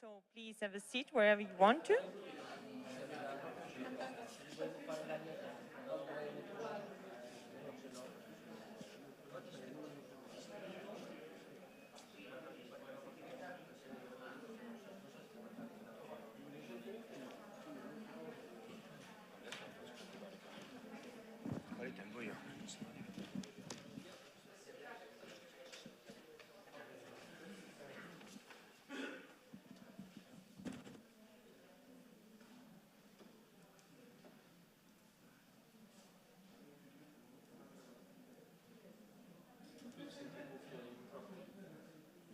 So please have a seat wherever you want to.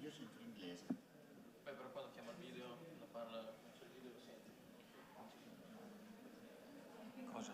Io sento l'inglese. Beh, però quando chiama il video lo parla, c'è il video lo senti. Cosa?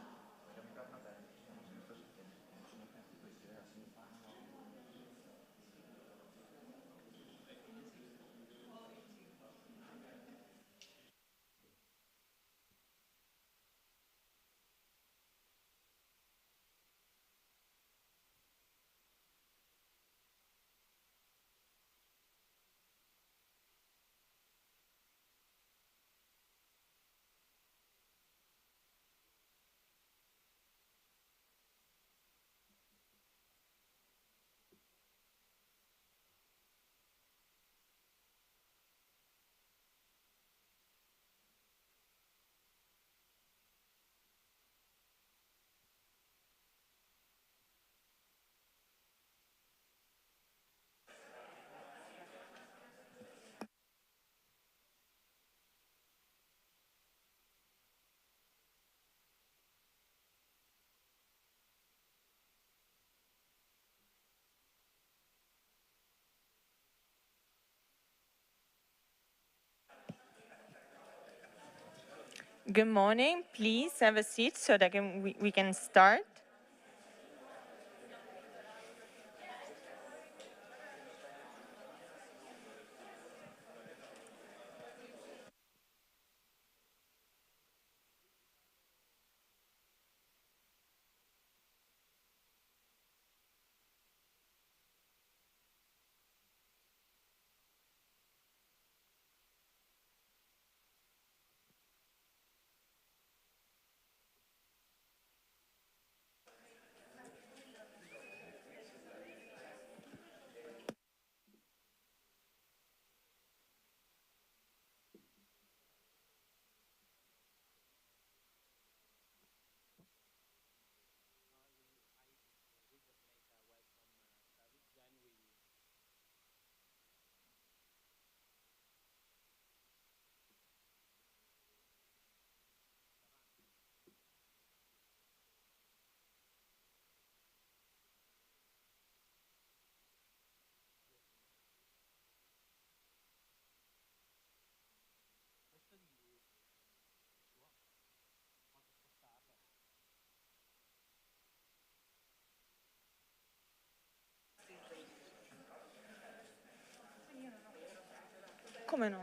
Good morning. Please have a seat so that we can start. Come no?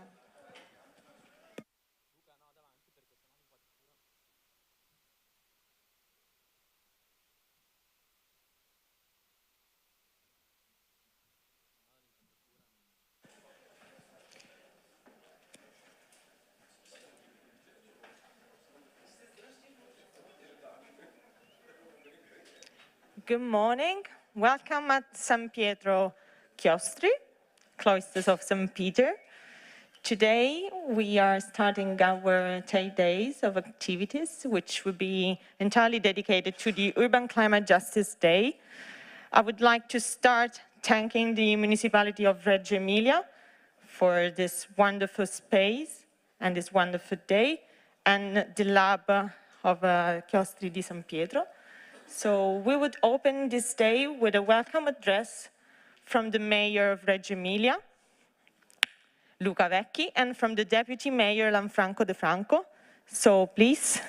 Good morning. Welcome at San Pietro Chiostri, Cloisters of St. Peter. Today we are starting our 10 days of activities, which will be entirely dedicated to the Urban Climate Justice Day. I would like to start thanking the municipality of Reggio Emilia for this wonderful space and this wonderful day, and the lab of Chiostri di San Pietro. So we would open this day with a welcome address from the mayor of Reggio Emilia, Luca Vecchi, and from the deputy mayor, Lanfranco De Franco. So please.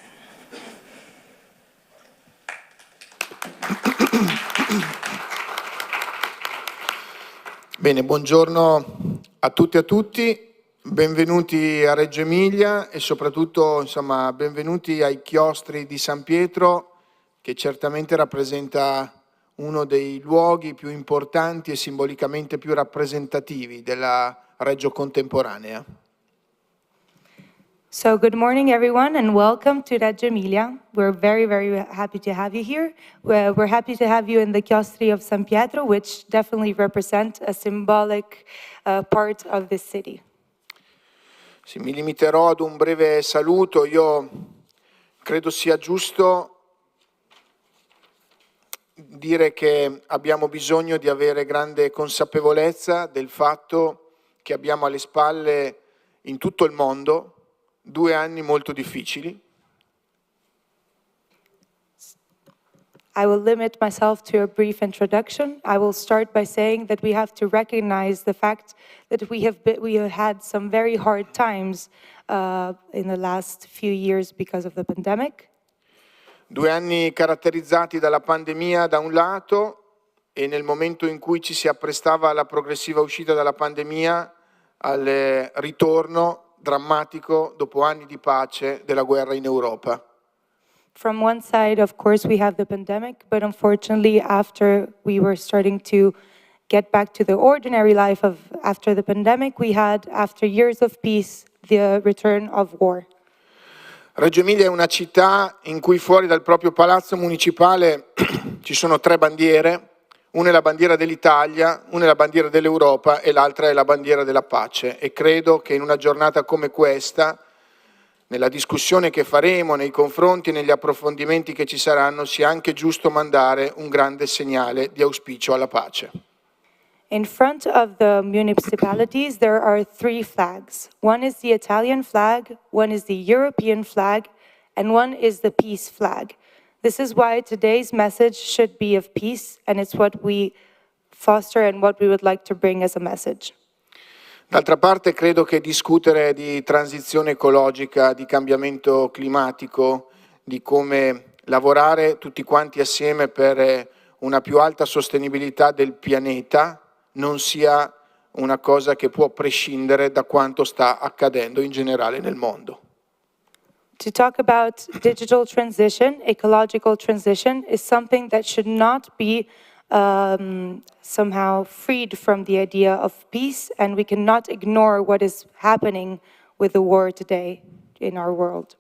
Bene, buongiorno a tutti e a tutti, benvenuti a Reggio Emilia e soprattutto benvenuti ai chiostri di San Pietro, che certamente rappresenta uno dei luoghi più importanti e simbolicamente più rappresentativi della Reggio contemporanea. So good morning, everyone, and welcome to Reggio Emilia. We're very, very happy to have you here. We're happy to have you in the chiostri of San Pietro, which definitely represent a symbolic part of this city. Sì, mi limiterò ad un breve saluto. Io credo sia giusto dire che abbiamo bisogno di avere grande consapevolezza del fatto che abbiamo alle spalle in tutto il mondo 2 anni molto difficili. I will limit myself to a brief introduction. I will start by saying that we have to recognize the fact that we have had some very hard times in the last few years because of the pandemic. 2 anni caratterizzati dalla pandemia da un lato e nel momento in cui ci si apprestava alla progressiva uscita dalla pandemia al ritorno drammatico dopo anni di pace della guerra in Europa. From one side, of course, we have the pandemic, but unfortunately, after we were starting to get back to the ordinary life of after the pandemic, we had, after years of peace, the return of war. Reggio Emilia è una città in cui fuori dal proprio palazzo municipale ci sono 3 bandiere, una è la bandiera dell'Italia, una è la bandiera dell'Europa e l'altra è la bandiera della pace. E credo che in una giornata come questa, nella discussione che faremo, nei confronti e negli approfondimenti che ci saranno, sia anche giusto mandare un grande segnale di auspicio alla pace. In front of the municipalities, there are 3 flags. One is the Italian flag, one is the European flag, and one is the peace flag. This is why today's message should be of peace, and it's what we foster and what we would like to bring as a message. D'altra parte credo che discutere di transizione ecologica, di cambiamento climatico, di come lavorare tutti quanti assieme per una più alta sostenibilità del pianeta non sia una cosa che può prescindere da quanto sta accadendo in generale nel mondo. To talk about digital transition, ecological transition, is something that should not be somehow freed from the idea of peace, and we cannot ignore what is happening with the war today in our world.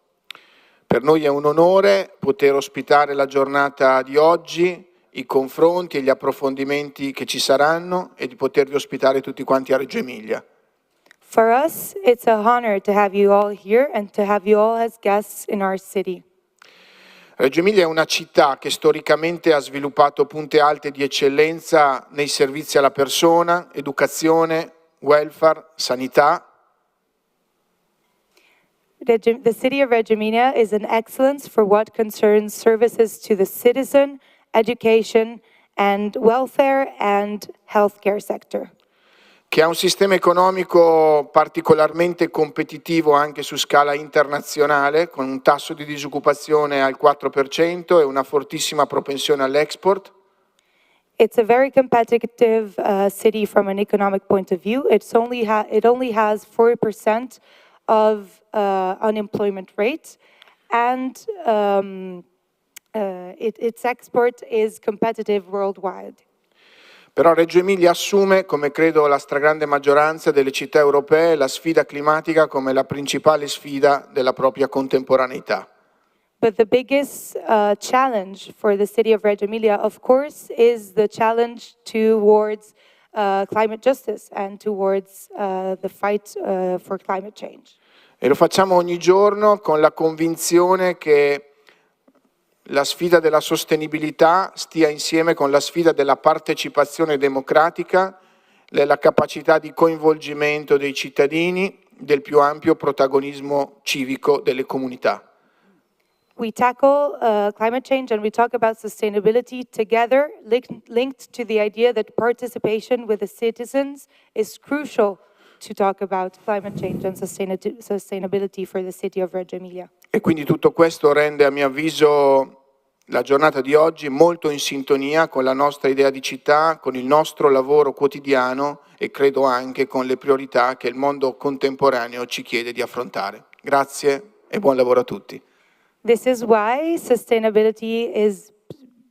Per noi è un onore poter ospitare la giornata di oggi, i confronti e gli approfondimenti che ci saranno e di potervi ospitare tutti quanti a Reggio Emilia. For us, it's a honor to have you all here and to have you all as guests in our city. Reggio Emilia è una città che storicamente ha sviluppato punte alte di eccellenza nei servizi alla persona, educazione, welfare, sanità. The city of Reggio Emilia is an excellence for what concerns services to the citizen, education, and welfare and healthcare sector. Che ha un sistema economico particolarmente competitivo anche su scala internazionale, con un tasso di disoccupazione al 4% e una fortissima propensione all'export. It's a very competitive city from an economic point of view. It only has 4% of unemployment rate, and its export is competitive worldwide. Però Reggio Emilia assume, come credo la stragrande maggioranza delle città europee, la sfida climatica come la principale sfida della propria contemporaneità. But the biggest challenge for the city of Reggio Emilia, of course, is the challenge towards climate justice and towards the fight for climate change. E lo facciamo ogni giorno con la convinzione che la sfida della sostenibilità stia insieme con la sfida della partecipazione democratica, della capacità di coinvolgimento dei cittadini, del più ampio protagonismo civico delle comunità. We tackle climate change and we talk about sustainability together, linked to the idea that participation with the citizens is crucial to talk about climate change and sustainability for the city of Reggio Emilia. E quindi tutto questo rende, a mio avviso, la giornata di oggi molto in sintonia con la nostra idea di città, con il nostro lavoro quotidiano e credo anche con le priorità che il mondo contemporaneo ci chiede di affrontare. Grazie e buon lavoro a tutti. This is why sustainability is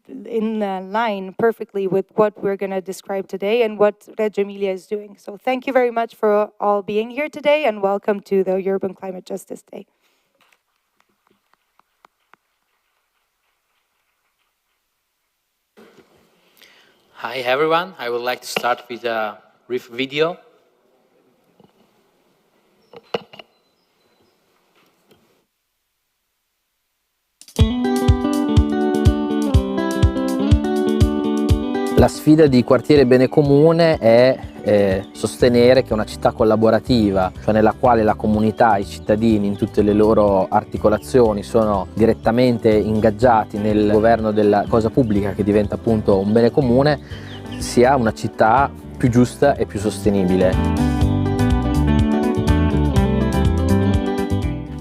in line perfectly with what we're going to describe today and what Reggio Emilia is doing. So thank you very much for all being here today, and welcome to the Urban Climate Justice Day. Hi everyone, I would like to start with a brief video. La sfida di quartiere bene comune è sostenere che una città collaborativa, cioè nella quale la comunità, i cittadini in tutte le loro articolazioni sono direttamente ingaggiati nel governo della cosa pubblica che diventa appunto un bene comune, sia una città più giusta e più sostenibile.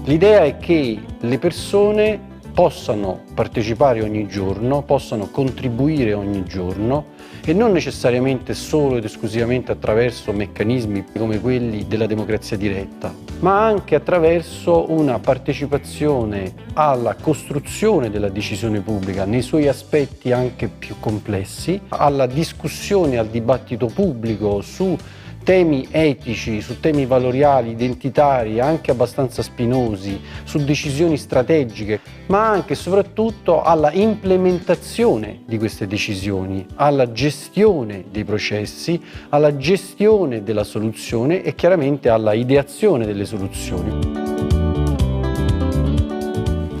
L'idea è che le persone possano partecipare ogni giorno, possano contribuire ogni giorno e non necessariamente solo ed esclusivamente attraverso meccanismi come quelli della democrazia diretta, ma anche attraverso una partecipazione alla costruzione della decisione pubblica nei suoi aspetti anche più complessi, alla discussione, al dibattito pubblico su temi etici, su temi valoriali, identitari, anche abbastanza spinosi, su decisioni strategiche, ma anche e soprattutto alla implementazione di queste decisioni, alla gestione dei processi, alla gestione della soluzione e chiaramente alla ideazione delle soluzioni.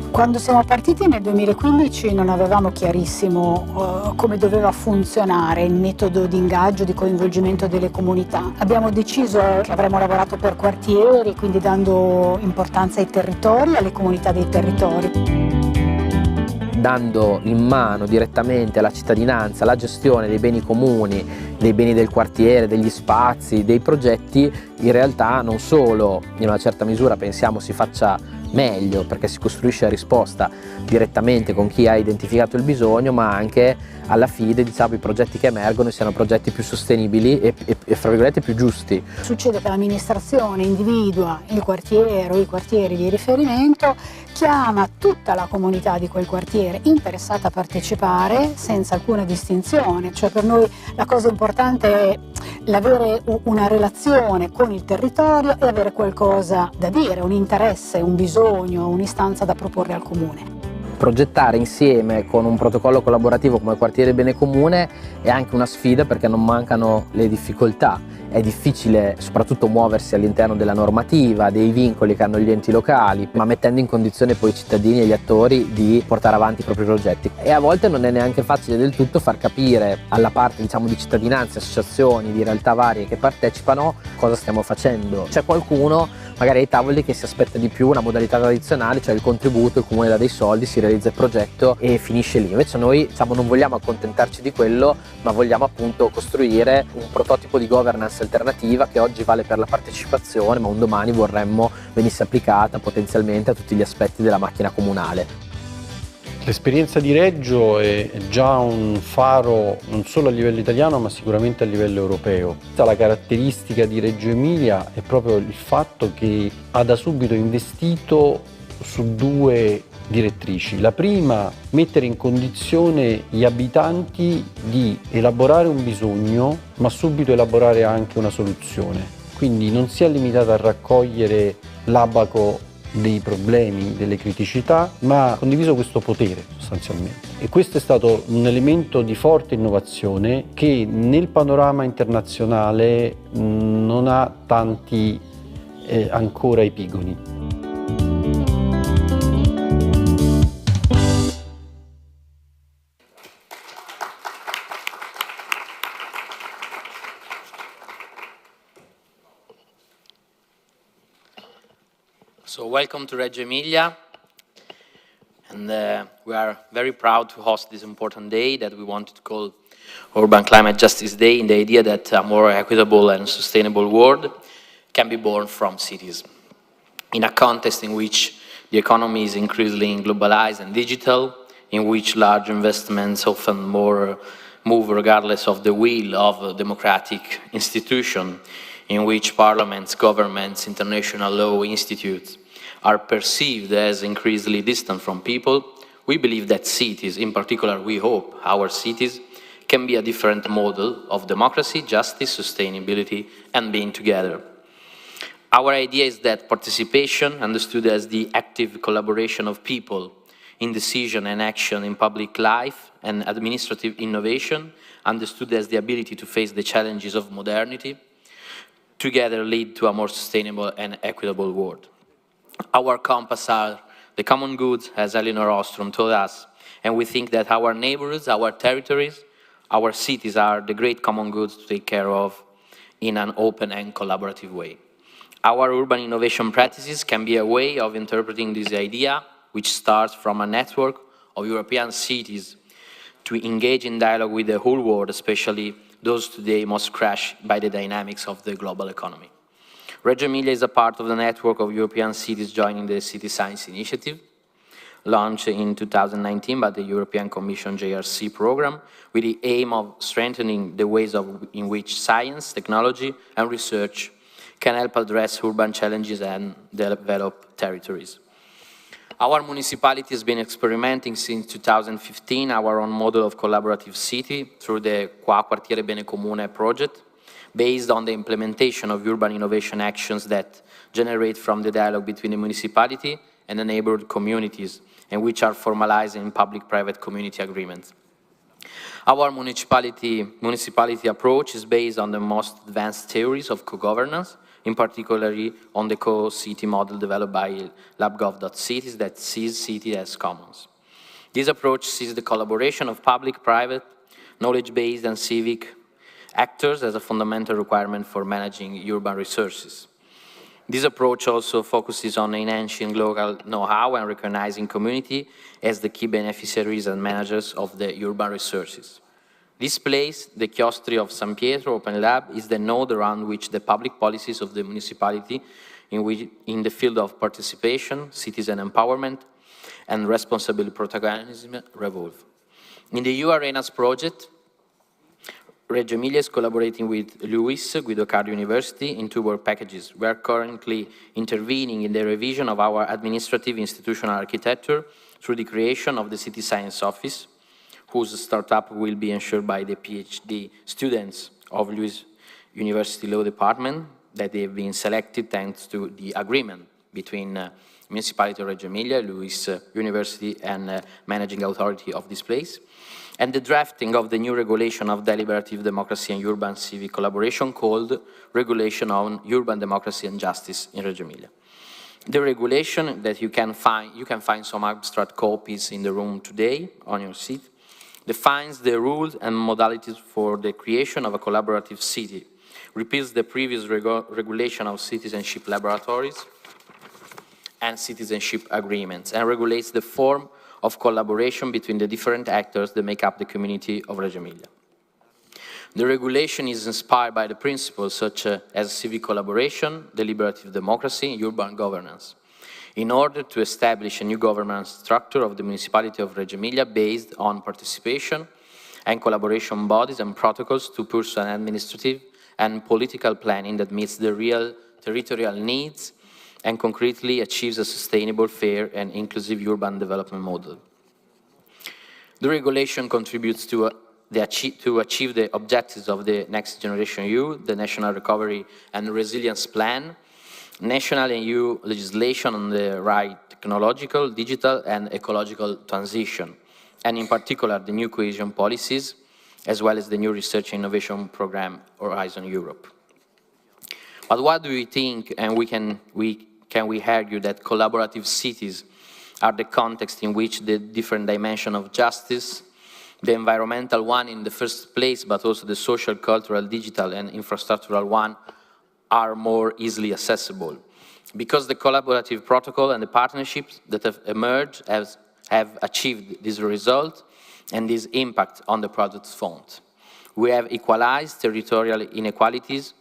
Quando siamo partiti nel 2015 non avevamo chiarissimo come doveva funzionare il metodo di ingaggio, di coinvolgimento delle comunità. Abbiamo deciso che avremmo lavorato per quartieri, quindi dando importanza ai territori, alle comunità dei territori. Dando in mano direttamente alla cittadinanza la gestione dei beni comuni, dei beni del quartiere, degli spazi, dei progetti, in realtà non solo in una certa misura pensiamo si faccia meglio perché si costruisce la risposta direttamente con chi ha identificato il bisogno, ma anche alla fine diciamo i progetti che emergono siano progetti più sostenibili e fra virgolette più giusti. Succede che l'amministrazione individua il quartiere o i quartieri di riferimento, chiama tutta la comunità di quel quartiere interessata a partecipare senza alcuna distinzione, cioè per noi la cosa importante è l'avere una relazione con il territorio e avere qualcosa da dire, un interesse, un bisogno, un'istanza da proporre al comune. Progettare insieme con un protocollo collaborativo come quartiere bene comune è anche una sfida perché non mancano le difficoltà. È difficile soprattutto muoversi all'interno della normativa, dei vincoli che hanno gli enti locali, ma mettendo in condizione poi i cittadini e gli attori di portare avanti i propri progetti. E a volte non è neanche facile del tutto far capire alla parte diciamo di cittadinanza, associazioni, di realtà varie che partecipano cosa stiamo facendo. C'è qualcuno magari ai tavoli che si aspetta di più una modalità tradizionale, cioè il contributo, il comune dà dei soldi, si realizza il progetto e finisce lì. Invece noi diciamo, non vogliamo accontentarci di quello, ma vogliamo appunto costruire un prototipo di governance alternativa che oggi vale per la partecipazione, ma un domani vorremmo venisse applicata potenzialmente a tutti gli aspetti della macchina comunale. L'esperienza di Reggio è già un faro non solo a livello italiano ma sicuramente a livello europeo. La caratteristica di Reggio Emilia è proprio il fatto che ha da subito investito su due direttrici. La prima, mettere in condizione gli abitanti di elaborare un bisogno ma subito elaborare anche una soluzione. Quindi non si è limitata a raccogliere l'abaco dei problemi, delle criticità, ma ha condiviso questo potere sostanzialmente. E questo è stato un elemento di forte innovazione che nel panorama internazionale non ha tanti ancora epigoni. So welcome to Reggio Emilia, and we are very proud to host this important day that we wanted to call Urban Climate Justice Day, in the idea that a more equitable and sustainable world can be born from cities. In a context in which the economy is increasingly globalized and digital, in which large investments often more move regardless of the will of democratic institutions, in which parliaments, governments, international law institutes are perceived as increasingly distant from people, We believe that cities, in particular we hope our cities, can be a different model of democracy, justice, sustainability, and being together. Our idea is that participation, understood as the active collaboration of people in decision and action in public life, and administrative innovation, understood as the ability to face the challenges of modernity, together lead to a more sustainable and equitable world. Our compass are the common goods, as Elinor Ostrom told us, and we think that our neighborhoods, our territories, our cities are the great common goods to take care of in an open and collaborative way. Our urban innovation practices can be a way of interpreting this idea, which starts from a network of European cities to engage in dialogue with the whole world, especially those today most crushed by the dynamics of the global economy. Reggio Emilia is a part of the network of European cities joining the City Science Initiative, launched in 2019 by the European Commission JRC program, with the aim of strengthening the ways in which science, technology, and research can help address urban challenges and develop territories. Our municipality has been experimenting since 2015 our own model of collaborative city through the Qua Quartiere Bene Comune project, based on the implementation of urban innovation actions that generate from the dialogue between the municipality and the neighborhood communities, and which are formalized in public-private community agreements. Our municipality approach is based on the most advanced theories of co-governance, in particular on the co-city model developed by LabGov.cities that sees cities as commons. This approach sees the collaboration of public, private, knowledge-based and civic actors as a fundamental requirement for managing urban resources. This approach also focuses on enhancing local know-how and recognizing community as the key beneficiaries and managers of the urban resources. This place, the Chiostri of San Pietro Open Lab, is the node around which the public policies of the municipality in the field of participation, citizen empowerment, and responsible protagonism revolve. In the EU Arenas project, Reggio Emilia is collaborating with LUIS, Guido Cardi University, in two work packages. We are currently intervening in the revision of our administrative institutional architecture through the creation of the City Science Office, whose startup will be ensured by the PhD students of LUIS University Law Department, that they have been selected thanks to the agreement between Municipality of Reggio Emilia, LUIS University, and managing authority of this place, and the drafting of the new regulation of deliberative democracy and urban civic collaboration called Regulation on Urban Democracy and Justice in Reggio Emilia. The regulation that you can find some abstract copies in the room today on your seat, defines the rules and modalities for the creation of a collaborative city, repeals the previous regulation of citizenship laboratories and citizenship agreements, and regulates the form of collaboration between the different actors that make up the community of Reggio Emilia. The regulation is inspired by the principles such as civic collaboration, deliberative democracy, and urban governance, in order to establish a new governance structure of the municipality of Reggio Emilia based on participation and collaboration bodies and protocols to pursue an administrative and political planning that meets the real territorial needs and concretely achieves a sustainable, fair, and inclusive urban development model. The regulation contributes to achieve the objectives of the Next Generation EU, the National Recovery and Resilience Plan, national and EU legislation on the right technological, digital, and ecological transition, and in particular the new cohesion policies, as well as the new research and innovation program, Horizon Europe. But what do we think, and can we argue that collaborative cities are the context in which the different dimension of justice, the environmental one in the first place, but also the social, cultural, digital, and infrastructural one are more easily accessible? Because the collaborative protocol and the partnerships that have emerged have achieved this result and this impact on the product's font. We have equalized territorial inequalities,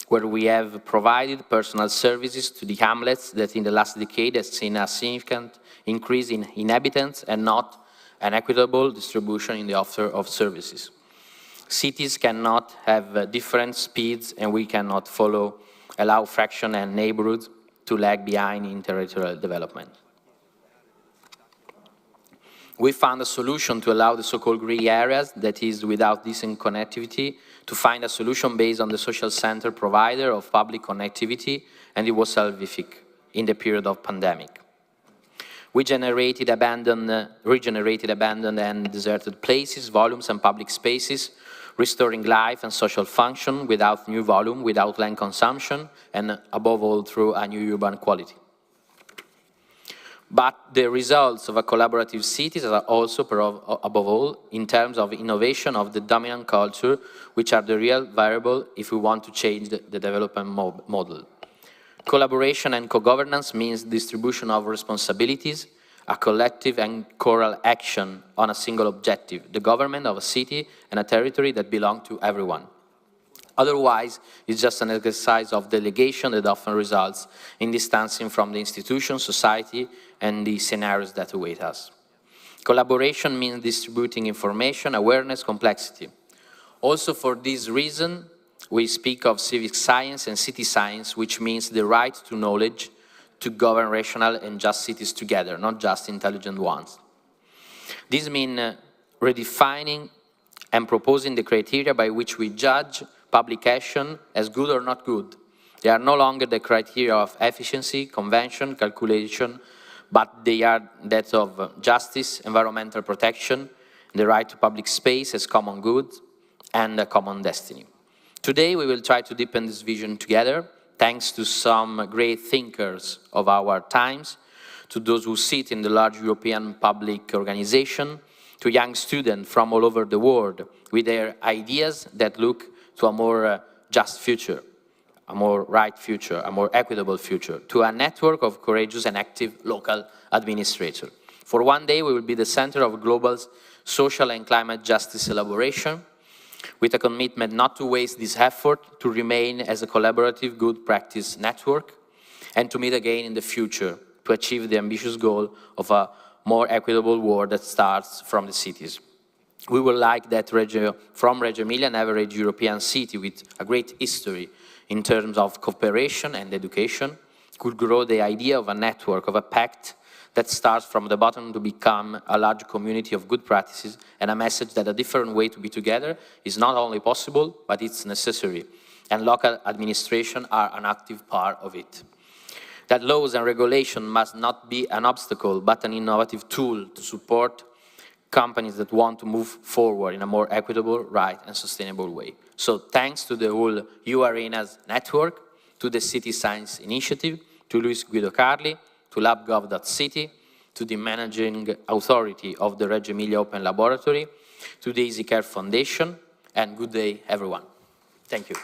where we have provided personal services to the hamlets that in the last decade has seen a significant increase in inhabitants and not an equitable distribution in the offer of services. Cities cannot have different speeds, and we cannot allow fraction and neighborhoods to lag behind in territorial development. We found a solution to allow the so-called gray areas, that is, without decent connectivity, to find a solution based on the social center provider of public connectivity, and it was salvific in the period of pandemic. We regenerated abandoned and deserted places, volumes and public spaces, restoring life and social function without new volume, without land consumption, and above all through a new urban quality. But the results of a collaborative cities are also, above all, in terms of innovation of the dominant culture, which are the real variable if we want to change the development model. Collaboration and co-governance means distribution of responsibilities, a collective and choral action on a single objective, the government of a city and a territory that belong to everyone. Otherwise, it's just an exercise of delegation that often results in distancing from the institution, society, and the scenarios that await us. Collaboration means distributing information, awareness, complexity. Also for this reason, we speak of civic science and city science, which means the right to knowledge to govern rational and just cities together, not just intelligent ones. This means redefining and proposing the criteria by which we judge public action as good or not good. They are no longer the criteria of efficiency, convention, calculation, but they are that of justice, environmental protection, the right to public space as common good, and a common destiny. Today we will try to deepen this vision together, thanks to some great thinkers of our times, to those who sit in the large European public organization, to young students from all over the world with their ideas that look to a more just future, a more right future, a more equitable future, to a network of courageous and active local administrators. For one day, we will be the center of global social and climate justice elaboration, with a commitment not to waste this effort, to remain as a collaborative good practice network, and to meet again in the future to achieve the ambitious goal of a more equitable world that starts from the cities. We would like that from Reggio Emilia, an average European city with a great history in terms of cooperation and education, could grow the idea of a network, of a pact that starts from the bottom to become a large community of good practices, and a message that a different way to be together is not only possible, but it's necessary, and local administration are an active part of it. That laws and regulation must not be an obstacle, but an innovative tool to support companies that want to move forward in a more equitable, right, and sustainable way. So thanks to the whole UArenas network, to the City Science Initiative, to Luis Guido Carli, to LabGov.City, to the managing authority of the Reggio Emilia Open Laboratory, to the Easy Care Foundation, and good day, everyone. Thank you.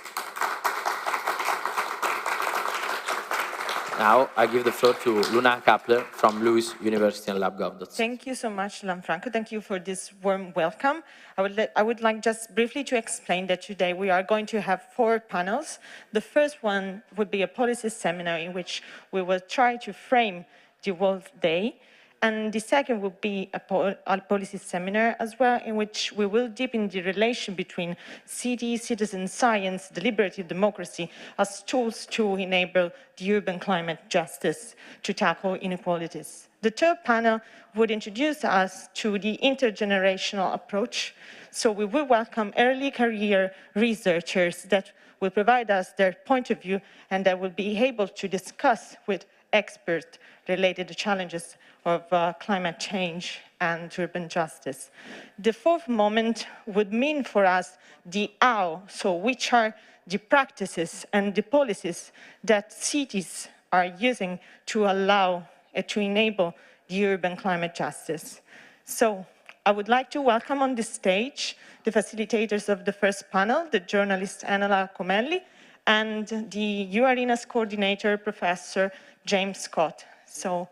Now I give the floor to Luna Kapler from Lewis University and LabGov.City. Thank you so much, Lanfranco. Thank you for this warm welcome. I would like just briefly to explain that today we are going to have 4 panels. The first one would be a policy seminar in which we will try to frame the World Day. And the second will be a policy seminar as well, in which we will deepen the relation between city, citizen science, deliberative democracy as tools to enable the urban climate justice to tackle inequalities. The third panel would introduce us to the intergenerational approach. So we will welcome early career researchers that will provide us their point of view and that will be able to discuss with experts related to challenges of climate change and urban justice. The fourth moment would mean for us the how, so which are the practices and the policies that cities are using to allow to enable the urban climate justice. So I would like to welcome on the stage the facilitators of the first panel, the journalist Anela Comelli, and the UArenas coordinator, Professor James Scott. So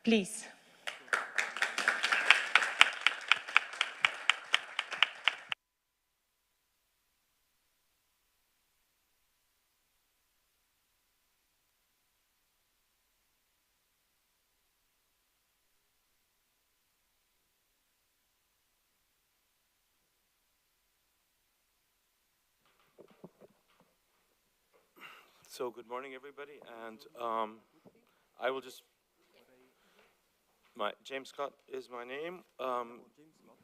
please. So good morning, everybody, and I will just James Scott is my name,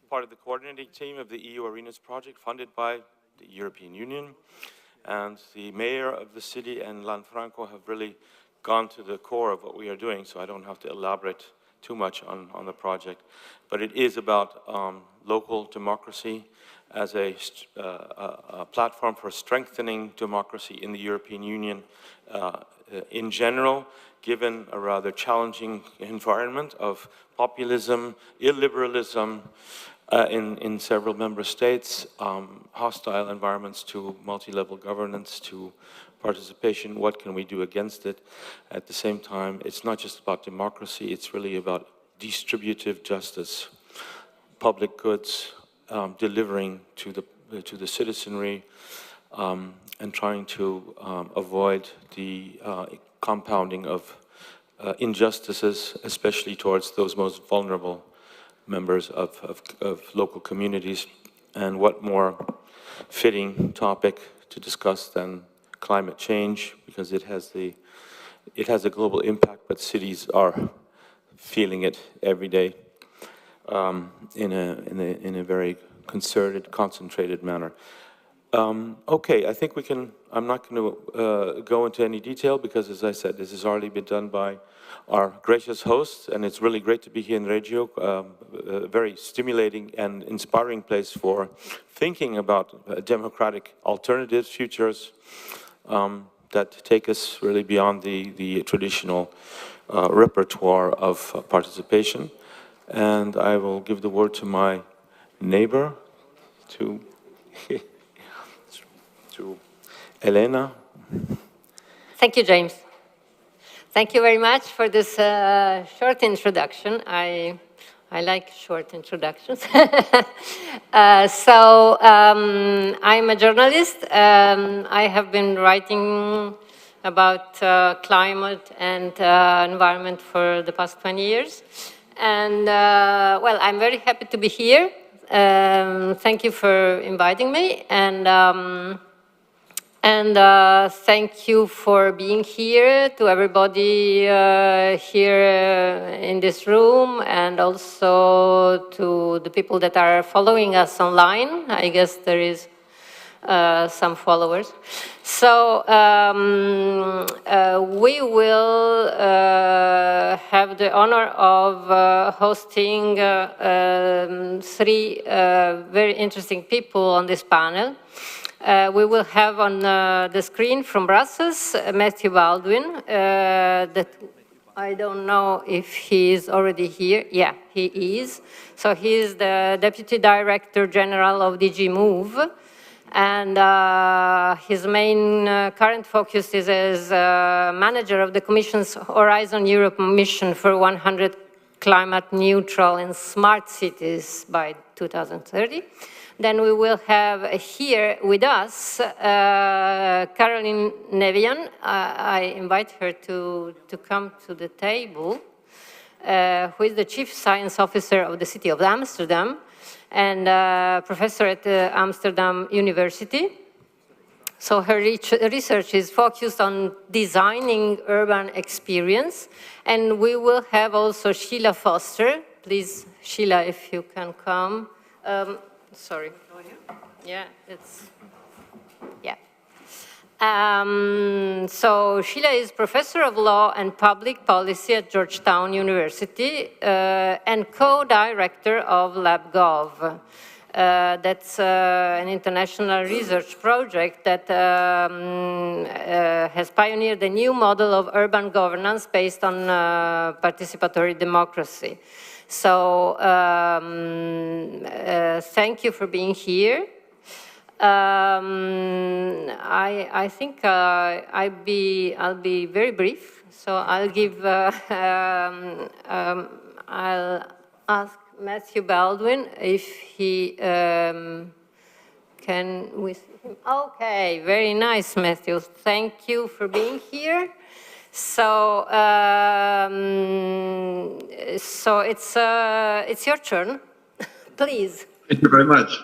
part of the coordinating team of the EU Arenas project funded by the European Union. And the mayor of the city and Lanfranco have really gone to the core of what we are doing, so I don't have to elaborate too much on the project. But it is about local democracy as a platform for strengthening democracy in the European Union in general, given a rather challenging environment of populism, illiberalism in several member states, hostile environments to multi-level governance, to participation. What can we do against it? At the same time, it's not just about democracy, it's really about distributive justice, public goods, delivering to the citizenry, and trying to avoid the compounding of injustices, especially towards those most vulnerable members of local communities. And what more fitting topic to discuss than climate change, because it has a global impact, but cities are feeling it every day in a very concerted, concentrated manner. Okay, I think we can, I'm not going to go into any detail because, as I said, this has already been done by our gracious hosts, and it's really great to be here in Reggio, a very stimulating and inspiring place for thinking about democratic alternatives, futures that take us really beyond the traditional repertoire of participation. And I will give the word to my neighbor, to Elena. Thank you, James. Thank you very much for this short introduction. I like short introductions. I'm a journalist. I have been writing about climate and environment for the past 20 years. And, well, I'm very happy to be here. Thank you for inviting me. And thank you for being here, to everybody here in this room, and also to the people that are following us online. I guess there is some followers. So we will have the honor of hosting three very interesting people on this panel. We will have on the screen from Brussels, Matthew Baldwin, that I don't know if he is already here. Yeah, he is. So he is the Deputy Director General of DG Move. And his main current focus is as manager of the Commission's Horizon Europe mission for 100 climate neutral and smart cities by 2030. Then we will have here with us Caroline Nevian. I invite her to come to the table, who is the Chief Science Officer of the City of Amsterdam and professor at Amsterdam University. So her research is focused on designing urban experience. And we will have also Sheila Foster. Please, Sheila, if you can come. Sorry. Yeah, it's, yeah. So Sheila is professor of law and public policy at Georgetown University and co-director of LabGov. That's an international research project that has pioneered a new model of urban governance based on participatory democracy. So thank you for being here. I think I'll be very brief. So I'll give I'll ask Matthew Baldwin if he can with him. Okay, very nice, Matthew. Thank you for being here. So, it's your turn, please. Thank you very much.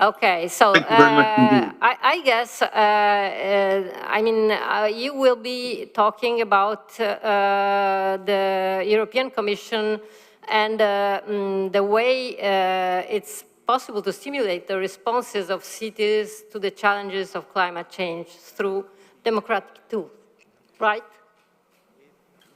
Okay, so I guess I mean you will be talking about the European Commission And the way it's possible to stimulate the responses of cities to the challenges of climate change through democratic tools, right?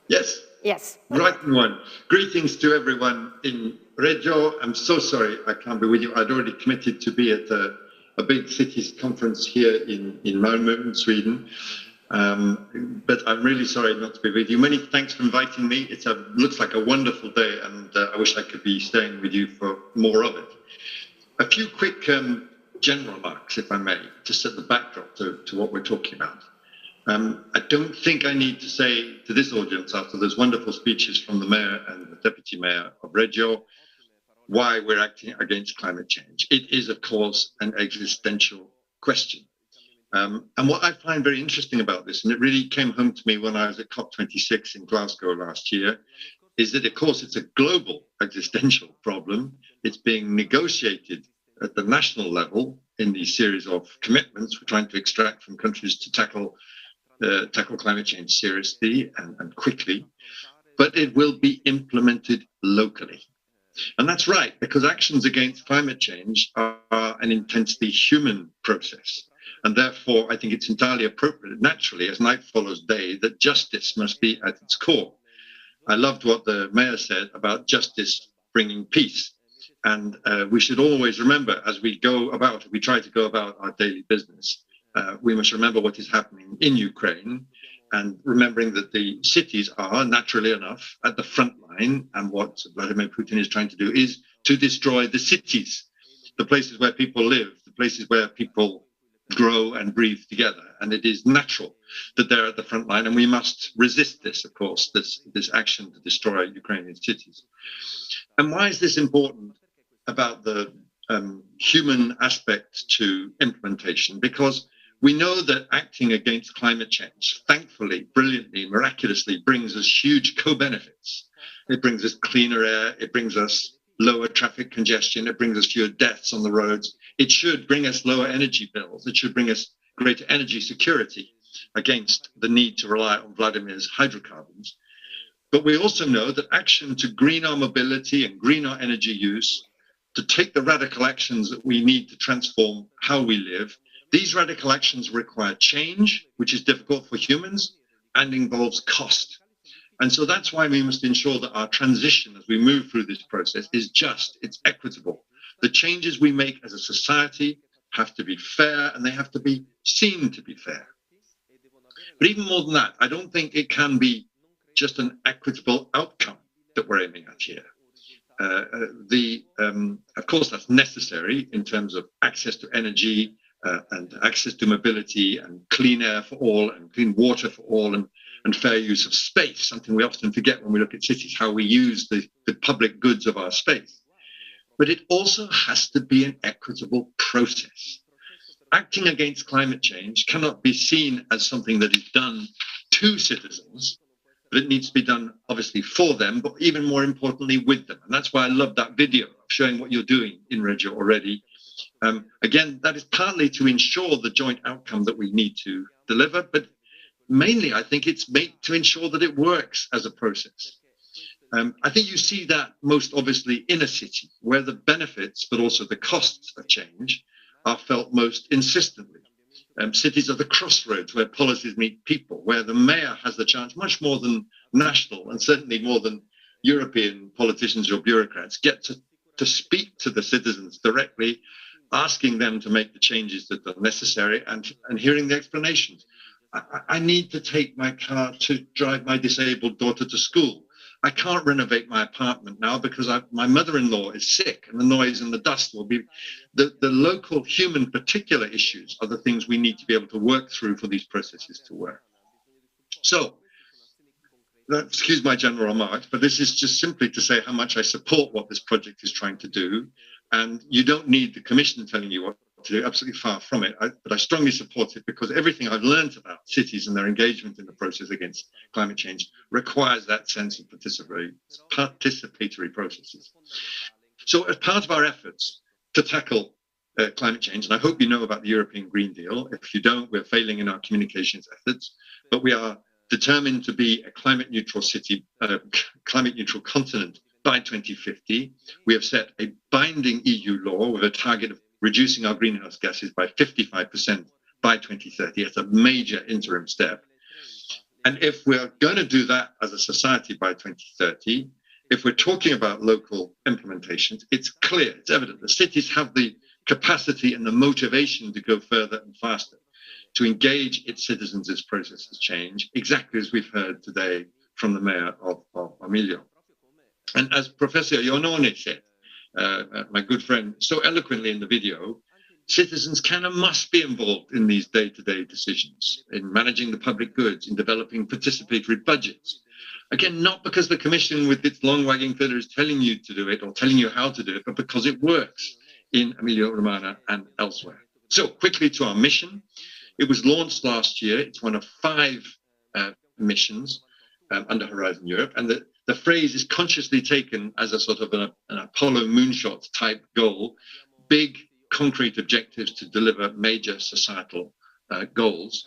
Yes. Yes. Right one. Greetings to everyone in Reggio. I'm so sorry I can't be with you. I'd already committed to be at a big cities conference here in Malmö, in Sweden. But I'm really sorry not to be with you. Many thanks for inviting me. It looks like a wonderful day, and I wish I could be staying with you for more of it. A few quick general remarks, if I may, to set the backdrop to what we're talking about. I don't think I need to say to this audience, after those wonderful speeches from the mayor and the deputy mayor of Reggio, why we're acting against climate change. It is, of course, an existential question. And what I find very interesting about this, and it really came home to me when I was at COP26 in Glasgow last year, is that, of course, it's a global existential problem. It's being negotiated at the national level in these series of commitments we're trying to extract from countries to tackle climate change seriously and quickly, but it will be implemented locally. And that's right, because actions against climate change are an intensely human process. And therefore, I think it's entirely appropriate, naturally, as night follows day, that justice must be at its core. I loved what the mayor said about justice bringing peace. And we should always remember, as we try to go about our daily business, we must remember what is happening in Ukraine, and remembering that the cities are, naturally enough, at the front line. And what Vladimir Putin is trying to do is to destroy the cities, the places where people live, the places where people grow and breathe together. And it is natural that they're at the front line. And we must resist this, of course, this action to destroy Ukrainian cities. And why is this important about the human aspect to implementation? Because we know that acting against climate change, thankfully, brilliantly, miraculously, brings us huge co-benefits. It brings us cleaner air, it brings us lower traffic congestion, it brings us fewer deaths on the roads. It should bring us lower energy bills. It should bring us greater energy security against the need to rely on Vladimir's hydrocarbons. But we also know that action to green our mobility and green our energy use, to take the radical actions that we need to transform how we live, these radical actions require change, which is difficult for humans and involves cost. And so that's why we must ensure that our transition as we move through this process is just, it's equitable. The changes we make as a society have to be fair, and they have to be seen to be fair. But even more than that, I don't think it can be just an equitable outcome that we're aiming at here. Of course, that's necessary in terms of access to energy, and access to mobility and clean air for all and clean water for all and fair use of space, something we often forget when we look at cities, how we use the public goods of our space. But it also has to be an equitable process. Acting against climate change cannot be seen as something that is done to citizens, but it needs to be done obviously for them, but even more importantly with them. And that's why I love that video of showing what you're doing in Reggio already. Again, that is partly to ensure the joint outcome that we need to deliver, but mainly I think it's made to ensure that it works as a process. I think you see that most obviously in a city where the benefits, but also the costs of change are felt most insistently. Cities are the crossroads where policies meet people, where the mayor has the chance, much more than national and certainly more than European politicians or bureaucrats, get to speak to the citizens directly, asking them to make the changes that are necessary and hearing the explanations. I need to take my car to drive my disabled daughter to school. I can't renovate my apartment now because my mother-in-law is sick, and the noise and the dust will be... The local human particular issues are the things we need to be able to work through for these processes to work. So, excuse my general remarks, but this is just simply to say how much I support what this project is trying to do. And you don't need the Commission telling you what to do, absolutely far from it. But I strongly support it because everything I've learned about cities and their engagement in the process against climate change requires that sense of participatory processes. So as part of our efforts to tackle climate change, and I hope you know about the European Green Deal. If you don't, we're failing in our communications efforts, but we are determined to be a climate neutral city, climate neutral continent by 2050. We have set a binding EU law with a target of reducing our greenhouse gases by 55% by 2030. It's a major interim step. And if we're going to do that as a society by 2030, if we're talking about local implementations, it's clear, it's evident the cities have the capacity and the motivation to go further and faster, to engage its citizens as processes change, exactly as we've heard today from the mayor of Emilia. And as Professor Ionone said, my good friend, so eloquently in the video, citizens can and must be involved in these day-to-day decisions, in managing the public goods, in developing participatory budgets. Again, not because the Commission with its long wagging finger is telling you to do it or telling you how to do it, but because it works in Emilia-Romagna and elsewhere. So quickly to our mission. It was launched last year. It's one of 5 missions under Horizon Europe. And the phrase is consciously taken as a sort of an Apollo moonshot type goal, big concrete objectives to deliver major societal goals.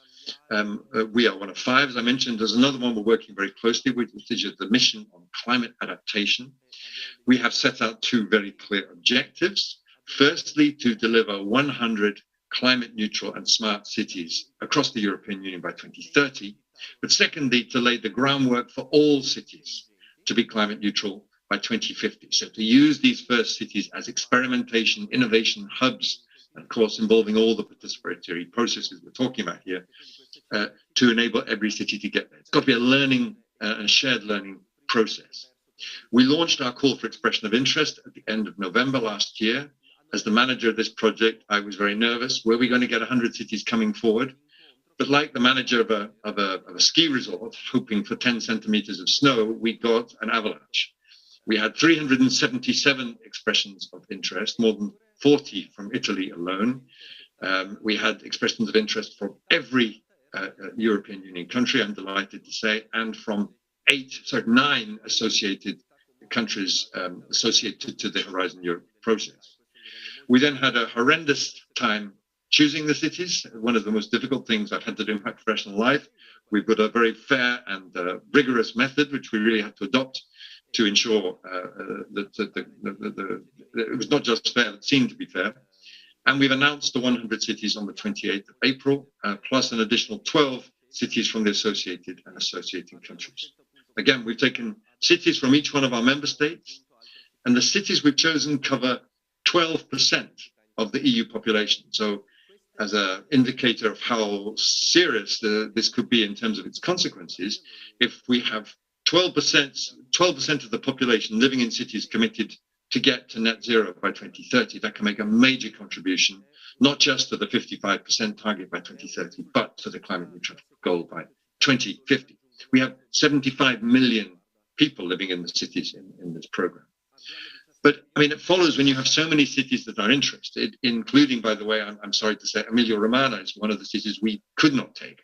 We are one of 5, as I mentioned. There's another one we're working very closely with, which is the mission on climate adaptation. We have set out 2 very clear objectives. Firstly, to deliver 100 climate neutral and smart cities across the European Union by 2030. But secondly, to lay the groundwork for all cities to be climate neutral by 2050. So to use these first cities as experimentation, innovation hubs, and of course involving all the participatory processes we're talking about here, to enable every city to get there. It's got to be a learning, a shared learning process. We launched our call for expression of interest at the end of November last year. As the manager of this project, I was very nervous. Were we going to get 100 cities coming forward? But like the manager of a ski resort, hoping for 10 centimeters of snow, we got an avalanche. We had 377 expressions of interest, more than 40 from Italy alone. We had expressions of interest from every European Union country, I'm delighted to say, and from 9 associated countries associated to the Horizon Europe process. We then had a horrendous time choosing the cities, one of the most difficult things I've had to do in my professional life. We've got a very fair and rigorous method, which we really had to adopt to ensure that it was not just fair, it seemed to be fair. And we've announced the 100 cities on the 28th of April, plus an additional 12 cities from the associated and associating countries. Again, we've taken cities from each one of our member states, and the cities we've chosen cover 12% of the EU population. So as an indicator of how serious this could be in terms of its consequences, if we have 12% of the population living in cities committed to get to net zero by 2030, that can make a major contribution, not just to the 55% target by 2030, but to the climate neutral goal by 2050. We have 75 million people living in the cities in this program. But I mean, it follows when you have so many cities that are interested, including, by the way, I'm sorry to say, Emilia-Romagna is one of the cities we could not take.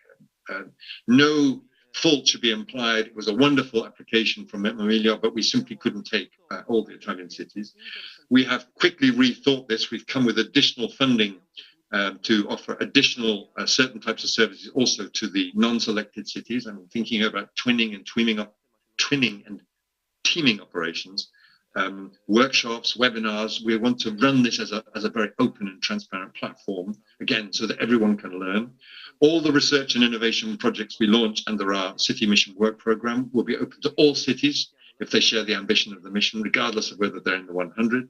No fault should be implied. It was a wonderful application from Emilia, but we simply couldn't take all the Italian cities. We have quickly rethought this. We've come with additional funding to offer additional certain types of services also to the non-selected cities. I'm thinking about twinning and teaming operations. Workshops, webinars. We want to run this as a very open and transparent platform, again, so that everyone can learn. All the research and innovation projects we launch under our City Mission Work Programme will be open to all cities if they share the ambition of the mission, regardless of whether they're in the 100.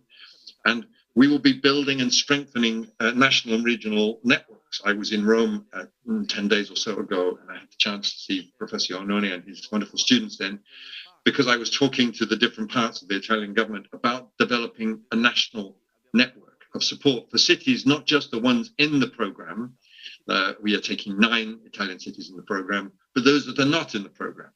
And we will be building and strengthening national and regional networks. I was in Rome 10 days or so ago, and I had the chance to see Professor Ionone and his wonderful students then, because I was talking to the different parts of the Italian government about developing a national network of support for cities, not just the ones in the program. We are taking 9 Italian cities in the program, but those that are not in the program,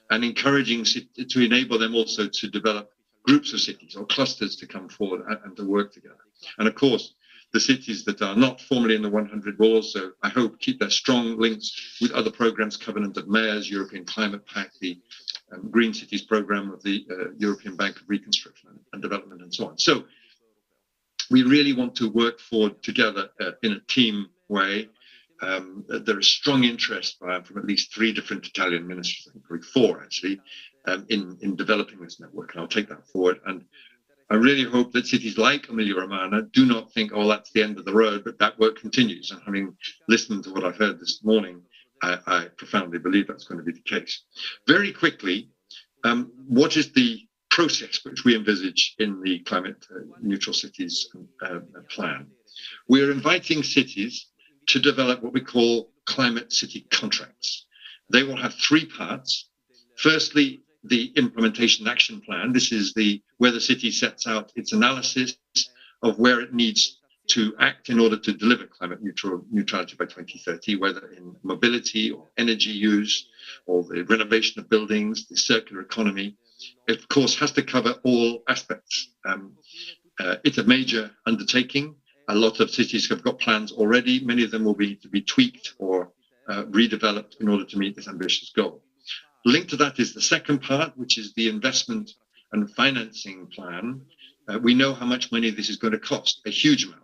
and encouraging to enable them also to develop groups of cities or clusters to come forward and to work together. And of course, the cities that are not formally in the 100 will also, I hope, keep their strong links with other programs, Covenant of Mayors, European Climate Pact, the Green Cities Programme of the European Bank of Reconstruction and Development, and so on. So we really want to work forward together in a team way. There is strong interest from at least 3 different Italian ministries, I think probably 4 actually, in developing this network, and I'll take that forward. And I really hope that cities like Emilia-Romagna do not think, oh, that's the end of the road, but that work continues. And having listened to what I've heard this morning, I profoundly believe that's going to be the case. Very quickly, what is the process which we envisage in the climate neutral cities plan? We're inviting cities to develop what we call climate city contracts. They will have three parts. Firstly, the implementation action plan. This is where the city sets out its analysis of where it needs to act in order to deliver climate neutrality by 2030, whether in mobility or energy use or the renovation of buildings, the circular economy. It, of course, has to cover all aspects. It's a major undertaking. A lot of cities have got plans already. Many of them will be to be tweaked or redeveloped in order to meet this ambitious goal. Linked to that is the second part, which is the investment and financing plan. We know how much money this is going to cost, a huge amount.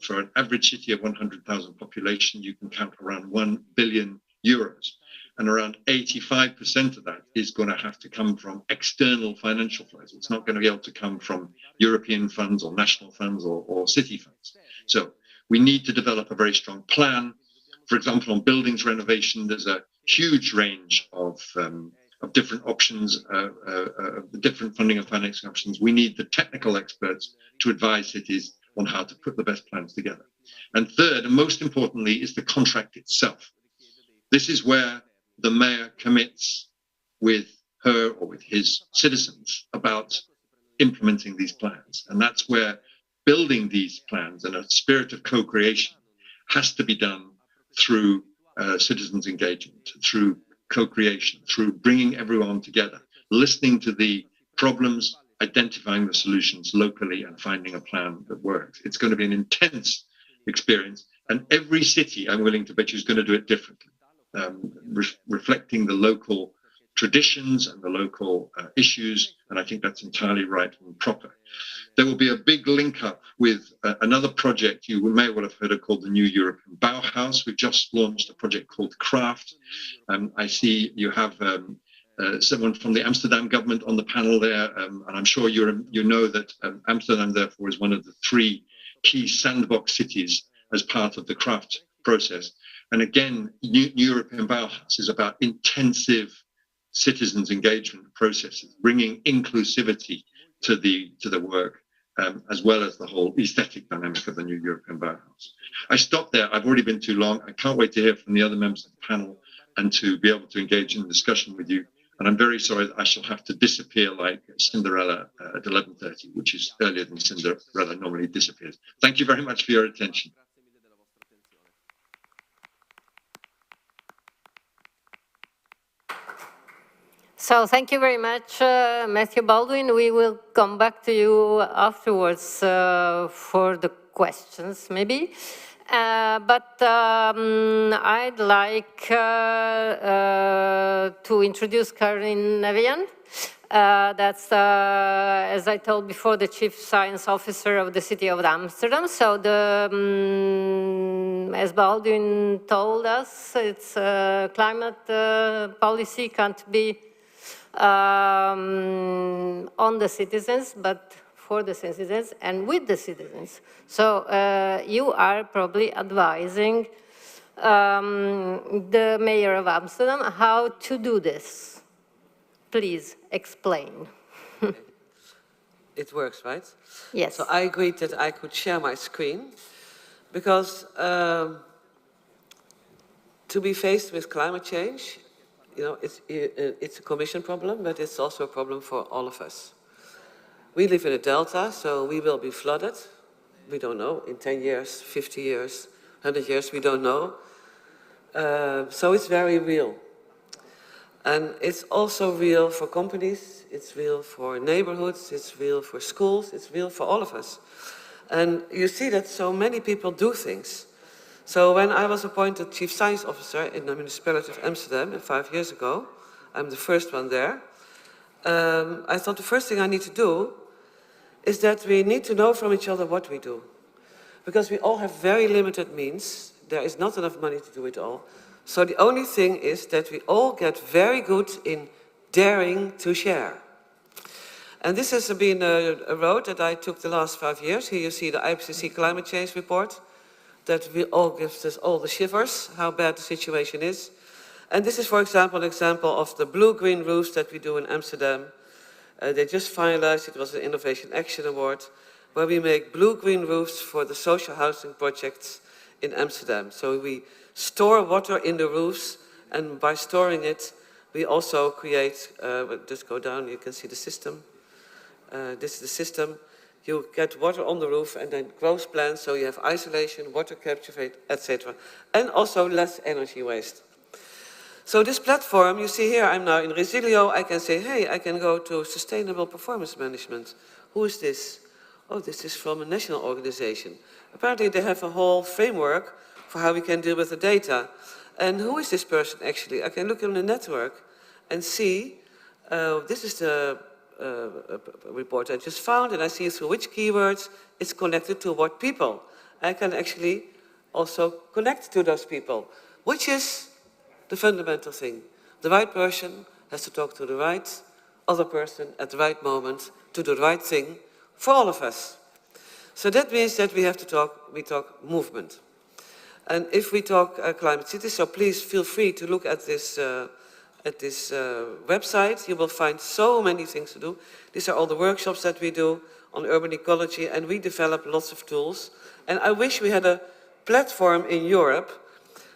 For an average city of 100,000 population, you can count around 1 billion euros. And around 85% of that is going to have to come from external financial flows. It's not going to be able to come from European funds or national funds or city funds. So we need to develop a very strong plan. For example, on buildings renovation, there's a huge range of different options, different funding and financing options. We need the technical experts to advise cities on how to put the best plans together. And third, and most importantly, is the contract itself. This is where the mayor commits with her or with his citizens about implementing these plans. And that's where building these plans in a spirit of co-creation has to be done through citizens' engagement, through co-creation, through bringing everyone together, listening to the problems, identifying the solutions locally and finding a plan that works. It's going to be an intense experience, and every city, I'm willing to bet you, is going to do it differently, reflecting the local traditions and the local issues, and I think that's entirely right and proper. There will be a big link up with another project you may well have heard of called the New European Bauhaus. We've just launched a project called Craft. I see you have someone from the Amsterdam government on the panel there, and I'm sure you know that Amsterdam, therefore, is one of the three key sandbox cities as part of the Craft process. And again, New European Bauhaus is about intensive citizens' engagement processes, bringing inclusivity to the work, as well as the whole aesthetic dynamic of the New European Bauhaus. I stop there. I've already been too long. I can't wait to hear from the other members of the panel and to be able to engage in discussion with you. And I'm very sorry that I shall have to disappear like Cinderella at 11:30, which is earlier than Cinderella normally disappears. Thank you very much for your attention. So thank you very much, Matthew Baldwin. We will come back to you afterwards for the questions, maybe. But I'd like to introduce Karin Nevian. That's, as I told before, the Chief Science Officer of the City of Amsterdam. So as Baldwin told us, it's climate policy can't be on the citizens, but for the citizens and with the citizens. So you are probably advising the mayor of Amsterdam how to do this. Please explain. It works, right? Yes. So I agreed that I could share my screen because to be faced with climate change, you know, it's a Commission problem, but it's also a problem for all of us. We live in a delta, so we will be flooded. We don't know, in 10 years, 50 years, 100 years, we don't know. So it's very real. And it's also real for companies, it's real for neighborhoods, it's real for schools, it's real for all of us. And you see that so many people do things. So when I was appointed Chief Science Officer in the municipality of Amsterdam 5 years ago, I'm the first one there, I thought the first thing I need to do is that we need to know from each other what we do. Because we all have very limited means, there is not enough money to do it all. So the only thing is that we all get very good in daring to share. And this has been a road that I took the last 5 years. Here you see the IPCC climate change report that all gives us all the shivers, how bad the situation is. And this is, for example, an example of the blue-green roofs that we do in Amsterdam. They just finalized, it was an Innovation Action Award, where we make blue-green roofs for the social housing projects in Amsterdam. So we store water in the roofs, and by storing it, we also create, just go down, you can see the system. This is the system. You get water on the roof and then grows plants, so you have isolation, water capture, etc. And also less energy waste. So this platform, you see here, I'm now in Resilio, I can say, hey, I can go to Sustainable Performance Management. Who is this? Oh, this is from a national organization. Apparently they have a whole framework for how we can deal with the data. And who is this person actually? I can look in the network and see, this is the report I just found, and I see through which keywords it's connected to what people. I can actually also connect to those people, which is the fundamental thing. The right person has to talk to the right other person at the right moment to do the right thing for all of us. So that means that we talk movement. And if we talk climate cities, so please feel free to look at this website. You will find so many things to do. These are all the workshops that we do on urban ecology, and we develop lots of tools. And I wish we had a platform in Europe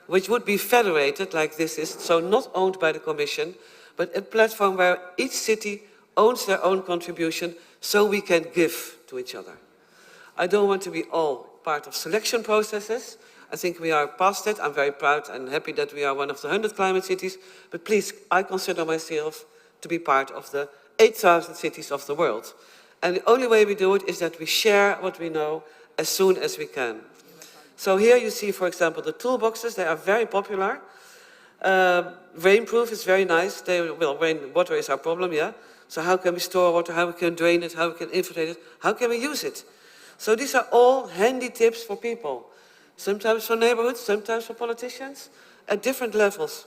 which would be federated like this is, so not owned by the Commission, but a platform where each city owns their own contribution so we can give to each other. I don't want to be all part of selection processes. I think we are past it. I'm very proud and happy that we are one of the 100 climate cities, but please, I consider myself to be part of the 8,000 cities of the world. And the only way we do it is that we share what we know as soon as we can. So here you see, for example, the toolboxes. They are very popular. Rainproof is very nice. Water is our problem, yeah? So how can we store water, how we can drain it, how we can infiltrate it, how can we use it? So these are all handy tips for people. Sometimes for neighborhoods, sometimes for politicians, at different levels.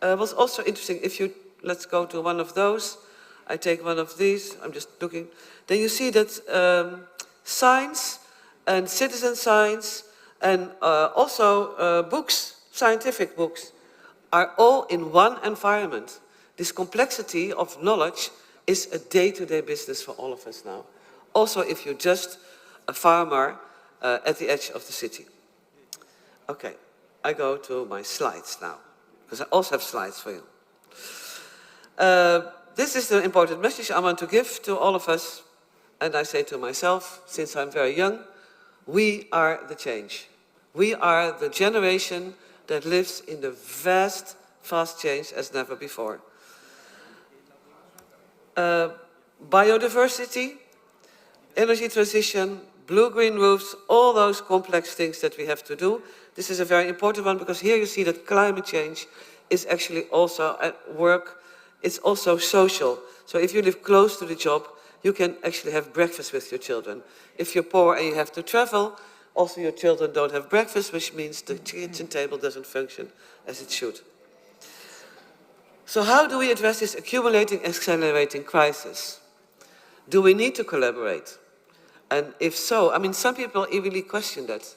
What's also interesting, if you, let's go to one of those. I take one of these, I'm just looking. Then you see that science and citizen science and also books, scientific books, are all in one environment. This complexity of knowledge is a day-to-day business for all of us now. Also, if you're just a farmer at the edge of the city. Okay, I go to my slides now, because I also have slides for you. This is the important message I want to give to all of us, and I say to myself, since I'm very young, we are the change. We are the generation that lives in the vast, fast change as never before. Biodiversity, energy transition, blue-green roofs, all those complex things that we have to do. This is a very important one because here you see that climate change is actually also at work. It's also social. So if you live close to the job, you can actually have breakfast with your children. If you're poor and you have to travel, also your children don't have breakfast, which means the kitchen table doesn't function as it should. So how do we address this accumulating, accelerating crisis? Do we need to collaborate? And if so, I mean, some people really question that.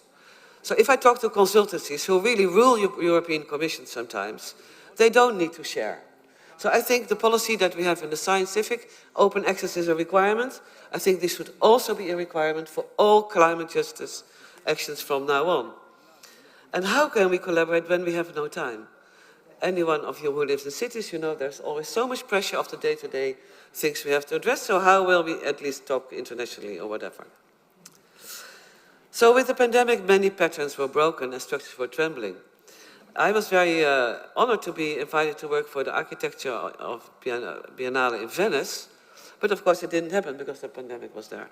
So if I talk to consultancies who really rule European Commission sometimes, they don't need to share. So I think the policy that we have in the scientific, open access is a requirement. I think this should also be a requirement for all climate justice actions from now on. And how can we collaborate when we have no time? Any one of you who lives in cities, you know there's always so much pressure of the day-to-day things we have to address, so how will we at least talk internationally or whatever? So with the pandemic, many patterns were broken and structures were trembling. I was very honored to be invited to work for the architecture of Biennale in Venice, but of course it didn't happen because the pandemic was there.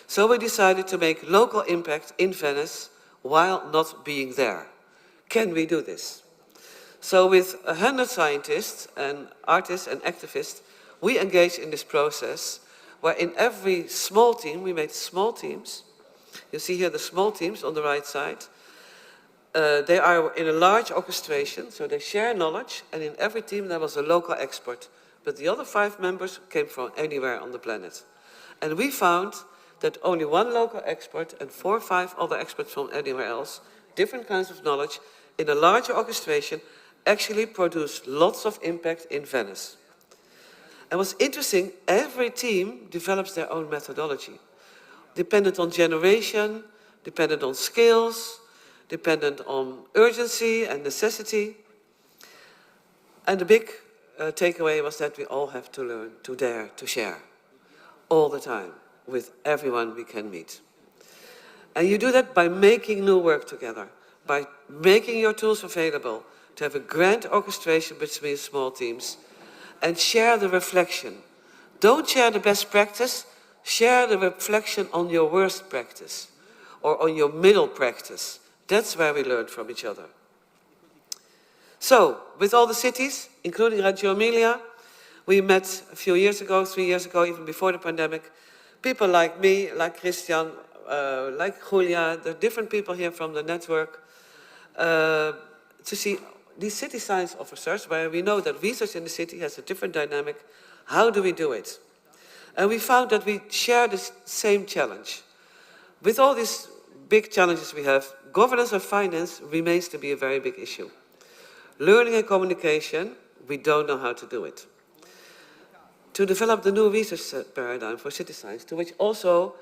So we decided to make local impact in Venice while not being there. Can we do this? So with 100 scientists and artists and activists, we engaged in this process where in every small team, we made small teams. You see here the small teams on the right side. They are in a large orchestration, so they share knowledge, and in every team there was a local expert but the other 5 members came from anywhere on the planet. And we found that only 1 local expert and 4 or 5 other experts from anywhere else, different kinds of knowledge, in a larger orchestration, actually produced lots of impact in Venice. And what's interesting, every team develops their own methodology, dependent on generation, dependent on skills, dependent on urgency and necessity. And the big takeaway was that we all have to learn to dare to share all the time with everyone we can meet. And you do that by making new work together, by making your tools available, to have a grand orchestration between small teams, and share the reflection. Don't share the best practice, share the reflection on your worst practice, or on your middle practice. That's where we learn from each other. So, with all the cities, including Reggio Emilia, we met a few years ago, 3 years ago, even before the pandemic, people like me, like Christian, like Julia, the different people here from the network, to see these city science officers, where we know that research in the city has a different dynamic. How do we do it? And we found that we share the same challenge. With all these big challenges we have, governance and finance remains to be a very big issue. Learning and communication, we don't know how to do it. To develop the new research paradigm for city science, to which also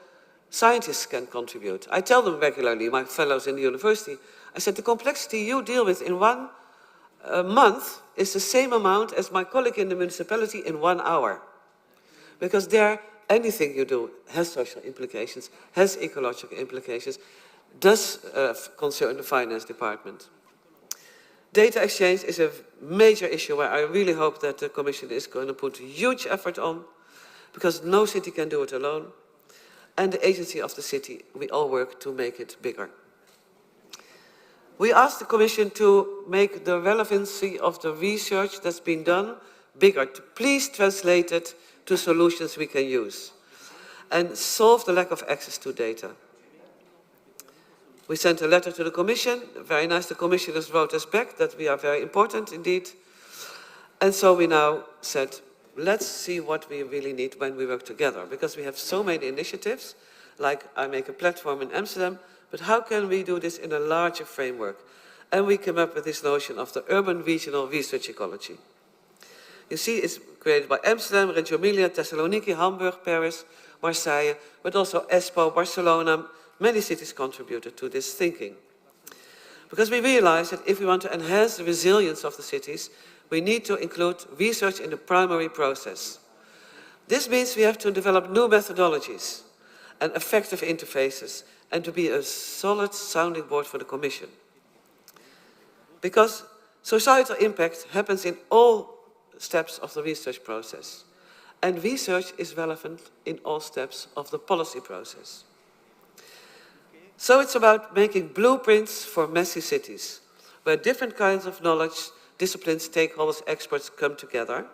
scientists can contribute. I tell them regularly, my fellows in the university, I said, the complexity you deal with in 1 month is the same amount as my colleague in the municipality in 1 hour. Because there, anything you do has social implications, has ecological implications, does concern the finance department. Data exchange is a major issue where I really hope that the Commission is going to put huge effort on, because no city can do it alone. And the agency of the city, we all work to make it bigger. We asked the Commission to make the relevancy of the research that's been done bigger, to please translate it to solutions we can use, and solve the lack of access to data. We sent a letter to the Commission. Very nice, the Commissioners wrote us back that we are very important indeed. And so we now said, let's see what we really need when we work together, because we have so many initiatives, like I make a platform in Amsterdam, but how can we do this in a larger framework? And we came up with this notion of the urban regional research ecology. You see, it's created by Amsterdam, Reggio Emilia, Thessaloniki, Hamburg, Paris, Marseille, but also Espoo, Barcelona. Many cities contributed to this thinking. Because we realized that if we want to enhance the resilience of the cities, we need to include research in the primary process. This means we have to develop new methodologies and effective interfaces, and to be a solid sounding board for the Commission. Because societal impact happens in all steps of the research process, and research is relevant in all steps of the policy process. So it's about making blueprints for messy cities, where different kinds of knowledge, disciplines, stakeholders, experts come together,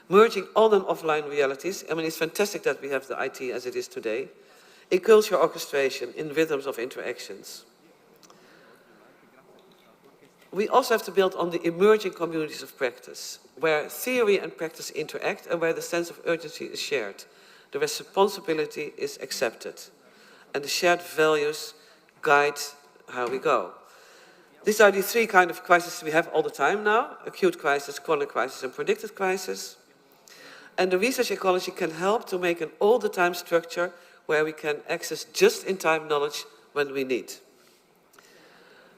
merging on and offline realities. I mean, it's fantastic that we have the IT as it is today, in culture orchestration, in rhythms of interactions. We also have to build on the emerging communities of practice, where theory and practice interact and where the sense of urgency is shared, the responsibility is accepted, and the shared values guide how we go. These are the 3 kinds of crises we have all the time now: acute crisis, chronic crisis, and predicted crisis. And the research ecology can help to make an all-the-time structure where we can access just-in-time knowledge when we need.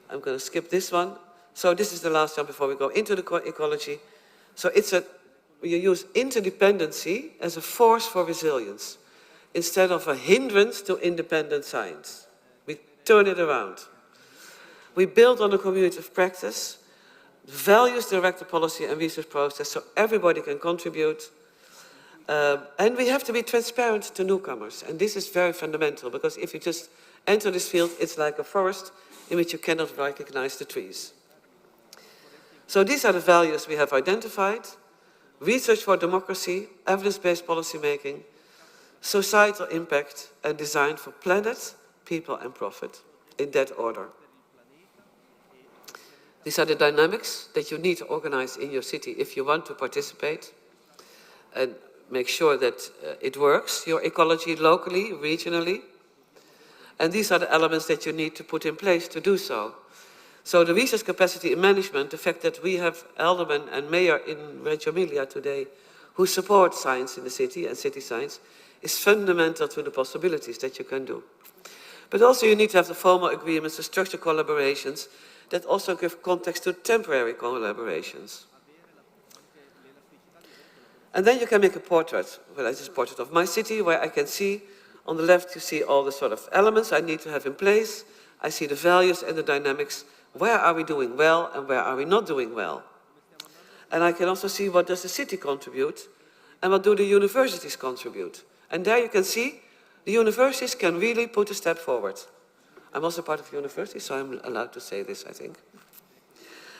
I'm going to skip this one. So this is the last one before we go into the ecology. So you use interdependency as a force for resilience, instead of a hindrance to independent science. We turn it around. We build on a community of practice. Values direct the policy and research process so everybody can contribute. And we have to be transparent to newcomers. And this is very fundamental, because if you just enter this field, it's like a forest in which you cannot recognize the trees. So these are the values we have identified: research for democracy, evidence-based policymaking, societal impact, and design for planet, people, and profit, in that order. These are the dynamics that you need to organize in your city if you want to participate. and make sure that it works, your ecology locally, regionally. And these are the elements that you need to put in place to do so. So the resource capacity in management, the fact that we have aldermen and mayor in Reggio Emilia today who support science in the city and city science, is fundamental to the possibilities that you can do. But also you need to have the formal agreements, the structured collaborations that also give context to temporary collaborations. And then you can make a portrait, well, this is a portrait of my city, where I can see, on the left you see all the sort of elements I need to have in place. I see the values and the dynamics. Where are we doing well and where are we not doing well? And I can also see what does the city contribute and what do the universities contribute. And there you can see the universities can really put a step forward. I'm also part of the university, so I'm allowed to say this, I think.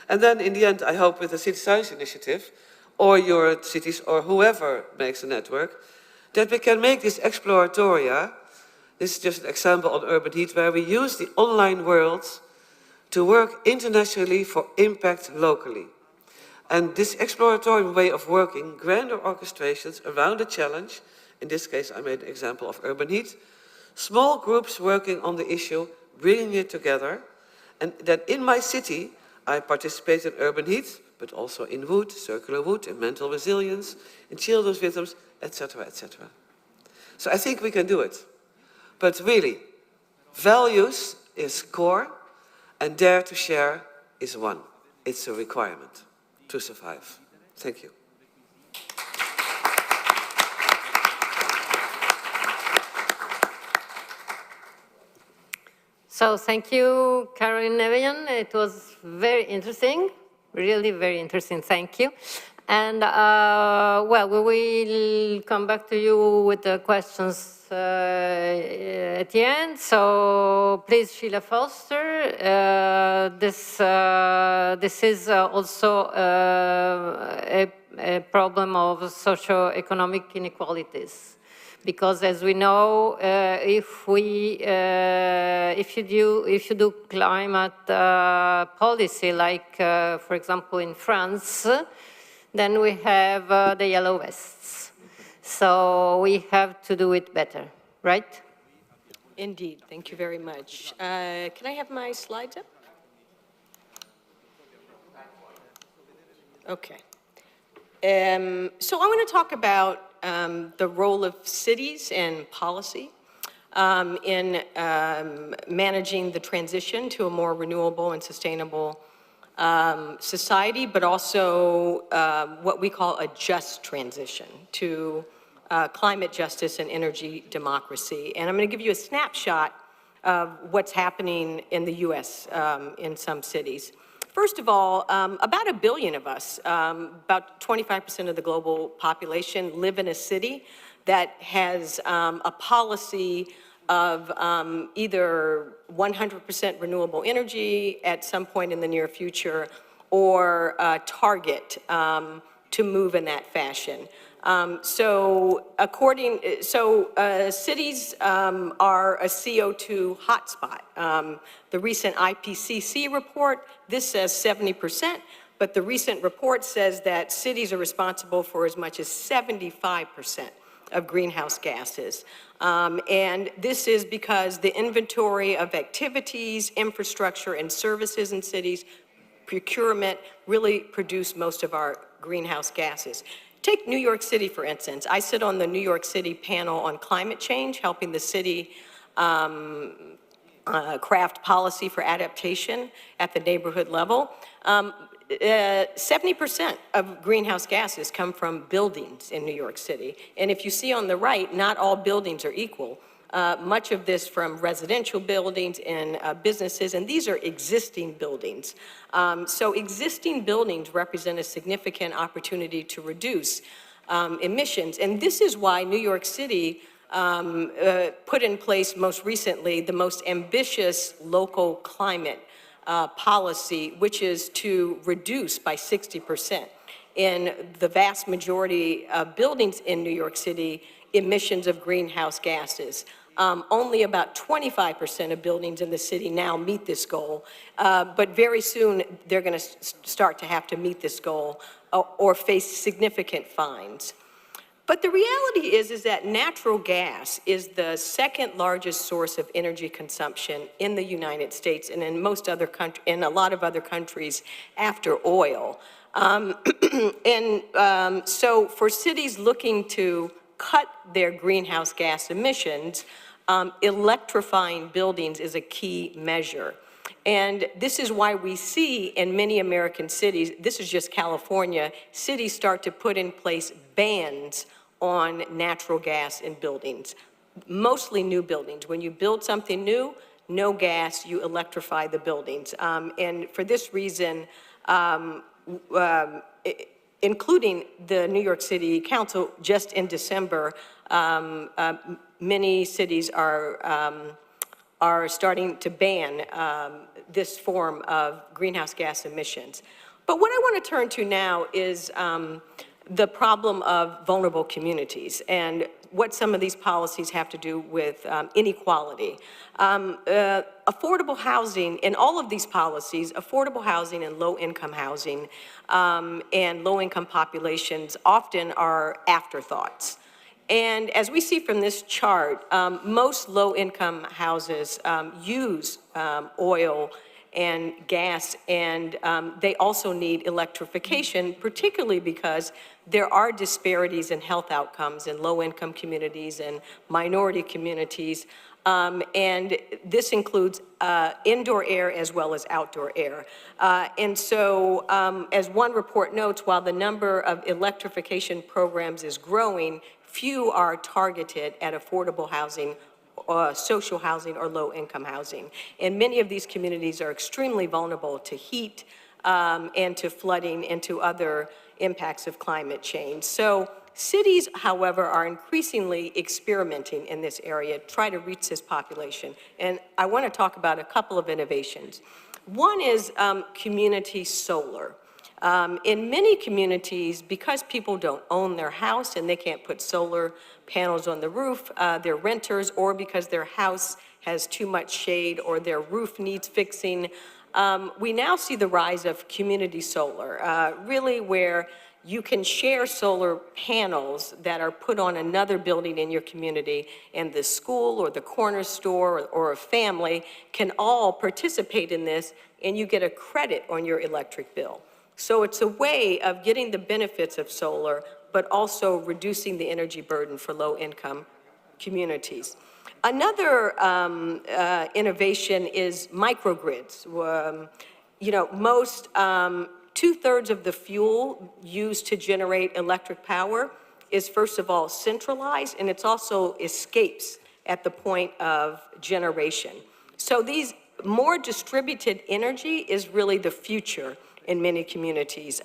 And then in the end, I hope with the City Science Initiative, or your cities, or whoever makes a network, that we can make this exploratoria. This is just an example on urban heat, where we use the online world to work internationally for impact locally. And this exploratory way of working, grander orchestrations around a challenge, in this case I made an example of urban heat, small groups working on the issue, bringing it together, and that in my city I participate in urban heat, but also in wood, circular wood, in mental resilience, in children's rhythms, etc., etc. So I think we can do it. But really, values is core, and dare to share is one. It's a requirement to survive. Thank you. So thank you, Caroline Nevian. It was very interesting, really very interesting. Thank you. And well, we will come back to you with the questions at the end. So please, Sheila Foster. This is also a problem of socio-economic inequalities. Because as we know, if you do climate policy, like for example in France, then we have the yellow vests. So we have to do it better, right? Indeed, thank you very much. Can I have my slides up? Okay. So I want to talk about the role of cities and policy in managing the transition to a more renewable and sustainable society, but also what we call a just transition to climate justice and energy democracy. And I'm going to give you a snapshot of what's happening in the US in some cities. First of all, about 1 billion of us, about 25% of the global population, live in a city that has a policy of either 100% renewable energy at some point in the near future, or a target to move in that fashion. Cities are a CO2 hotspot. The recent IPCC report, this says 70%, but the recent report says that cities are responsible for as much as 75% of greenhouse gases. And this is because the inventory of activities, infrastructure, and services in cities, procurement, really produce most of our greenhouse gases. Take New York City, for instance. I sit on the New York City panel on climate change, helping the city craft policy for adaptation at the neighborhood level. 70% of greenhouse gases come from buildings in New York City. And if you see on the right, not all buildings are equal. Much of this from residential buildings and businesses, and these are existing buildings. So existing buildings represent a significant opportunity to reduce emissions. And this is why New York City put in place most recently the most ambitious local climate policy, which is to reduce by 60% in the vast majority of buildings in New York City emissions of greenhouse gases. Only about 25% of buildings in the city now meet this goal, but very soon they're going to start to have to meet this goal or face significant fines. But the reality is that natural gas is the second largest source of energy consumption in the United States and in in a lot of other countries after oil. So for cities looking to cut their greenhouse gas emissions, electrifying buildings is a key measure. And this is why we see in many American cities, this is just California, cities start to put in place bans on natural gas in buildings, mostly new buildings. When you build something new, no gas, you electrify the buildings. And for this reason, including the New York City Council, just in December, many cities are starting to ban this form of greenhouse gas emissions. But what I want to turn to now is the problem of vulnerable communities and what some of these policies have to do with inequality. Affordable housing, in all of these policies, affordable housing and low-income housing and low-income populations often are afterthoughts. And as we see from this chart, most low-income houses use oil and gas, and they also need electrification, particularly because there are disparities in health outcomes in low-income communities and minority communities. And this includes indoor air as well as outdoor air. And so, as one report notes, while the number of electrification programs is growing, few are targeted at affordable housing, social housing, or low-income housing. And many of these communities are extremely vulnerable to heat and to flooding and to other impacts of climate change. So cities, however, are increasingly experimenting in this area to try to reach this population. And I want to talk about a couple of innovations. One is community solar. In many communities, because people don't own their house and they can't put solar panels on the roof, they're renters, or because their house has too much shade or their roof needs fixing, we now see the rise of community solar, really where you can share solar panels that are put on another building in your community, and the school or the corner store or a family can all participate in this, and you get a credit on your electric bill. So it's a way of getting the benefits of solar, but also reducing the energy burden for low-income communities. Another innovation is microgrids. You know, most 2/3 of the fuel used to generate electric power is, first of all, centralized, and it's also escapes at the point of generation. So these more distributed energy is really the future in many communities.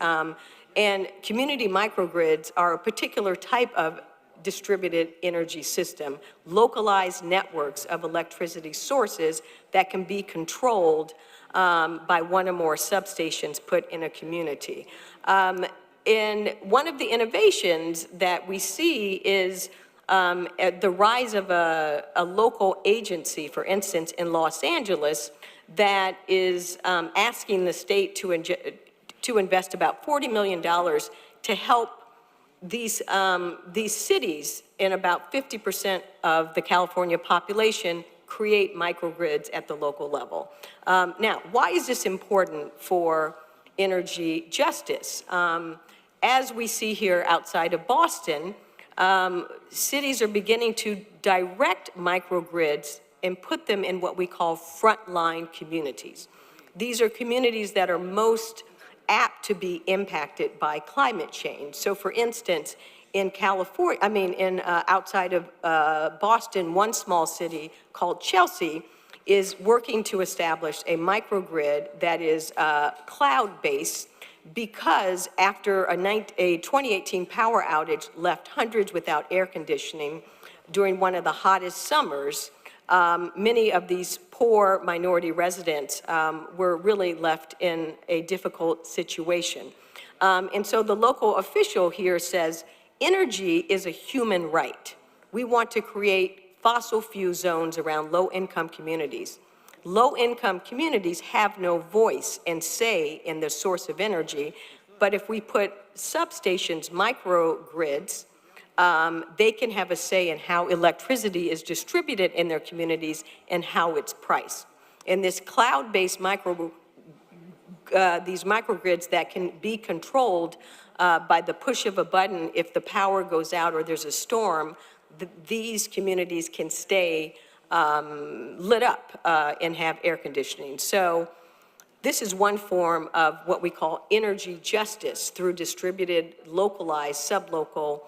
And community microgrids are a particular type of distributed energy system, localized networks of electricity sources that can be controlled by one or more substations put in a community. And one of the innovations that we see is the rise of a local agency, for instance, in Los Angeles, that is asking the state to invest about $40 million to help these cities in about 50% of the California population create microgrids at the local level. Now, why is this important for energy justice? As we see here outside of Boston, cities are beginning to direct microgrids and put them in what we call frontline communities. These are communities that are most apt to be impacted by climate change. So for instance, in California, outside of Boston, one small city called Chelsea is working to establish a microgrid that is cloud-based, because after a 2018 power outage left hundreds without air conditioning during one of the hottest summers, many of these poor minority residents were really left in a difficult situation. And so the local official here says, energy is a human right. We want to create fossil fuel zones around low-income communities. Low-income communities have no voice and say in the source of energy, but if we put substations, microgrids, they can have a say in how electricity is distributed in their communities and how it's priced. And this cloud-based these microgrids that can be controlled by the push of a button if the power goes out or there's a storm, these communities can stay lit up and have air conditioning. So this is one form of what we call energy justice through distributed, localized, sublocal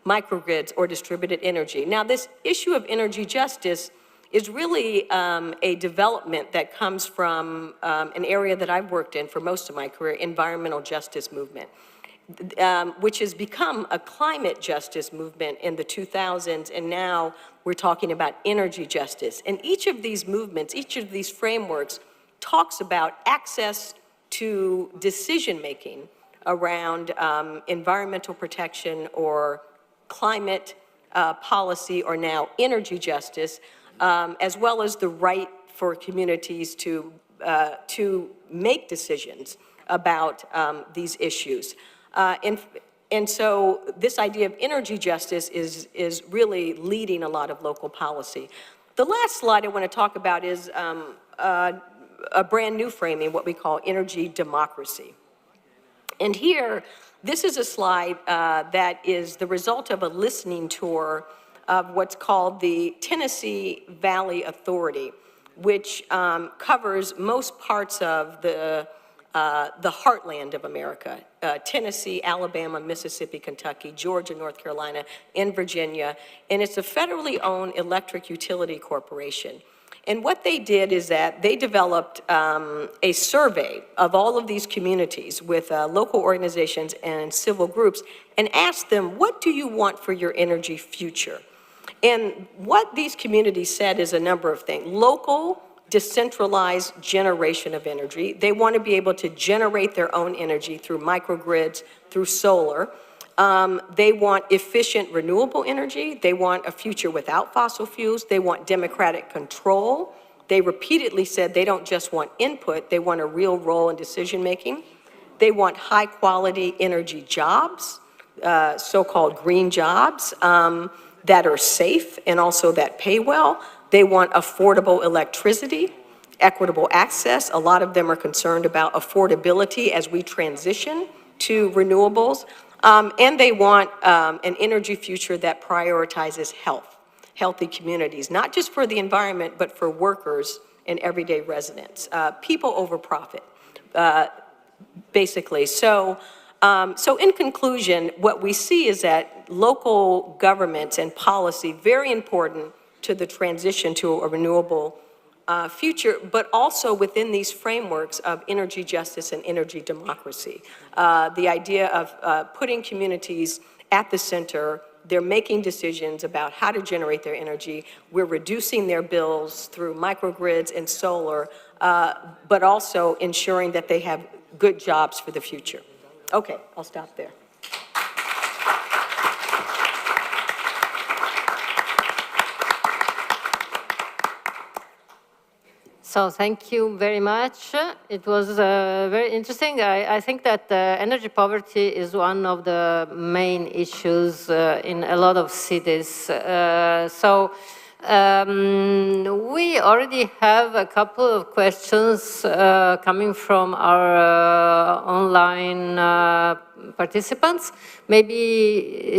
microgrids or distributed energy. Now, this issue of energy justice is really a development that comes from an area that I've worked in for most of my career, environmental justice movement, which has become a climate justice movement in the 2000s, and now we're talking about energy justice. And each of these movements, each of these frameworks talks about access to decision-making around environmental protection or climate policy or now energy justice, as well as the right for communities to make decisions about these issues. And so this idea of energy justice is really leading a lot of local policy. The last slide I want to talk about is a brand new framing, what we call energy democracy. And here, this is a slide that is the result of a listening tour of what's called the Tennessee Valley Authority, which covers most parts of the heartland of America, Tennessee, Alabama, Mississippi, Kentucky, Georgia, North Carolina, and Virginia. And it's a federally owned electric utility corporation. And what they did is that they developed a survey of all of these communities with local organizations and civil groups and asked them, what do you want for your energy future? And what these communities said is a number of things. Local, decentralized generation of energy. They want to be able to generate their own energy through microgrids, through solar. They want efficient renewable energy. They want a future without fossil fuels. They want democratic control. They repeatedly said they don't just want input, they want a real role in decision making. They want high quality energy jobs, so-called green jobs, that are safe and also that pay well. They want affordable electricity, equitable access. A lot of them are concerned about affordability as we transition to renewables. And they want an energy future that prioritizes health, healthy communities, not just for the environment, but for workers and everyday residents. People over profit, basically. So in conclusion, what we see is that local governments and policy, very important to the transition to a renewable future, but also within these frameworks of energy justice and energy democracy. The idea of putting communities at the center, they're making decisions about how to generate their energy. We're reducing their bills through microgrids and solar, but also ensuring that they have good jobs for the future. Okay, I'll stop there. So thank you very much. It was very interesting. I think that energy poverty is one of the main issues in a lot of cities. We already have a couple of questions coming from our online participants. Maybe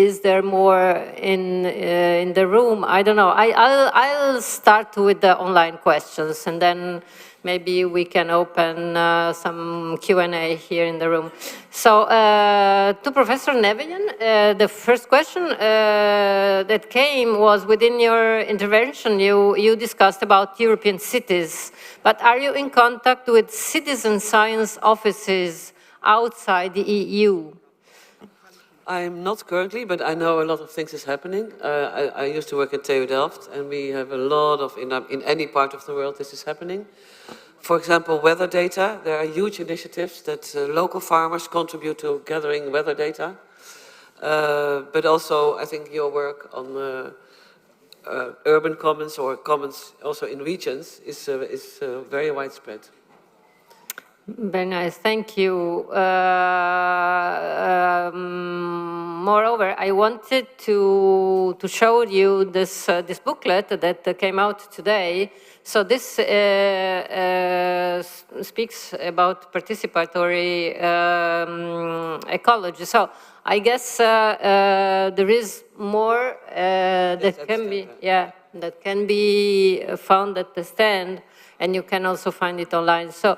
is there more in the room? I don't know. I'll start with the online questions, and then maybe we can open some Q&A here in the room. So to Professor Nevian, the first question that came was within your intervention, you discussed about European cities, but are you in contact with citizen science offices outside the EU? I'm not currently, but I know a lot of things is happening. I used to work at TU Delft, and we have a lot of, in any part of the world, this is happening. For example, weather data. There are huge initiatives that local farmers contribute to gathering weather data. But also, I think your work on urban commons or commons also in regions is very widespread. Very nice, thank you. moreover, I wanted to show you this booklet that came out today. So this speaks about participatory ecology. So I guess there is more that can be, that can be found at the stand, and you can also find it online. So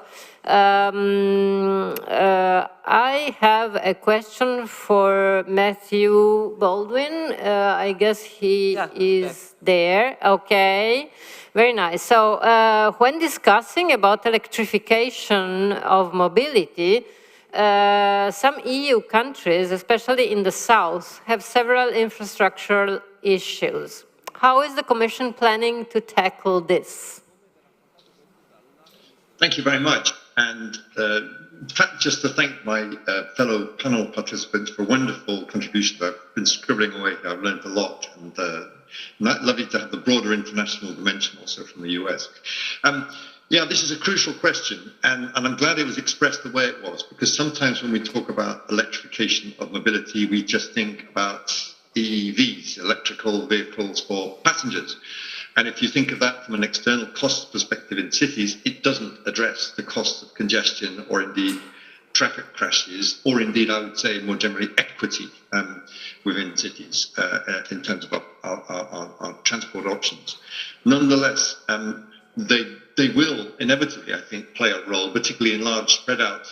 I have a question for Matthew Baldwin. I guess he is there. Okay, very nice. So when discussing about electrification of mobility, some EU countries, especially in the south, have several infrastructural issues. How is the Commission planning to tackle this? Thank you very much. And in fact, just to thank my fellow panel participants for wonderful contributions. I've been scribbling away here. I've learned a lot, and lovely to have the broader international dimension also from the US. Yeah, this is a crucial question, and I'm glad it was expressed the way it was, because sometimes when we talk about electrification of mobility, we just think about EVs, electrical vehicles for passengers. And if you think of that from an external cost perspective in cities, it doesn't address the cost of congestion or indeed traffic crashes, or indeed, I would say, more generally, equity within cities in terms of our transport options. Nonetheless, they will inevitably, I think, play a role, particularly in large spread out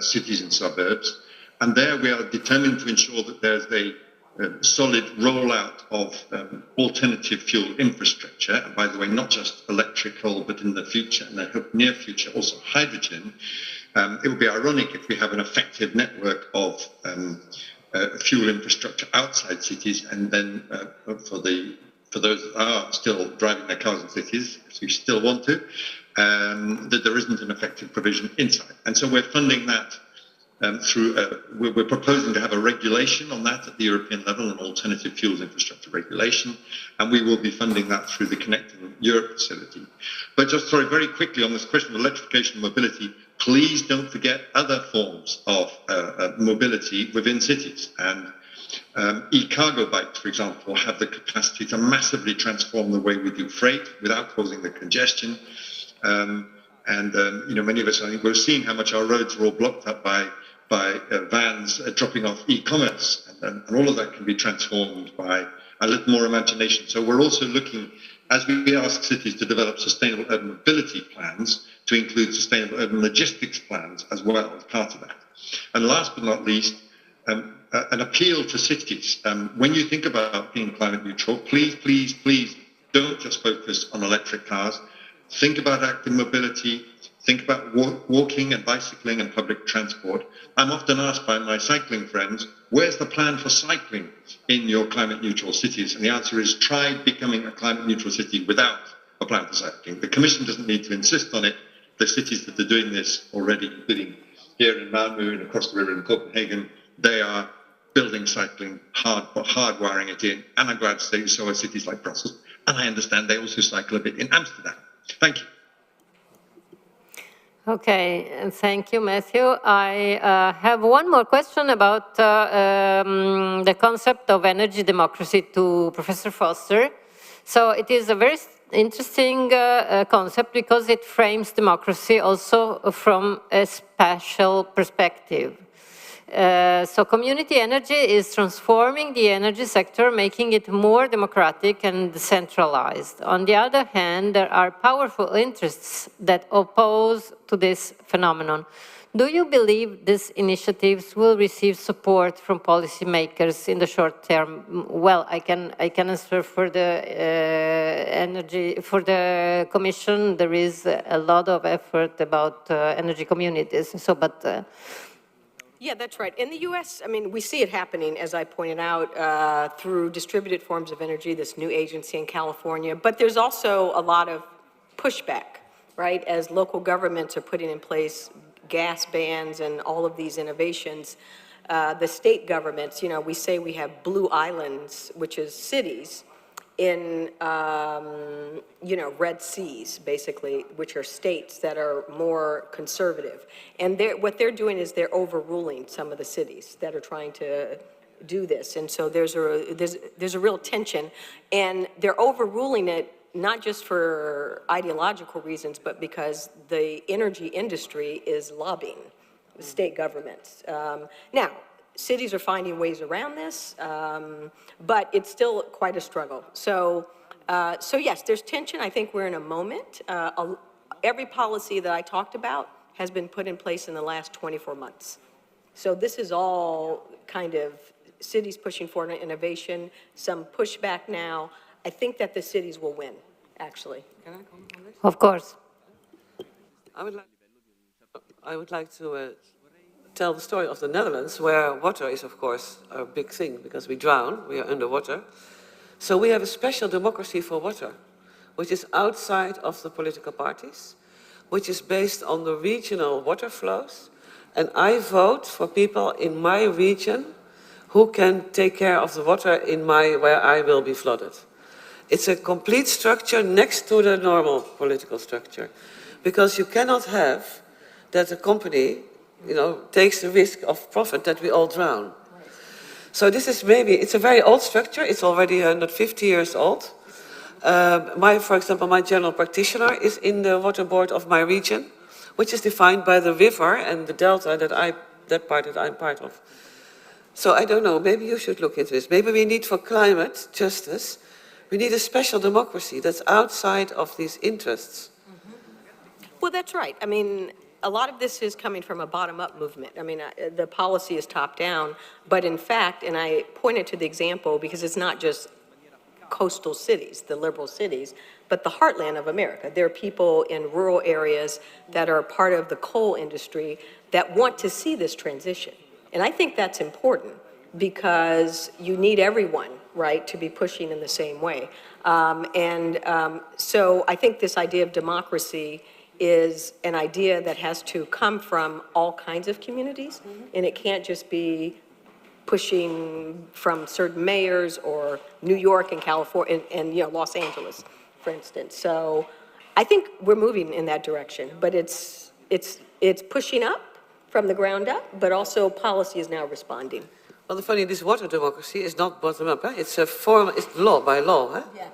cities and suburbs. And there we are determined to ensure that there's a solid rollout of alternative fuel infrastructure. And by the way, not just electrical, but in the future, and I hope near future, also hydrogen. It would be ironic if we have an effective network of fuel infrastructure outside cities, and then for those that are still driving their cars in cities, because we still want to, that there isn't an effective provision inside. And so we're funding that through, we're proposing to have a regulation on that at the European level, an alternative fuels infrastructure regulation, and we will be funding that through the Connecting Europe facility. But just, sorry, very quickly on this question of electrification and mobility, please don't forget other forms of mobility within cities. And e-cargo bikes, for example, have the capacity to massively transform the way we do freight without causing the congestion. You know, many of us, I think, we're seeing how much our roads are all blocked up by vans dropping off e-commerce, and all of that can be transformed by a little more imagination. So we're also looking, as we ask cities to develop sustainable urban mobility plans, to include sustainable urban logistics plans as well as part of that. And last but not least, an appeal to cities. When you think about being climate neutral, please, please, please don't just focus on electric cars. Think about active mobility. Think about walking and bicycling and public transport. I'm often asked by my cycling friends, where's the plan for cycling in your climate neutral cities? And the answer is, try becoming a climate neutral city without a plan for cycling. The Commission doesn't need to insist on it. The cities that are doing this already, including here in Malmö and across the river in Copenhagen, they are building cycling, hardwiring it in. And I'm glad to say so are cities like Brussels. And I understand they also cycle a bit in Amsterdam. Thank you. Okay, and thank you, Matthew. I have one more question about the concept of energy democracy to Professor Foster. So it is a very interesting concept because it frames democracy also from a spatial perspective. So community energy is transforming the energy sector, making it more democratic and decentralized. On the other hand, there are powerful interests that oppose to this phenomenon. Do you believe these initiatives will receive support from policymakers in the short term? Well, I can answer for the for the Commission. There is a lot of effort about energy communities. So, but. Yeah, that's right. In the U.S., I mean, we see it happening, as I pointed out, through distributed forms of energy, this new agency in California. But there's also a lot of pushback, right? As local governments are putting in place gas bans and all of these innovations, the state governments, you know, we say we have blue islands, which is cities, in, you know, red seas, basically, which are states that are more conservative. And what they're doing is they're overruling some of the cities that are trying to do this. And so there's a real tension, and they're overruling it not just for ideological reasons, but because the energy industry is lobbying the state governments. Now, cities are finding ways around this, but it's still quite a struggle. So yes, there's tension. I think we're in a moment. Every policy that I talked about has been put in place in the last 24 months. So this is all kind of cities pushing forward on innovation, some pushback now. I think that the cities will win, actually. Can I comment on this? Of course. I would like to tell the story of the Netherlands, where water is, of course, a big thing, because we drown, we are underwater. So we have a special democracy for water, which is outside of the political parties, which is based on the regional water flows. And I vote for people in my region who can take care of the water in where I will be flooded. It's a complete structure next to the normal political structure, because you cannot have that a company, takes the risk of profit that we all drown. So this is it's a very old structure. It's already 150 years old. For example, my general practitioner is in the water board of my region, which is defined by the river and the delta that part that I'm part of. So I don't know, maybe you should look into this. Maybe we need, for climate justice, we need a special democracy that's outside of these interests. Well, that's right. I mean, a lot of this is coming from a bottom-up movement. I mean, the policy is top-down, but in fact, and I pointed to the example because it's not just coastal cities, the liberal cities, but the heartland of America. There are people in rural areas that are part of the coal industry that want to see this transition. And I think that's important because you need everyone, right, to be pushing in the same way. So I think this idea of democracy is an idea that has to come from all kinds of communities, and it can't just be pushing from certain mayors or New York and California and Los Angeles, for instance. So I think we're moving in that direction, but it's pushing up from the ground up, but also policy is now responding. Well, the funny, this water democracy is not bottom up. It's a form, it's law by law. Yeah.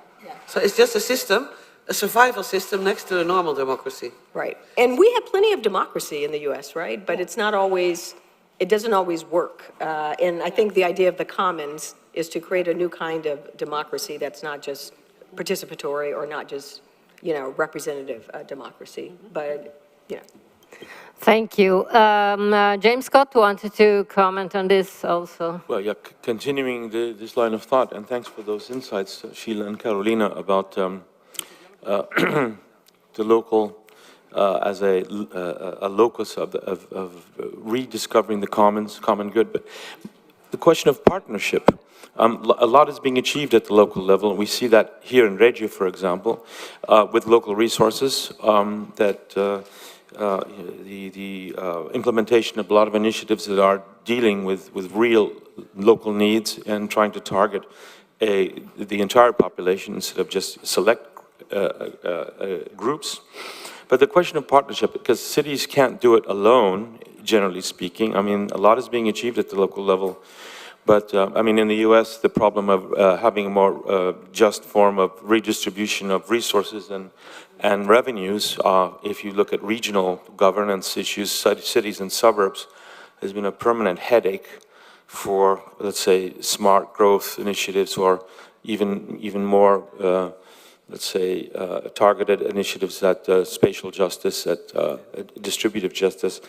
So it's just a system, a survival system next to a normal democracy. Right. And we have plenty of democracy in the U.S., right? But it's not always, it doesn't always work. And I think the idea of the commons is to create a new kind of democracy that's not just participatory or not just, representative democracy, but, Thank you. James Scott wanted to comment on this also. Well, yeah, continuing this line of thought, and thanks for those insights, Sheila and Carolina, about the local as a locus of rediscovering the common good. But the question of partnership, a lot is being achieved at the local level, and we see that here in Reggio, for example, with local resources the implementation of a lot of initiatives that are dealing with real local needs and trying to target the entire population instead of just select groups. But the question of partnership, because cities can't do it alone, generally speaking. I mean, a lot is being achieved at the local level. But, I mean, in the US, the problem of having a more just form of redistribution of resources and revenues, if you look at regional governance issues, cities and suburbs, has been a permanent headache for, let's say, smart growth initiatives or even more, let's say, targeted initiatives at spatial justice, at distributive justice.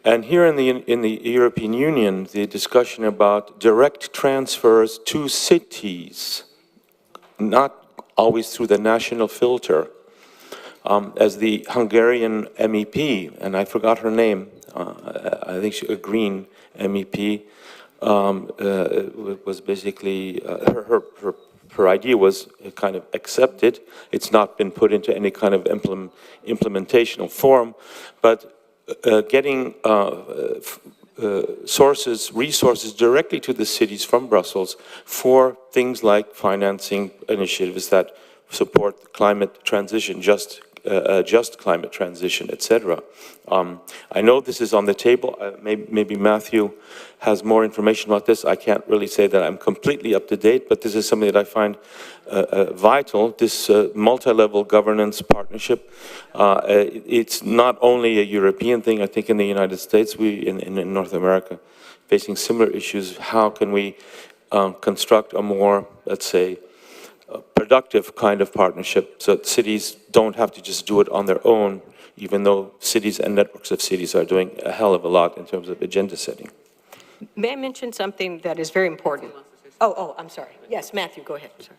And here in the European Union, the discussion about direct transfers to cities, not always through the national filter, as the Hungarian MEP, and I forgot her name, I think she's a Green MEP, was basically, her idea was kind of accepted. It's not been put into any kind of implementational form, but getting resources directly to the cities from Brussels for things like financing initiatives that support climate transition, just a just climate transition, etc. I know this is on the table. Maybe Matthew has more information about this. I can't really say that I'm completely up to date, but this is something that I find vital, this multi-level governance partnership. It's not only a European thing. I think in the United States, in North America, facing similar issues. How can we construct a more, let's say, productive kind of partnership so that cities don't have to just do it on their own, even though cities and networks of cities are doing a hell of a lot in terms of agenda setting. May I mention something that is very important? Oh, I'm sorry. Yes, Matthew, go ahead. Sorry.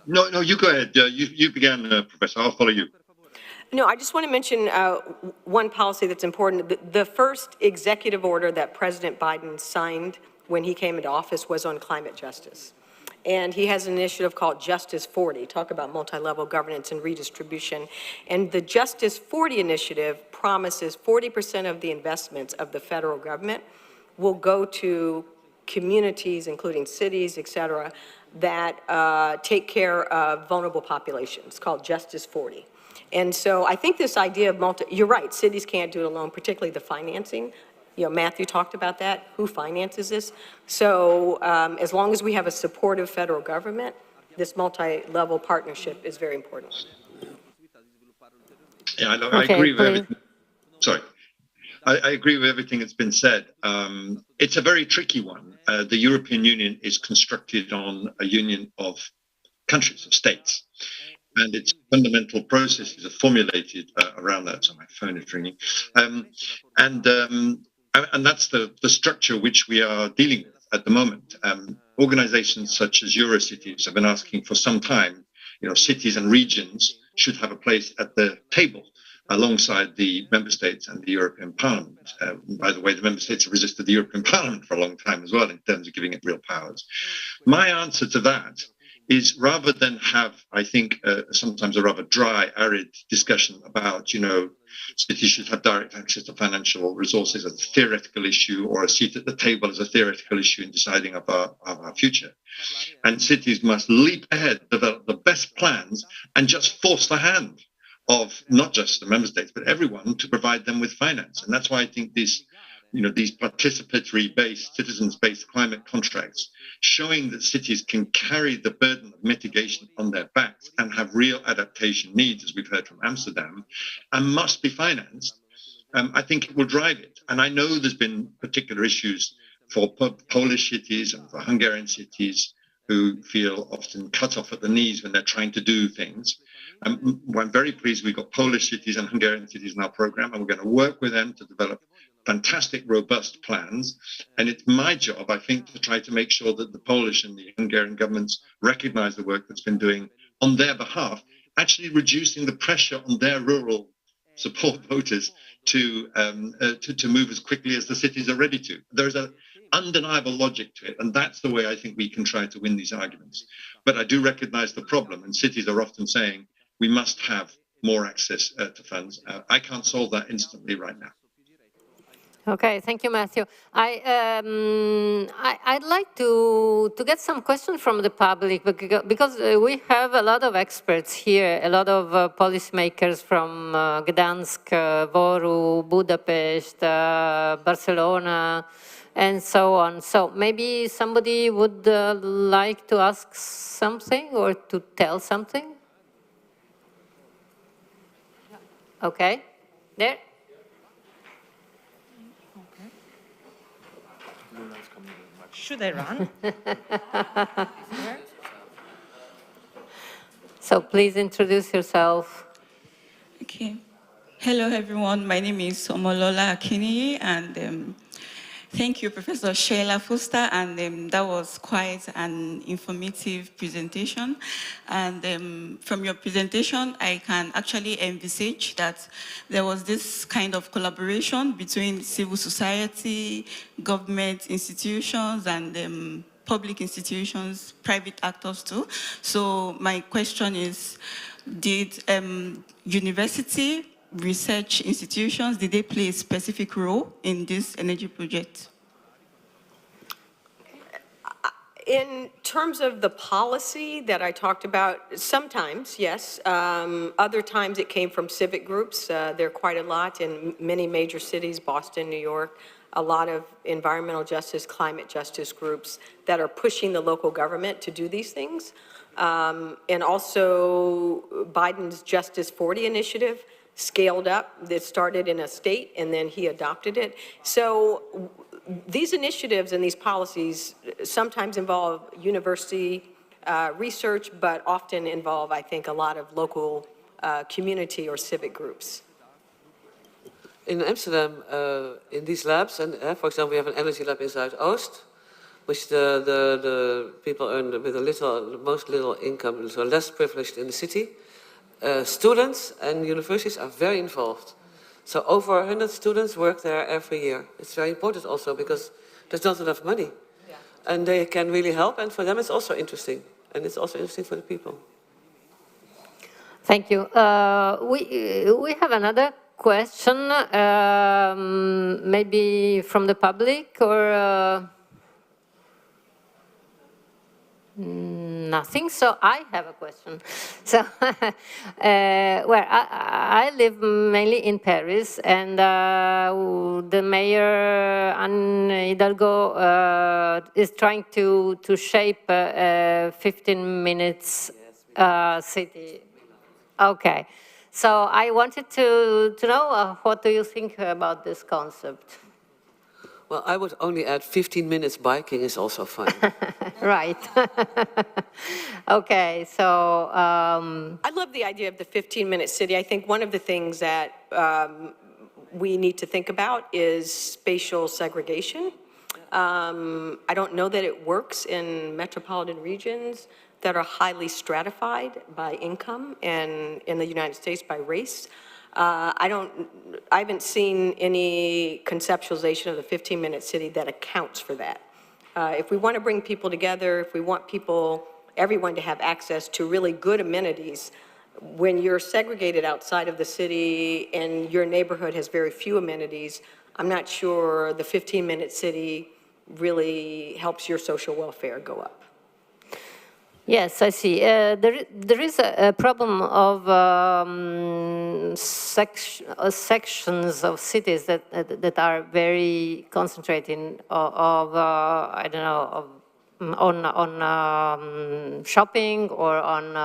No, you go ahead. You began, Professor. I'll follow you. No, I just want to mention one policy that's important. The first executive order that President Biden signed when he came into office was on climate justice. And he has an initiative called Justice 40, talk about multi-level governance and redistribution. And the Justice 40 initiative promises 40% of the investments of the federal government will go to communities, including cities, et cetera, that take care of vulnerable populations. It's called Justice 40. And so I think this idea of you're right, cities can't do it alone, particularly the financing. You know, Matthew talked about that, who finances this. So as long as we have a supportive federal government, this multi-level partnership is very important. Yeah, I agree with everything. Sorry. I agree with everything that's been said. It's a very tricky one. The European Union is constructed on a union of countries, of states. And its fundamental processes are formulated around that. So my phone is ringing. And that's the structure which we are dealing with at the moment. Organizations such as Eurocities have been asking for some time, you know, cities and regions should have a place at the table alongside the member states and the European Parliament. By the way, the member states have resisted the European Parliament for a long time as well in terms of giving it real powers. My answer to that is rather than have, I think, sometimes a rather dry, arid discussion about, you know, cities should have direct access to financial resources as a theoretical issue or a seat at the table as a theoretical issue in deciding of our future. And cities must leap ahead, develop the best plans and just force the hand of not just the member states, but everyone to provide them with finance. And that's why I think these participatory-based, citizens-based climate contracts showing that cities can carry the burden of mitigation on their backs and have real adaptation needs, as we've heard from Amsterdam, and must be financed, I think it will drive it. And I know there's been particular issues for Polish cities and for Hungarian cities who feel often cut off at the knees when they're trying to do things. I'm very pleased we've got Polish cities and Hungarian cities in our program, and we're going to work with them to develop fantastic, robust plans. And it's my job, I think, to try to make sure that the Polish and the Hungarian governments recognize the work that's been doing on their behalf, actually reducing the pressure on their rural support voters to move as quickly as the cities are ready to. There's an undeniable logic to it, and that's the way I think we can try to win these arguments. But I do recognize the problem, and cities are often saying we must have more access to funds. I can't solve that instantly right now. Okay, thank you, Matthew. I'd like to get some questions from the public because we have a lot of experts here, a lot of policymakers from Gdansk, Voru, Budapest, Barcelona, and so on. So maybe somebody would like to ask something or to tell something? Okay, there. Should I run? So please introduce yourself. Okay. Hello, everyone. My name is Omolola Akini, and thank you, Professor Sheila Fuster, and that was quite an informative presentation. And from your presentation, I can actually envisage that there was this kind of collaboration between civil society, government institutions, and public institutions, private actors too. So my question is, did university research institutions, did they play a specific role in this energy project? In terms of the policy that I talked about, sometimes, yes. Other times it came from civic groups. There are quite a lot in many major cities, Boston, New York, a lot of environmental justice, climate justice groups that are pushing the local government to do these things. And also Biden's Justice 40 initiative scaled up. It started in a state and then he adopted it. So these initiatives and these policies sometimes involve university research, but often involve, I think, a lot of local community or civic groups. In Amsterdam, in these labs, and for example, we have an energy lab in Zuidoost, which the people earn with the most little income, so less privileged in the city. Students and universities are very involved. So over 100 students work there every year. It's very important also because there's not enough money. Yeah. And they can really help, and for them it's also interesting. And it's also interesting for the people. Thank you. We have another question, maybe from the public or nothing. So I have a question. So, where I live mainly in Paris, and the mayor Anne Hidalgo is trying to shape a 15 minutes city. Okay. So I wanted to know what do you think about this concept? Well, I would only add 15 minutes biking is also fine. Right. Okay, so... I love the idea of the 15-minute city. I think one of the things that we need to think about is spatial segregation. I don't know that it works in metropolitan regions that are highly stratified by income, and in the United States by race. I haven't seen any conceptualization of the 15-minute city that accounts for that. If we want to bring people together, if we want everyone to have access to really good amenities, when you're segregated outside of the city and your neighborhood has very few amenities, I'm not sure the 15-minute city really helps your social welfare go up. Yes, I see. There is a problem of sections of cities that are very concentrating I don't know, on shopping or on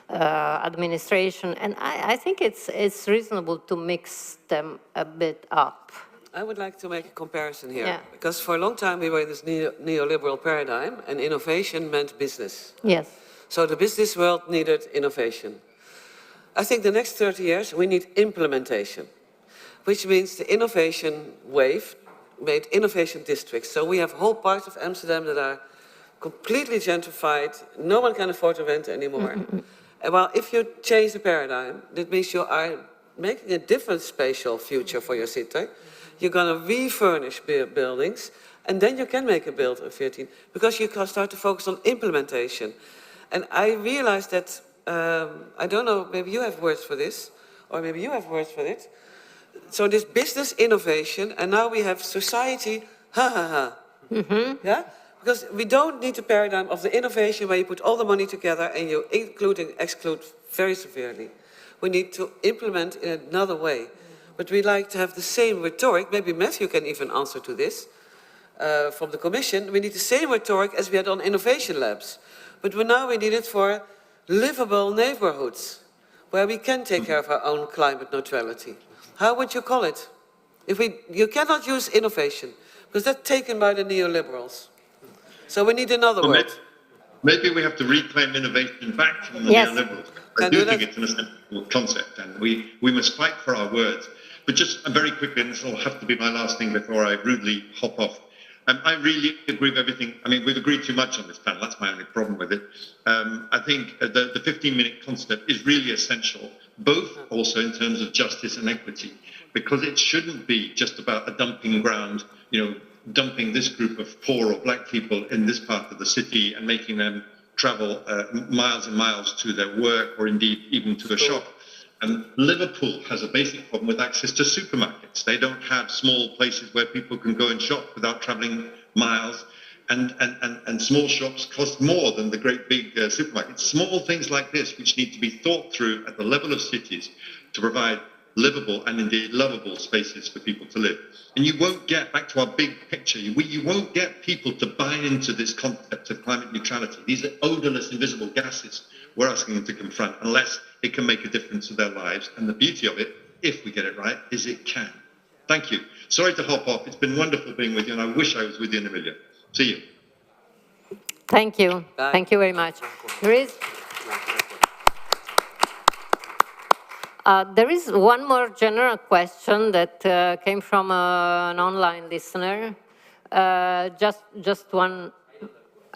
administration, and I think it's reasonable to mix them a bit up. I would like to make a comparison here, because for a long time we were in this neoliberal paradigm, and innovation meant business. Yes. So the business world needed innovation. I think the next 30 years we need implementation, which means the innovation wave made innovation districts. So we have whole parts of Amsterdam that are completely gentrified. No one can afford to rent anymore. And well, if you change the paradigm, that means you are making a different spatial future for your city. You're going to refurnish buildings, and then you can make a build of 15, because you can start to focus on implementation. And I realized that, I don't know, maybe you have words for this, or maybe you have words for it. So this business innovation, and now we have society, yeah? Because we don't need the paradigm of the innovation where you put all the money together and you include and exclude very severely. We need to implement in another way. But we like to have the same rhetoric, maybe Matthew can even answer to this, from the Commission. We need the same rhetoric as we had on innovation labs. But now we need it for livable neighborhoods, where we can take care of our own climate neutrality. How would you call it? You cannot use innovation, because that's taken by the neoliberals. So we need another word. Maybe we have to reclaim innovation back from the neoliberals. I do think it's an essential concept, and we must fight for our words. But just very quickly, and this will have to be my last thing before I rudely hop off. I really agree with everything. I mean, we've agreed too much on this panel. That's my only problem with it. I think the 15-minute concept is really essential, both also in terms of justice and equity, because it shouldn't be just about a dumping ground, dumping this group of poor or black people in this part of the city and making them travel miles and miles to their work, or indeed even to a shop. And Liverpool has a basic problem with access to supermarkets. They don't have small places where people can go and shop without traveling miles. and small shops cost more than the great big supermarkets. Small things like this, which need to be thought through at the level of cities to provide livable and indeed lovable spaces for people to live. And you won't get, back to our big picture, you won't get people to buy into this concept of climate neutrality. These are odorless, invisible gases we're asking them to confront unless it can make a difference to their lives. And the beauty of it, if we get it right, is it can. Thank you. Sorry to hop off. It's been wonderful being with you, and I wish I was with you in Emilia. See you. Thank you. Bye. Thank you very much. There is one more general question that came from an online listener. Just one.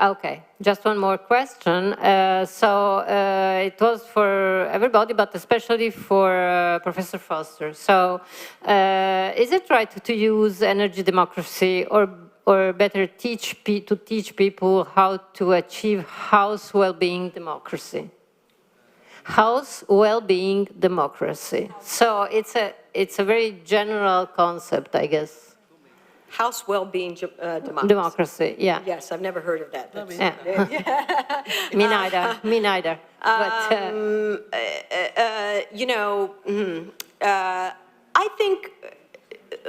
Okay, just one more question. It was for everybody, but especially for Professor Foster. So, is it right to use energy democracy, or better to teach people how to achieve house well-being democracy? House well-being democracy. So it's a very general concept, I guess. House well-being democracy. Democracy, yeah. Yes, I've never heard of that. Me neither. Me neither. I think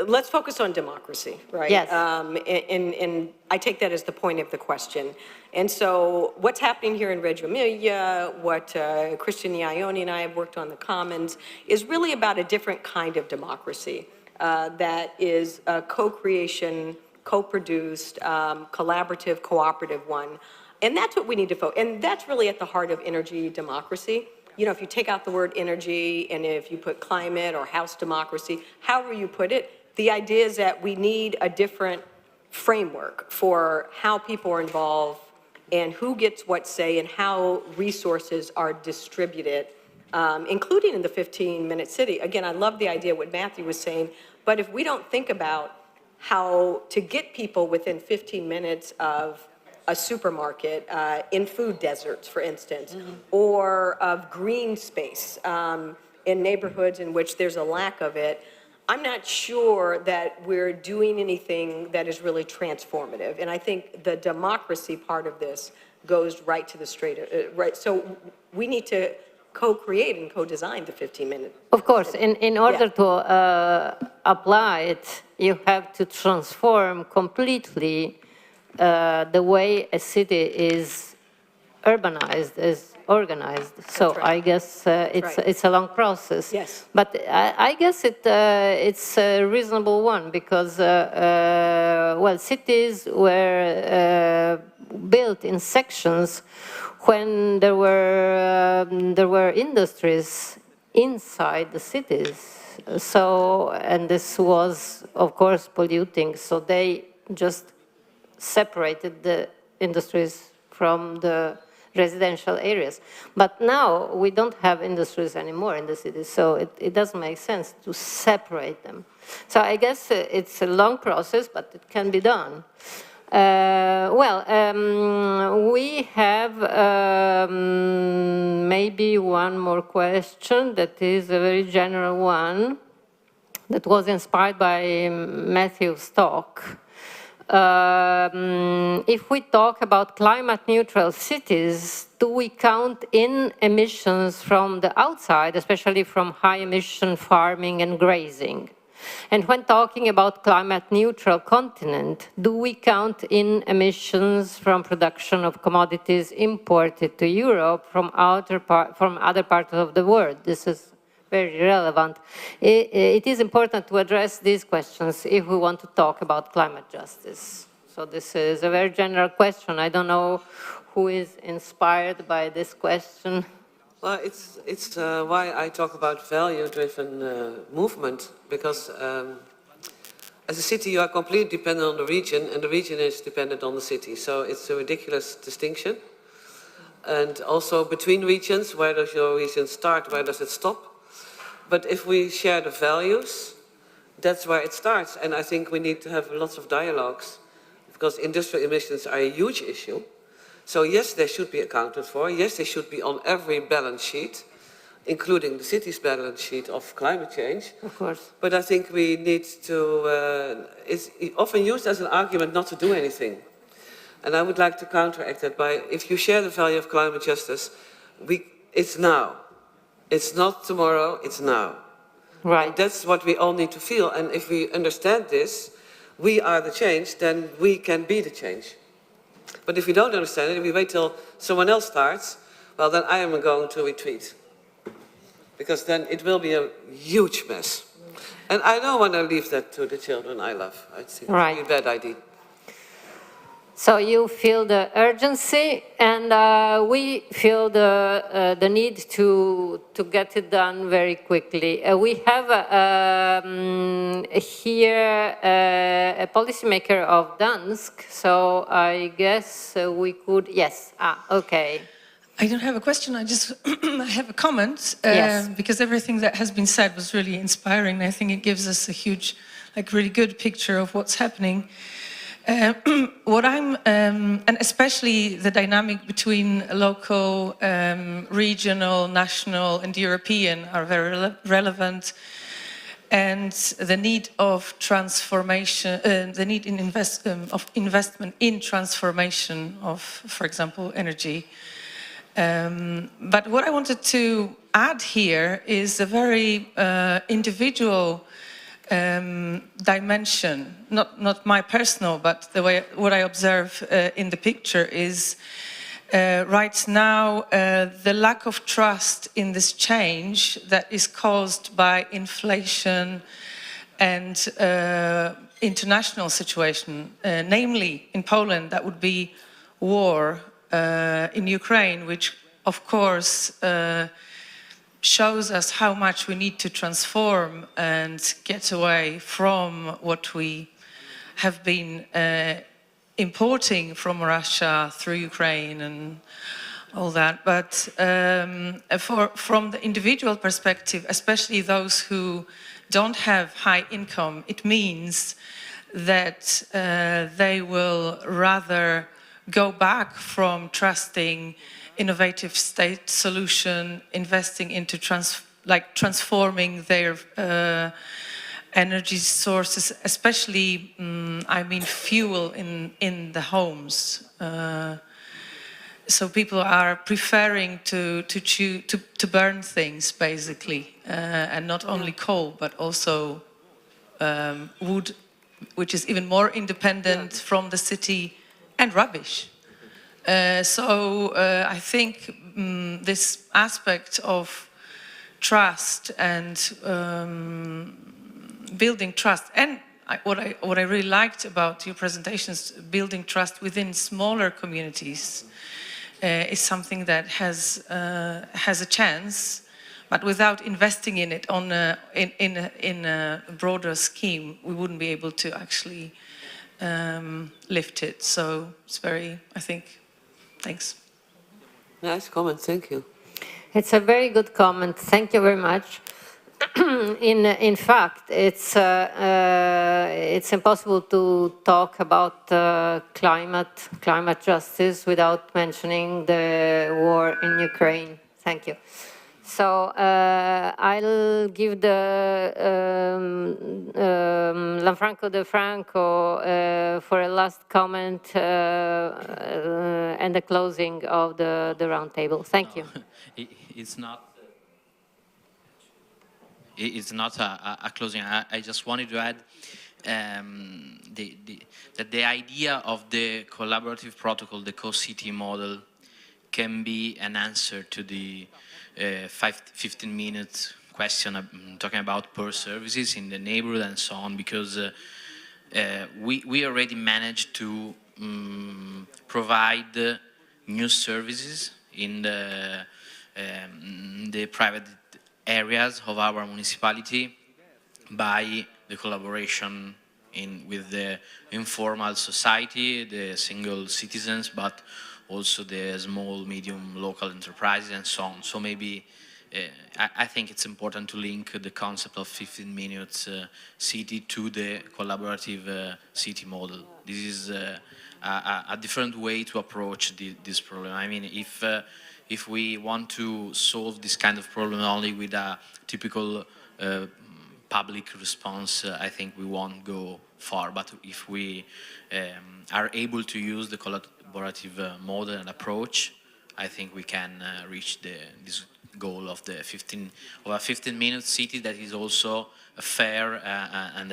let's focus on democracy, right? Yes. And I take that as the point of the question. And so what's happening here in Reggio Emilia, what Christian Ione and I have worked on the Commons, is really about a different kind of democracy that is a co-creation, co-produced, collaborative, cooperative one. And that's what we need to focus. And that's really at the heart of energy democracy. You know, if you take out the word energy and if you put climate or house democracy, however you put it, the idea is that we need a different framework for how people are involved and who gets what say and how resources are distributed, including in the 15-minute city. Again, I love the idea what Matthew was saying, but if we don't think about how to get people within 15 minutes of a supermarket, in food deserts, for instance, or of green space in neighborhoods in which there's a lack of it, I'm not sure that we're doing anything that is really transformative. And I think the democracy part of this goes right to the straight, right. So we need to co-create and co-design the 15-minute. Of course, in order to apply it, you have to transform completely the way a city is urbanized, is organized. So I guess it's a long process. Yes. But I guess it's a reasonable one because, well, cities were built in sections when there were industries inside the cities. So, and this was, of course, polluting. So they just separated the industries from the residential areas. But now we don't have industries anymore in the cities, so it doesn't make sense to separate them. So I guess it's a long process, but it can be done. We have maybe one more question that is a very general one that was inspired by Matthew's talk. If we talk about climate neutral cities, do we count in emissions from the outside, especially from high emission farming and grazing? And when talking about climate neutral continent, do we count in emissions from production of commodities imported to Europe from other parts of the world? This is very relevant. It is important to address these questions if we want to talk about climate justice. So this is a very general question. I don't know who is inspired by this question. Well, it's why I talk about value-driven movement, because as a city you are completely dependent on the region, and the region is dependent on the city. So it's a ridiculous distinction. And also between regions, where does your region start, where does it stop? But if we share the values, that's where it starts. And I think we need to have lots of dialogues, because industrial emissions are a huge issue. So yes, they should be accounted for. Yes, they should be on every balance sheet, including the city's balance sheet of climate change. Of course. But I think we need to, it's often used as an argument not to do anything. And I would like to counteract that by, if you share the value of climate justice, it's now. It's not tomorrow, it's now. Right. And that's what we all need to feel. And if we understand this, we are the change, then we can be the change. But if we don't understand it, if we wait till someone else starts, well, then I am going to retreat. Because then it will be a huge mess. And I don't want to leave that to the children I love. I think Right. it's a bad idea. So you feel the urgency, and we feel the need to get it done very quickly. We have here a policymaker of Dansk, so I guess we could, yes, okay. I don't have a question, I just I have a comment, Yes. because everything that has been said was really inspiring. I think it gives us a huge, really good picture of what's happening. And especially the dynamic between local, regional, national, and European are very relevant. And the need of transformation, the need of investment in transformation of, for example, energy. But what I wanted to add here is a very individual dimension, not my personal, but the way what I observe in the picture is right now the lack of trust in this change that is caused by inflation and international situation, namely in Poland that would be war in Ukraine, which of course shows us how much we need to transform and get away from what we have been importing from Russia through Ukraine and all that. But from the individual perspective, especially those who don't have high income, it means that they will rather go back from trusting innovative state solution, investing into transforming their energy sources, especially, I mean, fuel in the homes. So people are preferring to burn things, basically, and not only coal, but also wood, which is even more independent from the city, and rubbish. So I think this aspect of trust and building trust, and what I really liked about your presentations, building trust within smaller communities, is something that has a chance, but without investing in it in a broader scheme, we wouldn't be able to actually lift it. So it's very, I think. Thanks. Nice comment, thank you. It's a very good comment, thank you very much. In fact, it's impossible to talk about climate justice without mentioning the war in Ukraine. Thank you. So I'll give the Lanfranco De Franco for a last comment and the closing of the roundtable. Thank you. It's not a closing. I just wanted to add that the idea of the collaborative protocol, the co-city model, can be an answer to the 15-minute question talking about per services in the neighborhood and so on, because we already managed to provide new services in the private areas of our municipality by the collaboration with the informal society, the single citizens, but also the small, medium, local enterprises and so on. So maybe I think it's important to link the concept of 15 minutes city to the collaborative city model. This is a different way to approach this problem. I mean, if we want to solve this kind of problem only with a typical public response, I think we won't go far. But if we are able to use the collaborative model and approach, I think we can reach this goal of a 15-minute city that is also a fair and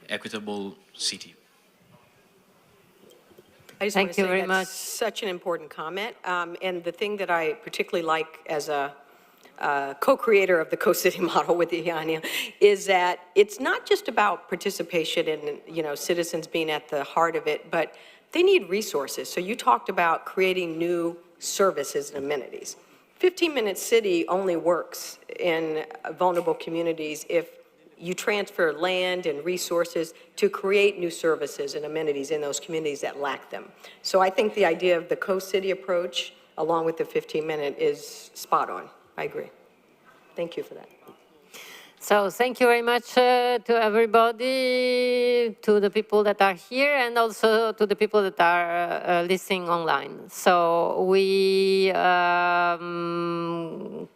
equitable city. I just want to say that's such an important comment. And the thing that I particularly like as a co-creator of the co-city model with Iania is that it's not just about participation and citizens being at the heart of it, but they need resources. So you talked about creating new services and amenities. 15-minute city only works in vulnerable communities if you transfer land and resources to create new services and amenities in those communities that lack them. So I think the idea of the co-city approach, along with the 15-minute, is spot on. I agree. Thank you for that. So thank you very much to everybody, to the people that are here, and also to the people that are listening online. So we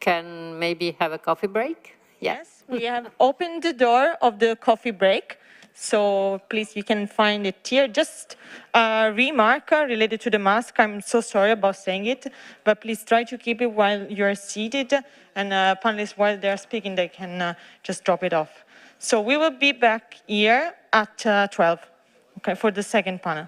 can maybe have a coffee break? Yes, we have opened the door of the coffee break. So please, you can find it here. Just a remark related to the mask. I'm so sorry about saying it, but please try to keep it while you're seated. And panelists, while they're speaking, they can just drop it off. So we will be back here at 12, okay, for the second panel.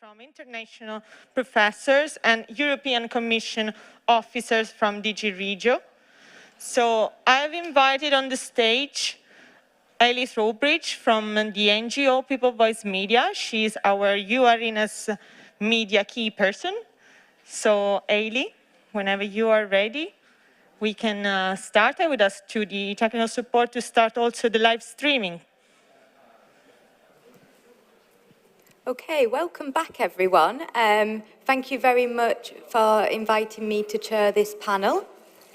From international professors and European Commission officers from DG Reggio. So I've invited on the stage Ailey Throwbridge from the NGO People Voice Media. She's our UArena's media key person. So Ailey, whenever you are ready, we can start. I would ask to the technical support to start also the live streaming. Okay, welcome back everyone. Thank you very much for inviting me to chair this panel.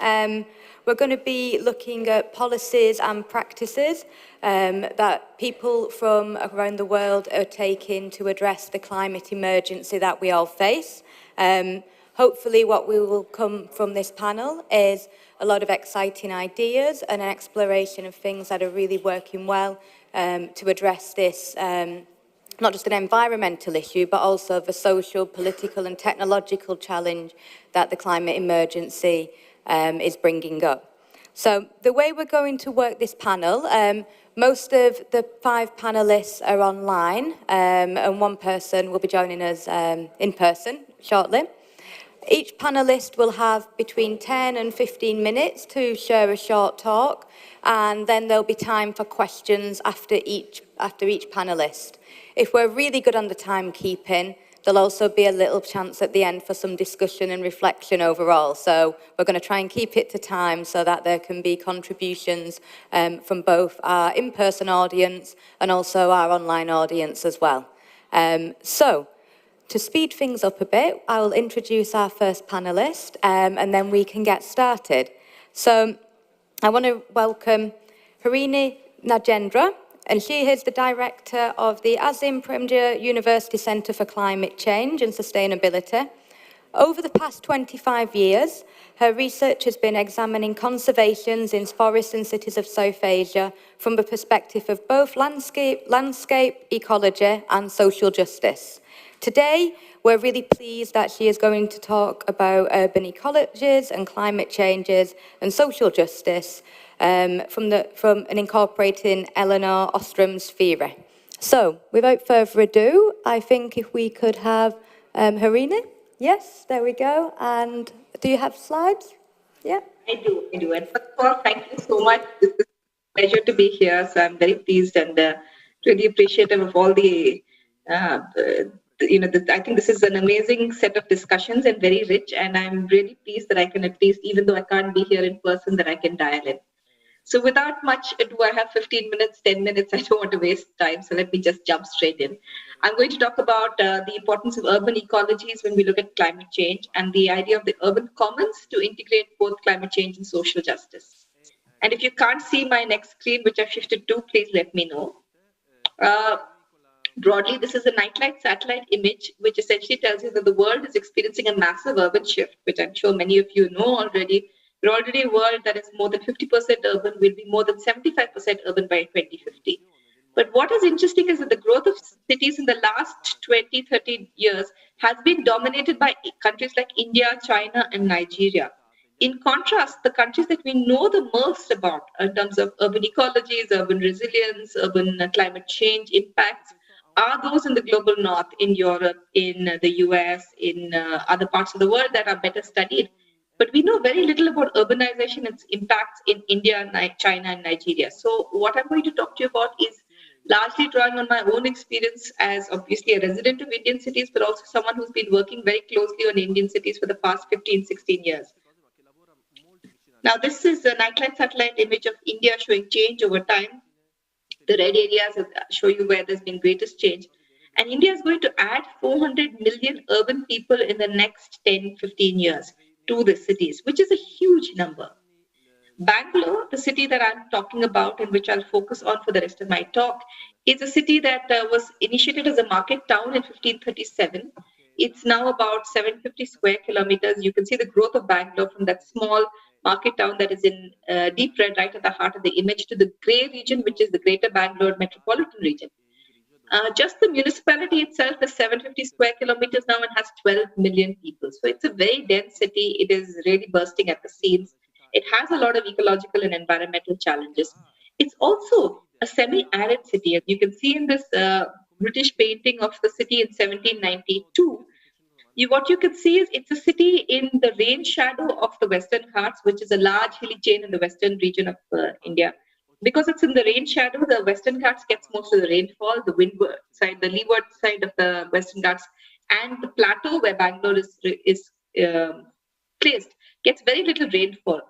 We're going to be looking at policies and practices that people from around the world are taking to address the climate emergency that we all face. Hopefully what we will come from this panel is a lot of exciting ideas and an exploration of things that are really working well to address this not just an environmental issue, but also the social, political and technological challenge that the climate emergency is bringing up. So the way we're going to work this panel, most of the 5 panelists are online and one person will be joining us in person shortly. Each panelist will have between 10 and 15 minutes to share a short talk, and then there'll be time for questions after each panelist. If we're really good on the timekeeping, there'll also be a little chance at the end for some discussion and reflection overall. So we're going to try and keep it to time so that there can be contributions from both our in-person audience and also our online audience as well. So to speed things up a bit, I will introduce our first panelist and then we can get started. So I want to welcome Harini Najendra, and she is the director of the Azim Premji University Centre for Climate Change and Sustainability. Over the past 25 years, her research has been examining conservations in forests and cities of South Asia from the perspective of both landscape, ecology and social justice. Today, we're really pleased that she is going to talk about urban ecologies and climate changes and social justice from incorporating Eleanor Ostrom's theory. So, without further ado, I think if we could have Harini. Yes, there we go. And do you have slides? Yeah. I do. And first of all, thank you so much. It's a pleasure to be here. So I'm very pleased and really appreciative of all the I think this is an amazing set of discussions and very rich. And I'm really pleased that I can at least, even though I can't be here in person, that I can dial in. So without much ado, I have 15 minutes, 10 minutes. I don't want to waste time. So let me just jump straight in. I'm going to talk about the importance of urban ecologies when we look at climate change and the idea of the urban commons to integrate both climate change and social justice. And if you can't see my next screen, which I've shifted to, please let me know. Broadly, this is a nightlight satellite image, which essentially tells you that the world is experiencing a massive urban shift, which I'm sure many of you know already. We're already a world that is more than 50% urban, will be more than 75% urban by 2050. But what is interesting is that the growth of cities in the last 20, 30 years has been dominated by countries like India, China, and Nigeria. In contrast, the countries that we know the most about in terms of urban ecologies, urban resilience, urban climate change impacts are those in the global north, in Europe, in the US, in other parts of the world that are better studied. But we know very little about urbanization and its impacts in India, China, and Nigeria. So what I'm going to talk to you about is largely drawing on my own experience as obviously a resident of Indian cities, but also someone who's been working very closely on Indian cities for the past 15, 16 years. Now, this is a nightlight satellite image of India showing change over time. The red areas show you where there's been greatest change. And India is going to add 400 million urban people in the next 10, 15 years to the cities, which is a huge number. Bangalore, the city that I'm talking about and which I'll focus on for the rest of my talk, is a city that was initiated as a market town in 1537. It's now about 750 square kilometers. You can see the growth of Bangalore from that small market town that is in deep red right at the heart of the image to the grey region, which is the Greater Bangalore metropolitan region. Just the municipality itself is 750 square kilometers now and has 12 million people. So it's a very dense city. It is really bursting at the seams. It has a lot of ecological and environmental challenges. It's also a semi-arid city. As you can see in this British painting of the city in 1792, what you can see is it's a city in the rain shadow of the Western Ghats, which is a large hilly chain in the western region of India. Because it's in the rain shadow, the Western Ghats gets most of the rainfall, the windward side, the leeward side of the Western Ghats, and the plateau where Bangalore is placed gets very little rainfall.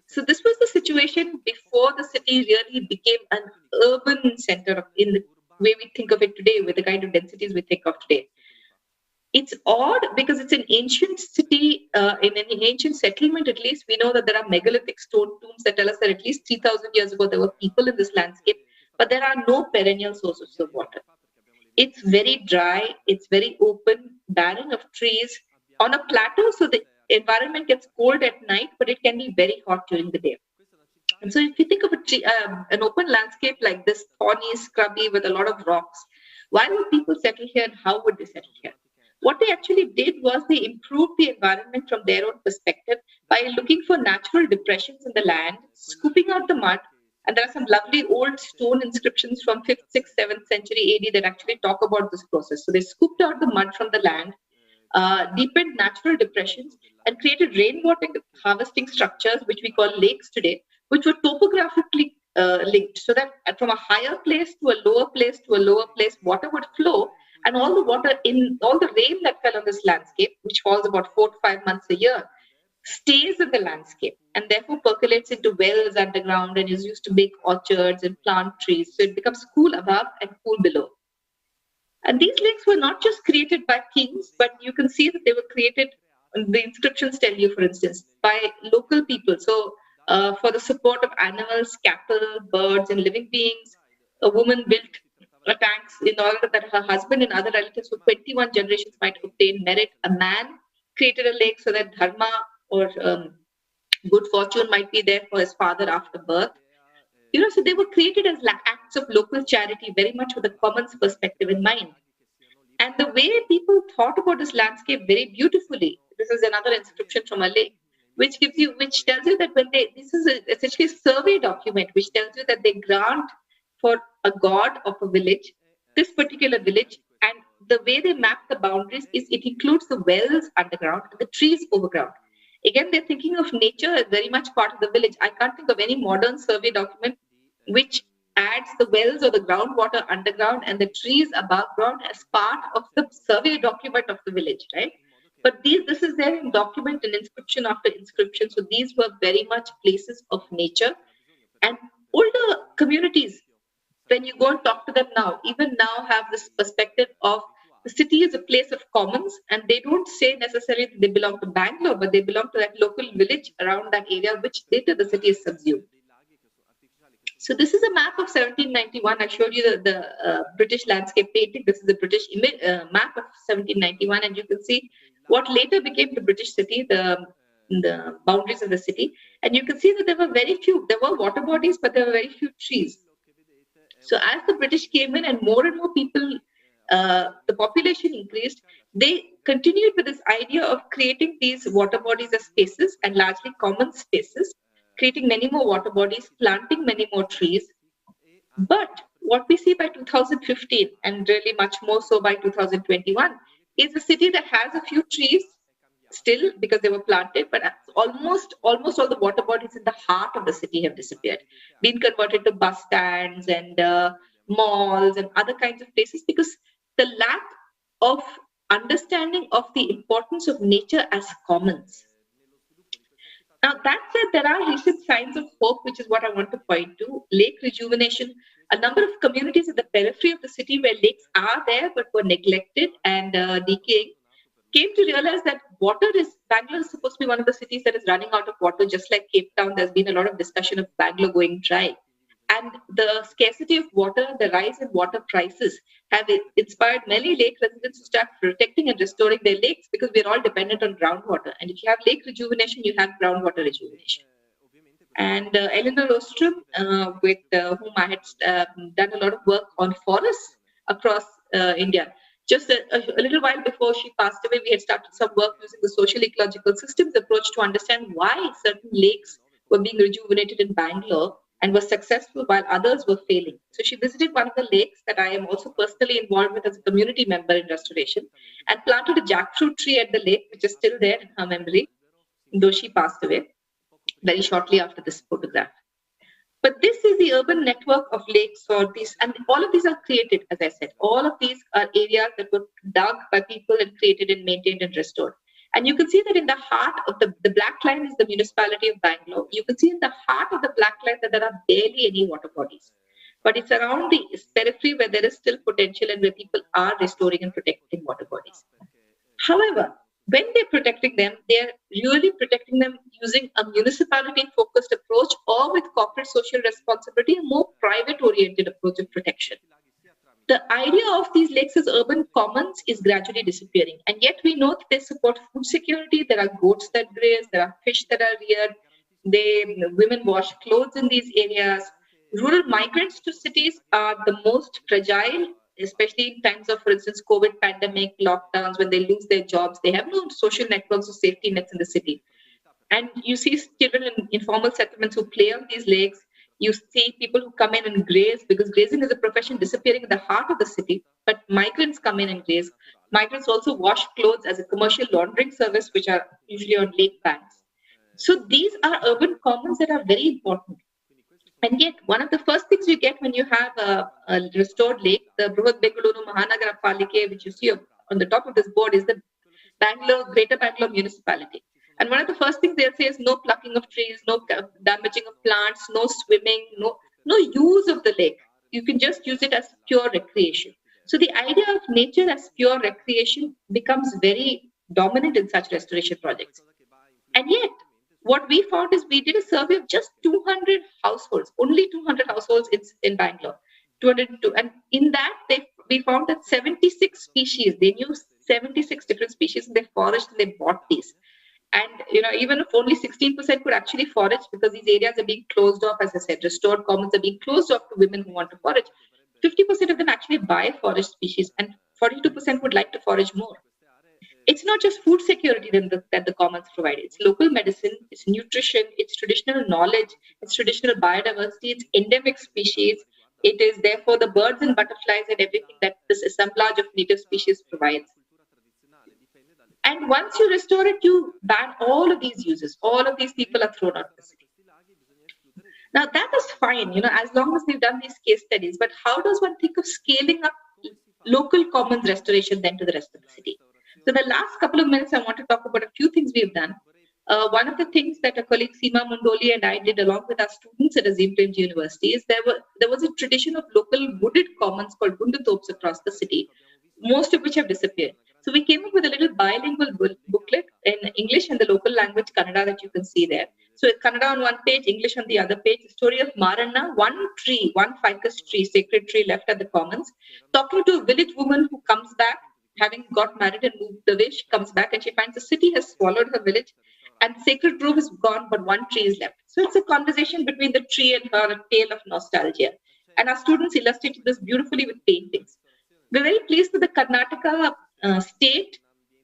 So this was the situation before the city really became an urban center in the way we think of it today, with the kind of densities we think of today. It's odd because it's an ancient city, in an ancient settlement at least, we know that there are megalithic stone tombs that tell us that at least 3,000 years ago there were people in this landscape, but there are no perennial sources of water. It's very dry, it's very open, barren of trees, on a plateau, so the environment gets cold at night, but it can be very hot during the day. And so if you think of an open landscape like this, thorny, scrubby, with a lot of rocks, why would people settle here and how would they settle here? What they actually did was they improved the environment from their own perspective by looking for natural depressions in the land, scooping out the mud, and there are some lovely old stone inscriptions from 5th, 6th, 7th century AD that actually talk about this process. So they scooped out the mud from the land, deepened natural depressions, and created rainwater harvesting structures, which we call lakes today, which were topographically linked, so that from a higher place to a lower place to a lower place, water would flow, and all the water in all the rain that fell on this landscape, which falls about 4 to 5 months a year, stays in the landscape and therefore percolates into wells underground and is used to make orchards and plant trees. So it becomes cool above and cool below. And these lakes were not just created by kings, but you can see that they were created, the inscriptions tell you, for instance, by local people. So for the support of animals, cattle, birds, and living beings, a woman built tanks in order that her husband and other relatives for 21 generations might obtain merit. A man created a lake so that dharma or good fortune might be there for his father after birth. So they were created as acts of local charity, very much with the commons perspective in mind. And the way people thought about this landscape very beautifully, this is another inscription from a lake, which tells you that this is essentially a survey document, which tells you that they grant for a god of a village, this particular village, and the way they map the boundaries is it includes the wells underground and the trees overground. Again, they're thinking of nature as very much part of the village. I can't think of any modern survey document which adds the wells or the groundwater underground and the trees above ground as part of the survey document of the village, right? But this is there in document and inscription after inscription. So these were very much places of nature. And older communities, when you go and talk to them now, even now have this perspective of the city is a place of commons, and they don't say necessarily that they belong to Bangalore, but they belong to that local village around that area, which later the city is subsumed. So this is a map of 1791. I showed you the British landscape painting. This is a British map of 1791, and you can see what later became the British city, the boundaries of the city. And you can see that there were very few, there were water bodies, but there were very few trees. So as the British came in and more people, the population increased, they continued with this idea of creating these water bodies as spaces, and largely common spaces, creating many more water bodies, planting many more trees. But what we see by 2015, and really much more so by 2021, is a city that has a few trees still because they were planted, but almost all the water bodies in the heart of the city have disappeared, been converted to bus stands and malls and other kinds of places, because the lack of understanding of the importance of nature as commons. Now, that said, there are recent signs of hope, which is what I want to point to. Lake rejuvenation. A number of communities at the periphery of the city where lakes are there but were neglected and decaying came to realize that Bangalore is supposed to be one of the cities that is running out of water, just like Cape Town. There's been a lot of discussion of Bangalore going dry. And the scarcity of water, the rise in water prices have inspired many lake residents to start protecting and restoring their lakes, because we're all dependent on groundwater. And if you have lake rejuvenation, you have groundwater rejuvenation. And Eleanor Ostrom, with whom I had done a lot of work on forests across India. Just a little while before she passed away, we had started some work using the social ecological systems approach to understand why certain lakes were being rejuvenated in Bangalore, and was successful while others were failing. So she visited one of the lakes that I am also personally involved with as a community member in restoration, and planted a jackfruit tree at the lake, which is still there in her memory, though she passed away very shortly after this photograph. But this is the urban network of lakes or these, and all of these are created, as I said. All of these are areas that were dug by people and created and maintained and restored. And you can see that in the heart of the black line is the municipality of Bangalore. You can see in the heart of the black line that there are barely any water bodies. But it's around the periphery where there is still potential and where people are restoring and protecting water bodies. However, when they're protecting them, they're really protecting them using a municipality-focused approach or with corporate social responsibility, a more private-oriented approach of protection. The idea of these lakes as urban commons is gradually disappearing, and yet we know that they support food security. There are goats that graze, there are fish that are reared, women wash clothes in these areas. Rural migrants to cities are the most fragile, especially in times of, for instance, COVID pandemic, lockdowns, when they lose their jobs. They have no social networks or safety nets in the city. And you see children in informal settlements who play on these lakes. You see people who come in and graze, because grazing is a profession disappearing in the heart of the city, but migrants come in and graze. Migrants also wash clothes as a commercial laundering service, which are usually on lake banks. So these are urban commons that are very important. And yet, one of the first things you get when you have a restored lake, the Bruhat Bengaluru Mahanagara Palike, which you see on the top of this board, is the Greater Bangalore Municipality. And one of the first things they'll say is no plucking of trees, no damaging of plants, no swimming, no use of the lake. You can just use it as pure recreation. So the idea of nature as pure recreation becomes very dominant in such restoration projects. And yet, what we found is we did a survey of just 200 households, only 200 households in Bangalore, 202. And in that, we found that 76 species, they knew 76 different species in their forest and they bought these. And even if only 16% could actually forage, because these areas are being closed off, as I said, restored commons are being closed off to women who want to forage, 50% of them actually buy forage species and 42% would like to forage more. It's not just food security that the commons provide. It's local medicine, it's nutrition, it's traditional knowledge, it's traditional biodiversity, it's endemic species. It is therefore the birds and butterflies and everything that this assemblage of native species provides. And once you restore it, you ban all of these uses. All of these people are thrown out of the city. Now that is fine, as long as we've done these case studies. But how does one think of scaling up local commons restoration then to the rest of the city? So the last couple of minutes, I want to talk about a few things we've done. One of the things that a colleague Seema Mundoli and I did along with our students at Azim Premji University is there was a tradition of local wooded commons called Gundatops across the city, most of which have disappeared. So we came up with a little bilingual booklet in English and the local language Kannada that you can see there. So Kannada on one page, English on the other page, the story of Maranna, one ficus tree, sacred tree left at the commons, talking to a village woman who comes back, having got married and moved away. She comes back and she finds the city has swallowed her village and the sacred grove is gone, but one tree is left. So it's a conversation between the tree and her, a tale of nostalgia. And our students illustrated this beautifully with paintings. We're very pleased that the Karnataka State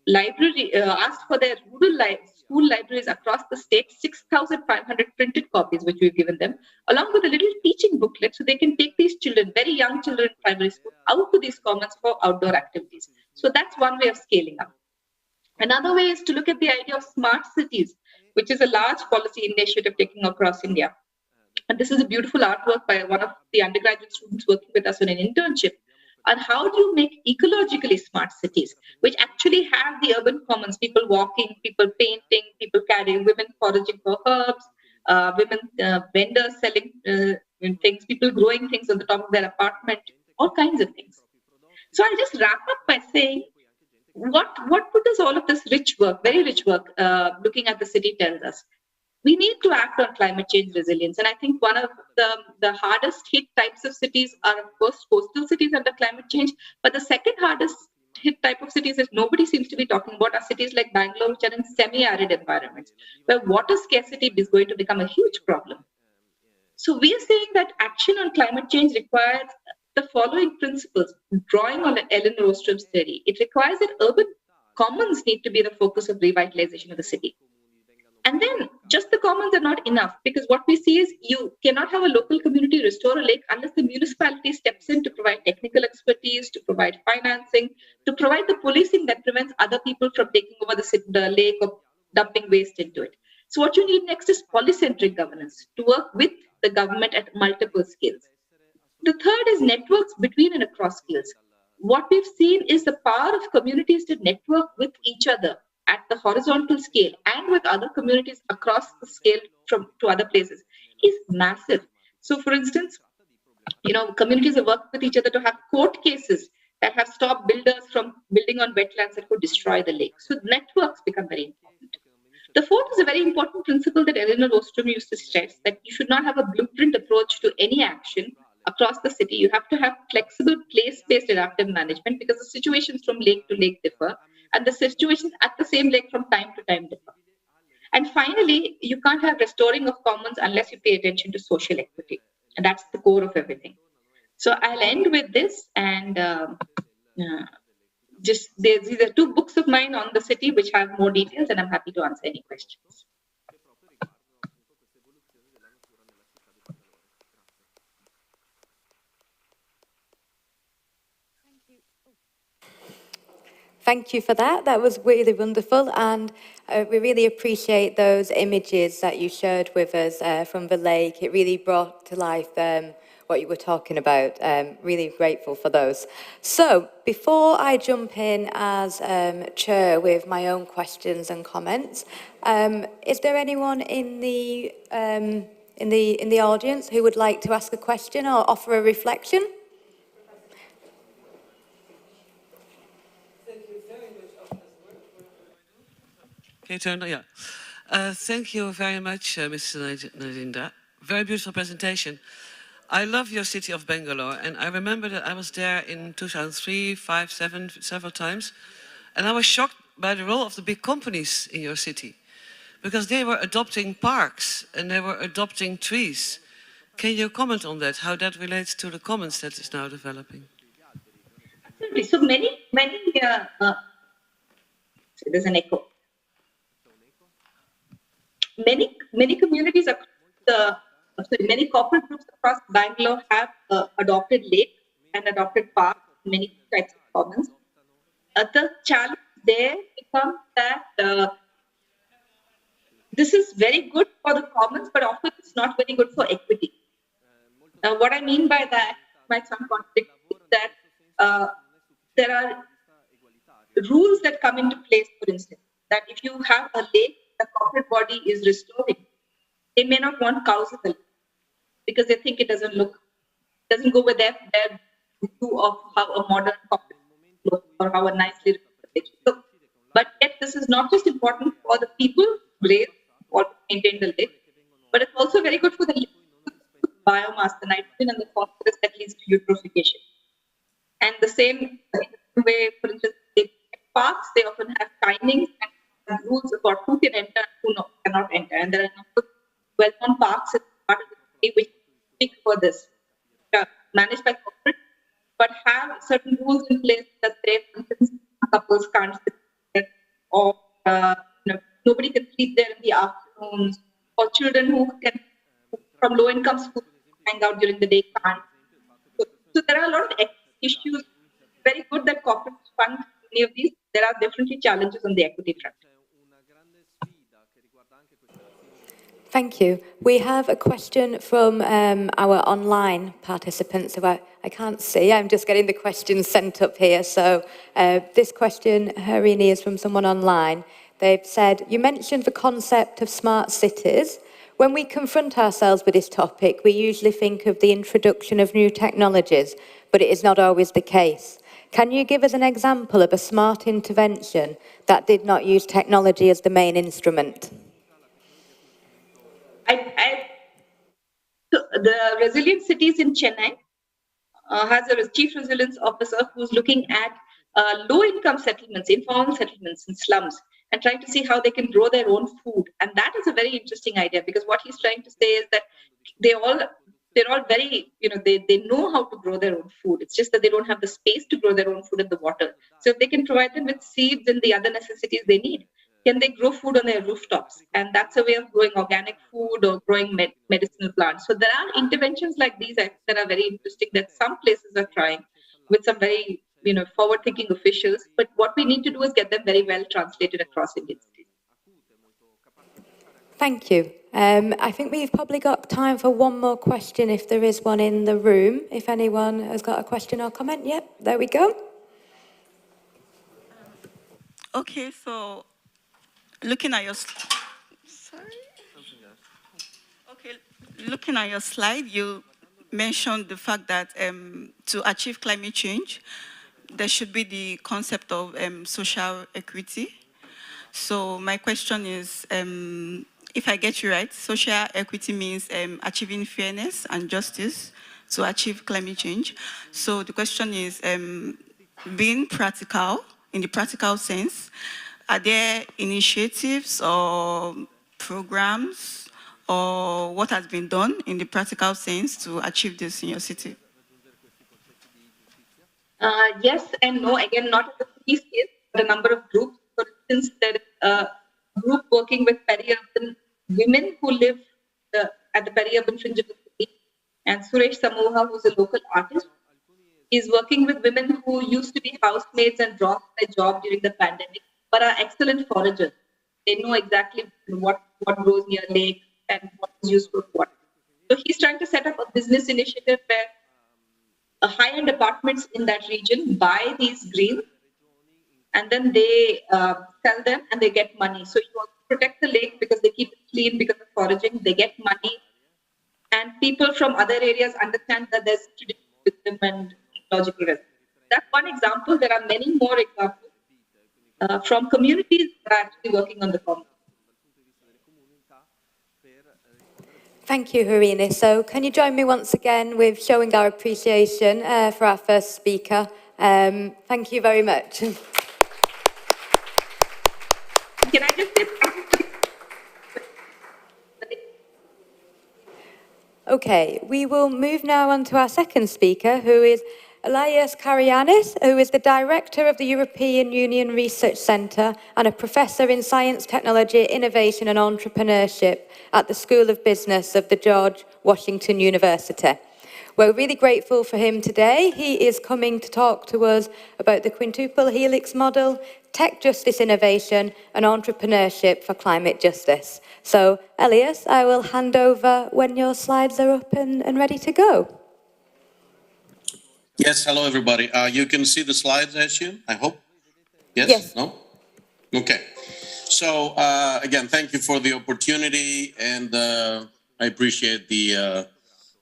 Library asked for their rural school libraries across the state 6,500 printed copies, which we've given them, along with a little teaching booklet, so they can take these children, very young children in primary school, out to these commons for outdoor activities. So that's one way of scaling up. Another way is to look at the idea of smart cities, which is a large policy initiative taking across India. And this is a beautiful artwork by one of the undergraduate students working with us on an internship. And how do you make ecologically smart cities, which actually have the urban commons, people walking, people painting, people carrying, women foraging for herbs, vendors selling things, people growing things on the top of their apartment, all kinds of things. So I'll just wrap up by saying, what does all of this rich work, very rich work, looking at the city tells us? We need to act on climate change resilience. And I think one of the hardest hit types of cities are, of course, coastal cities under climate change. But the second hardest hit type of cities that nobody seems to be talking about are cities like Bangalore, which are in semi-arid environments, where water scarcity is going to become a huge problem. So we are saying that action on climate change requires the following principles, drawing on Ellen Rostrom's theory. It requires that urban commons need to be the focus of revitalization of the city. And then just the commons are not enough, because what we see is you cannot have a local community restore a lake unless the municipality steps in to provide technical expertise, to provide financing, to provide the policing that prevents other people from taking over the lake or dumping waste into it. So what you need next is polycentric governance to work with the government at multiple scales. The third is networks between and across skills. What we've seen is the power of communities to network with each other at the horizontal scale and with other communities across the scale to other places is massive. So for instance, communities have worked with each other to have court cases that have stopped builders from building on wetlands that could destroy the lake. So networks become very important. The fourth is a very important principle that Elinor Ostrom used to stress, that you should not have a blueprint approach to any action across the city. You have to have flexible place-based adaptive management, because the situations from lake to lake differ, and the situations at the same lake from time to time differ. And finally, you can't have restoring of commons unless you pay attention to social equity. And that's the core of everything. So I'll end with this, and these are two books of mine on the city which have more details, and I'm happy to answer any questions. Thank you for that. That was really wonderful, and we really appreciate those images that you shared with us from the lake. It really brought to life what you were talking about. Really grateful for those. So before I jump in as chair with my own questions and comments, is there anyone in the audience who would like to ask a question or offer a reflection? Yeah. Thank you very much, Mr. Narinda. Very beautiful presentation. I love your city of Bangalore, and I remember that I was there in 2003, 5, 7, several times, and I was shocked by the role of the big companies in your city, because they were adopting parks and they were adopting trees. Can you comment on that, how that relates to the commons that is now developing? Absolutely. So there's an echo. Many communities many corporate groups across Bangalore have adopted lake and adopted park, many types of commons. The challenge there becomes that this is very good for the commons, but often it's not very good for equity. What I mean by that might sound contradictory, is that there are rules that come into place, for instance, that if you have a lake, the corporate body is restoring, they may not want cows in the lake because they think it doesn't go with their view of how a modern corporate looks or how a nicely restored lake. But yet this is not just important for the people who raise or maintain the lake, but it's also very good for the biomass, the nitrogen and the phosphorus that leads to eutrophication. And the same way, for instance, parks, they often have timings and rules about who can enter and who cannot enter. And there are a number of well-known parks as part of the city which speak for this, managed by corporate, but have certain rules in place that say, for instance, couples can't sit there, or nobody can sleep there in the afternoons, or children who can from low-income schools hang out during the day can't. So there are a lot of issues. Very good that corporates fund many of these. There are definitely challenges on the equity front. Thank you. We have a question from our online participants who I can't see. I'm just getting the questions sent up here. So this question, Harini, is from someone online. They've said, you mentioned the concept of smart cities. When we confront ourselves with this topic, we usually think of the introduction of new technologies, but it is not always the case. Can you give us an example of a smart intervention that did not use technology as the main instrument? The Resilient Cities in Chennai has a chief resilience officer who's looking at low-income settlements, informal settlements in slums, and trying to see how they can grow their own food. And that is a very interesting idea, because what he's trying to say is that they're all very, they know how to grow their own food. It's just that they don't have the space to grow their own food and the water. So if they can provide them with seeds and the other necessities they need, can they grow food on their rooftops? And that's a way of growing organic food or growing medicinal plants. So there are interventions like these that are very interesting that some places are trying with some very forward-thinking officials. But what we need to do is get them very well translated across Indian cities. Thank you. I think we've probably got time for one more question if there is one in the room. If anyone has got a question or comment, yep, there we go. Okay, so looking at your looking at your slide, you mentioned the fact that to achieve climate change, there should be the concept of social equity. So my question is, if I get you right, social equity means achieving fairness and justice to achieve climate change. So the question is, being practical, in the practical sense, are there initiatives or programs or what has been done in the practical sense to achieve this in your city? Yes and no. Again, not at the scale, but a number of groups. For instance, there is a group working with peri-urban women who live at the peri-urban fringe of the city. And Suresh Samoha, who's a local artist, is working with women who used to be housemaids and dropped their job during the pandemic, but are excellent foragers. They know exactly what grows near lakes and what is used for what. So he's trying to set up a business initiative where high-end apartments in that region buy these greens and then they sell them and they get money. So you also protect the lake because they keep it clean because of foraging. They get money. And people from other areas understand that there's traditional wisdom and ecological resilience. That's one example. There are many more examples from communities that are actually working on the problem. Thank you, Harini. So can you join me once again with showing our appreciation for our first speaker? Thank you very much. Can I just say Okay, we will move now on to our second speaker, who is Elias Karianis, who is the Director of the European Union Research Centre and a Professor in Science, Technology, Innovation and Entrepreneurship at the School of Business of the George Washington University. We're really grateful for him today. He is coming to talk to us about the quintuple helix model, tech justice innovation and entrepreneurship for climate justice. So, Elias, I will hand over when your slides are up and ready to go. Yes, hello everybody. You can see the slides, I assume, I hope? Yes? Yes. No? Okay. So, again, thank you for the opportunity, and I appreciate the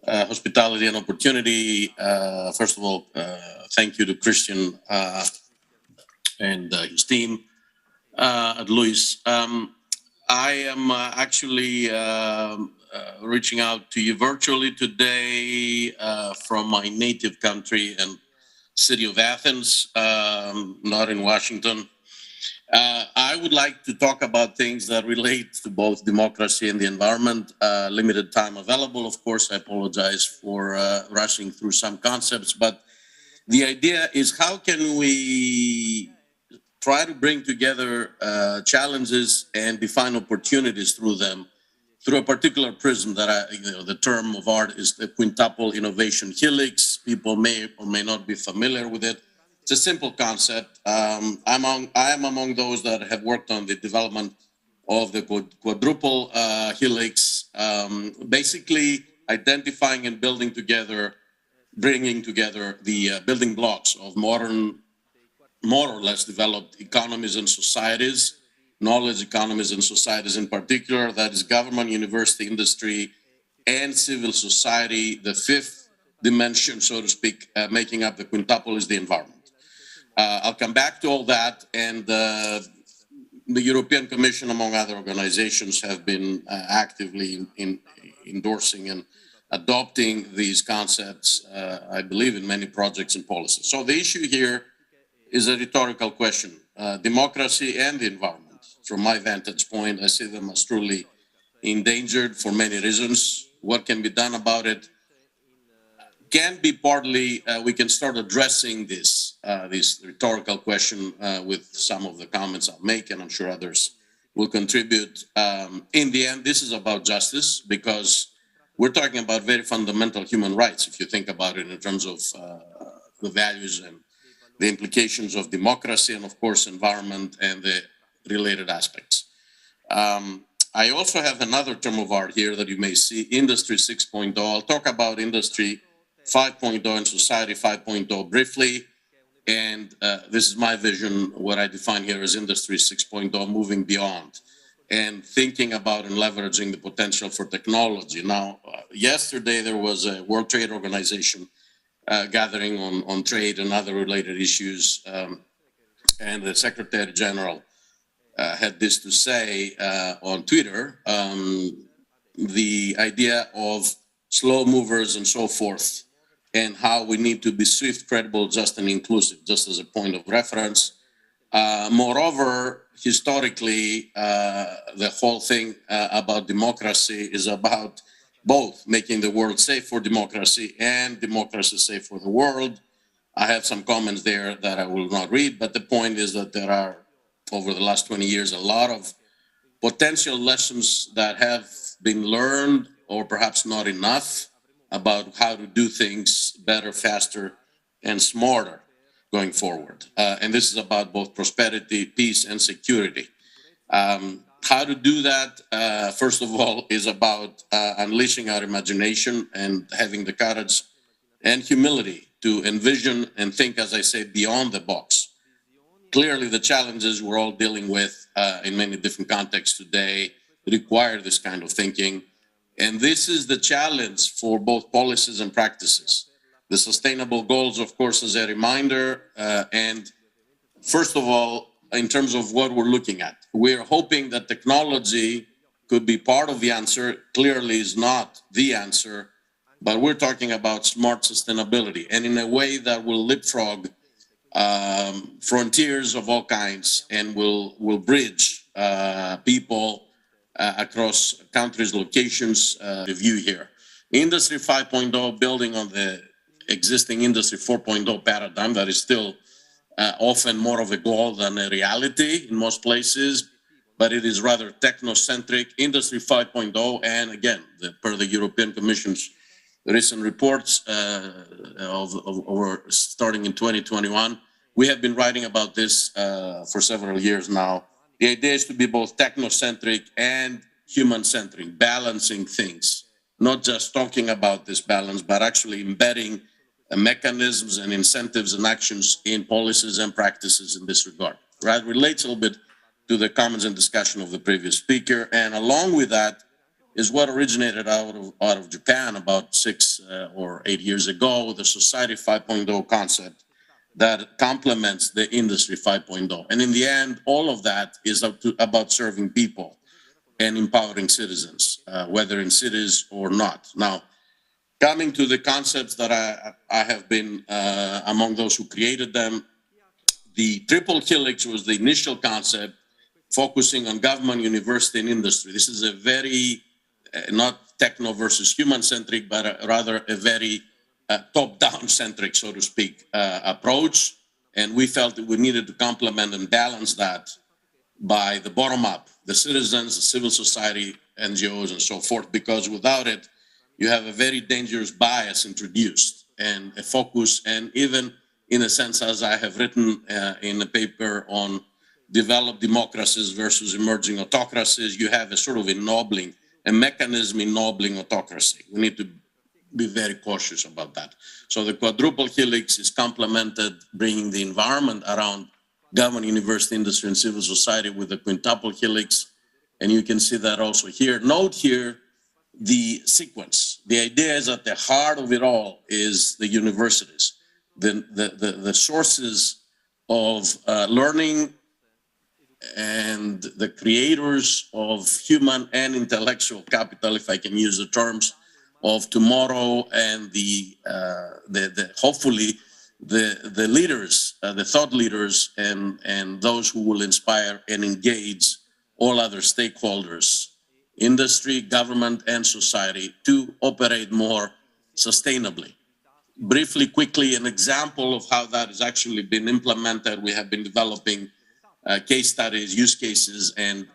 hospitality and opportunity. First of all, thank you to Christian and his team at Luis. I am actually reaching out to you virtually today from my native country and city of Athens, not in Washington. I would like to talk about things that relate to both democracy and the environment. Limited time available, of course. I apologize for rushing through some concepts, but the idea is how can we try to bring together challenges and define opportunities through them, through a particular prism that the term of art is the quintuple innovation helix. People may or may not be familiar with it. It's a simple concept. I am among those that have worked on the development of the quadruple helix, basically identifying and building together, bringing together the building blocks of modern, more or less developed economies and societies, knowledge economies and societies in particular, that is government, university, industry, and civil society. The fifth dimension, so to speak, making up the quintuple is the environment. I'll come back to all that, and the European Commission, among other organizations, have been actively endorsing and adopting these concepts, I believe, in many projects and policies. So the issue here is a rhetorical question. Democracy and the environment, from my vantage point, I see them as truly endangered for many reasons. What can be done about it? Can be partly, we can start addressing this rhetorical question with some of the comments I'll make, and I'm sure others will contribute. In the end, this is about justice because we're talking about very fundamental human rights, if you think about it in terms of the values and the implications of democracy and, of course, environment and the related aspects. I also have another term of art here that you may see, Industry 6.0. I'll talk about Industry 5.0 and Society 5.0 briefly. And this is my vision, what I define here as Industry 6.0, moving beyond and thinking about and leveraging the potential for technology. Now, yesterday there was a World Trade Organization gathering on trade and other related issues. And the Secretary General had this to say on Twitter, the idea of slow movers and so forth, and how we need to be swift, credible, just, and inclusive, just as a point of reference. Moreover, historically, the whole thing about democracy is about both making the world safe for democracy and democracy safe for the world. I have some comments there that I will not read, but the point is that there are, over the last 20 years, a lot of potential lessons that have been learned, or perhaps not enough, about how to do things better, faster, and smarter going forward. And this is about both prosperity, peace, and security. How to do that, first of all, is about unleashing our imagination and having the courage and humility to envision and think, as I say, beyond the box. Clearly, the challenges we're all dealing with in many different contexts today require this kind of thinking. And this is the challenge for both policies and practices. The sustainable goals, of course, as a reminder, and first of all, in terms of what we're looking at, we're hoping that technology could be part of the answer. Clearly is not the answer, but we're talking about smart sustainability, and in a way that will leapfrog frontiers of all kinds and will bridge people across countries, locations, the view here. Industry 5.0, building on the existing Industry 4.0 paradigm that is still often more of a goal than a reality in most places, but it is rather technocentric. Industry 5.0, and again, per the European Commission's recent reports starting in 2021, we have been writing about this for several years now. The idea is to be both technocentric and human-centric, balancing things, not just talking about this balance, but actually embedding mechanisms and incentives and actions in policies and practices in this regard. Right? Relates a little bit to the comments and discussion of the previous speaker, and along with that is what originated out of Japan about 6 or 8 years ago, the Society 5.0 concept that complements the Industry 5.0. And in the end, all of that is about serving people and empowering citizens, whether in cities or not. Now, coming to the concepts that I have been among those who created them, the triple helix was the initial concept, focusing on government, university, and industry. This is a very, not techno versus human-centric, but rather a very top-down centric, so to speak, approach. And we felt that we needed to complement and balance that by the bottom-up, the citizens, the civil society, NGOs, and so forth, because without it, you have a very dangerous bias introduced and a focus, and even in a sense, as I have written in a paper on developed democracies versus emerging autocracies, you have a sort of ennobling, a mechanism ennobling autocracy. We need to be very cautious about that. So the quadruple helix is complemented, bringing the environment around government, university, industry, and civil society with the quintuple helix. And you can see that also here. Note here the sequence. The idea is at the heart of it all is the universities, the sources of learning and the creators of human and intellectual capital, if I can use the terms of tomorrow, and hopefully the leaders, the thought leaders, and those who will inspire and engage all other stakeholders, industry, government, and society, to operate more sustainably. Briefly, quickly, an example of how that has actually been implemented. We have been developing case studies, use cases, and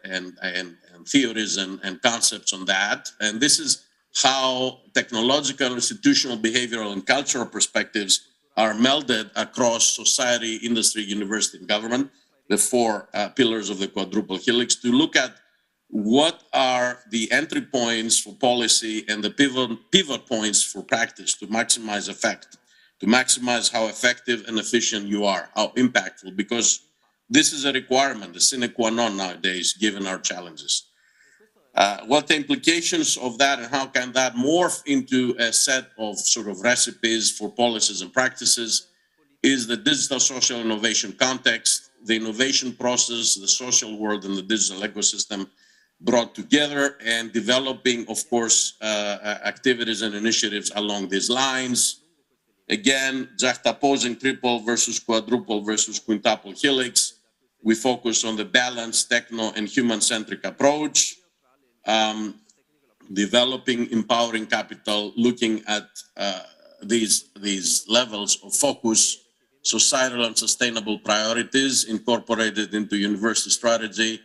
theories and concepts on that. And this is how technological, institutional, behavioral, and cultural perspectives are melded across society, industry, university, and government, the four pillars of the quadruple helix, to look at what are the entry points for policy and the pivot points for practice to maximize effect, to maximize how effective and efficient you are, how impactful, because this is a requirement, a sine qua non nowadays, given our challenges. What the implications of that and how can that morph into a set of sort of recipes for policies and practices is the digital social innovation context, the innovation process, the social world and the digital ecosystem brought together, and developing, of course, activities and initiatives along these lines. Again, juxtaposing triple versus quadruple versus quintuple helix. We focus on the balanced techno and human-centric approach, developing empowering capital, looking at these levels of focus, societal and sustainable priorities incorporated into university strategy,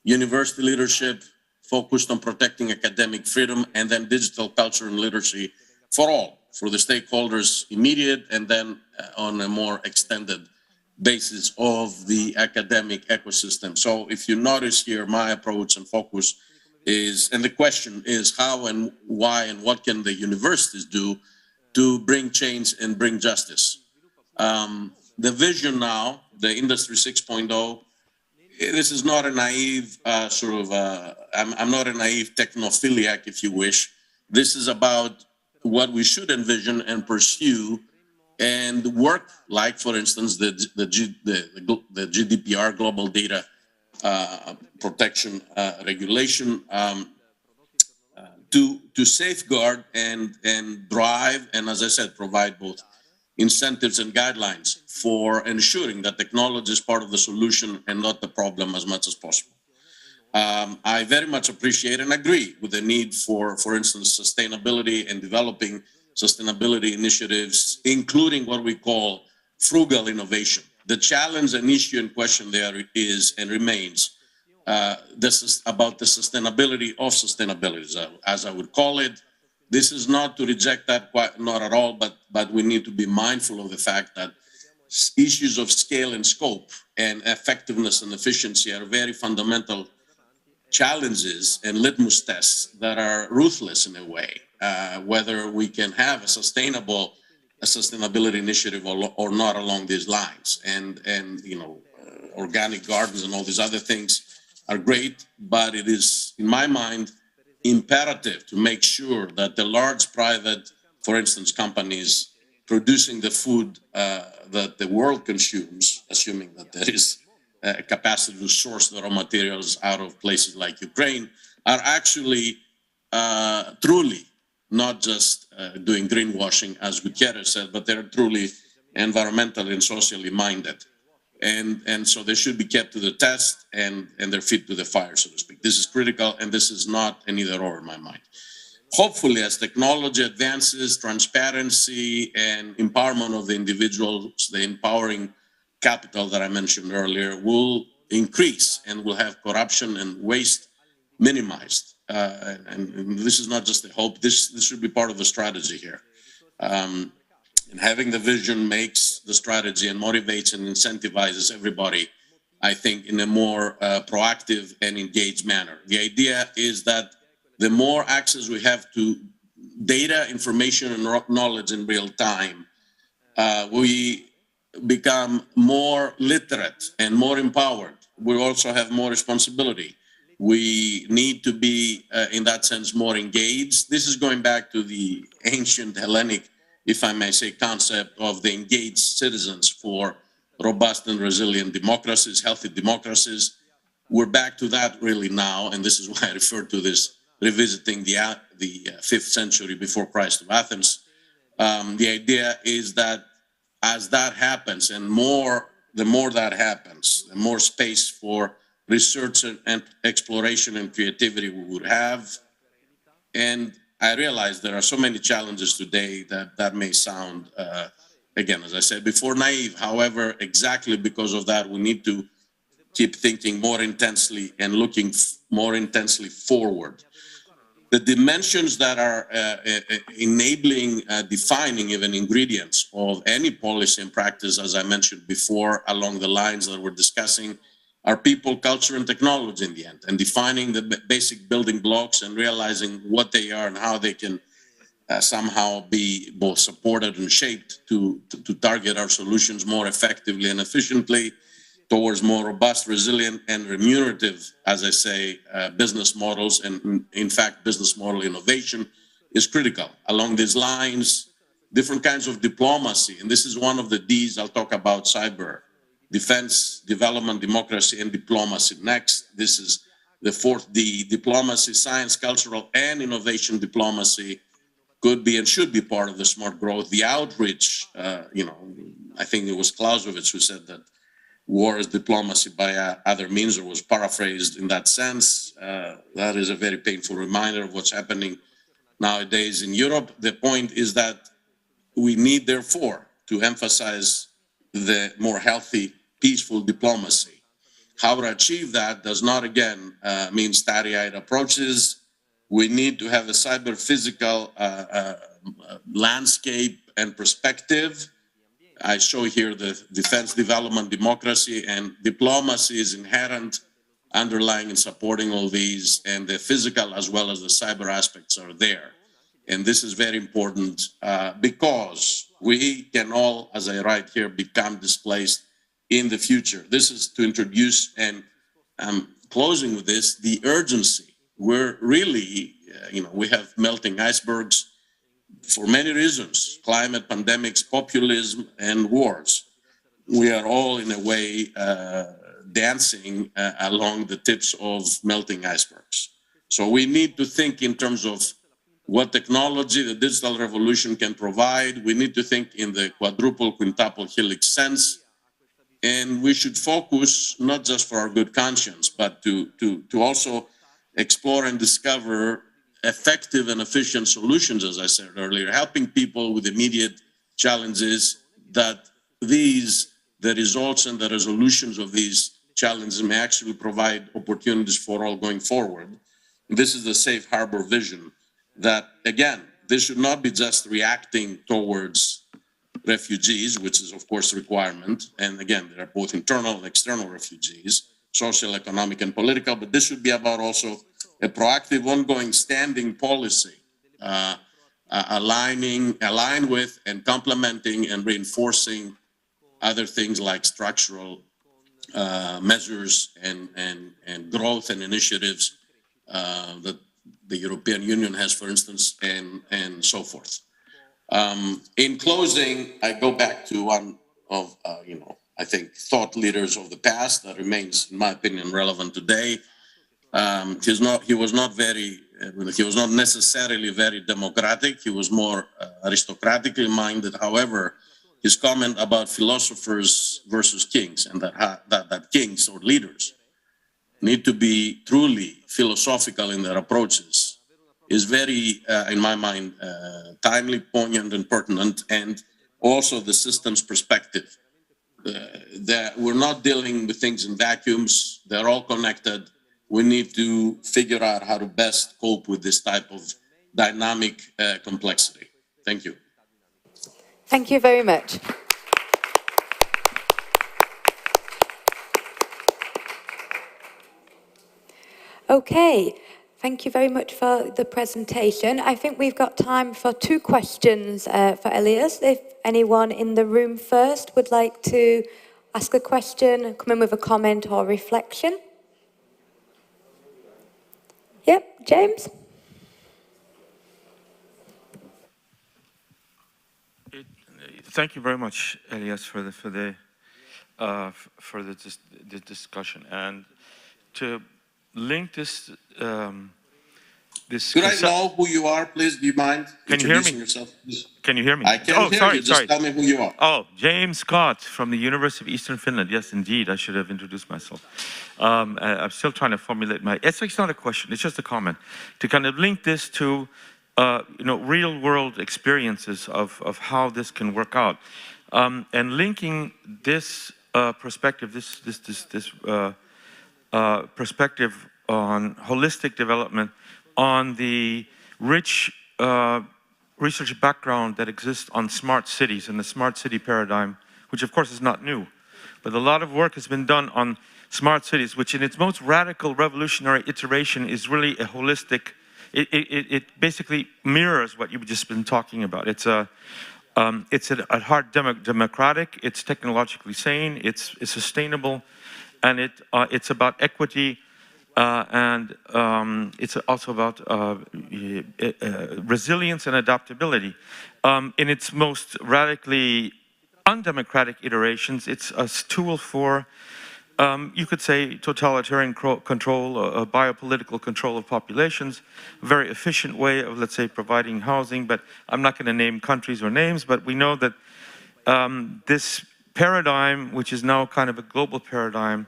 university leadership focused on protecting academic freedom, and then digital culture and literacy for all, for the stakeholders immediate, and then on a more extended basis of the academic ecosystem. So if you notice here, my approach and focus is, and the question is how and why and what can the universities do to bring change and bring justice. The vision now, the Industry 6.0, this is not a naive I'm not a naive technophiliac, if you wish. This is about what we should envision and pursue and work, like, for instance, the GDPR, Global Data Protection Regulation, to safeguard and drive, and as I said, provide both incentives and guidelines for ensuring that technology is part of the solution and not the problem as much as possible. I very much appreciate and agree with the need for instance, sustainability and developing sustainability initiatives, including what we call frugal innovation. The challenge and issue in question there is and remains this is about the sustainability of sustainability, as I would call it. This is not to reject that, not at all, but we need to be mindful of the fact that issues of scale and scope and effectiveness and efficiency are very fundamental challenges and litmus tests that are ruthless in a way, whether we can have a sustainability initiative or not along these lines. And you know, organic gardens and all these other things are great, but it is, in my mind, imperative to make sure that the large private, for instance, companies producing the food that the world consumes, assuming that there is a capacity to source the raw materials out of places like Ukraine, are actually truly not just doing greenwashing, as Gutierrez said, but they're truly environmentally and socially minded. And so they should be kept to the test and their feet to the fire, so to speak. This is critical, and this is not an either or in my mind. Hopefully, as technology advances, transparency and empowerment of the individuals, the empowering capital that I mentioned earlier, will increase and will have corruption and waste minimized. And this is not just a hope, this should be part of the strategy here. And having the vision makes the strategy and motivates and incentivizes everybody, I think, in a more proactive and engaged manner. The idea is that the more access we have to data, information, and knowledge in real time, we become more literate and more empowered. We also have more responsibility. We need to be, in that sense, more engaged. This is going back to the ancient Hellenic, if I may say, concept of the engaged citizens for robust and resilient democracies, healthy democracies. We're back to that really now, and this is why I refer to this revisiting the 5th century before Christ of Athens. The idea is that as that happens, and the more that happens, the more space for research and exploration and creativity we would have. And I realize there are so many challenges today that may sound, again, as I said before, naive. However, exactly because of that, we need to keep thinking more intensely and looking more intensely forward. The dimensions that are enabling, defining even ingredients of any policy and practice, as I mentioned before, along the lines that we're discussing, are people, culture, and technology in the end, and defining the basic building blocks and realizing what they are and how they can somehow be both supported and shaped to target our solutions more effectively and efficiently towards more robust, resilient, and remunerative, as I say, business models. And in fact, business model innovation is critical. Along these lines, different kinds of diplomacy, and this is one of the Ds I'll talk about: cyber, defense, development, democracy, and diplomacy. Next, this is the fourth D: diplomacy, science, cultural, and innovation diplomacy could be and should be part of the smart growth. The outreach, I think it was Clausewitz who said that war is diplomacy by other means, or was paraphrased in that sense. That is a very painful reminder of what's happening nowadays in Europe. The point is that we need, therefore, to emphasize the more healthy, peaceful diplomacy. How to achieve that does not, again, mean starry-eyed approaches. We need to have a cyber-physical landscape and perspective. I show here the defense, development, democracy, and diplomacy is inherent, underlying and supporting all these, and the physical as well as the cyber aspects are there. And this is very important because we can all, as I write here, become displaced in the future. This is to introduce, and I'm closing with this, the urgency. We're really, we have melting icebergs for many reasons: climate, pandemics, populism, and wars. We are all, in a way, dancing along the tips of melting icebergs. So we need to think in terms of what technology the digital revolution can provide. We need to think in the quadruple, quintuple helix sense. And we should focus, not just for our good conscience, but to also explore and discover effective and efficient solutions, as I said earlier, helping people with immediate challenges, that the results and the resolutions of these challenges may actually provide opportunities for all going forward. This is the safe harbor vision that, again, this should not be just reacting towards refugees, which is, of course, a requirement. And again, there are both internal and external refugees, social, economic, and political, but this should be about also a proactive, ongoing, standing policy, aligned with and complementing and reinforcing other things like structural measures and growth and initiatives that the European Union has, for instance, and so forth. In closing, I go back to one of, I think, thought leaders of the past that remains, in my opinion, relevant today. He was not necessarily very democratic. He was more aristocratically minded. However, his comment about philosophers versus kings, and that kings or leaders need to be truly philosophical in their approaches, is very, in my mind, timely, poignant, and pertinent, and also the system's perspective. That we're not dealing with things in vacuums. They're all connected. We need to figure out how to best cope with this type of dynamic complexity. Thank you. Thank you very much. Okay, thank you very much for the presentation. I think we've got time for 2 questions for Elias. If anyone in the room first would like to ask a question, come in with a comment or reflection. Yep, James? Thank you very much, Elias, for the discussion, and to link this. Could I know who you are, please? Do you mind introducing yourself? Can you hear me? I can hear you. Just tell me who you are. Oh, James Scott from the University of Eastern Finland. Yes, indeed. I should have introduced myself. I'm still trying to formulate it's not a question. It's just a comment. To kind of link this to, real world experiences of how this can work out. And linking this perspective, perspective on holistic development, on the rich research background that exists on smart cities and the smart city paradigm, which of course is not new, but a lot of work has been done on smart cities, which in its most radical revolutionary iteration is really a holistic, it basically mirrors what you've just been talking about. It's at heart democratic, it's technologically sane, it's sustainable, and it's about equity, and it's also about resilience and adaptability. In its most radically undemocratic iterations, it's a tool for, you could say, totalitarian control, biopolitical control of populations, a very efficient way of, let's say, providing housing. But I'm not going to name countries or names, but we know that this paradigm, which is now kind of a global paradigm,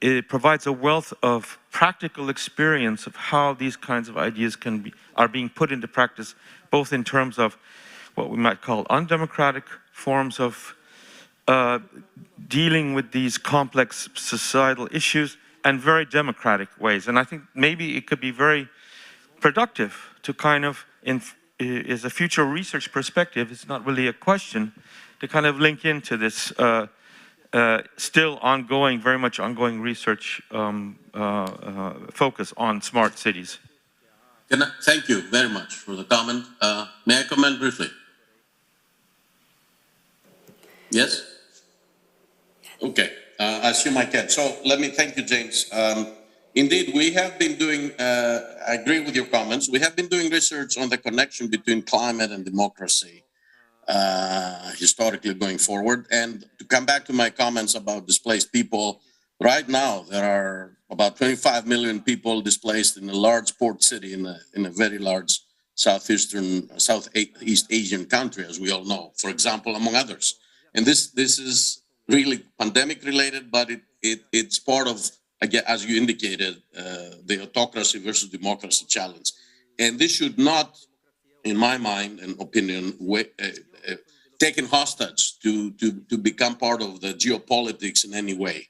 it provides a wealth of practical experience of how these kinds of ideas are being put into practice, both in terms of what we might call undemocratic forms of dealing with these complex societal issues, and very democratic ways. And I think maybe it could be very productive to kind of, as a future research perspective, it's not really a question, to kind of link into this still ongoing, very much ongoing research focus on smart cities. Thank you very much for the comment. May I comment briefly? Yes? Okay, I assume I can. So let me thank you, James. Indeed, we have been doing, I agree with your comments, we have been doing research on the connection between climate and democracy historically going forward. And to come back to my comments about displaced people, right now there are about 25 million people displaced in a large port city in a very large Southeast Asian country, as we all know, for example, among others. And this is really pandemic related, but it's part of, again, as you indicated, the autocracy versus democracy challenge. And this should not, in my mind and opinion, taken hostage to become part of the geopolitics in any way.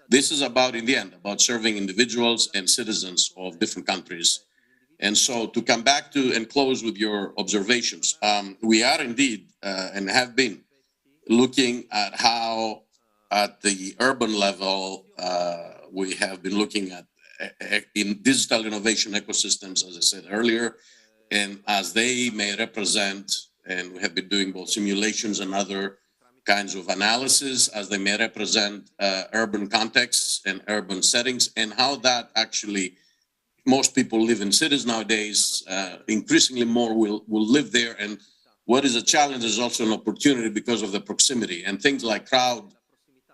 This is about, in the end, about serving individuals and citizens of different countries. And so to come back to and close with your observations, we are indeed and have been looking at how at the urban level, we have been looking at in digital innovation ecosystems, as I said earlier, and as they may represent, and we have been doing both simulations and other kinds of analysis, as they may represent urban contexts and urban settings, and how that actually, most people live in cities nowadays, increasingly more will live there. And what is a challenge is also an opportunity because of the proximity, and things like crowd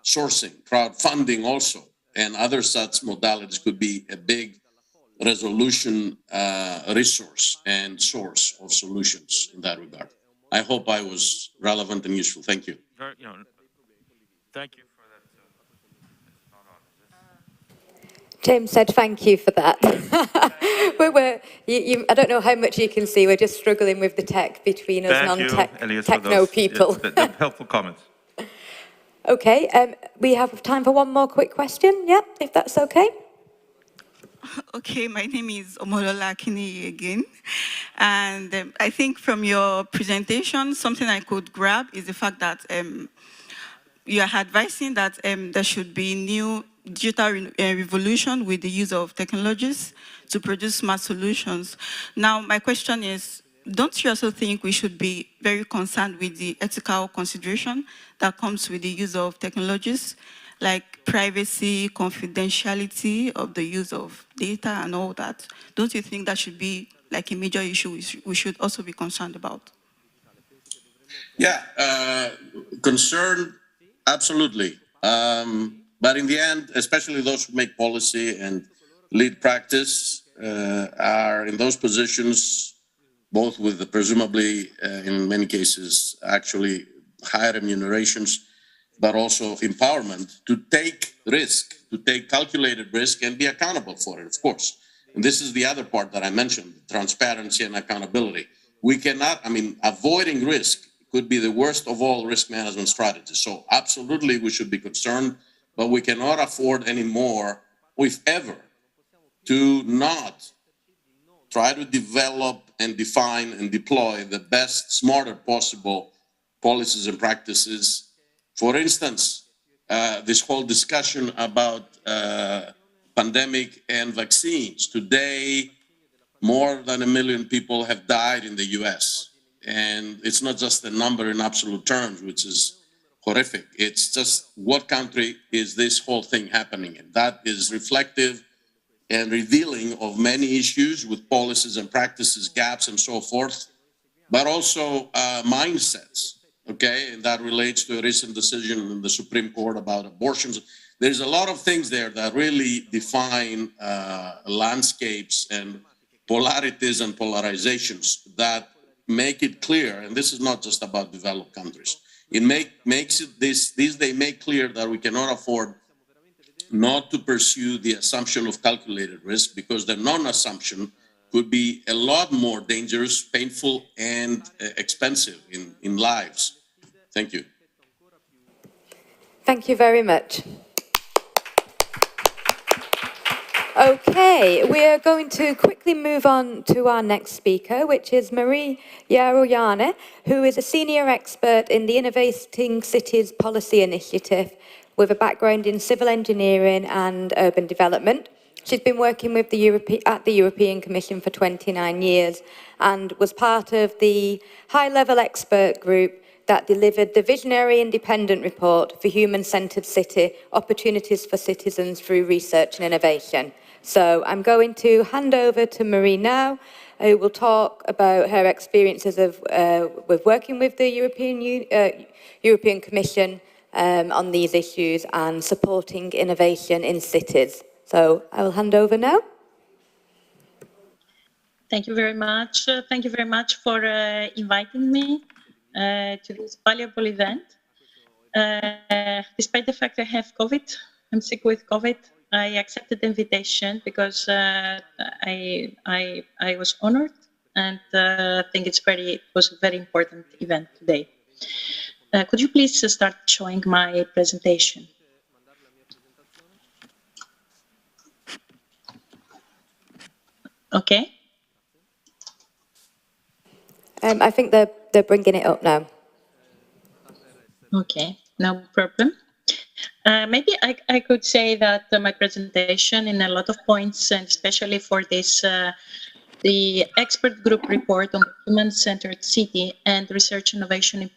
sourcing, crowdfunding also, and other such modalities could be a big resolution resource and source of solutions in that regard. I hope I was relevant and useful. Thank you. Thank you for that. James said thank you for that. I don't know how much you can see, we're just struggling with the tech between us non-techno people. The helpful comments. Okay, we have time for one more quick question, yeah, if that's okay. Okay, my name is Omolola Akini again. And I think from your presentation, something I could grab is the fact that you are advising that there should be new digital revolution with the use of technologies to produce smart solutions. Now, my question is, don't you also think we should be very concerned with the ethical consideration that comes with the use of technologies, like privacy, confidentiality of the use of data and all that? Don't you think that should be like a major issue we should also be concerned about? Yeah, concerned, absolutely. But in the end, especially those who make policy and lead practice are in those positions, both with the presumably, in many cases, actually higher remunerations, but also empowerment to take risk, to take calculated risk and be accountable for it, of course. And this is the other part that I mentioned, transparency and accountability. We cannot, avoiding risk could be the worst of all risk management strategies. So absolutely we should be concerned, but we cannot afford anymore, if ever, to not try to develop and define and deploy the best, smarter possible policies and practices. For instance, this whole discussion about pandemic and vaccines. Today, more than 1 million people have died in the US. And it's not just a number in absolute terms, which is horrific. It's just what country is this whole thing happening in? That is reflective and revealing of many issues with policies and practices, gaps and so forth, but also mindsets, okay? And that relates to a recent decision in the Supreme Court about abortions. There's a lot of things there that really define landscapes and polarities and polarizations that make it clear, and this is not just about developed countries, it makes it these they make clear that we cannot afford not to pursue the assumption of calculated risk, because the non-assumption could be a lot more dangerous, painful, and expensive in lives. Thank you. Thank you very much. Okay, we are going to quickly move on to our next speaker, which is Marie Yaroyane, who is a senior expert in the Innovating Cities Policy Initiative with a background in civil engineering and urban development. She's been working with at the European Commission for 29 years and was part of the high-level expert group that delivered the Visionary Independent Report for Human-Centred City, Opportunities for Citizens Through Research and Innovation. So I'm going to hand over to Marie now, who will talk about her experiences with working with the European Commission on these issues and supporting innovation in cities. So I will hand over now. Thank you very much. Thank you very much for inviting me to this valuable event. Despite the fact I have COVID, I'm sick with COVID, I accepted the invitation because I was honored, and I think it was a very important event today. Could you please start showing my presentation? Okay. I think they're bringing it up now. Okay, no problem. Maybe I could say that my presentation in a lot of points, and especially for this, the expert group report on human-centered city and research innovation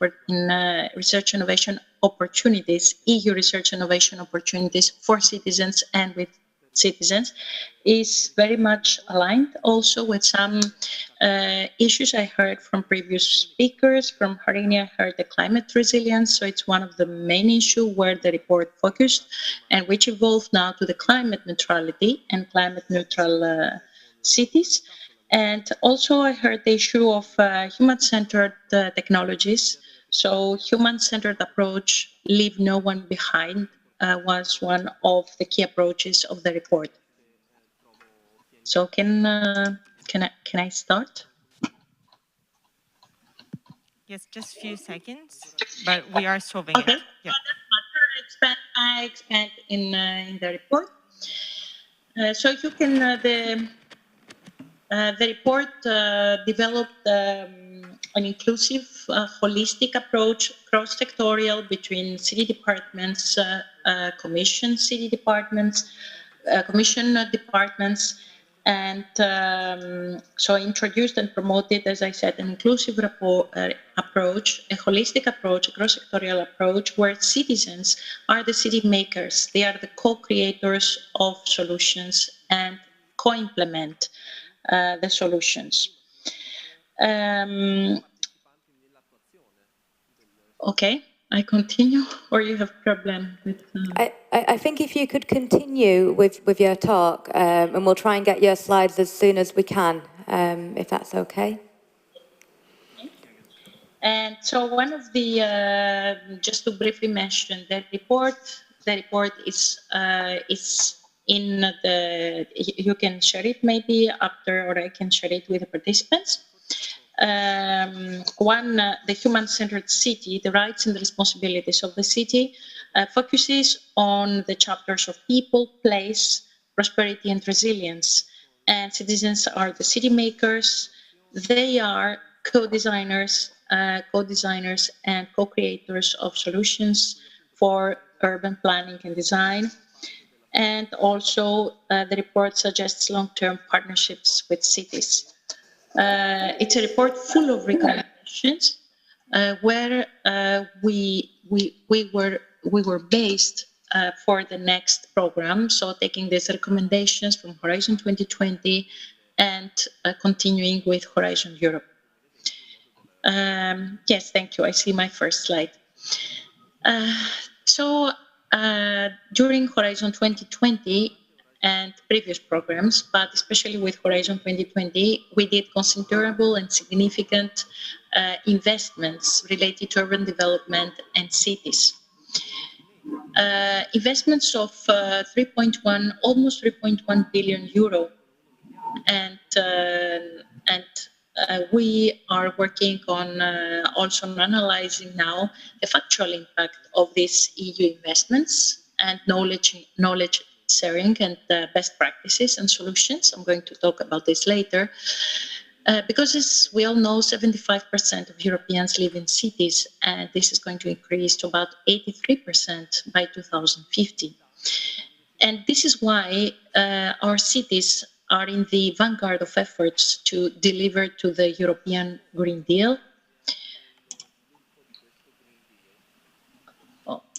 research innovation opportunities, EU research innovation opportunities for citizens and with citizens, is very much aligned also with some issues I heard from previous speakers. From Harini, I heard the climate resilience. So it's one of the main issues where the report focused, and which evolved now to the climate neutrality and climate neutral cities. And also I heard the issue of human-centered technologies. So human-centered approach, leave no one behind, was one of the key approaches of the report. So can I start? Yes, just a few seconds, but we are solving it. Yeah. I expand in the report. So you can the report developed an inclusive, holistic approach, cross-sectorial between city departments, commission city departments, commission departments, and so introduced and promoted, as I said, an inclusive approach, a holistic approach, a cross-sectorial approach, where citizens are the city makers. They are the co-creators of solutions and co-implement the solutions. Okay, I continue, or you have problem with? I think if you could continue with your talk, and we'll try and get your slides as soon as we can, if that's okay. And so one of the, just to briefly mention, the report is in the, you can share it maybe after, or I can share it with the participants. One, the human-centered city, the rights and the responsibilities of the city, focuses on the chapters of people, place, prosperity, and resilience. And citizens are the city makers. They are co-designers and co-creators of solutions for urban planning and design. And also, the report suggests long-term partnerships with cities. It's a report full of recommendations where we were based for the next program. So taking these recommendations from Horizon 2020 and continuing with Horizon Europe. Yes, thank you. I see my first slide. So during Horizon 2020 and previous programs, but especially with Horizon 2020, we did considerable and significant investments related to urban development and cities. Investments of almost 3.1 billion euro, and we are working on also analyzing now the factual impact of these EU investments and knowledge sharing and best practices and solutions. I'm going to talk about this later. Because as we all know, 75% of Europeans live in cities, and this is going to increase to about 83% by 2050. And this is why our cities are in the vanguard of efforts to deliver to the European Green Deal.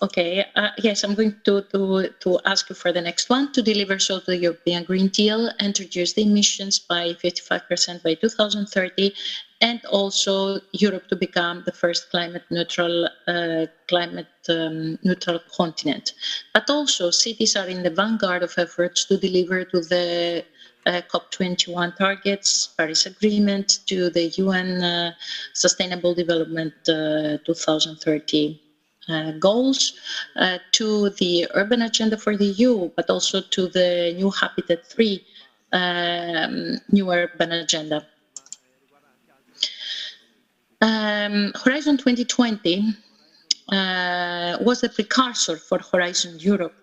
Okay, yes, I'm going to ask you for the next one, to deliver so to the European Green Deal, and reduce the emissions by 55% by 2030, and also Europe to become the first climate neutral continent. But also cities are in the vanguard of efforts to deliver to the COP21 targets, Paris Agreement, to the UN Sustainable Development 2030 goals, to the urban agenda for the EU, but also to the new Habitat 3 new urban agenda. Horizon 2020 was the precursor for Horizon Europe.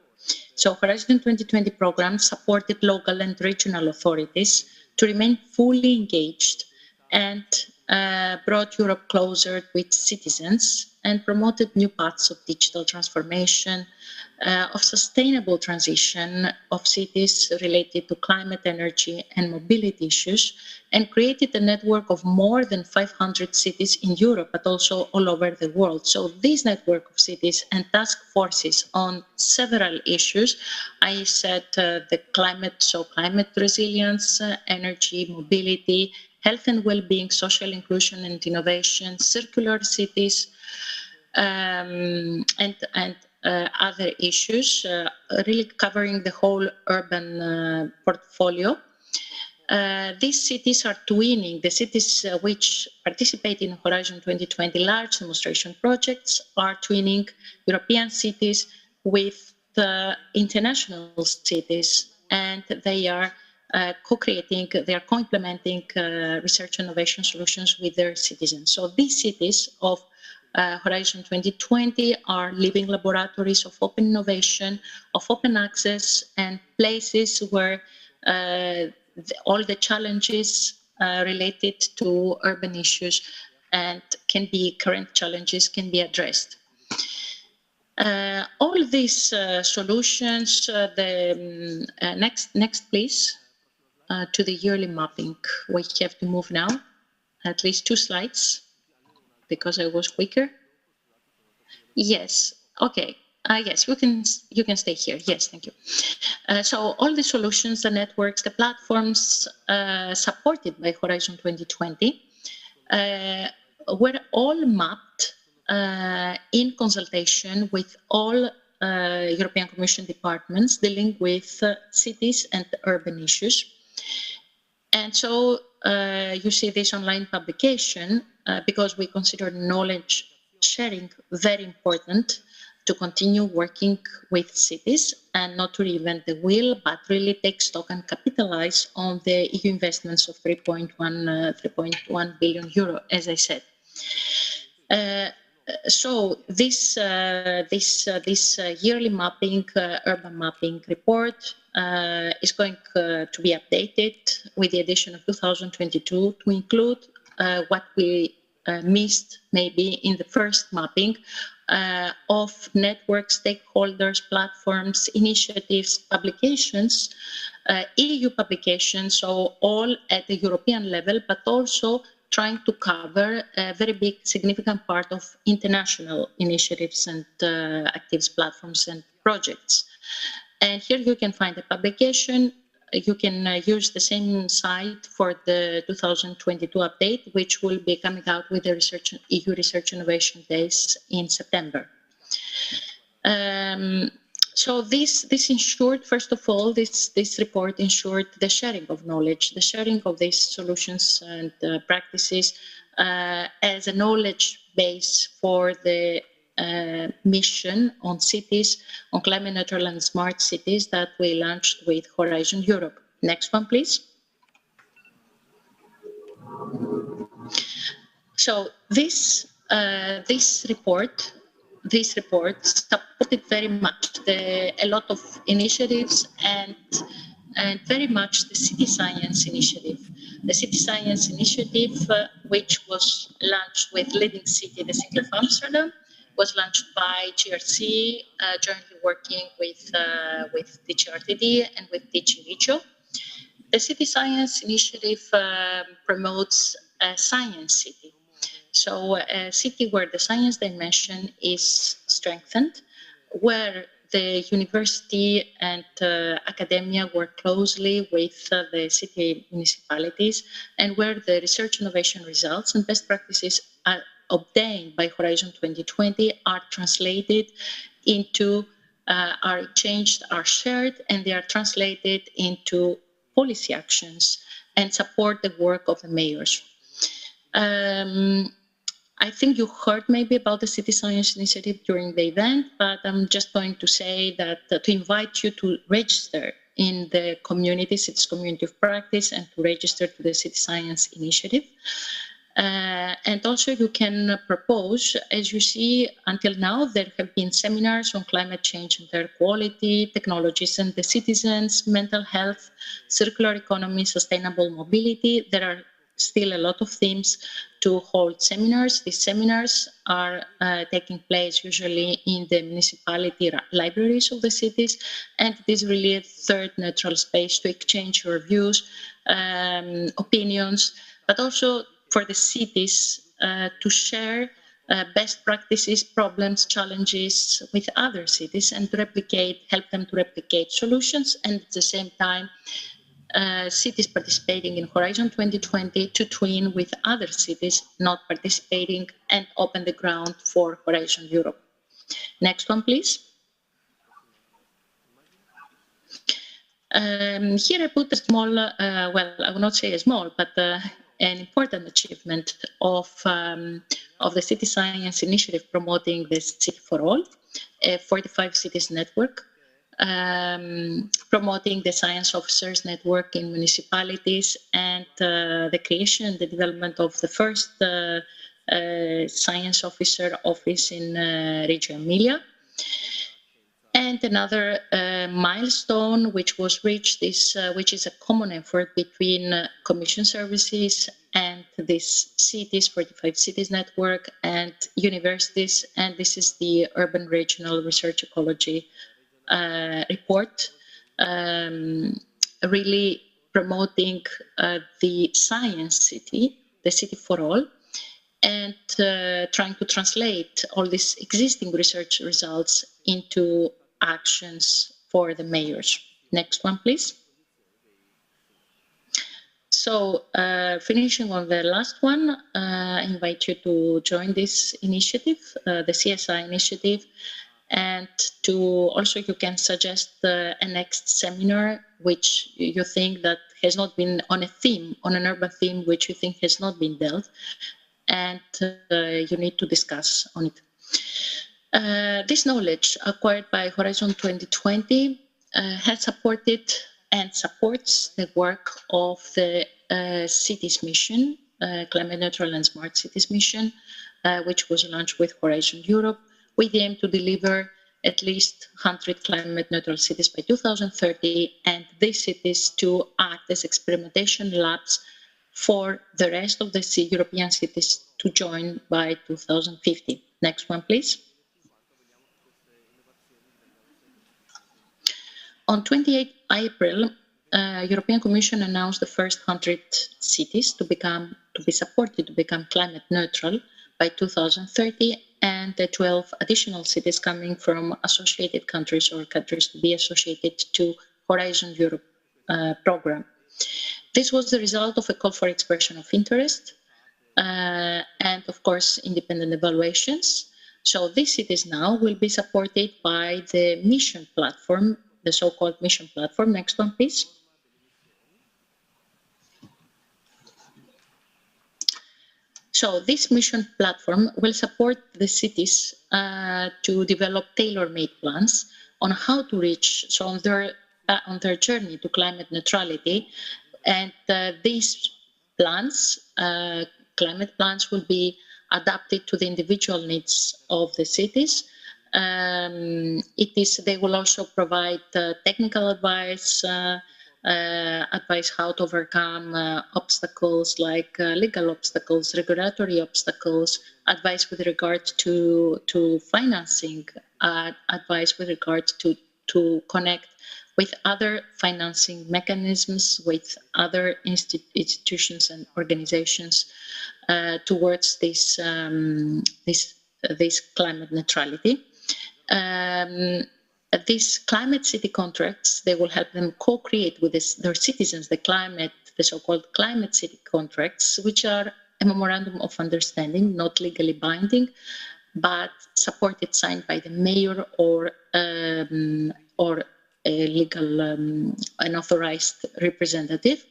So Horizon 2020 program supported local and regional authorities to remain fully engaged and brought Europe closer with citizens and promoted new paths of digital transformation, of sustainable transition of cities related to climate, energy, and mobility issues, and created a network of more than 500 cities in Europe, but also all over the world. So this network of cities and task forces on several issues, I said the climate, so climate resilience, energy, mobility, health and well-being, social inclusion and innovation, circular cities, and other issues, really covering the whole urban portfolio. These cities are twinning, the cities which participate in Horizon 2020 large demonstration projects are twinning European cities with the international cities, and they are co-creating, they are co-implementing research and innovation solutions with their citizens. So these cities of Horizon 2020 are living laboratories of open innovation, of open access, and places where all the challenges related to urban issues and current challenges can be addressed. All these solutions, next please, to the yearly mapping. We have to move now, at least 2 slides, because I was quicker. Yes, okay. Yes, you can stay here. Yes, thank you. So all the solutions, the networks, the platforms supported by Horizon 2020 were all mapped in consultation with all European Commission departments dealing with cities and urban issues. And so you see this online publication because we consider knowledge sharing very important. to continue working with cities and not to reinvent the wheel, but really take stock and capitalize on the EU investments of 3.1 billion euro, as I said. So this yearly mapping, urban mapping report is going to be updated with the addition of 2022 to include what we missed maybe in the first mapping of networks, stakeholders, platforms, initiatives, publications, EU publications, so all at the European level, but also trying to cover a very big, significant part of international initiatives and activities, platforms and projects. And here you can find the publication. You can use the same site for the 2022 update, which will be coming out with the EU Research Innovation Days in September. So this ensured, first of all, this report ensured the sharing of knowledge, the sharing of these solutions and practices as a knowledge base for the mission on cities, on climate neutral and smart cities that we launched with Horizon Europe. Next one, please. So this report supported very much a lot of initiatives and very much the City Science Initiative. The City Science Initiative, which was launched with leading city, the City of Amsterdam, was launched by GRC, jointly working with DGRTD and with DG Reggio. The City Science Initiative promotes a science city. So a city where the science dimension is strengthened, where the university and academia work closely with the city municipalities, and where the research innovation results and best practices are obtained by Horizon 2020 are translated into, are changed, are shared, and they are translated into policy actions and support the work of the mayors. I think you heard maybe about the City Science Initiative during the event, but I'm just going to say that to invite you to register in the community, Cities Community of Practice, and to register to the City Science Initiative. And also you can propose, as you see, until now, there have been seminars on climate change and air quality, technologies and the citizens, mental health, circular economy, sustainable mobility. There are still a lot of themes to hold seminars. These seminars are taking place usually in the municipality libraries of the cities, and it is really a third neutral space to exchange your views, opinions, but also for the cities to share best practices, problems, challenges with other cities and to help them to replicate solutions, and at the same time cities participating in Horizon 2020 to twin with other cities not participating and open the ground for Horizon Europe. Next one, please. Here I put a small, well, I will not say a small, but an important achievement of the City Science Initiative promoting the City for All, a 45 cities network, promoting the science officers network in municipalities, and the creation and the development of the first science officer office in Reggio Emilia. And another milestone which was reached is which is a common effort between Commission services and this cities, 45 cities network, and universities, and this is the Urban Regional Research Ecology report, really promoting the science city, the city for all, and trying to translate all these existing research results into actions for the mayors. Next one, please. So finishing on the last one, I invite you to join this initiative, the CSI initiative, and to also you can suggest a next seminar which you think that has not been on a theme, on an urban theme, which you think has not been dealt, and you need to discuss on it. This knowledge acquired by Horizon 2020 has supported and supports the work of the cities mission, Climate Neutral and Smart Cities mission, which was launched with Horizon Europe, with the aim to deliver at least 100 climate neutral cities by 2030, and these cities to act as experimentation labs for the rest of the European cities to join by 2050. Next one, please. On 28 April, European Commission announced the first 100 cities to be supported to become climate neutral by 2030, and the 12 additional cities coming from associated countries or countries to be associated to Horizon Europe program. This was the result of a call for expression of interest and, of course, independent evaluations. So these cities now will be supported by the mission platform, the so-called mission platform. Next one, please. So this mission platform will support the cities to develop tailor-made plans on how to reach, so on their journey to climate neutrality. And these plans, climate plans, will be adapted to the individual needs of the cities. They will also provide technical advice, advice how to overcome obstacles like legal obstacles, regulatory obstacles, advice with regard to financing, advice with regard to connect with other financing mechanisms, with other institutions and organizations towards this climate neutrality. These climate city contracts, they will help them co-create with their citizens the so-called climate city contracts, which are a memorandum of understanding, not legally binding, but supported, signed by the mayor or a legal, an authorized representative.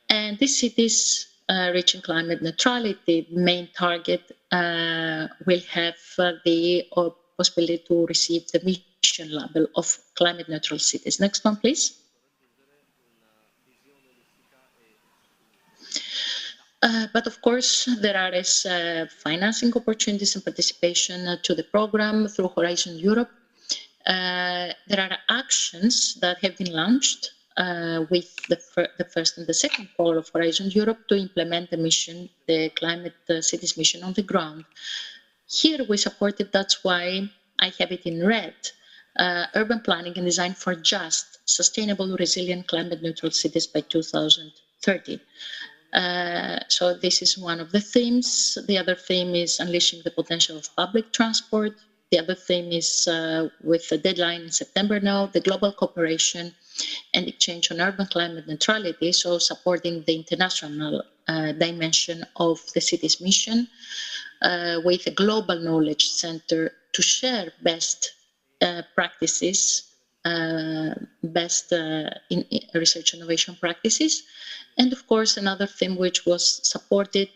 And these cities reaching climate neutrality, main target, will have the possibility to receive the mission label of climate neutral cities. Next one, please. But of course, there are financing opportunities and participation to the program through Horizon Europe. There are actions that have been launched with the first and the second call of Horizon Europe to implement the mission, the climate cities mission on the ground. Here we supported, that's why I have it in red, urban planning and design for just, sustainable, resilient, climate neutral cities by 2030. So this is one of the themes. The other theme is unleashing the potential of public transport. The other theme is with the deadline in September now, the global cooperation and exchange on urban climate neutrality, so supporting the international dimension of the city's mission with a global knowledge center to share best practices, best in research innovation practices. And of course, another theme which was supported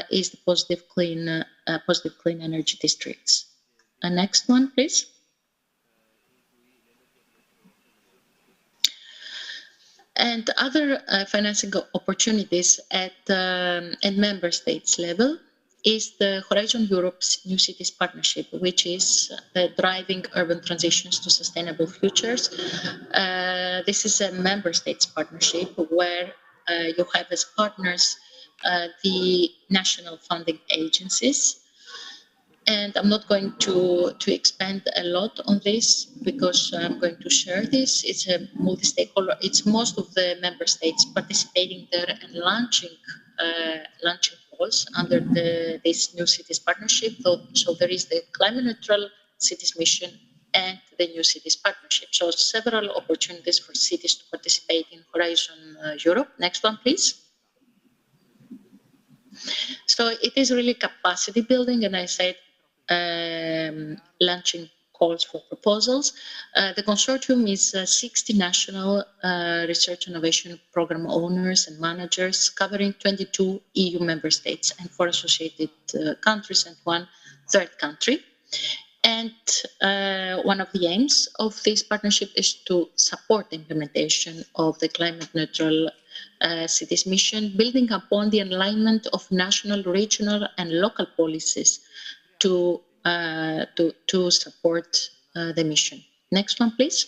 is the positive clean energy districts. Next one, please. And other financing opportunities at member states level is the Horizon Europe's New Cities Partnership, which is driving urban transitions to sustainable futures. This is a member states partnership where you have as partners the national funding agencies. And I'm not going to expand a lot on this because I'm going to share this. It's a multi-stakeholder. It's most of the member states participating there and launching calls under this New Cities Partnership. So there is the Climate Neutral Cities Mission and the New Cities Partnership. So several opportunities for cities to participate in Horizon Europe. Next one, please. So it is really capacity building, and I said launching calls for proposals. The consortium is 60 national research innovation program owners and managers covering 22 EU member states and 4 associated countries and 1 third country. And one of the aims of this partnership is to support the implementation of the climate neutral cities mission, building upon the alignment of national, regional, and local policies to support the mission. Next one, please.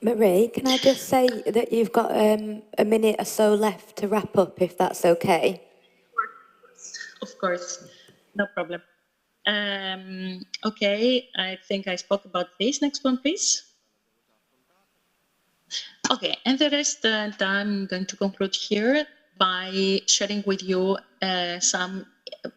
Marie, can I just say that you've got a minute or so left to wrap up, if that's okay? Of course, no problem. Okay, I think I spoke about this. Next one, please. Okay, and the rest, I'm going to conclude here by sharing with you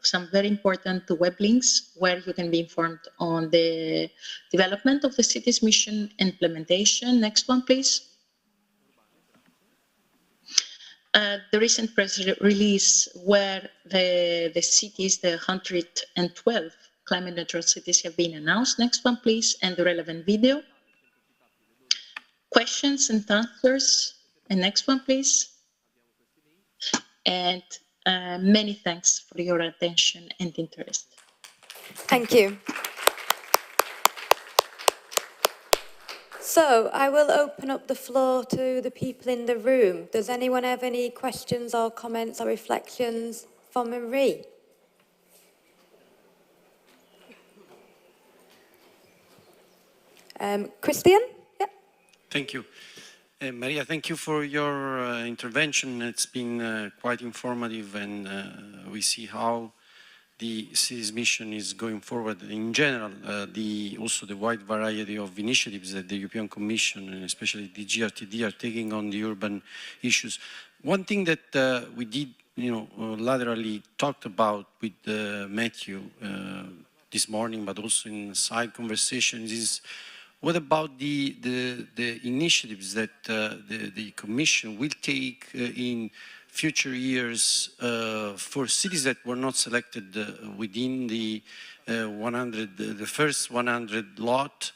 some very important web links where you can be informed on the development of the city's mission implementation. Next one, please. The recent press release where the cities, the 112 climate neutral cities have been announced. Next one, please, and the relevant video. Questions and answers. And next one, please. And many thanks for your attention and interest. Thank you. So I will open up the floor to the people in the room. Does anyone have any questions or comments or reflections for Marie? Christian? Yeah. Thank you. Maria, thank you for your intervention. It's been quite informative, and we see how the city's mission is going forward. In general, also the wide variety of initiatives that the European Commission, and especially the GRTD, are taking on the urban issues. One thing that we did, laterally talked about with Matthew this morning, but also in side conversations, is what about the initiatives that the Commission will take in future years for cities that were not selected within the first 100 lot?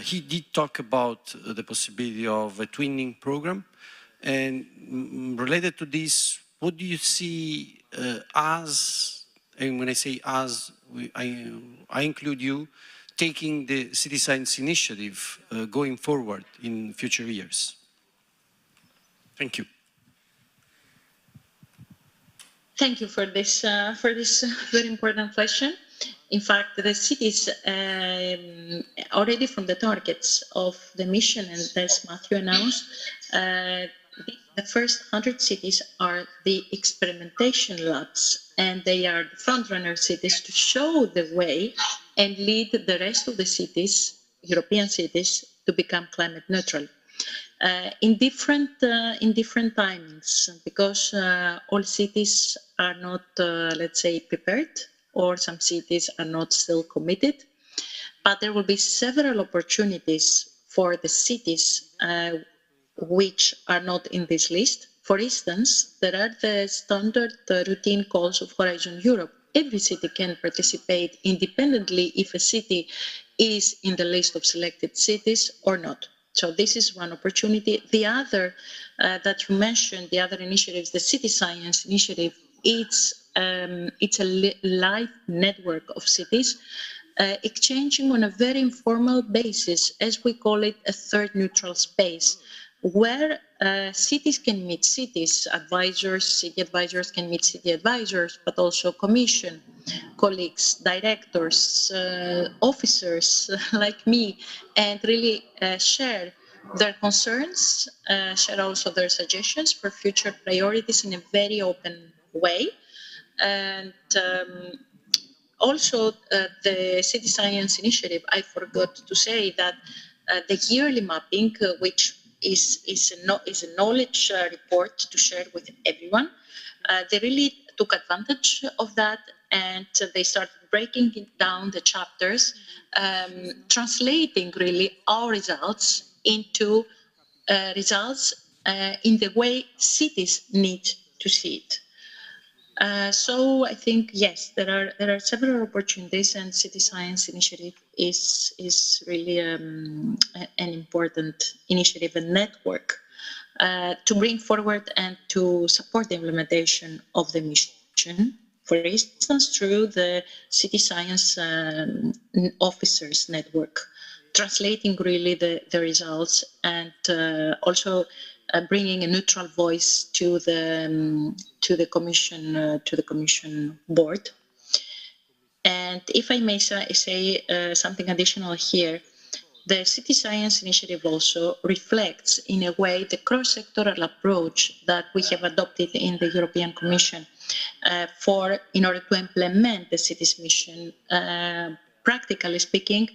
He did talk about the possibility of a twinning program, and related to this, what do you see as, and when I say as, I include you, taking the city science initiative going forward in future years? Thank you. Thank you for this very important question. In fact, the cities already from the targets of the mission, and as Matthew announced, the first 100 cities are the experimentation labs, and they are the front-runner cities to show the way and lead the rest of the cities, European cities, to become climate neutral. In different timings, because all cities are not, let's say, prepared, or some cities are not still committed, but there will be several opportunities for the cities which are not in this list. For instance, there are the standard routine calls of Horizon Europe. Every city can participate independently if a city is in the list of selected cities or not. So this is one opportunity. The other that you mentioned, the other initiatives, the City Science Initiative, it's a live network of cities exchanging on a very informal basis, as we call it, a third neutral space, where cities can meet cities, city advisors can meet city advisors, but also commission, colleagues, directors, officers like me, and really share their concerns, share also their suggestions for future priorities in a very open way. And also the City Science Initiative, I forgot to say that the yearly mapping, which is a knowledge report to share with everyone, they really took advantage of that, and they started breaking down the chapters, translating really our results into results in the way cities need to see it. So I think, yes, there are several opportunities, and City Science Initiative is really an important initiative and network to bring forward and to support the implementation of the mission For instance, through the City Science Officers Network, translating really the results and also bringing a neutral voice to the Commission board. And if I may say something additional here, the City Science Initiative also reflects, in a way, the cross-sectoral approach that we have adopted in the European Commission in order to implement the city's mission. Practically speaking,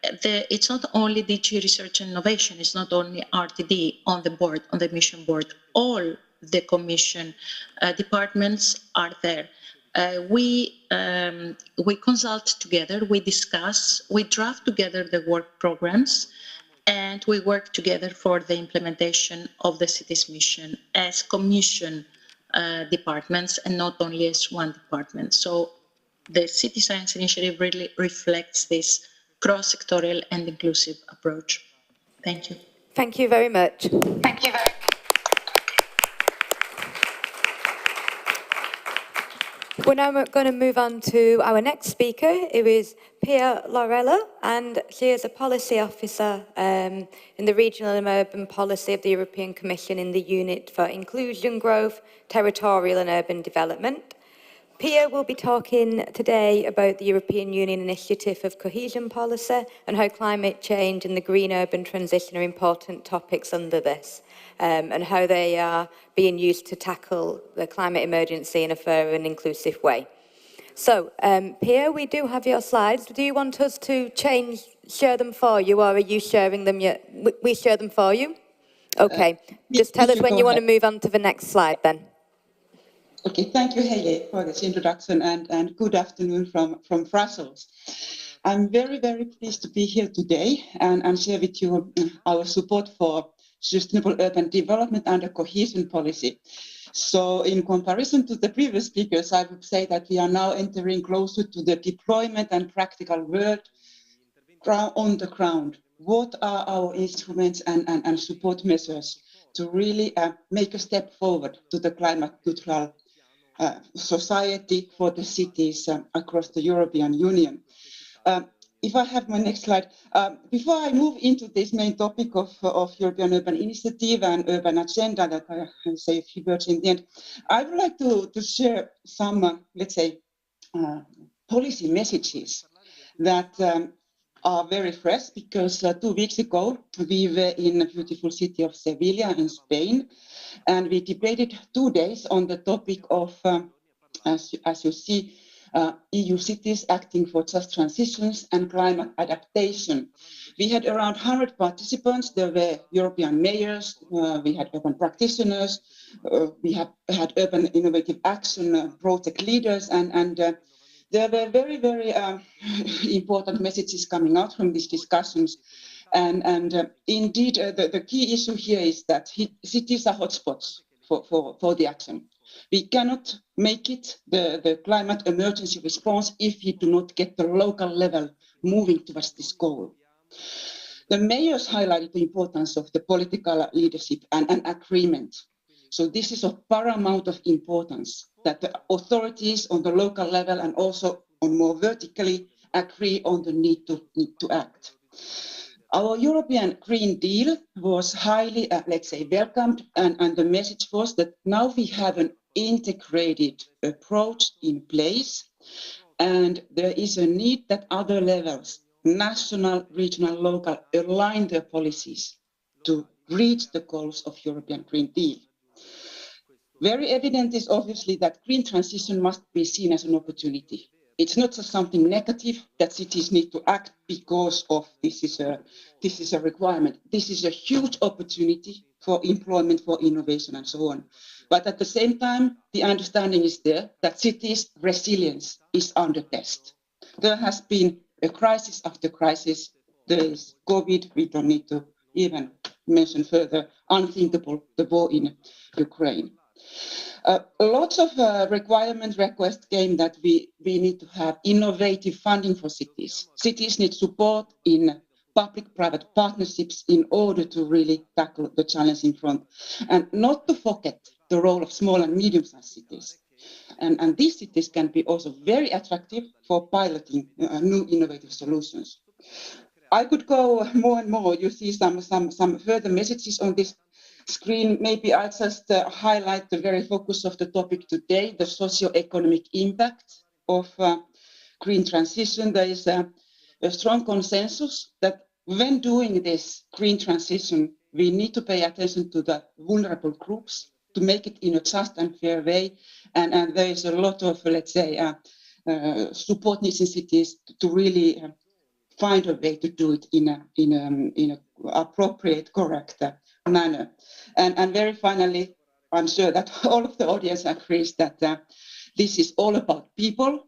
it's not only DG Research and Innovation, it's not only RTD on the board, on the mission board. All the Commission departments are there. We consult together, we discuss, we draft together the work programs, and we work together for the implementation of the city's mission as Commission departments and not only as one department. So the City Science Initiative really reflects this cross-sectorial and inclusive approach. Thank you. Thank you very much. Thank you very much. We're now going to move on to our next speaker, who is Pia Laurella, and she is a policy officer in the Regional and Urban Policy of the European Commission in the Unit for Inclusion, Growth, Territorial and Urban Development. Pia will be talking today about the European Union Initiative of Cohesion Policy and how climate change and the green urban transition are important topics under this, and how they are being used to tackle the climate emergency in a fair and inclusive way. So, Pia, we do have your slides. Do you want us to share them for you, or are you sharing them yet? We share them for you? Okay. Just tell us when you want to move on to the next slide then. Okay, thank you, Haley, for this introduction, and good afternoon from Brussels. I'm very, very pleased to be here today and share with you our support for sustainable urban development and a cohesion policy. So in comparison to the previous speakers, I would say that we are now entering closer to the deployment and practical work on the ground. What are our instruments and support measures to really make a step forward to the climate neutral society for the cities across the European Union? If I have my next slide, before I move into this main topic of European Urban Initiative and Urban Agenda, that I will say a few words in the end, I would like to share some, let's say, policy messages that are very fresh, because 2 weeks ago we were in the beautiful city of Sevilla in Spain, and we debated 2 days on the topic of, as you see, EU cities acting for just transitions and climate adaptation. We had around 100 participants. There were European mayors, we had urban practitioners, we had urban innovative action project leaders, and there were very, very important messages coming out from these discussions. And indeed, the key issue here is that cities are hotspots for the action. We cannot make it the climate emergency response if we do not get the local level moving towards this goal. The mayors highlighted the importance of the political leadership and agreement. So this is of paramount of importance, that the authorities on the local level and also on more vertically agree on the need to act. Our European Green Deal was highly, let's say, welcomed, and the message was that now we have an integrated approach in place, and there is a need that other levels, national, regional, local, align their policies to reach the goals of European Green Deal. Very evident is obviously that green transition must be seen as an opportunity. It's not just something negative that cities need to act because of this is a requirement. This is a huge opportunity for employment, for innovation, and so on. But at the same time, the understanding is there that cities' resilience is under test. There has been a crisis after crisis. There is COVID, we don't need to even mention further, unthinkable, the war in Ukraine. Lots of requests came that we need to have innovative funding for cities. Cities need support in public-private partnerships in order to really tackle the challenge in front. And not to forget the role of small and medium-sized cities. And these cities can be also very attractive for piloting new innovative solutions. I could go more and more. You see some further messages on this screen. Maybe I'll just highlight the very focus of the topic today, the socio-economic impact of green transition. There is a strong consensus that when doing this green transition, we need to pay attention to the vulnerable groups to make it in a just and fair way. And there is a lot of, let's say, support needs in cities to really find a way to do it in a appropriate, correct manner. And very finally, I'm sure that all of the audience agrees that this is all about people.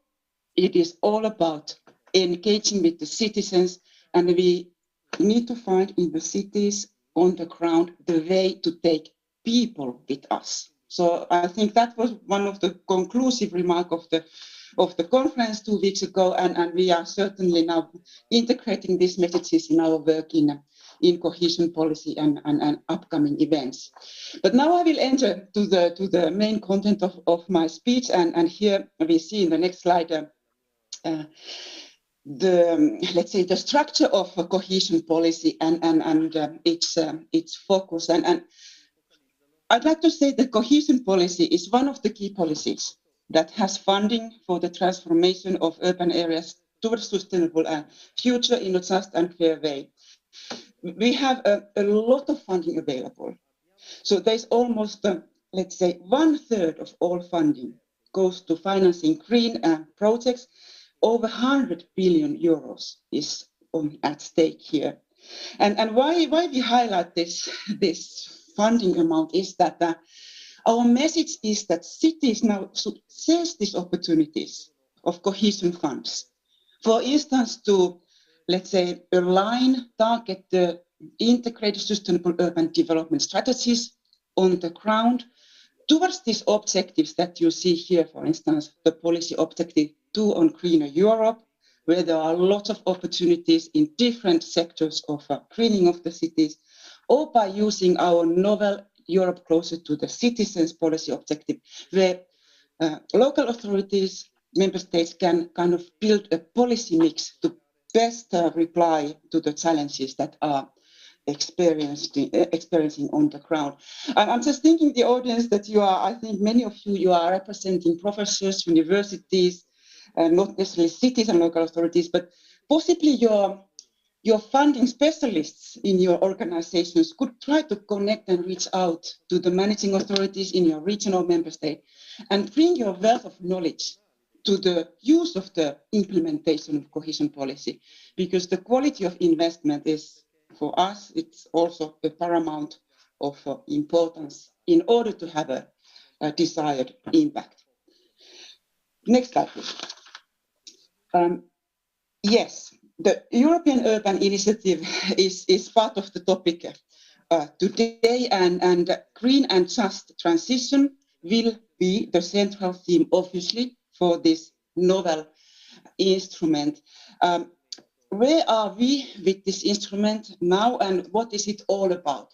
It is all about engaging with the citizens, and we need to find in the cities on the ground the way to take people with us. So I think that was one of the conclusive remarks of the conference 2 weeks ago, and we are certainly now integrating these messages in our work in cohesion policy and upcoming events. But now I will enter to the main content of my speech, and here we see in the next slide let's say the structure of a cohesion policy and its focus. And I'd like to say that cohesion policy is one of the key policies that has funding for the transformation of urban areas towards sustainable future in a just and fair way. We have a lot of funding available. So there's almost, let's say, 1/3 of all funding goes to financing green projects. Over 100 billion euros is at stake here. And why we highlight this funding amount is that our message is that cities now should seize these opportunities of cohesion funds. For instance, to, let's say, align, target the integrated sustainable urban development strategies on the ground towards these objectives that you see here, for instance, the policy objective 2 on greener Europe, where there are lots of opportunities in different sectors of greening of the cities, or by using our novel Europe Closer to the Citizens policy objective, where local authorities, member states can kind of build a policy mix to best reply to the challenges that are experiencing on the ground. I'm just thinking the audience that you are, I think many of you are representing professors, universities, not necessarily cities and local authorities, but possibly your funding specialists in your organizations could try to connect and reach out to the managing authorities in your regional member state and bring your wealth of knowledge to the use of the implementation of cohesion policy, because the quality of investment is, for us, it's also a paramount of importance in order to have a desired impact. Next slide, please. Yes, the European Urban Initiative is part of the topic today, and green and just transition will be the central theme, obviously, for this novel instrument. Where are we with this instrument now, and what is it all about?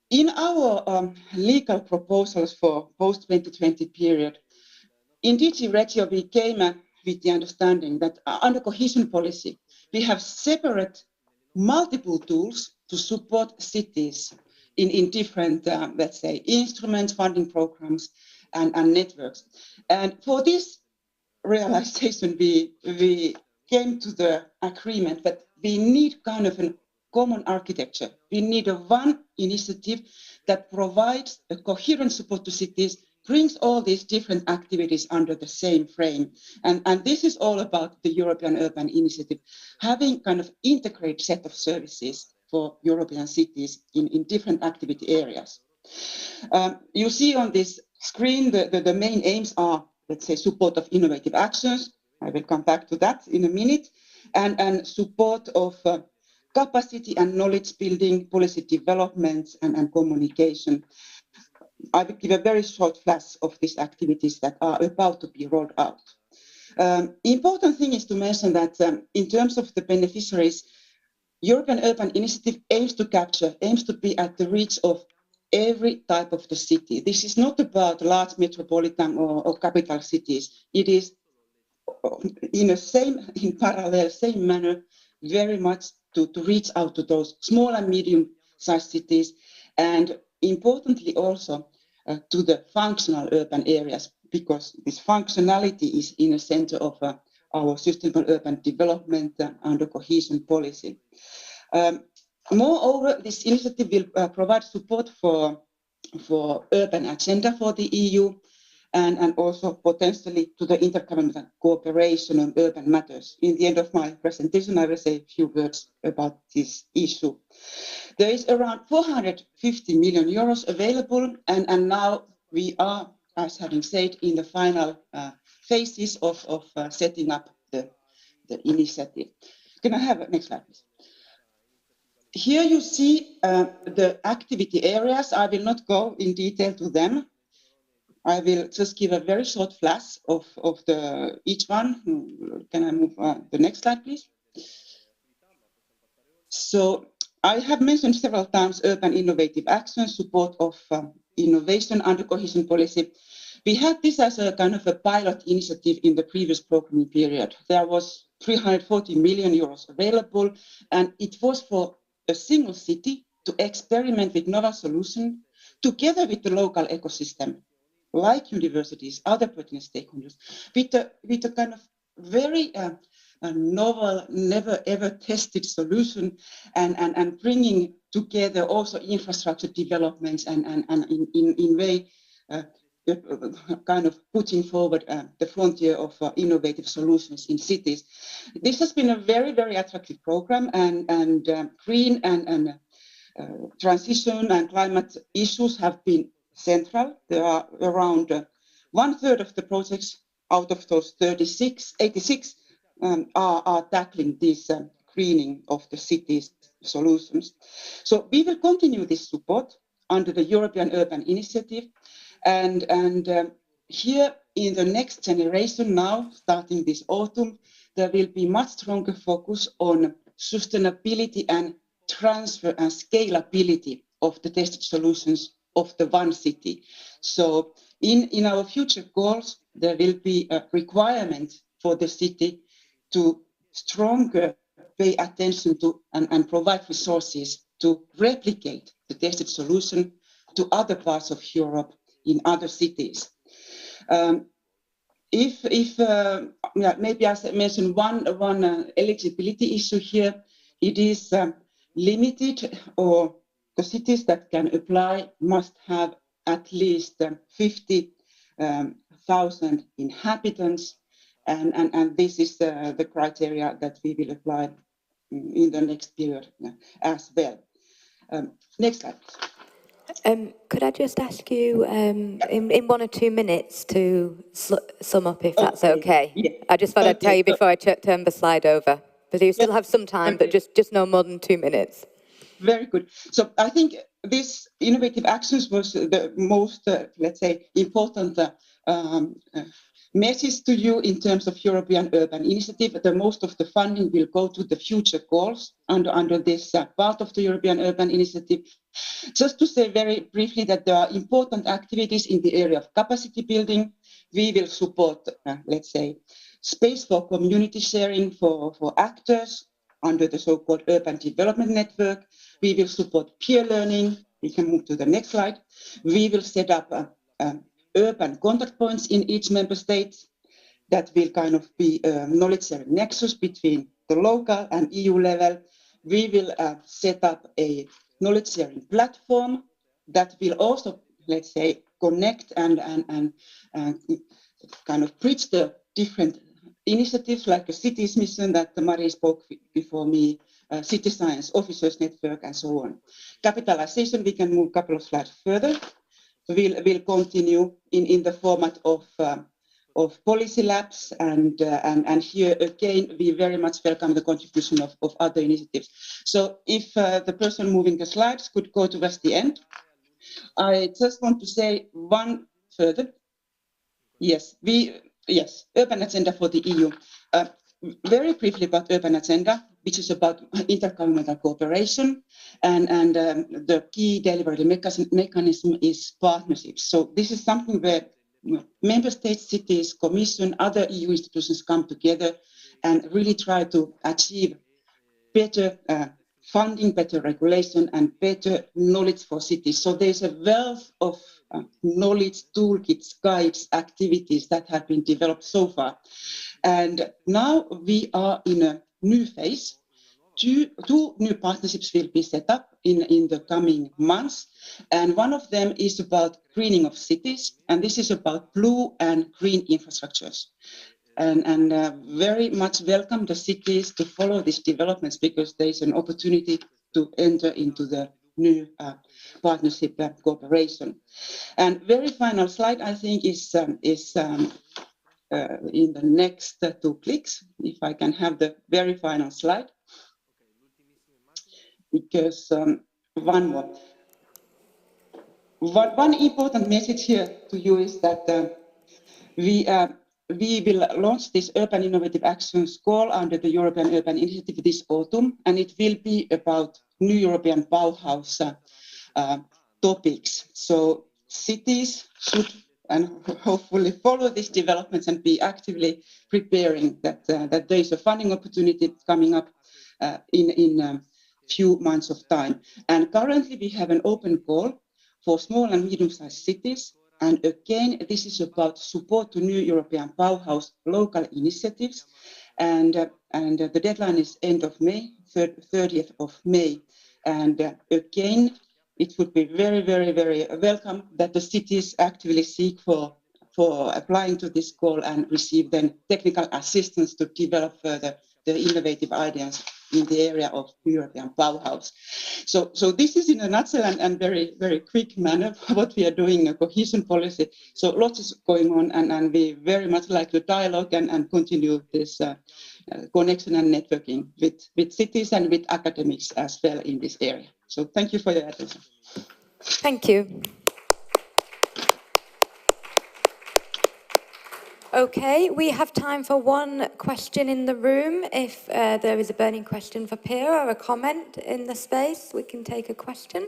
In our legal proposals for post-2020 period, in DG Reggio, we came with the understanding that under cohesion policy, we have separate multiple tools to support cities in different, let's say, instruments, funding programs, and networks. And for this realization, we came to the agreement that we need kind of a common architecture. We need a one initiative that provides a coherent support to cities, brings all these different activities under the same frame. And this is all about the European Urban Initiative, having kind of integrated set of services for European cities in different activity areas. You see on this screen, the main aims are, let's say, support of innovative actions. I will come back to that in a minute. And support of capacity and knowledge building, policy development, and communication. I will give a very short flash of these activities that are about to be rolled out. Important thing is to mention that in terms of the beneficiaries, European Urban Initiative aims to be at the reach of every type of the city. This is not about large metropolitan or capital cities. It is in parallel, same manner, very much to reach out to those small and medium-sized cities, and importantly also to the functional urban areas, because this functionality is in the center of our sustainable urban development under cohesion policy. Moreover, this initiative will provide support for urban agenda for the EU, and also potentially to the intergovernmental cooperation on urban matters. In the end of my presentation, I will say a few words about this issue. There is around 450 million euros available, and now we are, as having said, in the final phases of setting up the initiative. Can I have a next slide, please? Here you see the activity areas. I will not go in detail to them. I will just give a very short flash of each one. Can I move the next slide, please? So I have mentioned several times urban innovative action, support of innovation under cohesion policy. We had this as a kind of a pilot initiative in the previous programming period. There was 340 million euros available, and it was for a single city to experiment with novel solutions together with the local ecosystem, like universities, other pertinent stakeholders, with a kind of very novel, never ever tested solution, and bringing together also infrastructure developments and in way kind of putting forward the frontier of innovative solutions in cities. This has been a very, very attractive program, and green and transition and climate issues have been central. There are around 1/3 of the projects out of those 86 are tackling this greening of the cities solutions. So we will continue this support under the European Urban Initiative, and here in the next generation now, starting this autumn, there will be much stronger focus on sustainability and transfer and scalability of the tested solutions of the one city. So in our future goals, there will be a requirement for the city to stronger pay attention to and provide resources to replicate the tested solution to other parts of Europe in other cities. Maybe I mention one eligibility issue here. It is limited, or the cities that can apply must have at least 50,000 inhabitants, and this is the criteria that we will apply in the next period as well. Next slide. Could I just ask you in 1 or 2 minutes to sum up, if that's okay? Yeah. I just thought I'd tell you before I turn the slide over, because you still have some time, but just no more than 2 minutes. Very good. So I think this innovative actions was the most, let's say, important message to you in terms of European Urban Initiative. The most of the funding will go to the future goals under this part of the European Urban Initiative. Just to say very briefly that there are important activities in the area of capacity building. We will support, let's say, space for community sharing for actors under the so-called Urban Development Network. We will support peer learning. We can move to the next slide. We will set up urban contact points in each member state that will kind of be a knowledge sharing nexus between the local and EU level. We will set up a knowledge sharing platform that will also, let's say, connect and kind of bridge the different initiatives like a cities mission that Marie spoke before me, city science officers network, and so on. Capitalization, we can move a couple of slides further. We'll continue in the format of policy labs, and here again we very much welcome the contribution of other initiatives. So if the person moving the slides could go towards the end. I just want to say one further. Yes, urban agenda for the EU. Very briefly about urban agenda. which is about intergovernmental cooperation, and the key delivery mechanism is partnerships. So this is something where member states, cities, commission, other EU institutions come together and really try to achieve better funding, better regulation, and better knowledge for cities. So there's a wealth of knowledge, toolkits, guides, activities that have been developed so far. And now we are in a new phase. Two new partnerships will be set up in the coming months. And one of them is about greening of cities. And this is about blue and green infrastructures. And very much welcome the cities to follow these developments, because there is an opportunity to enter into the new partnership cooperation. And very final slide, I think, is in the next 2 clicks, if I can have the very final slide. Because one more. One important message here to you is that we will launch this Urban Innovative Actions Call under the European Urban Initiative this autumn, and it will be about new European Bauhaus topics. So cities should and hopefully follow these developments and be actively preparing that there is a funding opportunity coming up in few months of time. And currently we have an open call for small and medium-sized cities. And again, this is about support to new European Bauhaus local initiatives. And the deadline is end of May, 30th of May. And again, it would be very, very, very welcome that the cities actively seek for applying to this call and receive then technical assistance to develop further the innovative ideas in the area of European Bauhaus. So this is in a nutshell and very, very quick manner what we are doing in cohesion policy. So lots is going on, and we very much like to dialogue and continue this connection and networking with cities and with academics as well in this area. So thank you for your attention. Thank you. Okay, we have time for one question in the room. If there is a burning question for Pia or a comment in the space, we can take a question.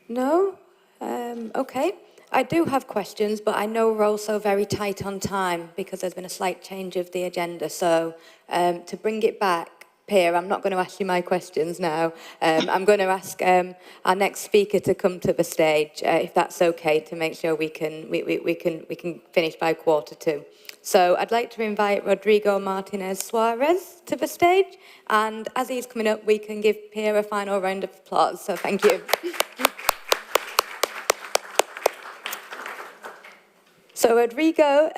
No? Okay. I do have questions, but I know we're also very tight on time because there's been a slight change of the agenda. So to bring it back, Pia, I'm not going to ask you my questions now. I'm going to ask our next speaker to come to the stage, if that's okay, to make sure we can finish by 1:45. So I'd like to invite Rodrigo Martinez Suarez to the stage, and as he's coming up, we can give Pia a final round of applause. So thank you. So Rodrigo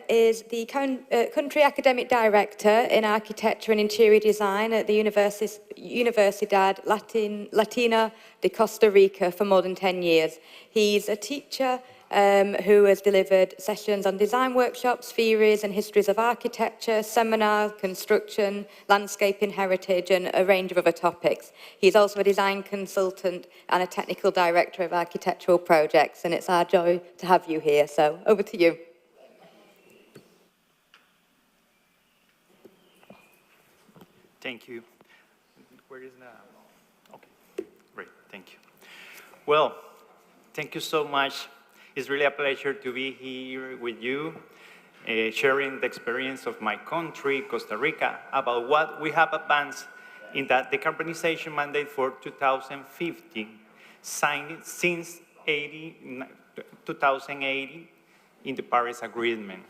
is the Country Academic Director in Architecture and Interior Design at the Universidad Latina de Costa Rica for more than 10 years. He's a teacher who has delivered sessions on design workshops, theories and histories of architecture, seminars, construction, landscaping, heritage, and a range of other topics. He's also a design consultant and a technical director of architectural projects, and it's our joy to have you here. So over to you. Thank you. Where is now? Okay, great, thank you. Well, thank you so much. It's really a pleasure to be here with you, sharing the experience of my country, Costa Rica, about what we have advanced in that decarbonization mandate for 2050, signed since 2080 in the Paris Agreement.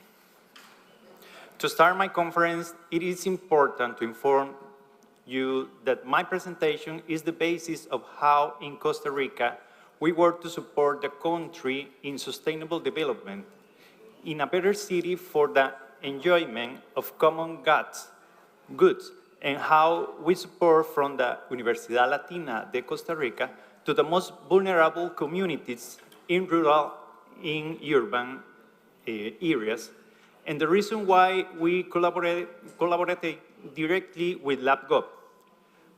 To start my conference, it is important to inform you that my presentation is the basis of how in Costa Rica we work to support the country in sustainable development, in a better city for the enjoyment of common goods, and how we support from the Universidad Latina de Costa Rica to the most vulnerable communities in rural, in urban areas, and the reason why we collaborated directly with LabGov,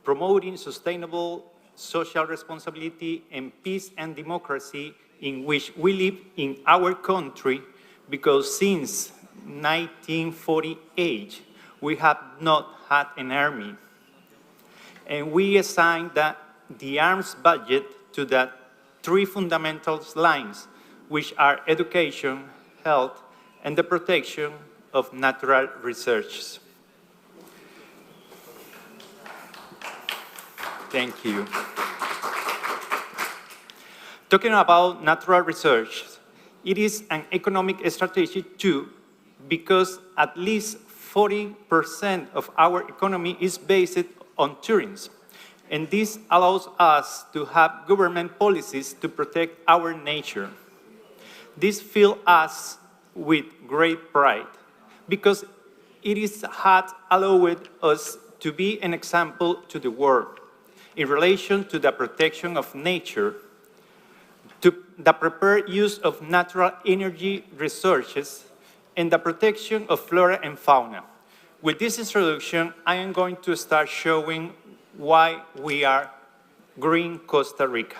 promoting sustainable social responsibility and peace and democracy in which we live in our country, because since 1948, We have not had an army. And we assigned the arms budget to the three fundamental lines, which are education, health, and the protection of natural researches. Thank you. Talking about natural research, it is an economic strategy too, because at least 40% of our economy is based on tourism. And this allows us to have government policies to protect our nature. This fills us with great pride, because it has allowed us to be an example to the world in relation to the protection of nature, to the prepared use of natural energy resources, and the protection of flora and fauna. With this introduction, I am going to start showing why we are Green Costa Rica.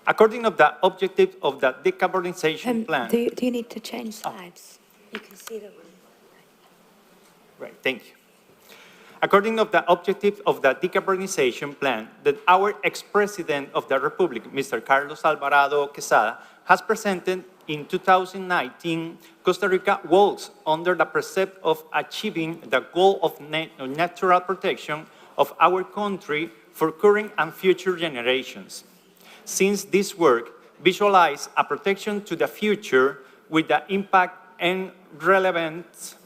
According to the objective of the decarbonization plan... Do you need to change slides? You can see them. Right, thank you. According to the objective of the decarbonization plan that our ex-president of the Republic, Mr. Carlos Alvarado Quesada, has presented in 2019, Costa Rica works under the precept of achieving the goal of natural protection of our country for current and future generations. Since this work visualizes a protection to the future with the impact and relevance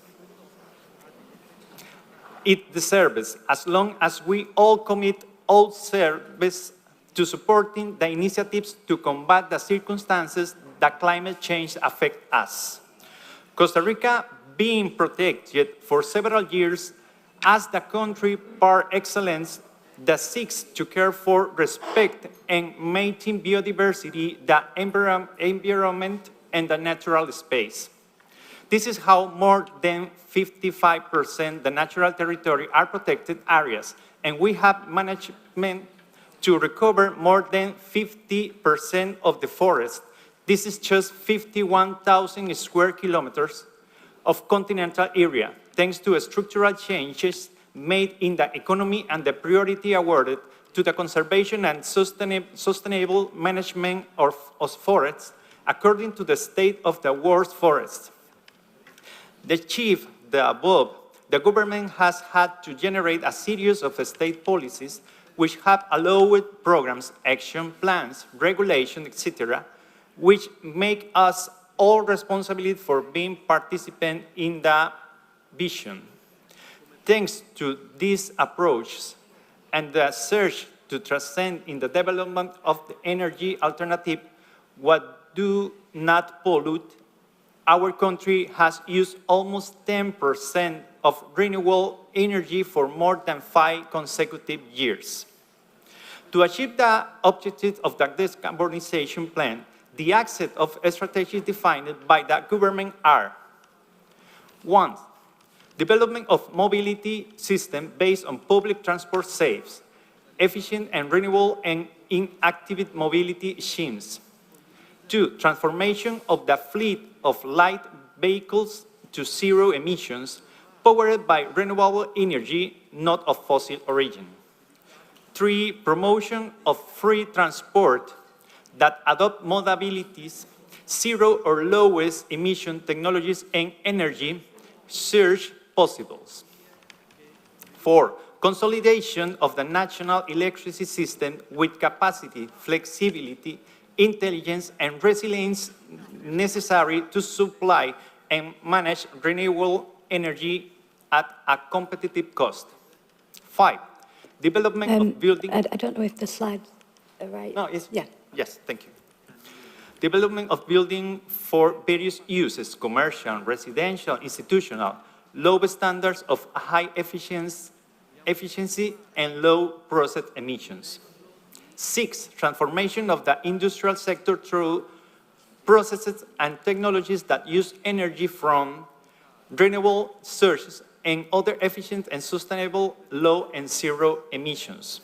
it deserves, as long as we all commit all service to supporting the initiatives to combat the circumstances that climate change affect us. Costa Rica, being protected for several years as the country par excellence that seeks to care for, respect, and maintain biodiversity, the environment, and the natural space. This is how more than 55% the natural territory are protected areas, and we have management to recover more than 50% of the forest. This is just 51,000 square kilometers of continental area, thanks to structural changes made in the economy and the priority awarded to the conservation and sustainable management of forests according to the state of the world's forests. To achieve the above, the government has had to generate a series of state policies which have allowed programs, action plans, regulations, etc., which make us all responsible for being participants in the vision. Thanks to these approaches and the search to transcend in the development of the energy alternative what do not pollute, our country has used almost 10% of renewable energy for more than 5 consecutive years. To achieve the objectives of the decarbonization plan, the axes of strategies defined by the government are: 1. Development of mobility system based on public transport safe, efficient and renewable and inactive mobility schemes. 2. Transformation of the fleet of light vehicles to zero emissions, powered by renewable energy, not of fossil origin. 3. Promotion of free transport that adopt modalities, zero or lowest emission technologies and energy source possibles. 4. Consolidation of the national electricity system with capacity, flexibility, intelligence, and resilience necessary to supply and manage renewable energy at a competitive cost. 5. Development of building... I don't know if the slides are right. No, it's... Yeah. Yes, thank you. Development of building for various uses, commercial, residential, institutional, low standards of high efficiency and low process emissions. 6. Transformation of the industrial sector through processes and technologies that use energy from renewable sources and other efficient and sustainable low and zero emissions.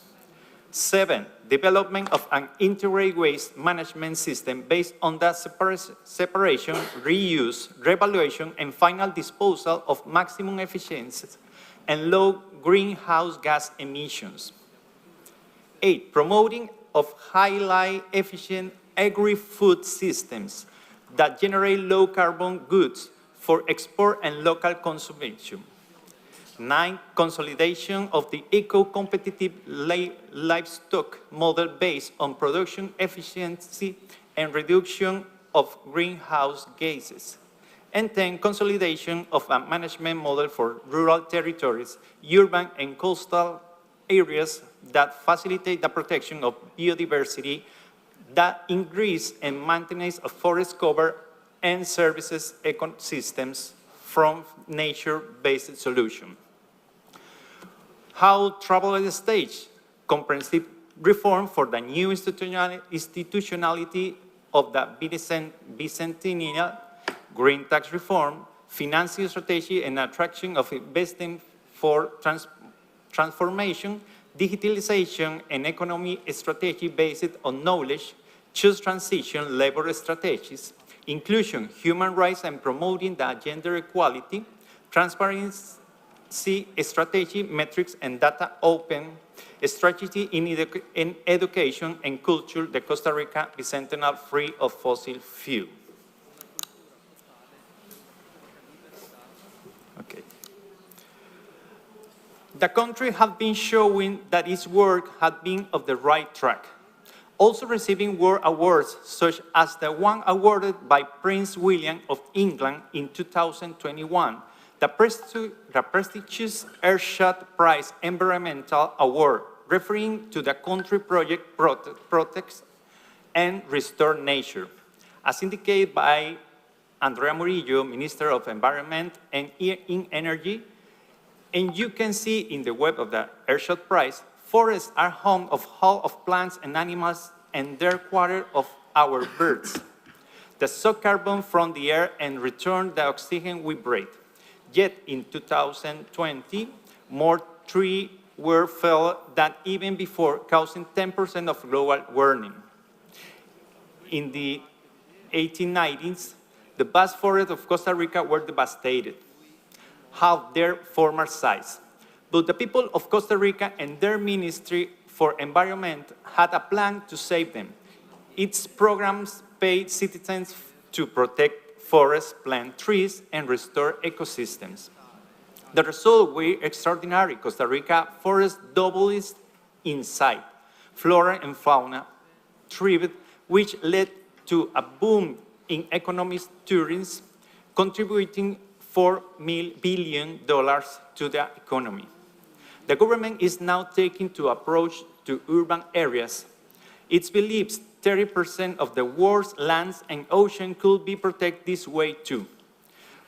7, development of an integrated waste management system based on the separation, reuse, revaluation, and final disposal of maximum efficiency and low greenhouse gas emissions. 8, promoting of highly efficient agri-food systems that generate low-carbon goods for export and local consumption. 9, consolidation of the eco-competitive livestock model based on production efficiency and reduction of greenhouse gases. And 10, consolidation of a management model for rural territories, urban and coastal areas that facilitate the protection of biodiversity, that increase and maintenance of forest cover and services ecosystems from nature-based solutions. How travel at the stage, comprehensive reform for the new institutionality of the bicentennial, green tax reform, financing strategy and attraction of investing for transformation, digitalization and economy strategy based on knowledge, just transition labor strategies, inclusion, human rights and promoting the gender equality, transparency strategy, metrics and data open, strategy in education and culture, the Costa Rica bicentennial free of fossil fuel. Okay. The country has been showing that its work had been on the right track, also receiving world awards such as the one awarded by Prince William of England in 2021, the prestigious Earthshot Prize Environmental Award, referring to the country project protects and restore nature, as indicated by Andrea Murillo, Minister of Environment and Energy. And you can see in the web of the Earthshot Prize, forests are home of all of plants and animals and their quarter of our birds. They suck carbon from the air and return the oxygen we breathe. Yet in 2020, more trees were felled than even before, causing 10% of global warming. In the 1890s, the vast forests of Costa Rica were devastated, half their former size. But the people of Costa Rica and their Ministry for Environment had a plan to save them. Its programs paid citizens to protect forests, plant trees, and restore ecosystems. The result were extraordinary. Costa Rica forests doubled in size. Flora and fauna thrived, which led to a boom in economic tourism, contributing $4 billion to the economy. The government is now taking to approach to urban areas. It believes 30% of the world's lands and ocean could be protected this way too.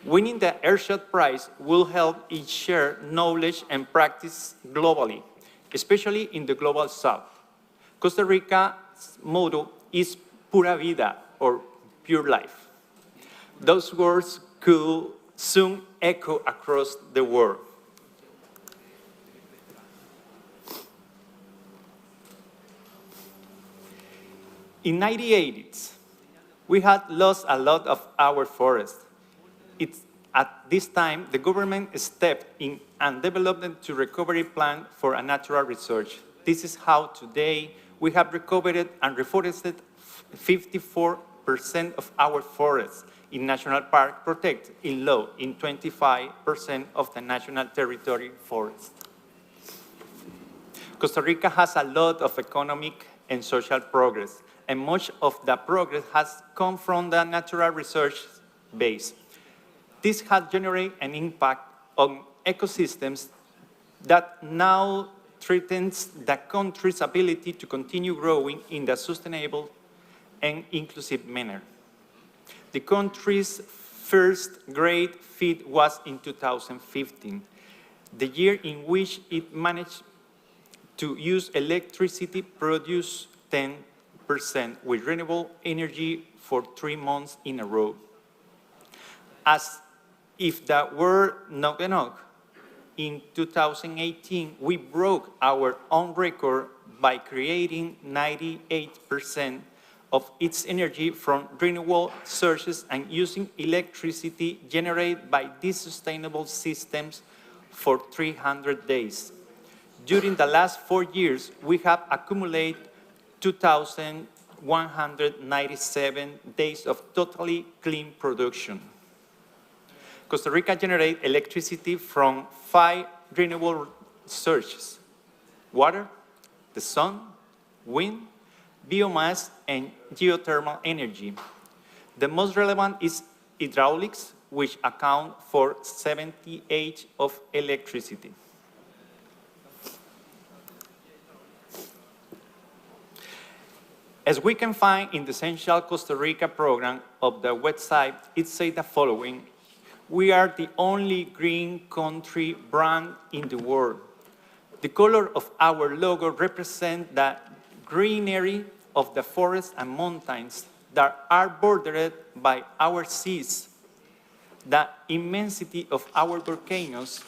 Winning the Earthshot Prize will help it share knowledge and practice globally, especially in the global south. Costa Rica's motto is Pura Vida, or pure life. Those words could soon echo across the world. In the 1980s, we had lost a lot of our forests. At this time, the government stepped in and developed a recovery plan for a natural research. This is how today we have recovered and reforested 54% of our forests in national park, protected in law in 25% of the national territory forest. Costa Rica has a lot of economic and social progress, and much of the progress has come from the natural research base. This has generated an impact on ecosystems that now threatens the country's ability to continue growing in a sustainable and inclusive manner. The country's first great feat was in 2015, the year in which it managed to use electricity produced 10% with renewable energy for 3 months in a row. As if that were not enough, in 2018, we broke our own record by creating 98% of its energy from renewable sources and using electricity generated by these sustainable systems for 300 days. During the last 4 years, we have accumulated 2,197 days of totally clean production. Costa Rica generates electricity from 5 renewable sources: water, the sun, wind, biomass, and geothermal energy. The most relevant is hydraulics, which account for 78% of electricity. As we can find in the Essential Costa Rica program of the website, it says the following: we are the only green country brand in the world. The color of our logo represents the greenery of the forests and mountains that are bordered by our seas, the immensity of our volcanoes,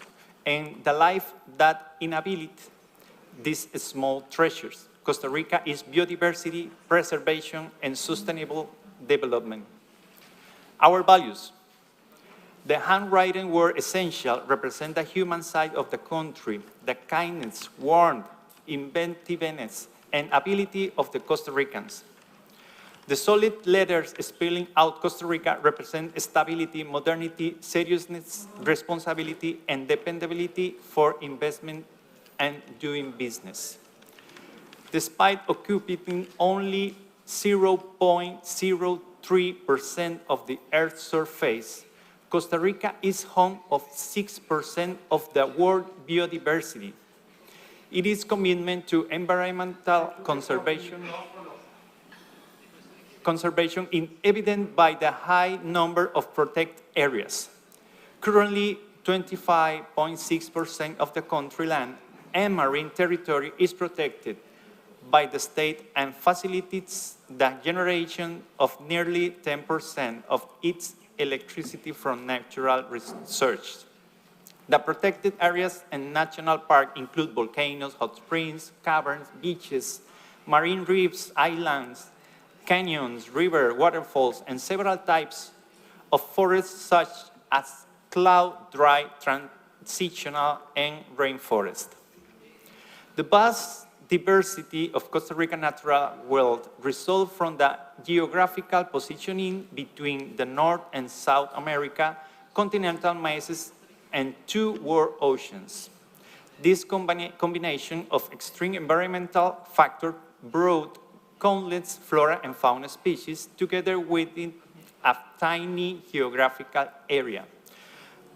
and the life that inhabit these small treasures. Costa Rica is biodiversity, preservation, and sustainable development. Our values. The handwriting word essential represent the human side of the country, the kindness, warmth, inventiveness, and ability of the Costa Ricans. The solid letters spelling out Costa Rica represent stability, modernity, seriousness, responsibility, and dependability for investment and doing business. Despite occupying only 0.03% of the Earth's surface, Costa Rica is home of 6% of the world biodiversity. It is commitment to environmental conservation is evident by the high number of protected areas. Currently, 25.6% of the country land and marine territory is protected by the state and facilitates the generation of nearly 10% of its electricity from natural resources. The protected areas and national parks include volcanoes, hot springs, caverns, beaches, marine reefs, islands, canyons, rivers, waterfalls, and several types of forests such as cloud, dry, transitional, and rainforest. The vast diversity of Costa Rica natural world results from the geographical positioning between the North and South America, continental mesas, and 2 world oceans. This combination of extreme environmental factors brought countless flora and fauna species together within a tiny geographical area.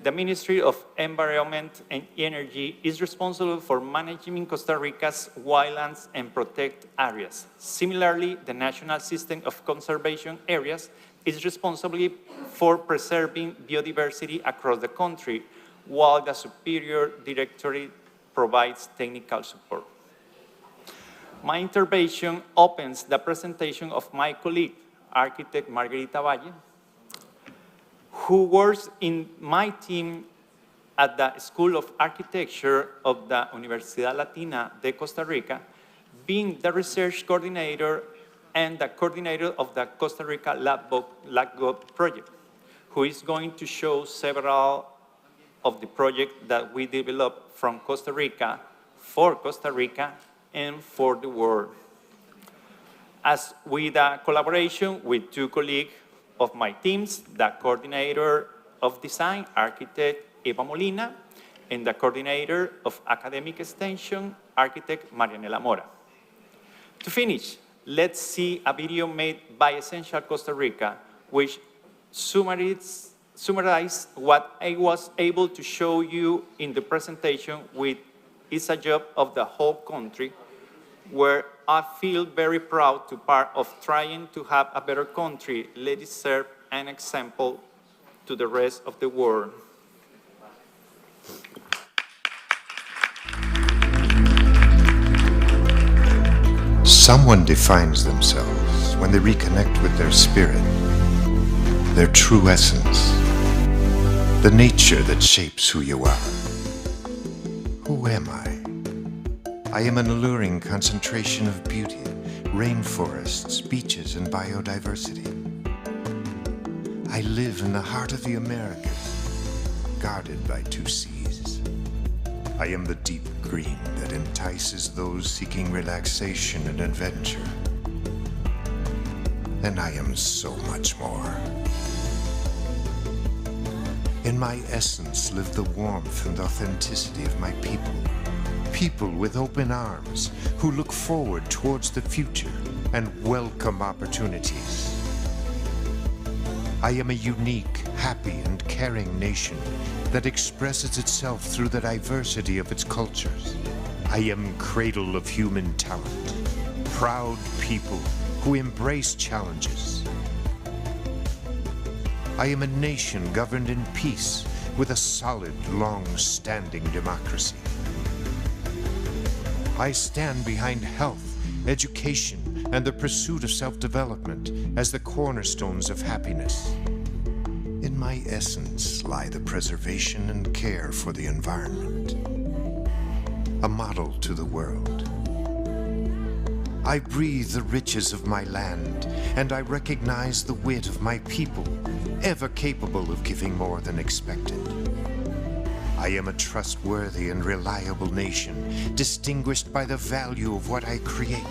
The Ministry of Environment and Energy is responsible for managing Costa Rica's wildlands and protected areas. Similarly, the National System of Conservation Areas is responsible for preserving biodiversity across the country, while the Superior Directorate provides technical support. My intervention opens the presentation of my colleague, architect Margarita Valle, who works in my team at the School of Architecture of the Universidad Latina de Costa Rica, being the research coordinator and the coordinator of the Costa Rica LabGov project, who is going to show several of the projects that we developed from Costa Rica, for Costa Rica, and for the world. As with a collaboration with 2 colleagues of my teams, the coordinator of design, architect Eva Molina, and the coordinator of academic extension, architect Marianela Mora. To finish, let's see a video made by Essential Costa Rica, which summarizes what I was able to show you in the presentation with It's a Job of the Whole Country, where I feel very proud to be part of trying to have a better country. Let it serve an example to the rest of the world. Someone defines themselves when they reconnect with their spirit, their true essence, the nature that shapes who you are. Who am I? I am an alluring concentration of beauty, rainforests, beaches, and biodiversity. I live in the heart of the Americas, guarded by 2 seas. I am the deep green that entices those seeking relaxation and adventure. And I am so much more. In my essence live the warmth and authenticity of my people. People with open arms who look forward towards the future and welcome opportunities. I am a unique, happy, and caring nation that expresses itself through the diversity of its cultures. I am cradle of human talent, proud people who embrace challenges. I am a nation governed in peace with a solid, long-standing democracy. I stand behind health, education, and the pursuit of self-development as the cornerstones of happiness. In my essence lie the preservation and care for the environment, a model to the world. I breathe the riches of my land, and I recognize the wit of my people, ever capable of giving more than expected. I am a trustworthy and reliable nation, distinguished by the value of what I create.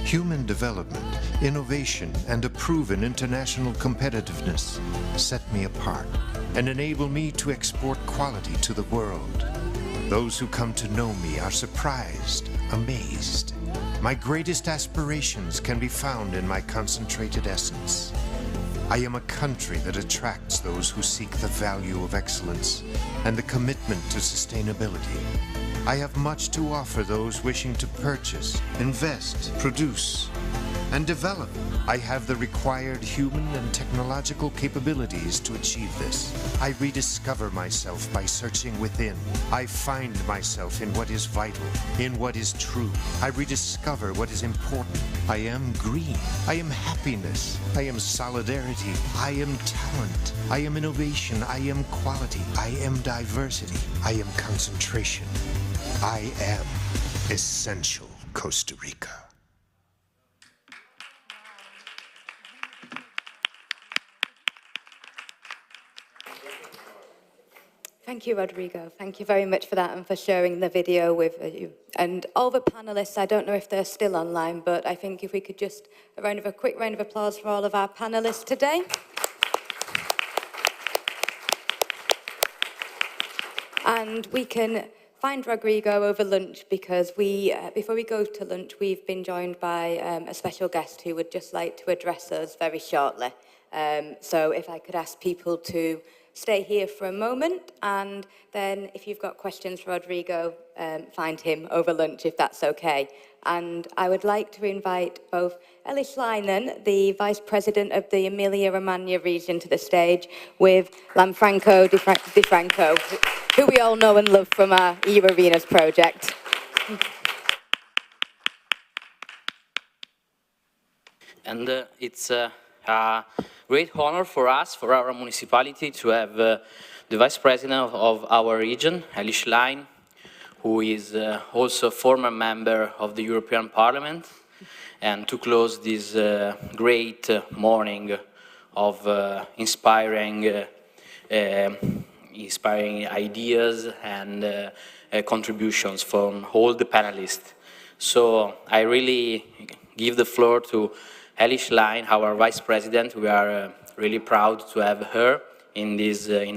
Human development, innovation, and a proven international competitiveness set me apart and enable me to export quality to the world. Those who come to know me are surprised, amazed. My greatest aspirations can be found in my concentrated essence. I am a country that attracts those who seek the value of excellence and the commitment to sustainability. I have much to offer those wishing to purchase, invest, produce, and develop. I have the required human and technological capabilities to achieve this. I rediscover myself by searching within. I find myself in what is vital, in what is true. I rediscover what is important. I am green. I am happiness. I am solidarity. I am talent. I am innovation. I am quality. I am diversity. I am concentration. I am essential Costa Rica. Thank you, Rodrigo. Thank you very much for that and for sharing the video with you. And all the panelists, I don't know if they're still online, but I think if we could just a quick round of applause for all of our panelists today. And we can find Rodrigo over lunch because before we go to lunch, we've been joined by a special guest who would just like to address us very shortly. So if I could ask people to stay here for a moment, and then if you've got questions for Rodrigo, find him over lunch if that's okay. And I would like to invite both Eli Schleinen, the Vice President of the Emilia-Romagna region, to the stage with Lanfranco Di Franco, who we all know and love from our EU Arenas project. And it's a great honor for us, for our municipality, to have the Vice President of our region, Eli Schlein, who is also a former member of the European Parliament, and to close this great morning of inspiring ideas and contributions from all the panelists. So I really give the floor to Eli Schlein, our Vice President. We are really proud to have her in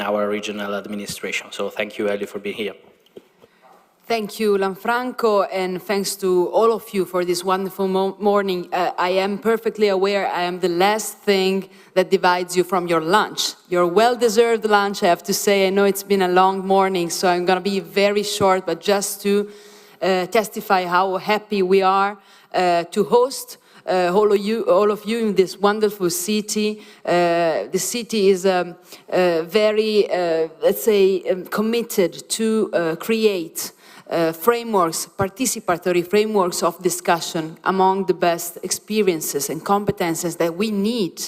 our regional administration. So thank you, Eli, for being here. Thank you, Lanfranco, and thanks to all of you for this wonderful morning. I am perfectly aware I am the last thing that divides you from your lunch. Your well-deserved lunch, I have to say. I know it's been a long morning, so I'm going to be very short, but just to testify how happy we are to host all of you in this wonderful city. The city is very, let's say, committed to create frameworks, participatory frameworks of discussion among the best experiences and competences that we need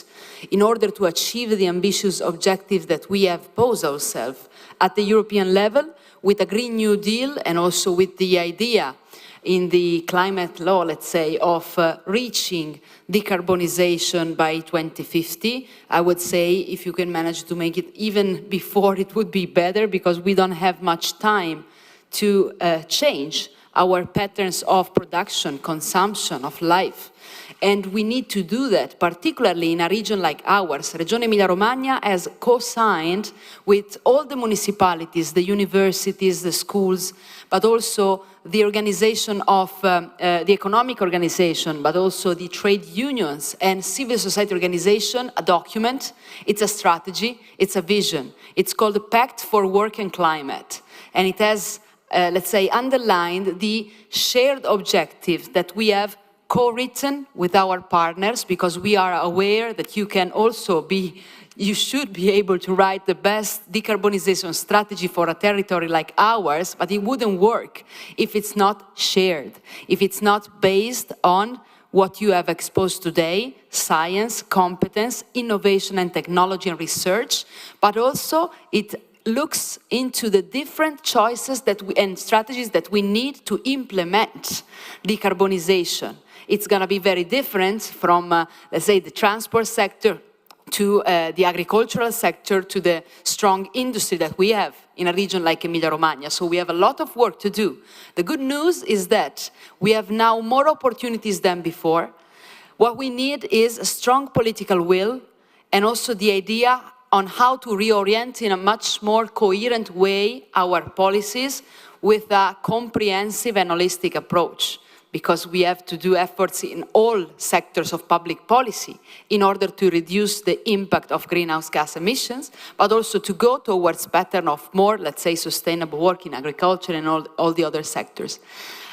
in order to achieve the ambitious objectives that we have posed ourselves. At the European level, with a Green New Deal and also with the idea in the climate law, let's say, of reaching decarbonization by 2050. I would say if you can manage to make it even before, it would be better, because we don't have much time to change our patterns of production, consumption, of life. And we need to do that, particularly in a region like ours. Regione Emilia-Romagna has co-signed with all the municipalities, the universities, the schools, but also the organization of the economic organization, but also the trade unions and civil society organization, a document. It's a strategy, it's a vision. It's called the Pact for Work and Climate. And it has, let's say, underlined the shared objective that we have co-written with our partners, because we are aware that you should be able to write the best decarbonization strategy for a territory like ours, but it wouldn't work if it's not shared, if it's not based on what you have exposed today, science, competence, innovation and technology and research, but also it looks into the different choices and strategies that we need to implement decarbonization. It's going to be very different from, let's say, the transport sector to the agricultural sector to the strong industry that we have in a region like Emilia-Romagna. So we have a lot of work to do. The good news is that we have now more opportunities than before. What we need is a strong political will and also the idea on how to reorient in a much more coherent way our policies with a comprehensive and holistic approach, because we have to do efforts in all sectors of public policy in order to reduce the impact of greenhouse gas emissions, but also to go towards a pattern of more, let's say, sustainable work in agriculture and all the other sectors.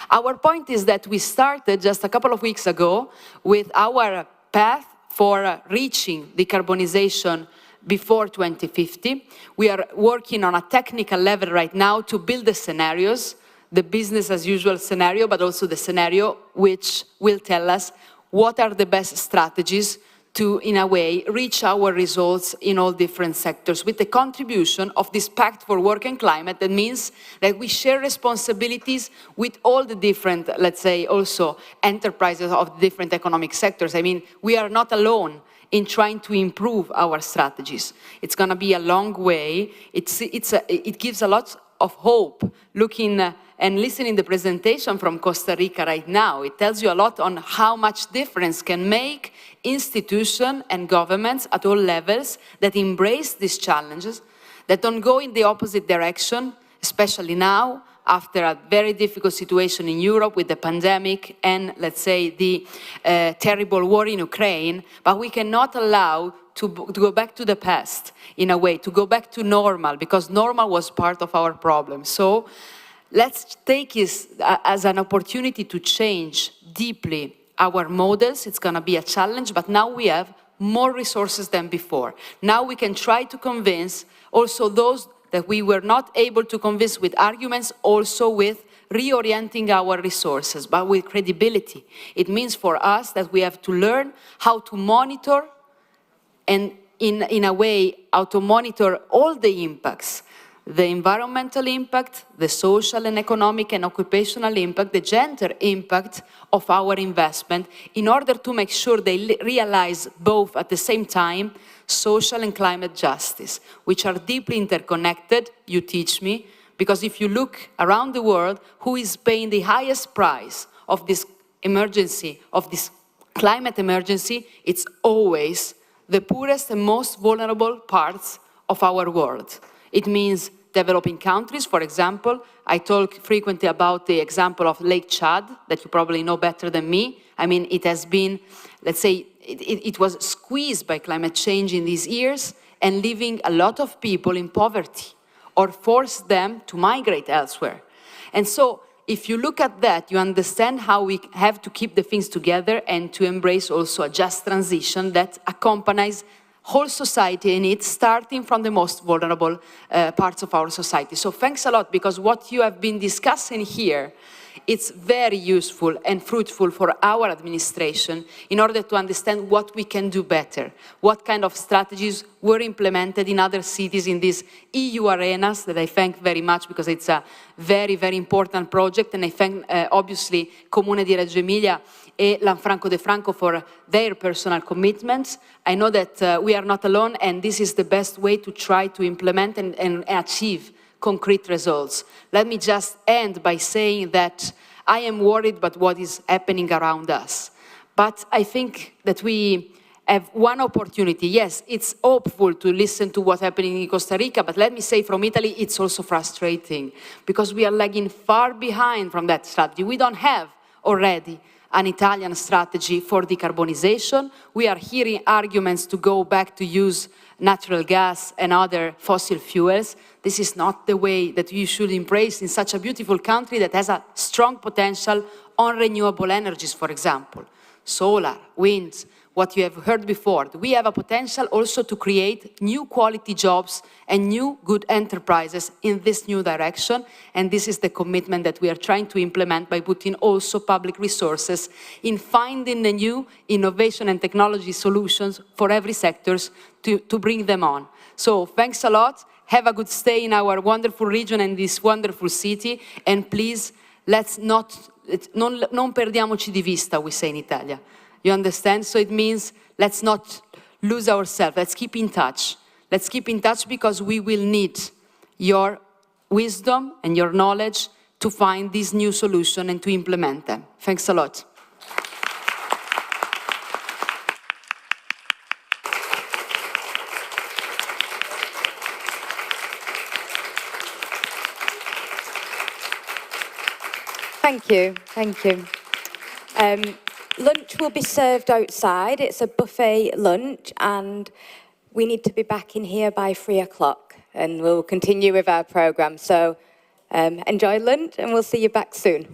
Our point is that we started just a couple of weeks ago with our path for reaching decarbonization before 2050. We are working on a technical level right now to build the scenarios, the business as usual scenario, but also the scenario which will tell us what are the best strategies to, in a way, reach our results in all different sectors with the contribution of this Pact for Work and Climate. That means that we share responsibilities with all the different, let's say, also enterprises of different economic sectors. I mean, we are not alone in trying to improve our strategies. It's going to be a long way. It gives a lot of hope looking and listening to the presentation from Costa Rica right now. It tells you a lot on how much difference can make institutions and governments at all levels that embrace these challenges, that don't go in the opposite direction, especially now, after a very difficult situation in Europe with the pandemic and, let's say, the terrible war in Ukraine, but we cannot allow to go back to the past, in a way, to go back to normal, because normal was part of our problem. So let's take it as an opportunity to change deeply our models. It's going to be a challenge, but now we have more resources than before. Now we can try to convince also those that we were not able to convince with arguments, also with reorienting our resources, but with credibility. It means for us that we have to learn how to monitor and in a way, how to monitor all the impacts, the environmental impact, the social and economic and occupational impact, the gender impact of our investment, in order to make sure they realize both at the same time social and climate justice, which are deeply interconnected, you teach me, because if you look around the world, who is paying the highest price of this emergency, of this climate emergency, it's always the poorest and most vulnerable parts of our world. It means developing countries, for example. I talk frequently about the example of Lake Chad, that you probably know better than me. I mean, it has been, let's say, it was squeezed by climate change in these years and leaving a lot of people in poverty or forced them to migrate elsewhere. And so, if you look at that, you understand how we have to keep the things together and to embrace also a just transition that accompanies whole society in it, starting from the most vulnerable parts of our society. So thanks a lot, because what you have been discussing here it's very useful and fruitful for our administration in order to understand what we can do better, what kind of strategies were implemented in other cities in these EU arenas that I thank very much because it's a very, very important project, and I thank obviously Comune di Reggio Emilia e Lanfranco De Franco for their personal commitments. I know that we are not alone, and this is the best way to try to implement and achieve concrete results. Let me just end by saying that I am worried about what is happening around us. But I think that we have one opportunity. Yes, it's hopeful to listen to what's happening in Costa Rica, but let me say from Italy, it's also frustrating because we are lagging far behind from that strategy. We don't have already an Italian strategy for decarbonization. We are hearing arguments to go back to use natural gas and other fossil fuels. This is not the way that you should embrace in such a beautiful country that has a strong potential on renewable energies, for example. Solar, wind, what you have heard before. We have a potential also to create new quality jobs and new good enterprises in this new direction, and this is the commitment that we are trying to implement by putting also public resources in finding the new innovation and technology solutions for every sector to bring them on. So thanks a lot, have a good stay in our wonderful region and this wonderful city, and please, let's non perdiamoci di vista, we say in Italia. You understand? So it means let's not lose ourselves. Let's keep in touch. Let's keep in touch because we will need your wisdom and your knowledge to find this new solution and to implement them. Thanks a lot. Thank you. Thank you. Lunch will be served outside. It's a buffet lunch, and we need to be back in here by 3 o'clock, and we'll continue with our programme. So enjoy lunch, and we'll see you back soon.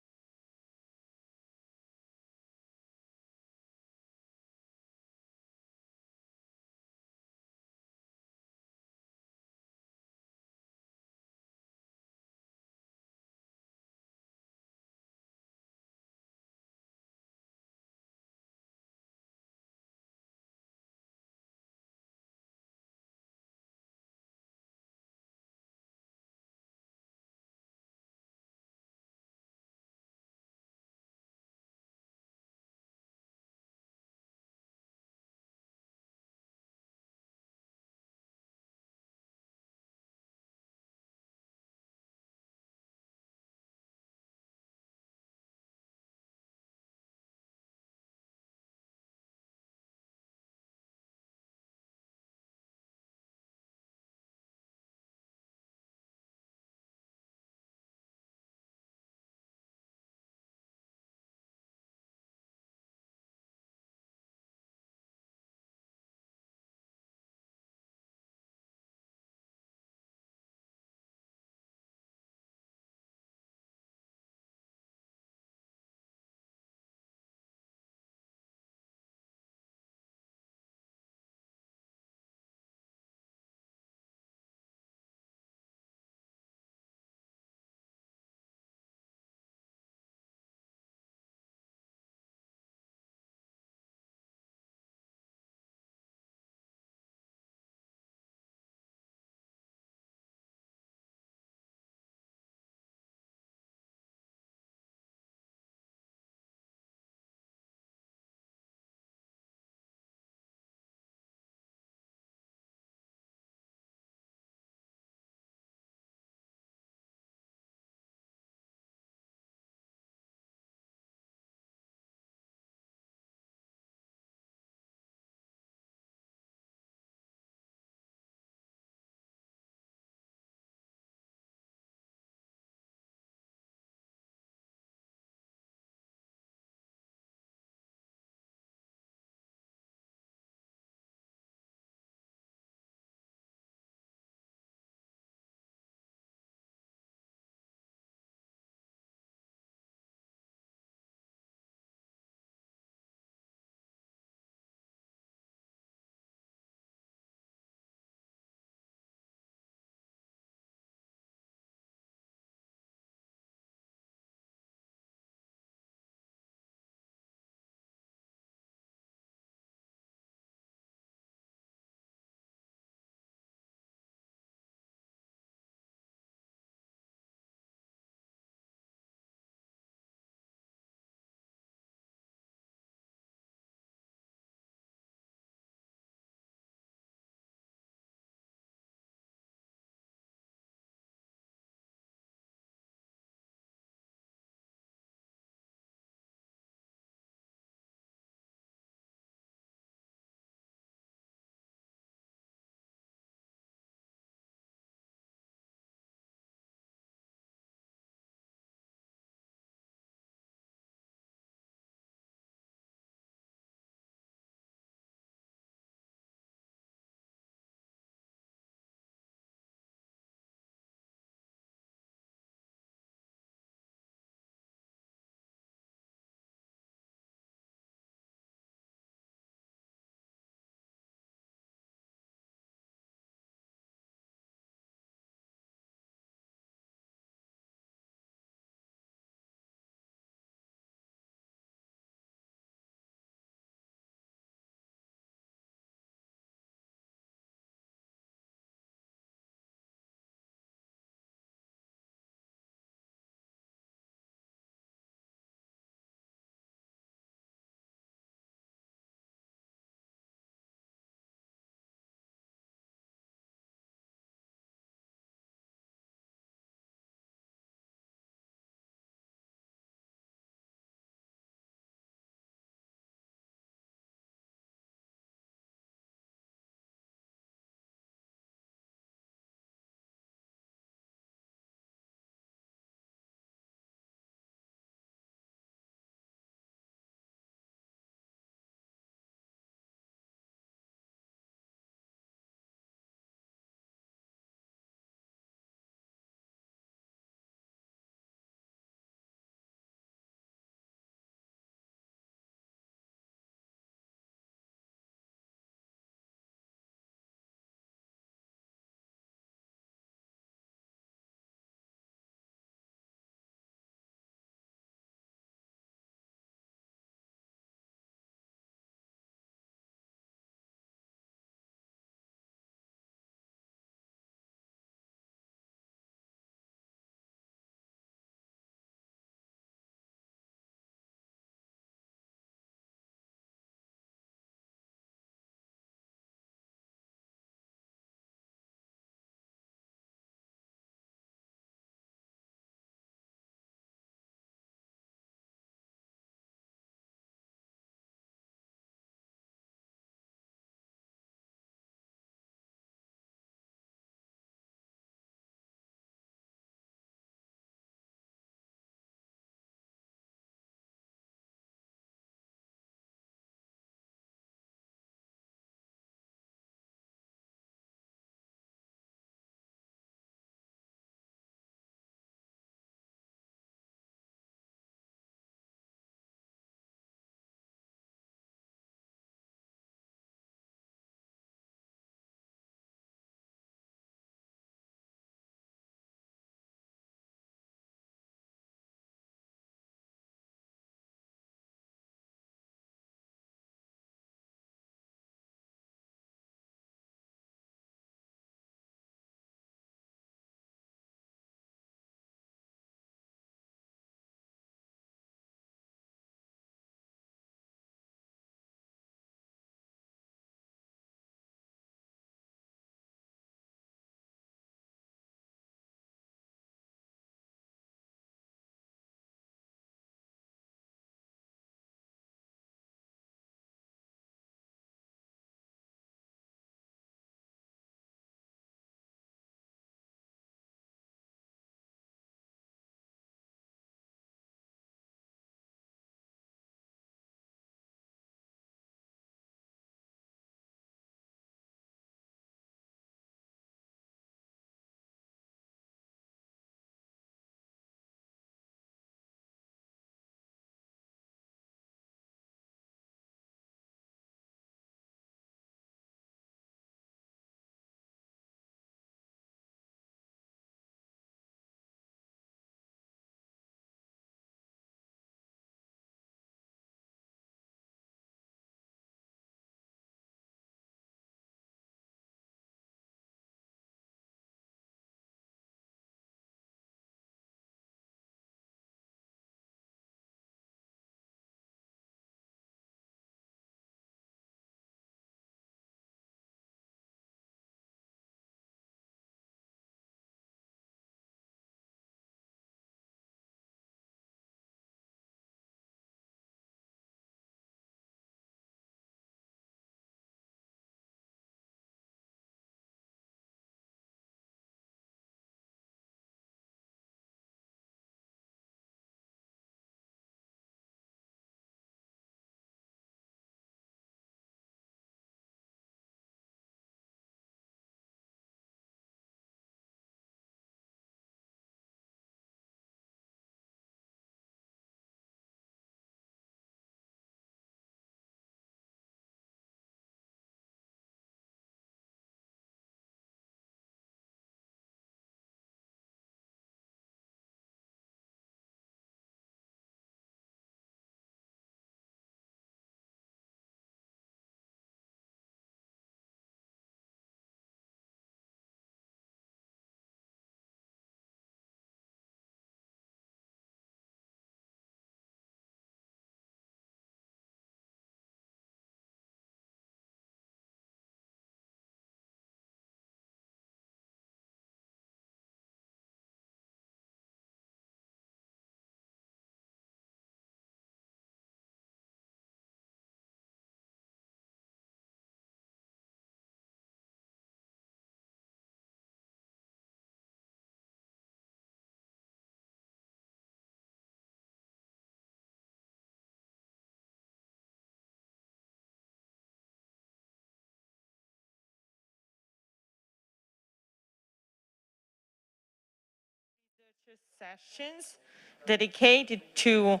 sessions dedicated to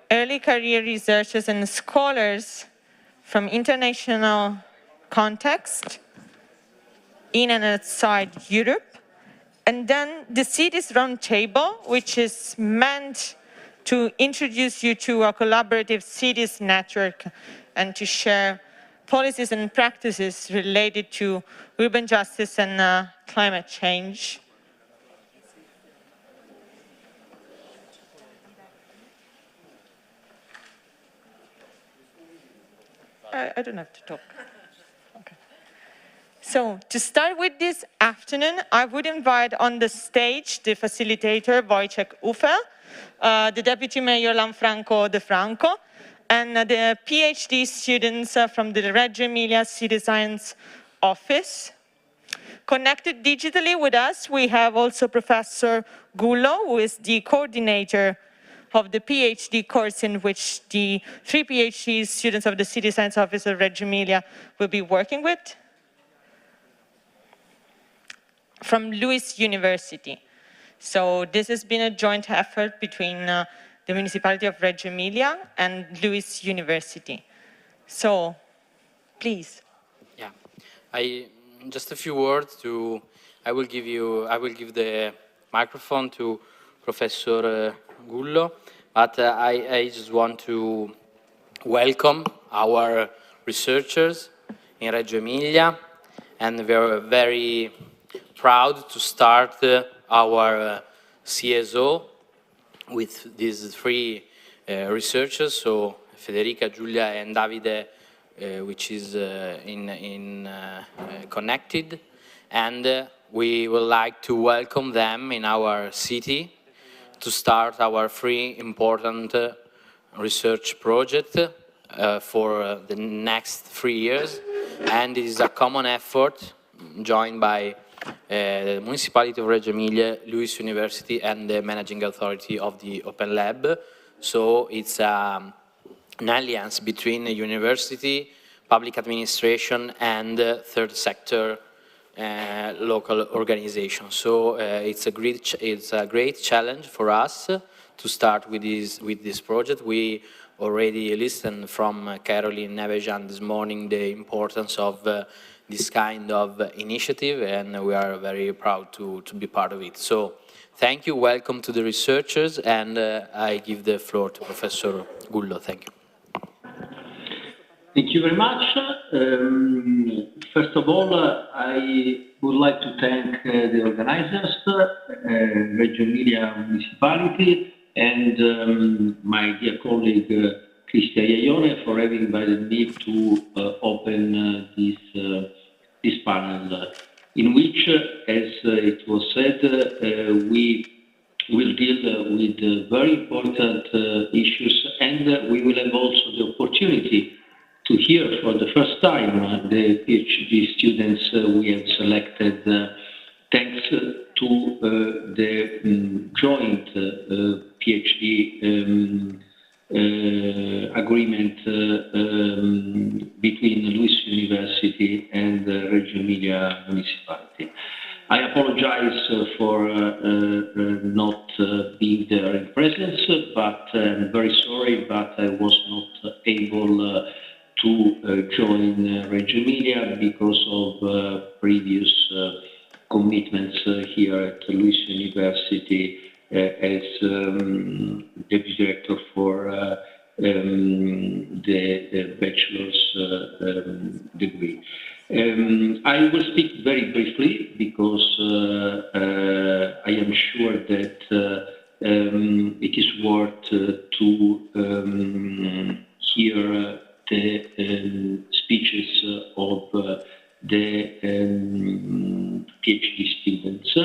early career researchers and scholars from international context in and outside Europe. And then the Cities Roundtable, which is meant to introduce you to a collaborative cities network and to share policies and practices related to urban justice and climate change. I don't have to talk. Okay. So to start with this afternoon, I would invite on the stage the facilitator, Wojciech Ufel, the Deputy Mayor Lanfranco De Franco, and the PhD students from the Reggio Emilia City Science Office. Connected digitally with us, we have also Professor Gullo, who is the coordinator of the PhD course in which the 3 PhD students of the City Science Office of Reggio Emilia will be working with. From Lewis University. So this has been a joint effort between the municipality of Reggio Emilia and Lewis University. So, please. Yeah, just a few words I will give the microphone to Professor Gullo, but I just want to welcome our researchers in Reggio Emilia, and we're very proud to start our CSO with these 3 researchers, so Federica, Giulia, and Davide, which is connected, and we would like to welcome them in our city to start our 3 important research project for the next 3 years, and it is a common effort joined by the municipality of Reggio Emilia, Lewis University, and the managing authority of the Open Lab. So it's an alliance between the university, public administration, and third sector local organizations. So it's a great challenge for us to start with this project. We already listened from Caroline Nevejan this morning the importance of this kind of initiative, and we are very proud to be part of it. So thank you, welcome to the researchers, and I give the floor to Professor Gullo. Thank you. Thank you very much. First of all, I would like to thank the organizers, Reggio Emilia Municipality, and my dear colleague Cristian Iaione for having invited me to open this panel, in which, as it was said, we will deal with very important issues, and we will have also the opportunity to hear for the first time the PhD students we have selected, thanks to the joint PhD agreement between Lewis University and Reggio Emilia Municipality. I apologize for not being there in presence, but I'm very sorry, but I was not able to join Reggio Emilia because of previous commitments here at Lewis University as deputy director for the bachelor's degree. I will speak very briefly because I am sure that it is worth to hear the speeches of the PhD students.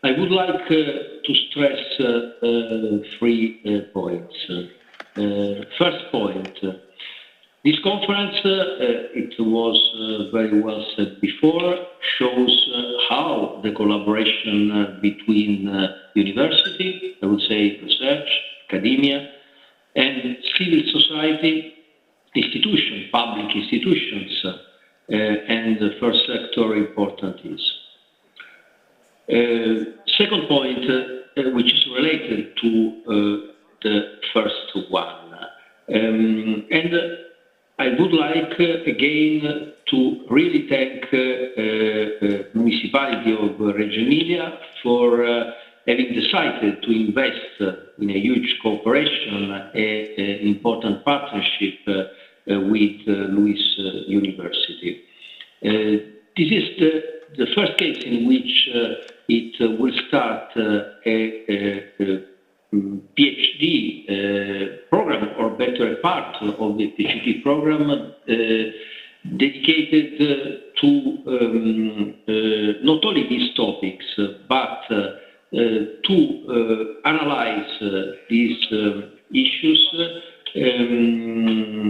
I would like to stress 3 points. First point, this conference, it was very well said before, shows how the collaboration between university, I would say research, academia, and civil society, institutions, public institutions, and the first sector important is. Second point, which is related to the first one. And I would like again to really thank municipality of Reggio Emilia for having decided to invest in a huge cooperation, an important partnership with Luis University. This is the first case in which it will start a PhD program, or better, a part of the PhD program dedicated to not only these topics, but to analyze these issues,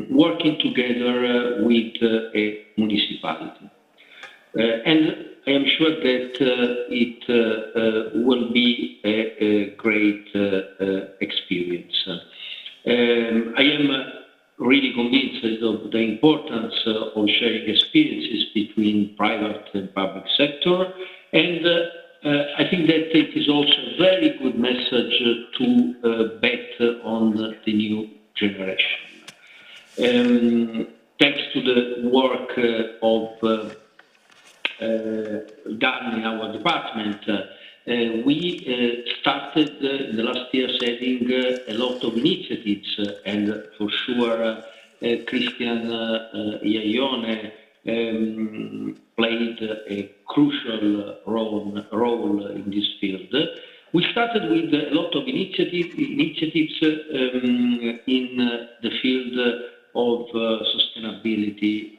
working together with a municipality. And I am sure that it will be a great experience. I am really convinced of the importance of sharing experiences between private and public sector, and I think that it is also a very good message to bet on the new generation. Thanks to the work of done in our department, we started in the last years having a lot of initiatives, and for sure Christian Iaione played a crucial role in this field. We started with a lot of initiatives in the field of sustainability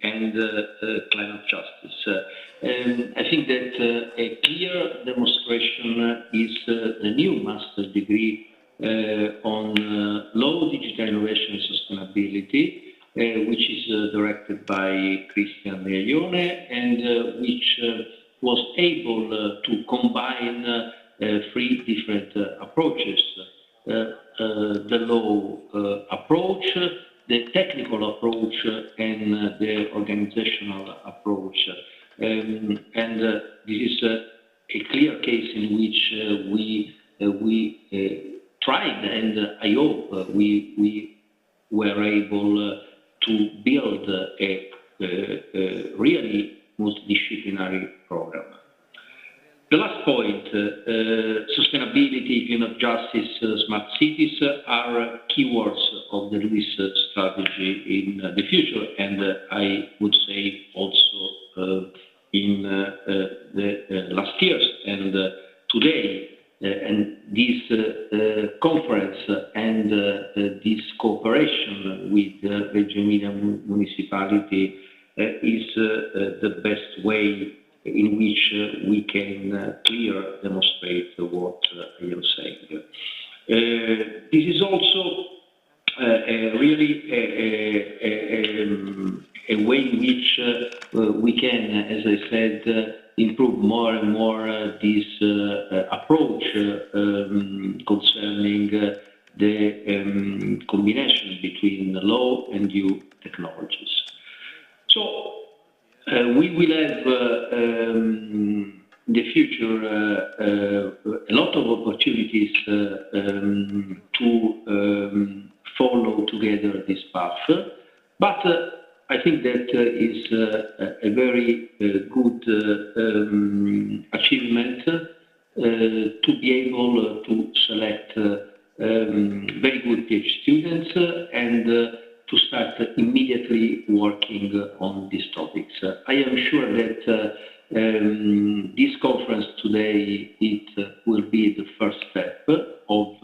and climate justice. I think that a clear demonstration is the new master's degree on low digital innovation and sustainability, which is directed by Christian Iaione, and which was able to combine three different approaches. The law approach, the technical approach, and the organizational approach. And this is a clear case in which we tried, and I hope we were able to build a really multidisciplinary program. The last point, sustainability, climate justice, smart cities are keywords of the Luis strategy in the future, and I would say also in the last years and today. And this conference and this cooperation with Reggio Emilia municipality is the best way in which we can clearly demonstrate what I am saying. This is also really a way in which we can, as I said, improve more and more this approach concerning the combination between law and new technologies. So we will have in the future a lot of opportunities to follow together this path, but I think that is a very good achievement to be able to select very good PhD students and to start immediately working on these topics. I am sure that this conference today, it will be the first step of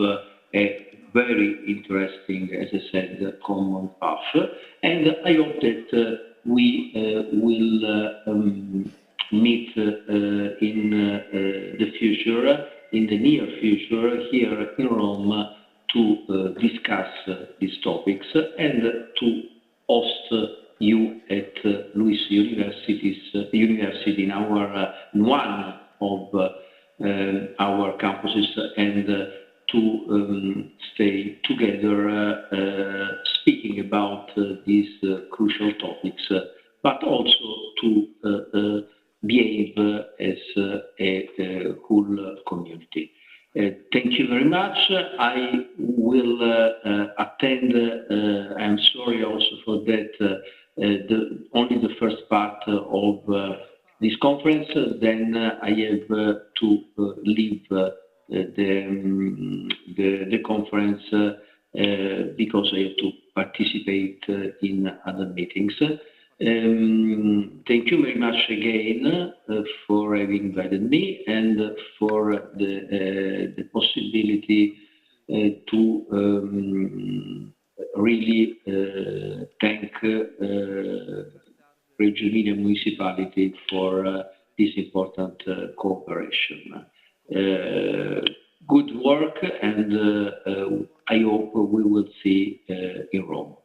a very interesting, as I said, common path. And I hope that we will meet in the future, in the near future, here in Rome, to discuss these topics and to host you at Luis University in our one of our campuses, and to stay together speaking about these crucial topics, but also to behave as a whole community. Thank you very much. I will attend, I'm sorry also for that, only the first part of this conference, then I have to leave the conference because I have to participate in other meetings. Thank you very much again for having invited me and for the possibility to really thank Reggio Emilia municipality for this important cooperation. Good work, and I hope we will see in Rome.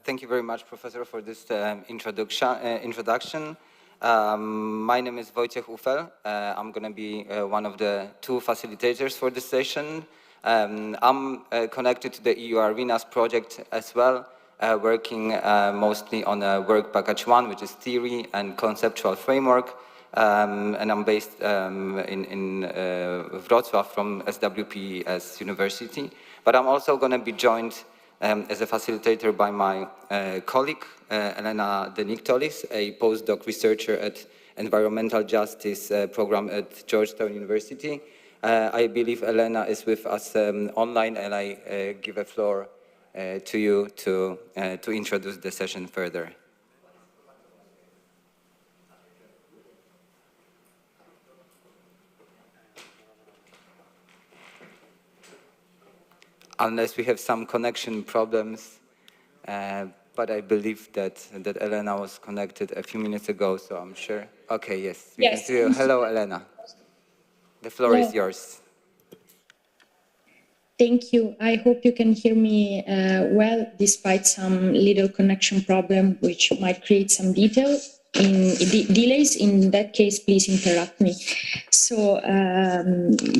Thank you very much, Professor, for this introduction. My name is Wojciech Ufel. I'm going to be one of the two facilitators for this session. I'm connected to the EU Arenas project as well, working mostly on work package 1, which is theory and conceptual framework. And I'm based in Wrocław from SWPS University. But I'm also going to be joined as a facilitator by my colleague, Elena Deniktolis, a postdoc researcher at Environmental Justice Program at Georgetown University. I believe Elena is with us online, and I give the floor to you to introduce the session further. Unless we have some connection problems, but I believe that Elena was connected a few minutes ago, so I'm sure. Okay, yes, we can see you. Hello, Elena. The floor is yours. Thank you. I hope you can hear me well, despite some little connection problem, which might create some delays. In that case, please interrupt me. So,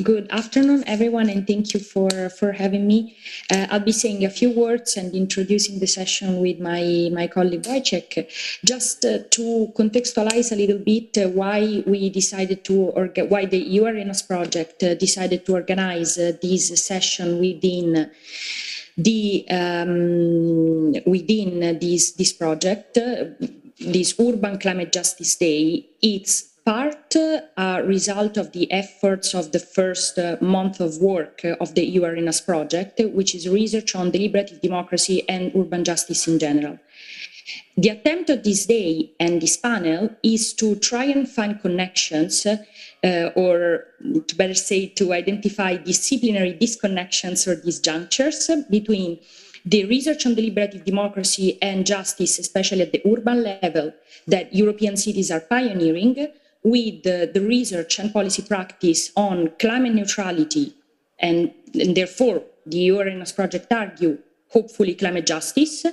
good afternoon, everyone, and thank you for having me. I'll be saying a few words and introducing the session with my colleague Wojciech, just to contextualize a little bit why we decided to, why the EU Arenas project decided to organize this session within this project. This Urban Climate Justice Day, it's part a result of the efforts of the first month of work of the EU Arenas project, which is research on deliberative democracy and urban justice in general. The attempt of this day and this panel is to try and find connections, or to better say, to identify disciplinary disconnections or disjunctures between the research on deliberative democracy and justice, especially at the urban level, that European cities are pioneering, with the research and policy practice on climate neutrality, and therefore the EU Arenas project argue, hopefully climate justice,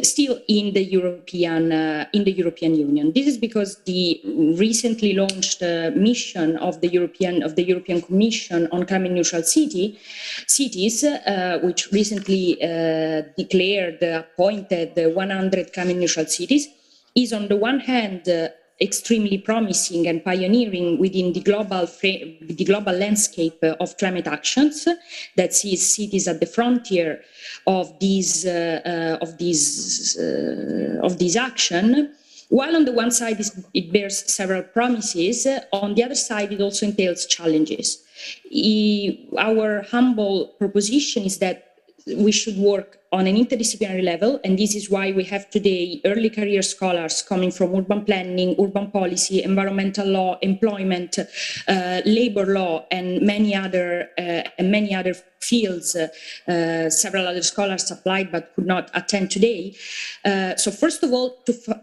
still in the European Union. This is because the recently launched mission of the European Commission on climate neutral cities, which recently appointed 100 climate neutral cities, is on the one hand extremely promising and pioneering within the global landscape of climate actions that sees cities at the frontier of these action. While on the one side it bears several promises, on the other side it also entails challenges. Our humble proposition is that we should work on an interdisciplinary level, and this is why we have today early career scholars coming from urban planning, urban policy, environmental law, employment, labor law, and many other fields. Several other scholars applied but could not attend today. So first of all,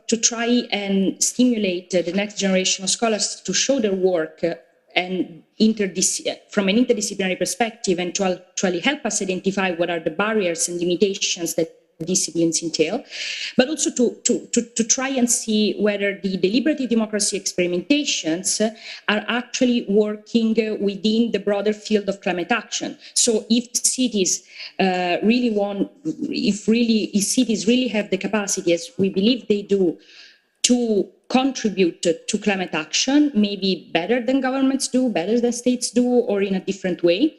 to try and stimulate the next generation of scholars to show their work and from an interdisciplinary perspective, and to actually help us identify what are the barriers and limitations that disciplines entail, but also to try and see whether the deliberative democracy experimentations are actually working within the broader field of climate action. So if cities if cities really have the capacity, as we believe they do, to contribute to climate action, maybe better than governments do, better than states do, or in a different way.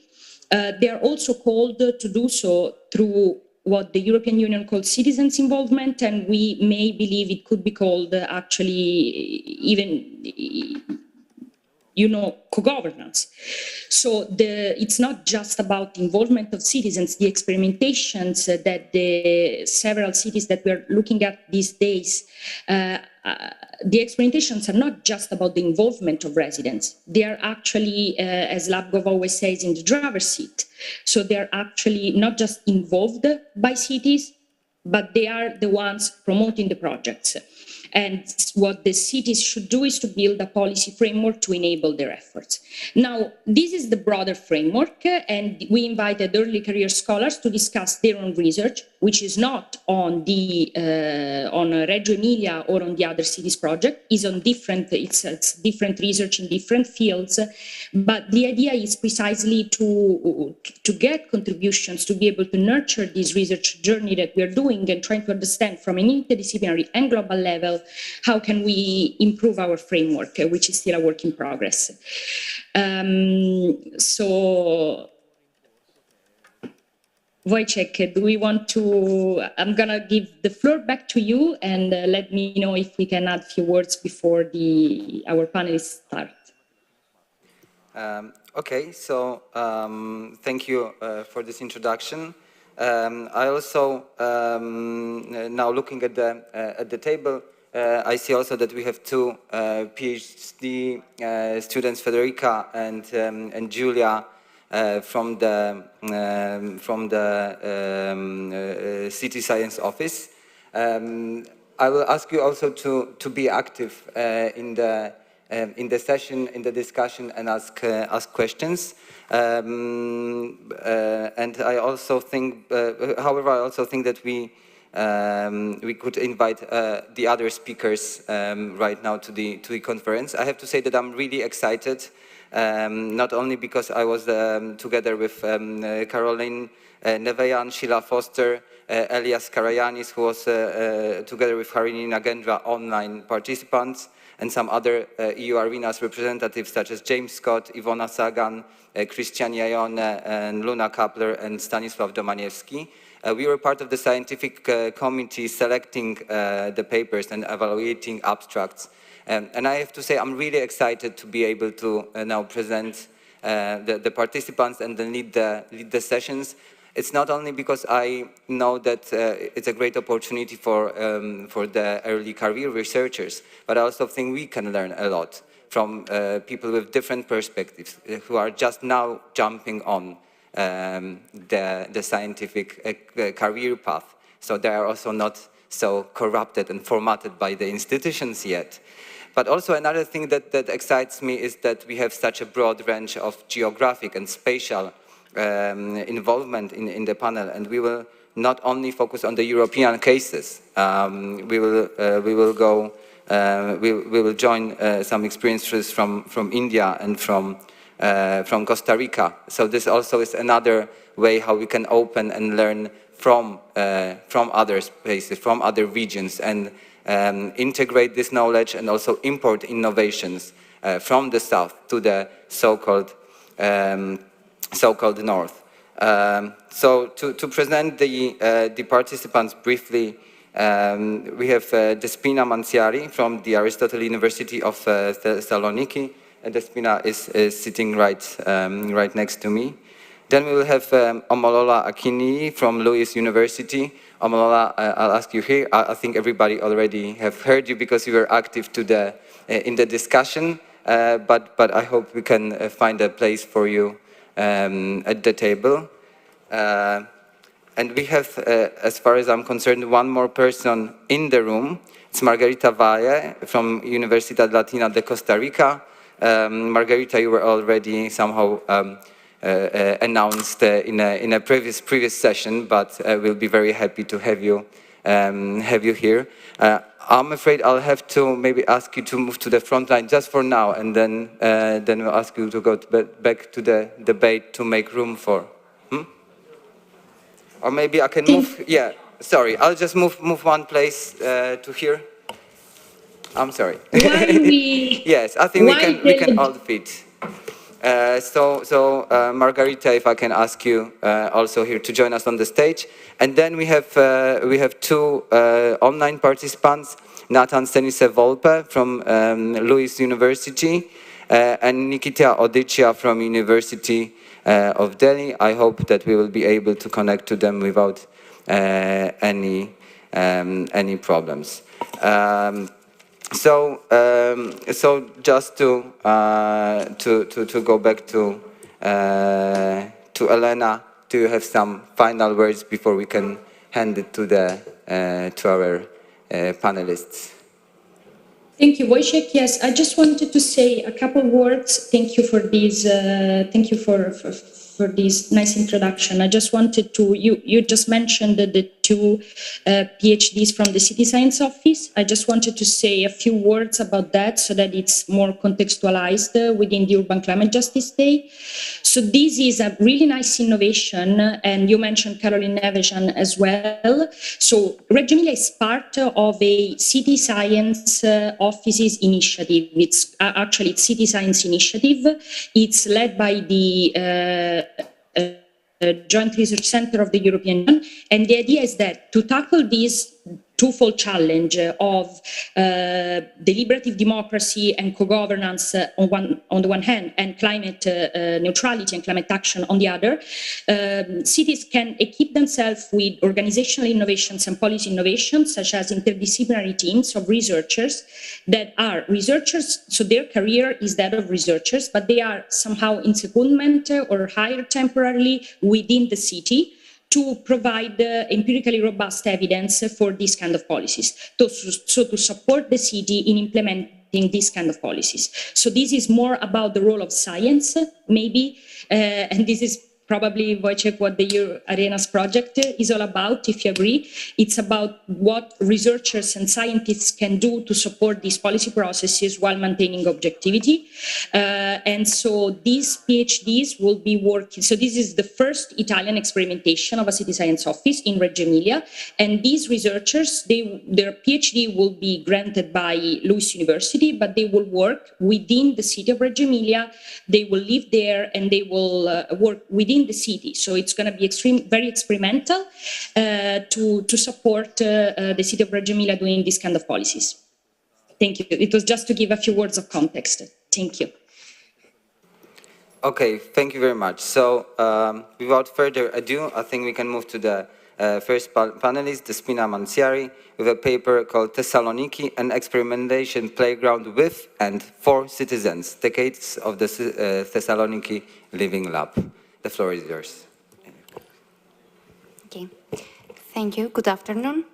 They are also called to do so through what the European Union calls citizens' involvement, and we may believe it could be called actually even co-governance. So it's not just about the involvement of citizens. The experimentations that the several cities that we're looking at these days, the experimentations are not just about the involvement of residents. They are actually, as LabGov always says, in the driver's seat. So they're actually not just involved by cities, but they are the ones promoting the projects. And what the cities should do is to build a policy framework to enable their efforts. Now, this is the broader framework, and we invited early career scholars to discuss their own research, which is not on Reggio Emilia or on the other cities project. It's different research in different fields, but the idea is precisely to get contributions, to be able to nurture this research journey that we're doing and trying to understand from an interdisciplinary and global level how can we improve our framework, which is still a work in progress. So, Wojciech, do we want to, I'm gonna give the floor back to you and let me know if we can add a few words before our panelists start. Okay, so thank you for this introduction. I also, now looking at the table, I see also that we have two PhD students, Federica and Julia, from the City Science Office. I will ask you also to be active in the session, in the discussion, and ask questions. And I also think, however, I also think that we could invite the other speakers right now to the conference. I have to say that I'm really excited, not only because I was together with Caroline Neveyan, Sheila Foster, Elias Karayanis, who was together with Harini Nagendra online participants, and some other EU Arenas representatives such as James Scott, Ivona Sagan, Christian Jajone, and Luna Kapler, and Stanisław Domaniewski. We were part of the scientific committee selecting the papers and evaluating abstracts. And I have to say, I'm really excited to be able to now present the participants and then lead the sessions. It's not only because I know that it's a great opportunity for the early career researchers, but I also think we can learn a lot from people with different perspectives who are just now jumping on the scientific career path. So they are also not so corrupted and formatted by the institutions yet. But also another thing that excites me is that we have such a broad range of geographic and spatial involvement in the panel, and we will not only focus on the European cases. We will join some experiences from India and from Costa Rica. So this also is another way how we can open and learn from other spaces, from other regions, and integrate this knowledge and also import innovations from the south to the so-called north. So to present the participants briefly, we have Despina Manziari from the Aristotle University of Thessaloniki, and Despina is sitting right next to me. Then we will have Omolola Akini from Lewis University. Omolola, I'll ask you here. I think everybody already have heard you because you were active in the discussion, but I hope we can find a place for you at the table. And we have, as far as I'm concerned, one more person in the room. It's Margarita Valle from Universidad Latina de Costa Rica. Margarita, you were already somehow announced in a previous session, but we'll be very happy to have you here. I'm afraid I'll have to maybe ask you to move to the front line just for now, and then we'll ask you to go back to the debate to make room for. Or maybe I can move. Yeah, sorry, I'll just move one place to here. I'm sorry. Yes, I think we can all fit. So Margarita, if I can ask you also here to join us on the stage, and then we have two online participants, Nathan Stanisev-Volpe from Lewis University and Nikita Odichia from University of Delhi. I hope that we will be able to connect to them without any problems. So just to go back to Elena, do you have some final words before we can hand it to our panelists? Thank you, Wojciech. Yes, I just wanted to say a couple words. Thank you for this. Thank you for this nice introduction. I just wanted to. You just mentioned the two PhDs from the City Science Office. I just wanted to say a few words about that so that it's more contextualized within the Urban Climate Justice Day. So this is a really nice innovation, and you mentioned Caroline Nevesan as well. So Reggio Emilia is part of a City Science Offices initiative. It's actually it's City Science Initiative. It's led by the Joint Research Center of the European Union, and the idea is that to tackle this twofold challenge of deliberative democracy and co-governance on the one hand, and climate neutrality and climate action on the other, cities can equip themselves with organizational innovations and policy innovations, such as interdisciplinary teams of researchers that are researchers, so their career is that of researchers, but they are somehow in secondment or hired temporarily within the city to provide empirically robust evidence for these kind of policies, so to support the city in implementing these kind of policies. So this is more about the role of science, maybe, and this is probably, Wojciech, what the Arenas project is all about, if you agree. It's about what researchers and scientists can do to support these policy processes while maintaining objectivity. And so these PhDs will be working. So this is the first Italian experimentation of a city science office in Reggio Emilia. And these researchers, their PhD will be granted by Lewis University, but they will work within the city of Reggio Emilia. They will live there and they will work within the city. So it's going to be very experimental to support the city of Reggio Emilia doing these kind of policies. Thank you. It was just to give a few words of context. Thank you. Okay, thank you very much. So without further ado, I think we can move to the first panelist, Despina Manziari, with a paper called Thessaloniki, an experimentation playground with and for citizens, decades of the Thessaloniki Living Lab. The floor is yours. Okay, thank you. Good afternoon.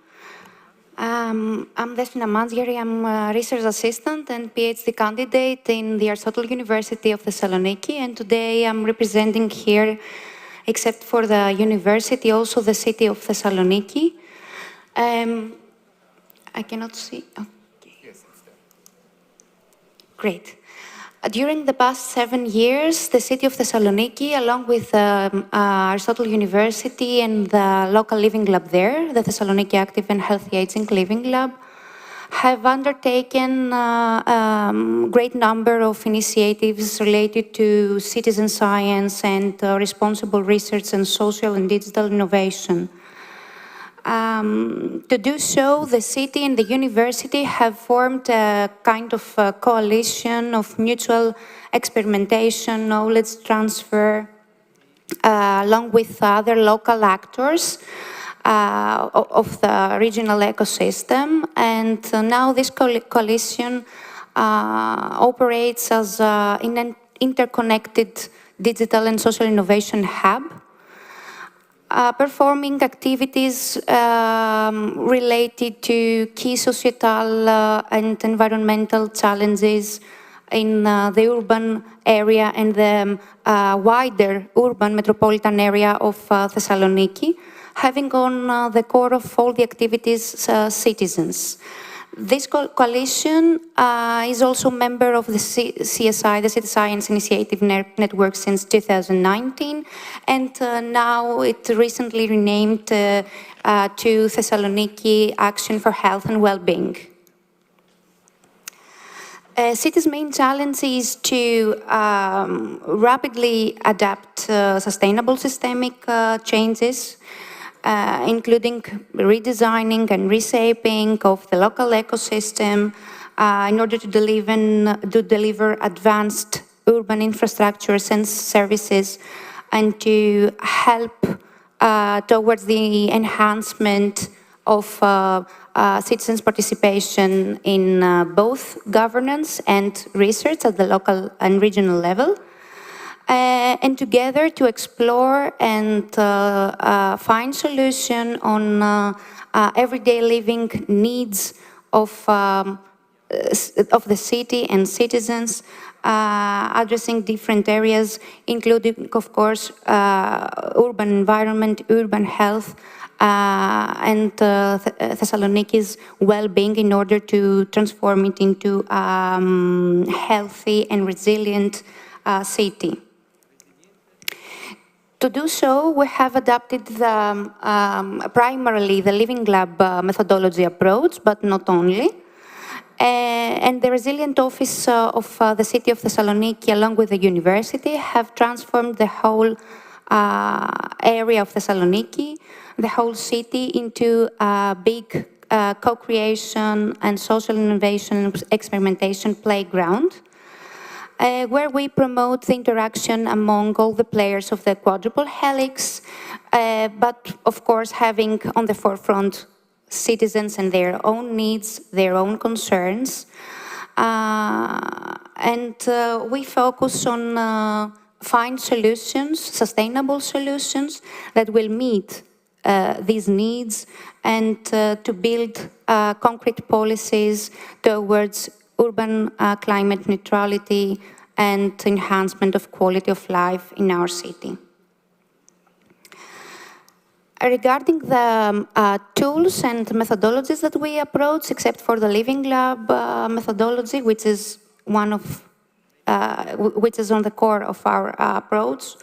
I'm Despina Manziari. I'm a research assistant and PhD candidate in the Aristotle University of Thessaloniki, and today I'm representing here, except for the university, also the city of Thessaloniki. I cannot see. Okay. Yes, it's there. Great. During the past 7 years, the city of Thessaloniki, along with Aristotle University and the local living lab there, the Thessaloniki Active and Healthy Aging Living Lab, have undertaken a great number of initiatives related to citizen science and responsible research and social and digital innovation. To do so, the city and the university have formed a kind of a coalition of mutual experimentation, knowledge transfer, along with other local actors of the regional ecosystem. And now this coalition operates as an interconnected digital and social innovation hub, performing activities related to key societal and environmental challenges in the urban area and the wider urban metropolitan area of Thessaloniki, having on the core of all the activities citizens. This coalition is also a member of the CSI, the City Science Initiative Network, since 2019, and now it recently renamed to Thessaloniki Action for Health and Well-being. City's main challenge is to rapidly adapt sustainable systemic changes, including redesigning and reshaping of the local ecosystem in order to deliver advanced urban infrastructures and services, and to help towards the enhancement of citizens' participation in both governance and research at the local and regional level. And together to explore and find solution on everyday living needs of the city and citizens, addressing different areas, including, of course, urban environment, urban health, and Thessaloniki's well-being in order to transform it into healthy and resilient city. To do so, we have adopted primarily the Living Lab methodology approach, but not only. And the Resilient Office of the City of Thessaloniki, along with the university, have transformed the whole area of Thessaloniki, the whole city, into a big co-creation and social innovation and experimentation playground, where we promote the interaction among all the players of the quadruple helix, but of course having on the forefront citizens and their own needs, their own concerns. And we focus on find solutions, sustainable solutions that will meet these needs, and to build concrete policies towards urban climate neutrality and enhancement of quality of life in our city. Regarding the tools and methodologies that we approach, except for the Living Lab methodology, which is which is on the core of our approach,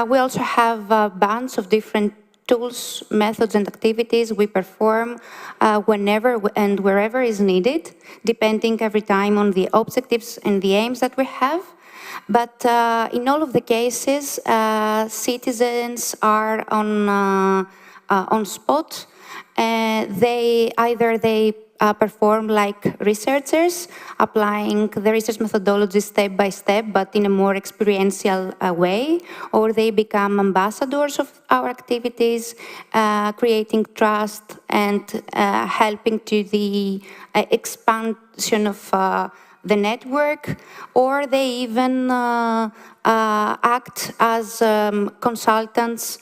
we also have a bunch of different tools, methods, and activities we perform whenever and wherever is needed, depending every time on the objectives and the aims that we have. But in all of the cases, citizens are on spot. They perform like researchers, applying the research methodology step by step, but in a more experiential way, or they become ambassadors of our activities, creating trust and helping to the expansion of the network, or they even act as consultants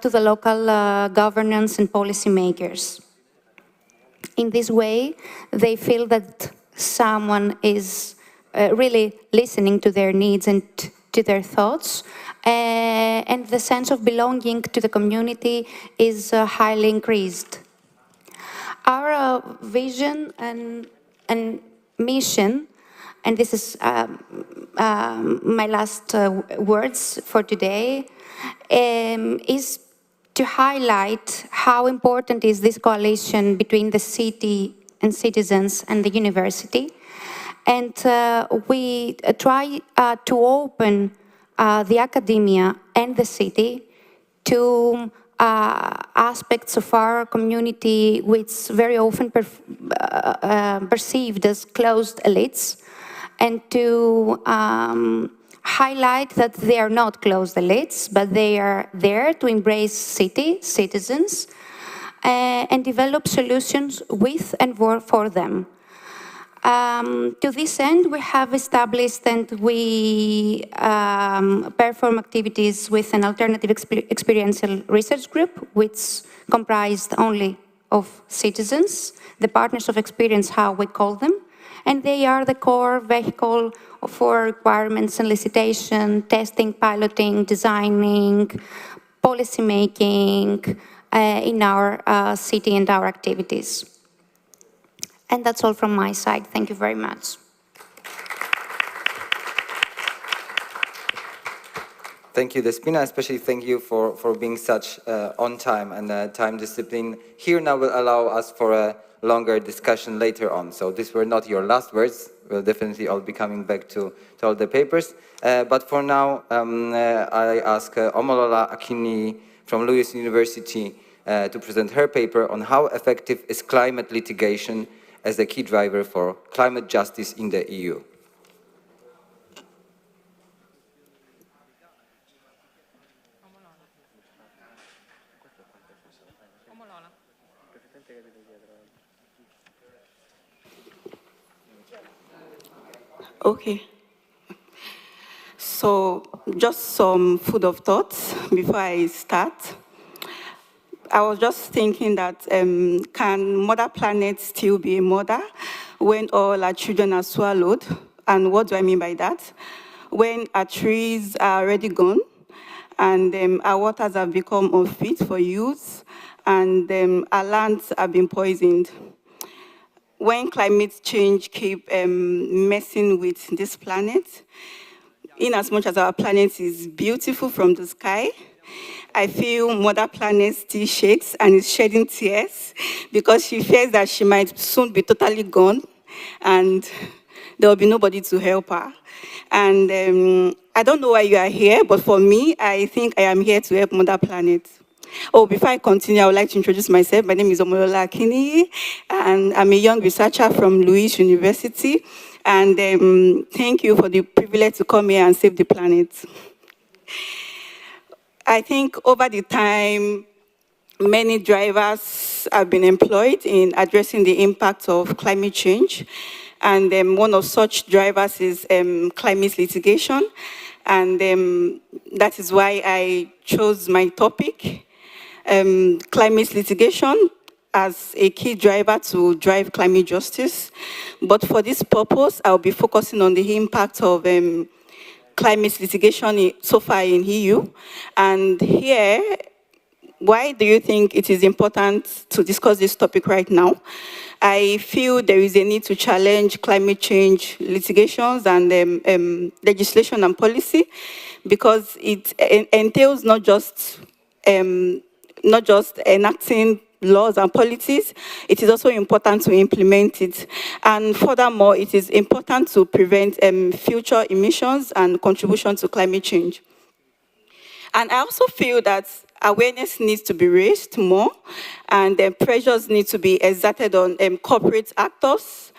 to the local governance and policymakers. In this way, they feel that someone is really listening to their needs and to their thoughts, and the sense of belonging to the community is highly increased. Our vision and mission, and this is my last words for today, is to highlight how important is this coalition between the city and citizens and the university. And we try to open the academia and the city to aspects of our community which very often perceived as closed elites, and to highlight that they are not closed elites, but they are there to embrace citizens, and develop solutions with and for them. To this end, we have established and we perform activities with an alternative experiential research group, which comprised only of citizens, the partners of experience, how we call them, And they are the core vehicle for requirements and solicitation, testing, piloting, designing, policy making in our city and our activities. And that's all from my side. Thank you very much. Thank you, Despina. Especially thank you for being such on time and time discipline. Here now will allow us for a longer discussion later on. So these were not your last words. We'll definitely all be coming back to all the papers. But for now, I ask Omolola Akini from Lewis University to present her paper on how effective is climate litigation as a key driver for climate justice in the EU. Okay. So just some food of thoughts before I start. I was just thinking that can Mother Planet still be a mother when all our children are swallowed? And what do I mean by that? When our trees are already gone and our waters have become unfit for use and our lands have been poisoned. When climate change keep messing with this planet, in as much as our planet is beautiful from the sky, I feel Mother Planet still shakes and is shedding tears because she fears that she might soon be totally gone and there will be nobody to help her. And I don't know why you are here, but for me, I think I am here to help Mother Planet. Oh, before I continue, I would like to introduce myself. My name is Omolola Akini, and I'm a young researcher from Lewis University. And thank you for the privilege to come here and save the planet. I think over the time, many drivers have been employed in addressing the impact of climate change. And one of such drivers is climate litigation. And that is why I chose my topic, climate litigation as a key driver to drive climate justice. But for this purpose, I'll be focusing on the impact of climate litigation so far in EU. And here, why do you think it is important to discuss this topic right now? I feel there is a need to challenge climate change litigations and legislation and policy because it entails not just enacting laws and policies, it is also important to implement it. And furthermore, it is important to prevent future emissions and contribution to climate change. And I also feel that awareness needs to be raised more and pressures need to be exerted on corporate actors.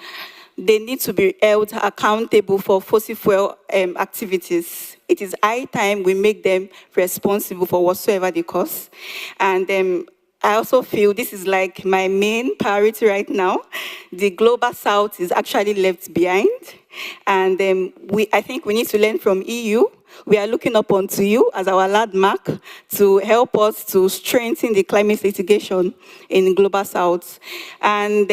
They need to be held accountable for fossil fuel activities. It is high time we make them responsible for whatsoever they cause. And I also feel this is like my main priority right now. The global south is actually left behind. And I think we need to learn from EU. We are looking up onto you as our landmark to help us to strengthen the climate litigation in global south. And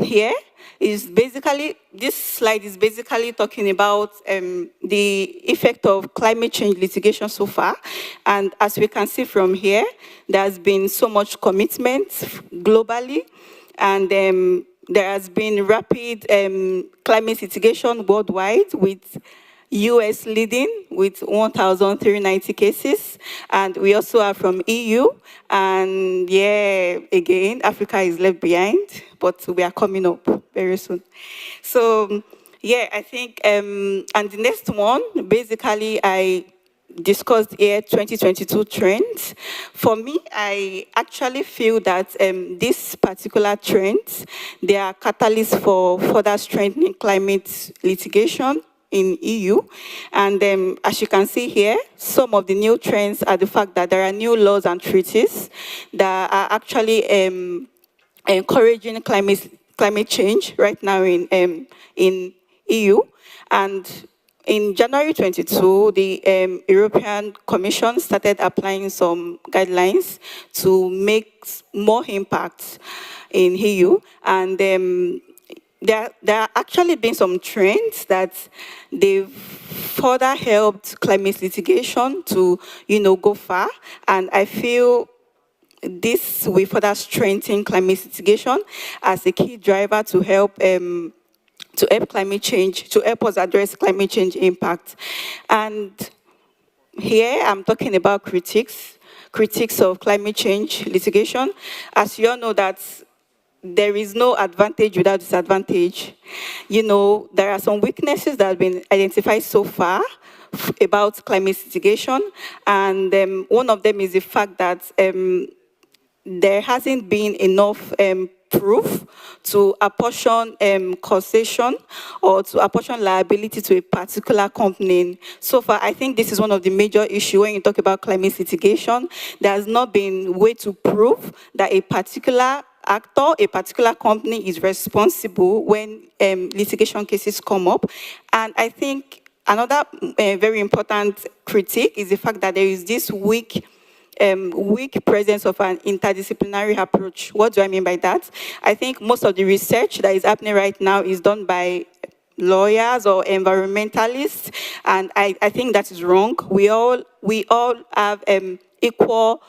here is basically, this slide is basically talking about the effect of climate change litigation so far. And as we can see from here, there has been so much commitment globally. And there has been rapid climate litigation worldwide with US leading with 1,390 cases, and we also are from EU, and yeah, again, Africa is left behind, but we are coming up very soon. So yeah, I think, and the next one, basically I discussed here 2022 trends. For me, I actually feel that these particular trends, they are catalysts for further strengthening climate litigation in EU. And as you can see here, some of the new trends are the fact that there are new laws and treaties that are actually encouraging climate change right now in EU. And in January 22, the European Commission started applying some guidelines to make more impact in EU. And there are actually been some trends that they've further helped climate litigation to, go far. And I feel this will further strengthen climate litigation as a key driver to help climate change, to help us address climate change impact. And here I'm talking about critiques of climate change litigation. As you all know that there is no advantage without disadvantage. There are some weaknesses that have been identified so far about climate litigation, and one of them is the fact that there hasn't been enough proof to apportion causation or to apportion liability to a particular company. So far, I think this is one of the major issues when you talk about climate litigation. There has not been a way to prove that a particular actor, a particular company is responsible when litigation cases come up. And I think another very important critique is the fact that there is this weak presence of an interdisciplinary approach. What do I mean by that? I think most of the research that is happening right now is done by lawyers or environmentalists, and I think that is wrong. We all have equal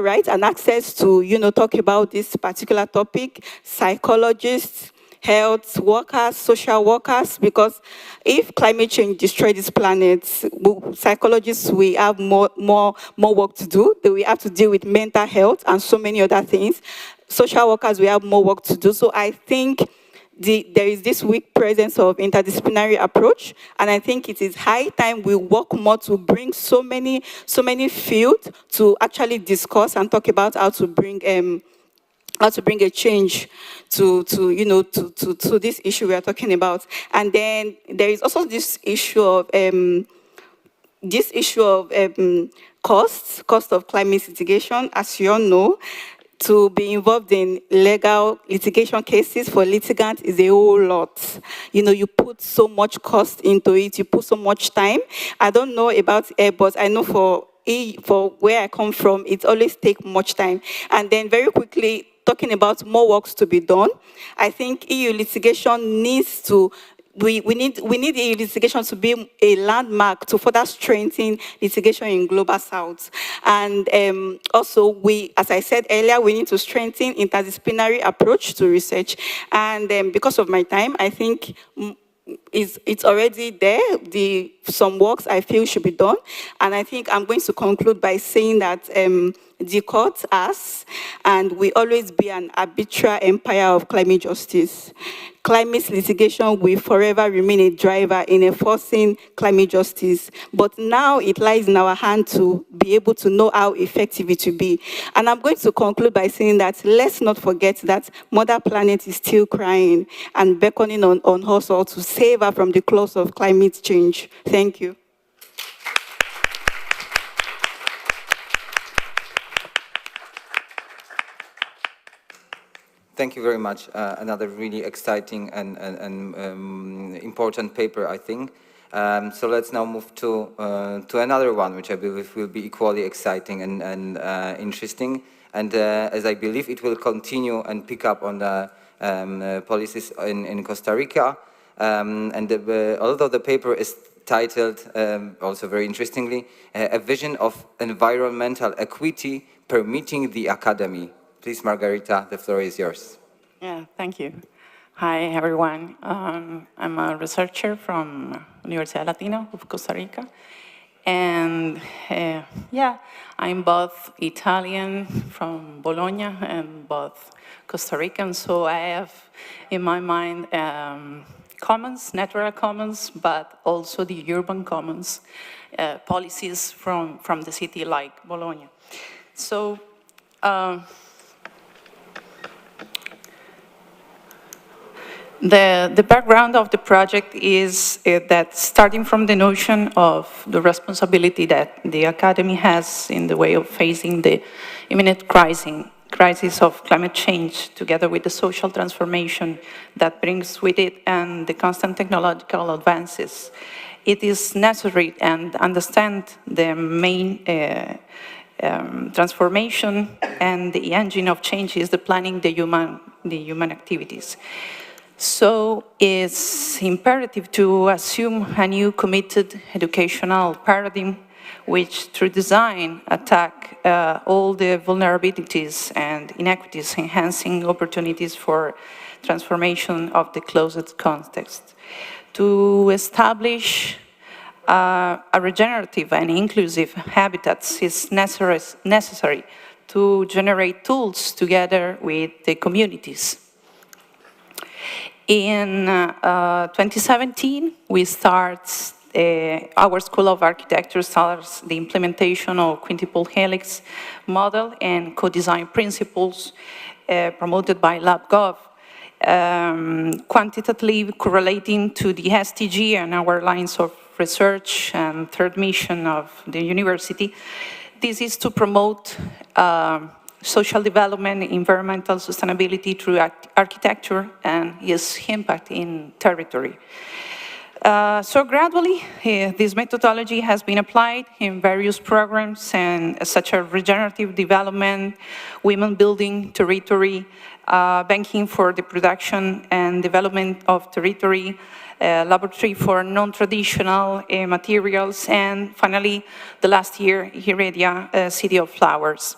rights and access to talk about this particular topic. Psychologists, health workers, social workers, because if climate change destroys this planet, psychologists will have more work to do. They will have to deal with mental health and so many other things. Social workers will have more work to do. So I think there is this weak presence of interdisciplinary approach, and I think it is high time we work more to bring so many fields to actually discuss and talk about how to bring a change to this issue we are talking about. And then there is also this issue of cost of climate litigation. As you all know, to be involved in legal litigation cases for litigants is a whole lot. You put so much cost into it, you put so much time. I don't know about Airbus. I know for where I come from, it always takes much time. And then very quickly, talking about more works to be done, I think EU litigation needs to, we need EU litigation to be a landmark to further strengthen litigation in Global South. And also, as I said earlier, we need to strengthen interdisciplinary approach to research. And because of my time, I think it's already there. Some works I feel should be done. And I think I'm going to conclude by saying that the court has and will always be an arbitrary empire of climate justice. Climate litigation will forever remain a driver in enforcing climate justice. But now it lies in our hand to be able to know how effective it will be. And I'm going to conclude by saying that let's not forget that Mother Planet is still crying and beckoning on us all to save her from the claws of climate change. Thank you. Thank you very much. Another really exciting and important paper, I think. So let's now move to another one, which I believe will be equally exciting and interesting. And as I believe it will continue and pick up on the policies in Costa Rica. Although the paper is titled, also very interestingly, A Vision of Environmental Equity Permeating the Academy. Please, Margarita, the floor is yours. Yeah, thank you. Hi, everyone. I'm a researcher from Universidad Latina of Costa Rica. And yeah, I'm both Italian from Bologna and both Costa Rican. So I have in my mind commons, natural commons, but also the urban commons, policies from the city like Bologna. So the background of the project is that starting from the notion of the responsibility that the Academy has in the way of facing the imminent crisis of climate change, together with the social transformation that brings with it and the constant technological advances, it is necessary and understand the main transformation and the engine of change is the planning the human activities. So it's imperative to assume a new committed educational paradigm which, through design, attack all the vulnerabilities and inequities, enhancing opportunities for transformation of the closed context. To establish a regenerative and inclusive habitats is necessary to generate tools together with the communities. In 2017, we start our School of Architecture starts the implementation of quintuple helix model and co-design principles promoted by LabGov, quantitatively correlating to the SDG and our lines of research and third mission of the university. This is to promote social development, environmental sustainability through architecture and its impact in territory. So gradually, this methodology has been applied in various programs and such as regenerative development, women building territory, banking for the production and development of territory, laboratory for non-traditional materials, and finally, the last year, Heredia, City of Flowers.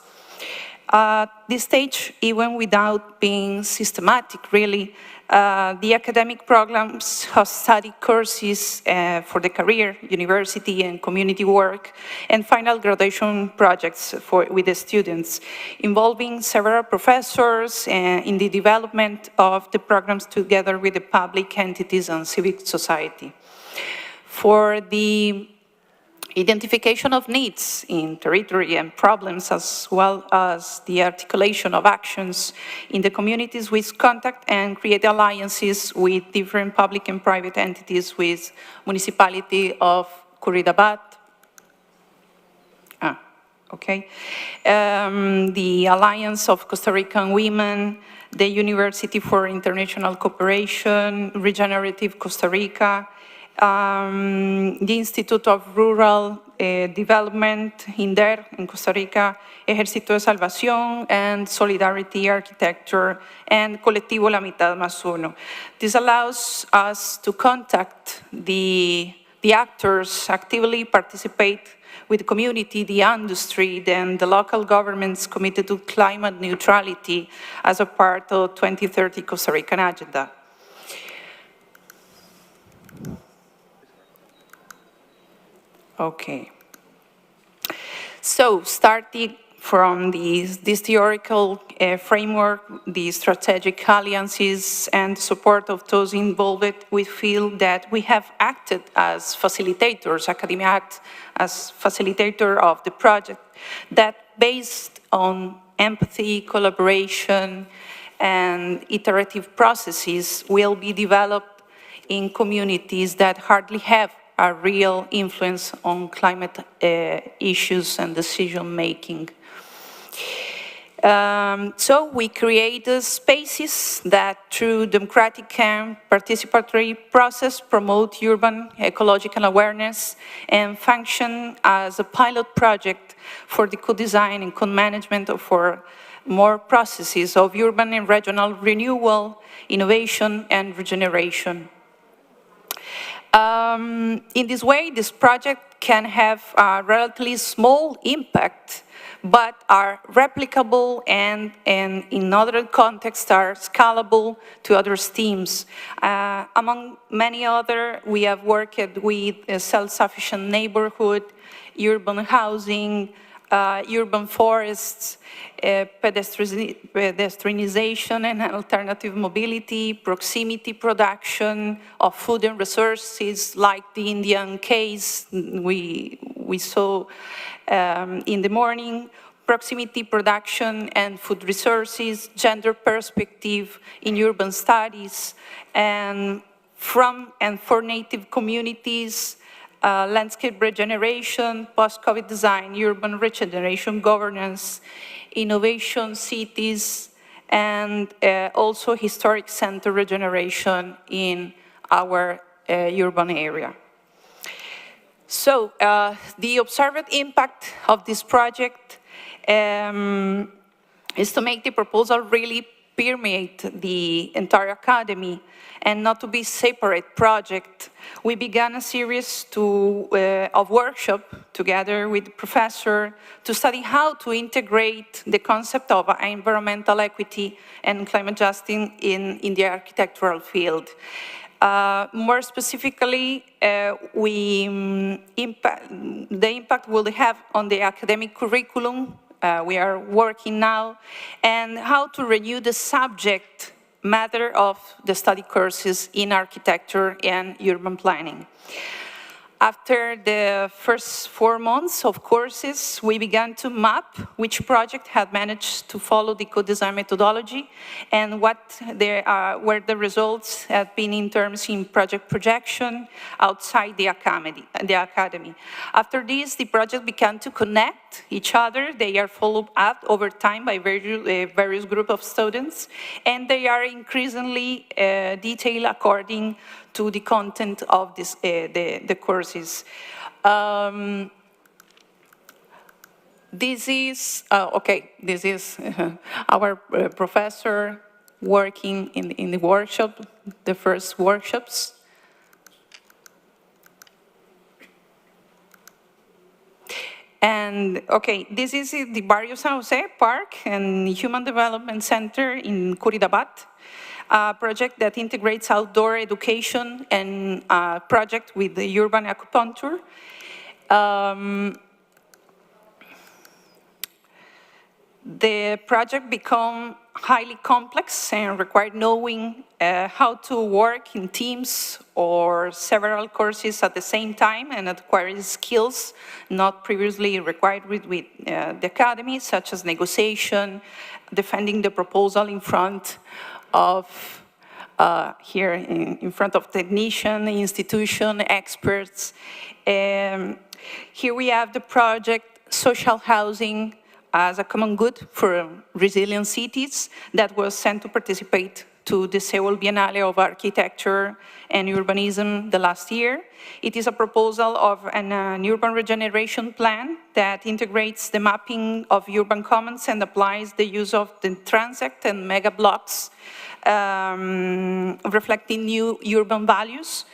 At this stage, even without being systematic, really, the academic programs have study courses for the career, university, and community work, and final graduation projects with the students, involving several professors in the development of the programs together with the public entities and civic society. For the identification of needs in territory and problems, as well as the articulation of actions in the communities, with contact and create alliances with different public and private entities, with municipality of Curridabat, the Alliance of Costa Rican Women, the University for International Cooperation, Regenerative Costa Rica, the Institute of Rural Development, INDER, in Costa Rica, Ejército de Salvación, and Solidarity Architecture, and Colectivo La Mitad Más Uno. This allows us to contact the actors, actively participate with the community, the industry, then the local governments committed to climate neutrality as a part of 2030 Costa Rican agenda. Okay. So starting from this theoretical framework, the strategic alliances and support of those involved, we feel that we have acted as facilitators, academia act as facilitator of the project, that based on empathy, collaboration, and iterative processes will be developed in communities that hardly have a real influence on climate issues and decision-making. So we create spaces that, through democratic and participatory process, promote urban ecological awareness and function as a pilot project for the co-design and co-management for more processes of urban and regional renewal, innovation, and regeneration. In this way, this project can have a relatively small impact, but are replicable and in other contexts are scalable to other teams. Among many other, we have worked with a self-sufficient neighborhood, urban housing, urban forests, pedestrianization and alternative mobility, proximity production of food and resources, like the Indian case we saw in the morning, proximity production and food resources, gender perspective in urban studies, and from and for native communities, landscape regeneration, post-COVID design, urban regeneration governance, innovation cities, and also historic center regeneration in our urban area. So the observed impact of this project is to make the proposal really permeate the entire academy and not to be separate project, we began a series of workshops together with the professor to study how to integrate the concept of environmental equity and climate justice in the architectural field. More specifically, the impact will have on the academic curriculum we are working now, and how to renew the subject matter of the study courses in architecture and urban planning. After the first 4 months of courses, we began to map which project had managed to follow the co-design methodology and what were the results have been in terms in project projection outside the academy. After this, the project began to connect each other. They are followed up over time by various group of students, and they are increasingly detailed according to the content of this, the courses. This is, this is our professor working in the workshop, the first workshops. And this is the Barrio San Jose Park and Human Development Center in Curridabat, a project that integrates outdoor education and a project with the urban acupuncture. The project became highly complex and required knowing how to work in teams or several courses at the same time and acquiring skills not previously required with the academy, such as negotiation, defending the proposal in front of here in front of technician, institution, experts. Here we have the project Social Housing as a common good for resilient cities that was sent to participate to the Seoul Biennale of Architecture and Urbanism the last year. It is a proposal of an urban regeneration plan that integrates the mapping of urban commons and applies the use of the transect and mega blocks, reflecting new urban values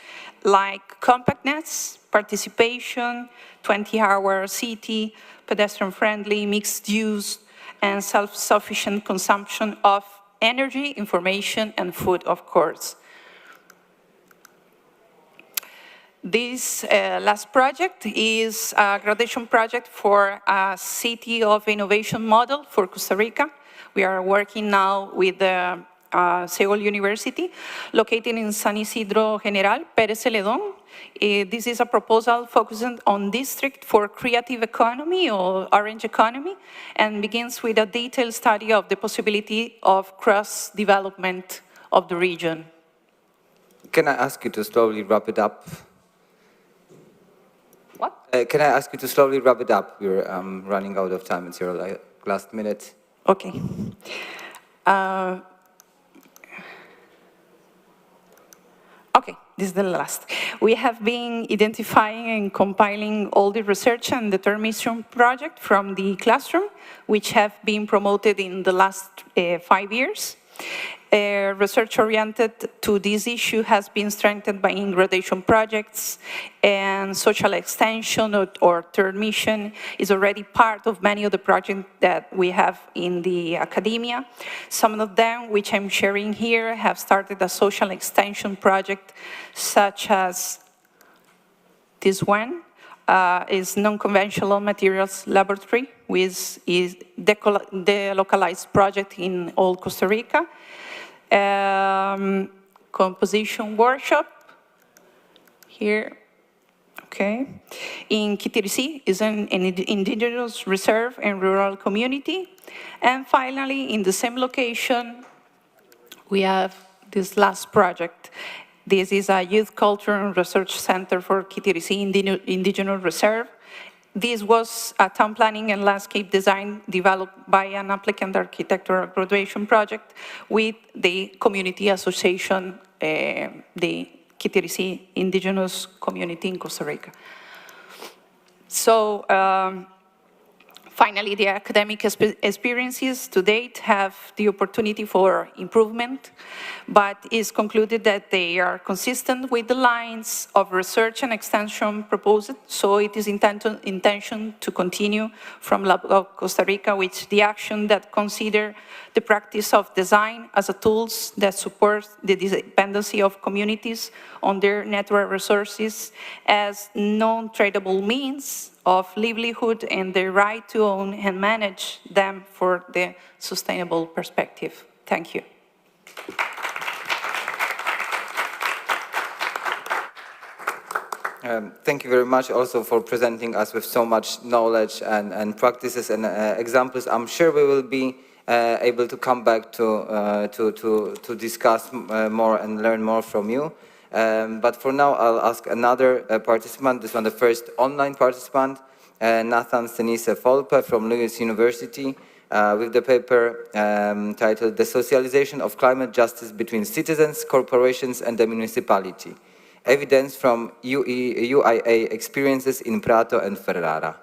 like compactness, participation, 20-hour city, pedestrian-friendly, mixed use, and self-sufficient consumption of energy, information, and food, of course. This last project is a graduation project for a City of Innovation model for Costa Rica. We are working now with the Seoul University, located in San Isidro General, Pérez Celedón. This is a proposal focusing on district for creative economy or orange economy, and begins with a detailed study of the possibility of cross-development of the region. Can I ask you to slowly wrap it up? What? Can I ask you to slowly wrap it up? We're running out of time. It's your last minute. Okay. Okay, this is the last. We have been identifying and compiling all the research and determination projects from the classroom, which have been promoted in the last 5 years. Research oriented to this issue has been strengthened by gradation projects, and social extension or third mission is already part of many of the projects that we have in the academia. Some of them, which I'm sharing here, have started a social extension project, such as this one, is non-conventional materials laboratory, which is the localized project in all Costa Rica. Composition workshop here, okay. In Kitiricí is an indigenous reserve and rural community. And finally, in the same location, we have this last project. This is a youth culture and research center for Kitiricí Indigenous Reserve. This was a town planning and landscape design developed by an applicant architectural graduation project with the community association, the Kitiricí Indigenous Community in Costa Rica. So Finally, the academic experiences to date have the opportunity for improvement, but it's concluded that they are consistent with the lines of research and extension proposed, so it is intention to continue from Lab of Costa Rica with the action that consider the practice of design as a tools that support the dependency of communities on their natural resources as non-tradable means of livelihood and the right to own and manage them for the sustainable perspective. Thank you. Thank you very much also for presenting us with so much knowledge and practices and examples. I'm sure we will be able to come back to discuss more and learn more from you. But for now, I'll ask another participant, this one the first online participant, Nathan Senise Folpe from Lewis University, with the paper titled The Socialization of Climate Justice Between Citizens, Corporations and the Municipality. Evidence from UIA experiences in Prato and Ferrara.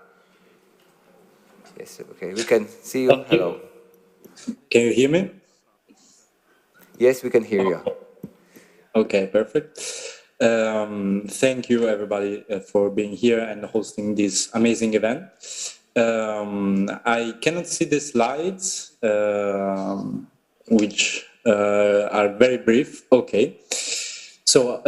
Yes, okay, we can see you. Hello. Can you hear me? Yes, we can hear you. Okay, perfect. Thank you, everybody, for being here and hosting this amazing event. I cannot see the slides, which are very brief. Okay. So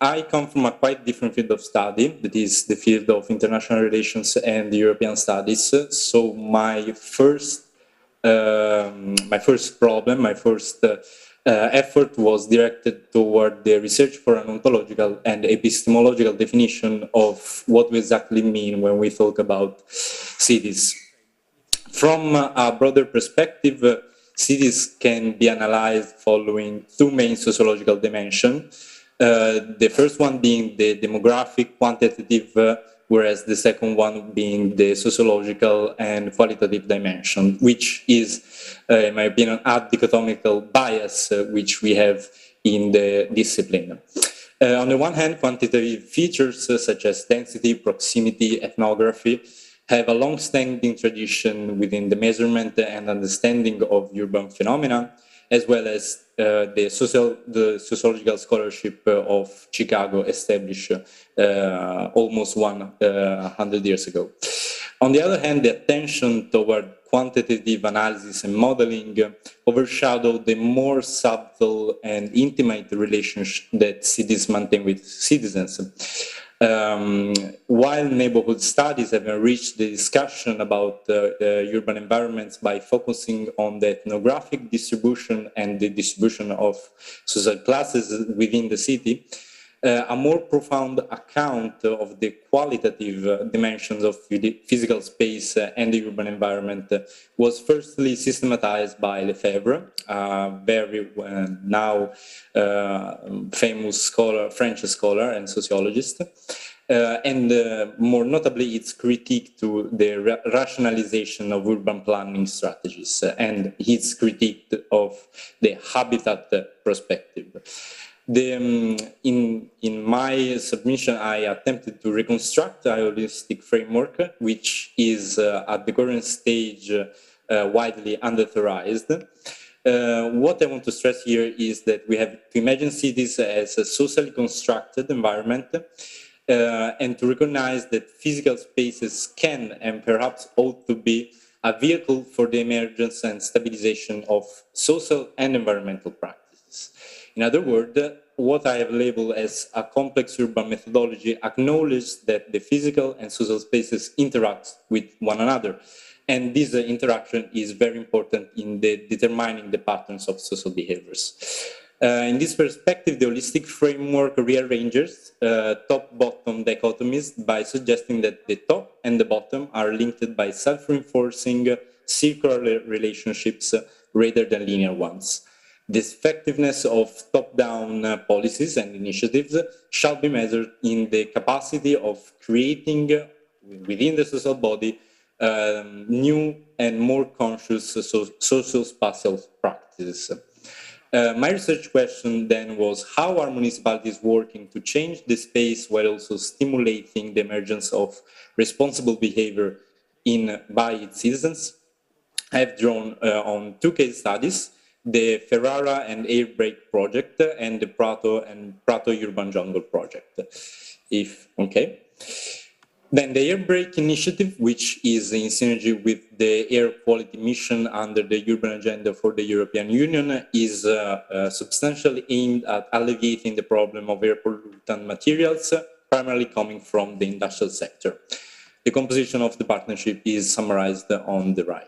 I come from a quite different field of study, that is the field of international relations and European studies. So my first effort was directed toward the research for an ontological and epistemological definition of what we exactly mean when we talk about cities. From a broader perspective, cities can be analyzed following two main sociological dimensions. The first one being the demographic, quantitative, whereas the second one being the sociological and qualitative dimension, which is, in my opinion, a dichotomical bias which we have in the discipline. On the one hand, quantitative features such as density, proximity, ethnography, have a long-standing tradition within the measurement and understanding of urban phenomena, as well as the sociological scholarship of Chicago established almost 100 years ago. On the other hand, the attention toward quantitative analysis and modeling overshadowed the more subtle and intimate relationship that cities maintain with citizens. While neighborhood studies have enriched the discussion about urban environments by focusing on the ethnographic distribution and the distribution of social classes within the city, a more profound account of the qualitative dimensions of physical space and the urban environment was firstly systematized by Lefebvre, a very now famous scholar, French scholar and sociologist, and more notably its critique to the rationalization of urban planning strategies and his critique of the habitat perspective. In my submission, I attempted to reconstruct a holistic framework, which is at the current stage widely under-theorized. What I want to stress here is that we have to imagine cities as a socially constructed environment and to recognize that physical spaces can and perhaps ought to be a vehicle for the emergence and stabilization of social and environmental practices. In other words, what I have labeled as a complex urban methodology acknowledges that the physical and social spaces interact with one another. And this interaction is very important in determining the patterns of social behaviors. In this perspective, the holistic framework rearranges top-bottom dichotomies by suggesting that the top and the bottom are linked by self-reinforcing circular relationships rather than linear ones. The effectiveness of top-down policies and initiatives shall be measured in the capacity of creating within the social body new and more conscious social spatial practices. My research question then was how are municipalities working to change the space while also stimulating the emergence of responsible behavior by its citizens, I have drawn on 2 case studies, the Ferrara and Airbrake project and the Prato Urban Jungle project. Then the Airbrake initiative, which is in synergy with the air quality mission under the urban agenda for the European Union, is substantially aimed at alleviating the problem of air pollutant materials, primarily coming from the industrial sector. The composition of the partnership is summarized on the right.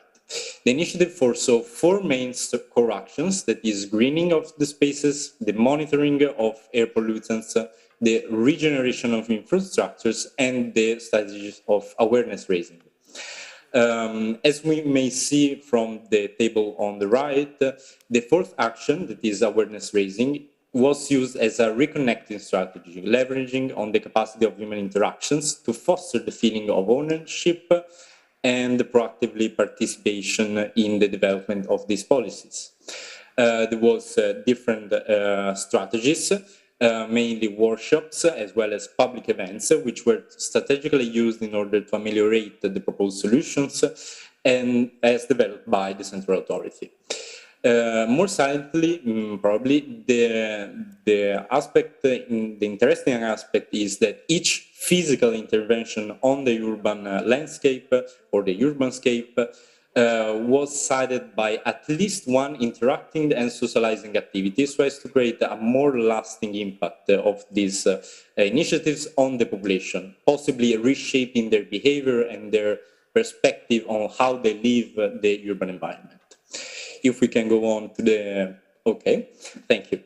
The initiative foresaw 4 main core actions, that is greening of the spaces, the monitoring of air pollutants, the regeneration of infrastructures, and the strategies of awareness raising. As we may see from the table on the right, the 4th action, that is awareness raising, was used as a reconnecting strategy, leveraging on the capacity of human interactions to foster the feeling of ownership and proactively participation in the development of these policies. There was different strategies, mainly workshops as well as public events, which were strategically used in order to ameliorate the proposed solutions and as developed by the central authority. More silently, probably, the interesting aspect is that each physical intervention on the urban landscape or the urbanscape was sided by at least one interacting and socializing activity, so as to create a more lasting impact of these initiatives on the population, possibly reshaping their behavior and their perspective on how they live the urban environment. If we can go on to the, okay, thank you.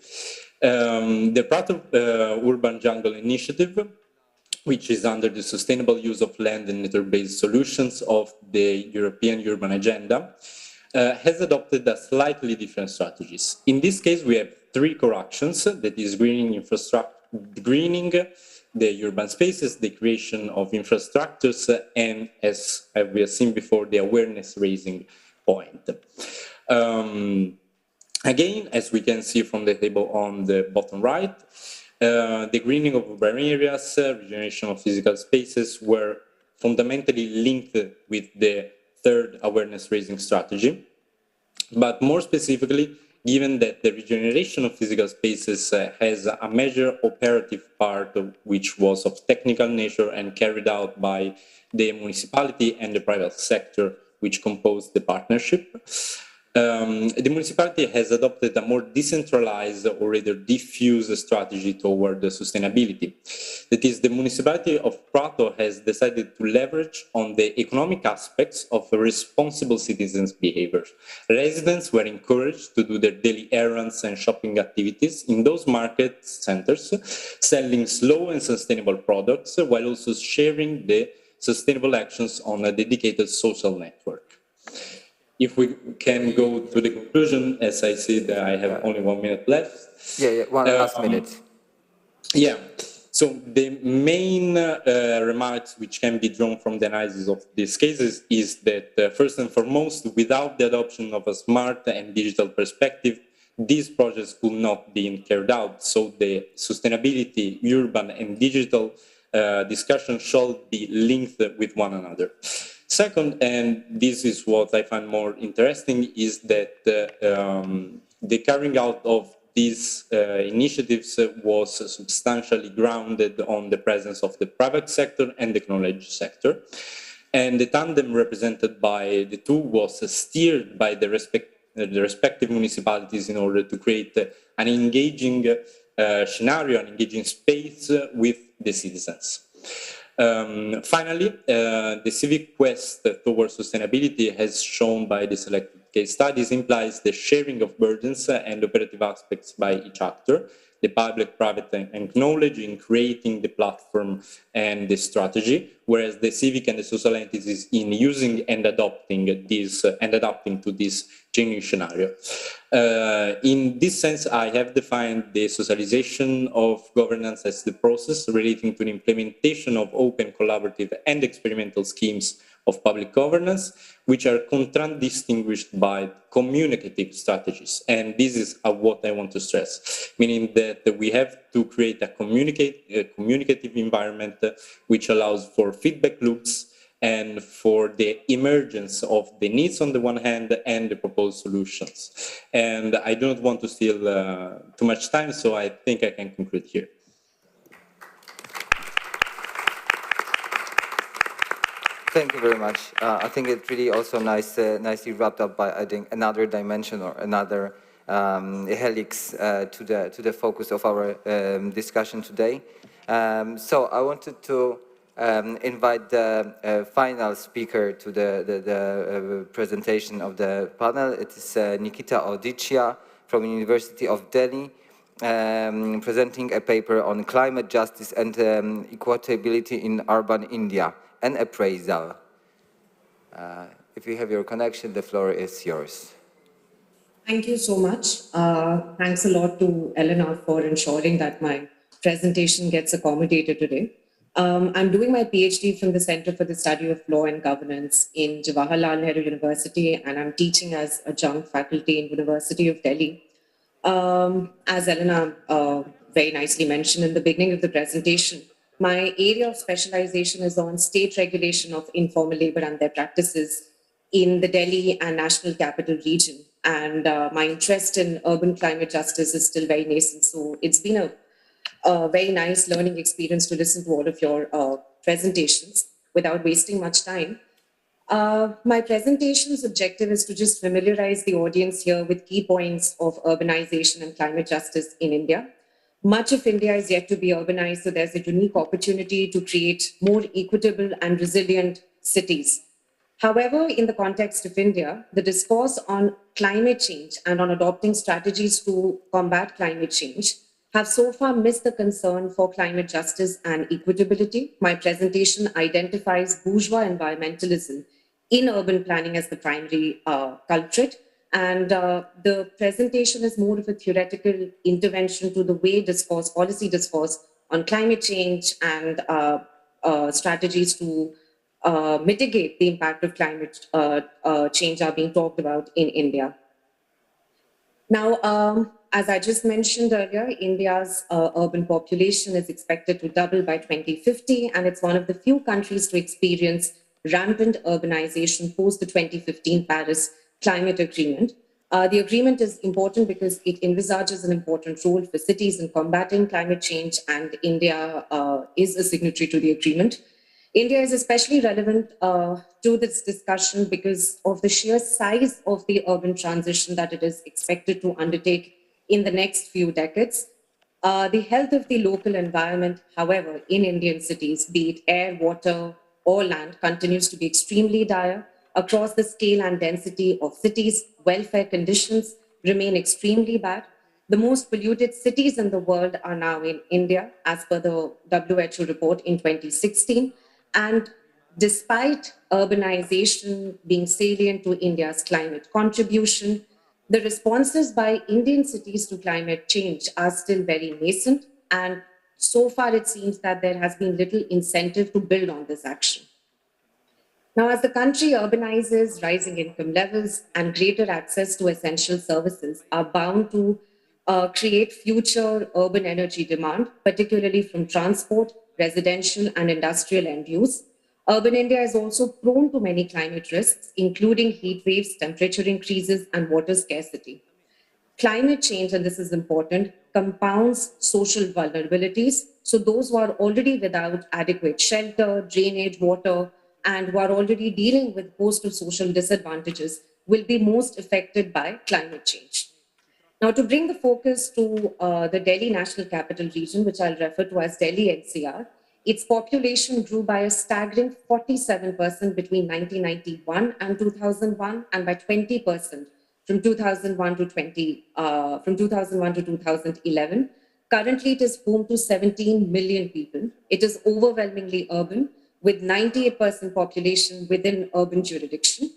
The Prato Urban Jungle Initiative, which is under the sustainable use of land and nature-based solutions of the European Urban Agenda, has adopted a slightly different strategies. In this case, we have 3 core actions, that is greening infrastructure, greening the urban spaces, the creation of infrastructures, and as we have seen before, the awareness raising point. Again, as we can see from the table on the bottom right, the greening of urban areas, regeneration of physical spaces were fundamentally linked with the 3rd awareness raising strategy. But more specifically, given that the regeneration of physical spaces has a major operative part which was of technical nature and carried out by the municipality and the private sector which composed the partnership, the municipality has adopted a more decentralized or rather diffuse strategy toward the sustainability. That is, the municipality of Prato has decided to leverage on the economic aspects of responsible citizens' behavior. Residents were encouraged to do their daily errands and shopping activities in those market centers, selling slow and sustainable products, while also sharing the sustainable actions on a dedicated social network. If we can go to the conclusion, as I see that I have only 1 minute left. Yeah, 1 last minute. Yeah, so the main remarks which can be drawn from the analysis of these cases is that first and foremost, without the adoption of a smart and digital perspective, these projects could not be carried out. So the sustainability, urban and digital discussion should be linked with one another. Second, and this is what I find more interesting, is that the carrying out of these initiatives was substantially grounded on the presence of the private sector and the technology sector. And the tandem represented by the two was steered by the respective municipalities in order to create an engaging scenario, an engaging space with the citizens. Finally, the civic quest towards sustainability, as shown by the selected case studies, implies the sharing of burdens and operative aspects by each actor, the public, private, and knowledge in creating the platform and the strategy, whereas the civic and the social entities in using and adopting this and adapting to this changing scenario. In this sense, I have defined the socialization of governance as the process relating to the implementation of open, collaborative, and experimental schemes of public governance, which are contradistinguished by communicative strategies. And this is what I want to stress, meaning that we have to create a communicative environment which allows for feedback loops and for the emergence of the needs on the one hand and the proposed solutions. And I do not want to steal too much time, so I think I can conclude here. Thank you very much. I think it's really also nicely wrapped up by adding another dimension or another helix to the focus of our discussion today. So I wanted to invite the final speaker to the presentation of the panel. It is Nikita Odiccia from University of Delhi, presenting a paper on climate justice and equitability in urban India, an appraisal. If you have your connection, the floor is yours. Thank you so much. Thanks a lot to Eleanor for ensuring that my presentation gets accommodated today. I'm doing my PhD from the Center for the Study of Law and Governance in Jawaharlal Nehru University, and I'm teaching as adjunct faculty in University of Delhi. As Elena very nicely mentioned in the beginning of the presentation, my area of specialization is on state regulation of informal labor and their practices in the Delhi and National Capital Region. And my interest in urban climate justice is still very nascent. So it's been a very nice learning experience to listen to all of your presentations without wasting much time. My presentation's objective is to just familiarize the audience here with key points of urbanization and climate justice in India. Much of India is yet to be urbanized, so there's a unique opportunity to create more equitable and resilient cities. However, in the context of India, the discourse on climate change and on adopting strategies to combat climate change have so far missed the concern for climate justice and equitability. My presentation identifies bourgeois environmentalism in urban planning as the primary culprit. And the presentation is more of a theoretical intervention to the way discourse, policy discourse on climate change and strategies to mitigate the impact of climate change are being talked about in India. Now, as I just mentioned earlier, India's urban population is expected to double by 2050, and it's one of the few countries to experience rampant urbanization post the 2015 Paris Climate Agreement. The agreement is important because it envisages an important role for cities in combating climate change, and India is a signatory to the agreement. India is especially relevant to this discussion because of the sheer size of the urban transition that it is expected to undertake in the next few decades. The health of the local environment, however, in Indian cities, be it air, water, or land, continues to be extremely dire. Across the scale and density of cities, welfare conditions remain extremely bad. The most polluted cities in the world are now in India, as per the WHO report in 2016. And despite urbanization being salient to India's climate contribution, the responses by Indian cities to climate change are still very nascent. And so far, it seems that there has been little incentive to build on this action. Now, as the country urbanizes, rising income levels and greater access to essential services are bound to create future urban energy demand, particularly from transport, residential, and industrial end use. Urban India is also prone to many climate risks, including heat waves, temperature increases, and water scarcity. Climate change, and this is important, compounds social vulnerabilities. So those who are already without adequate shelter, drainage, water, and who are already dealing with a host of social disadvantages will be most affected by climate change. Now, to bring the focus to the Delhi National Capital Region, which I'll refer to as Delhi NCR, its population grew by a staggering 47% between 1991 and 2001, and by 20% from 2001 to 2011. Currently, it is home to 17 million people. It is overwhelmingly urban, with 98% population within urban jurisdiction.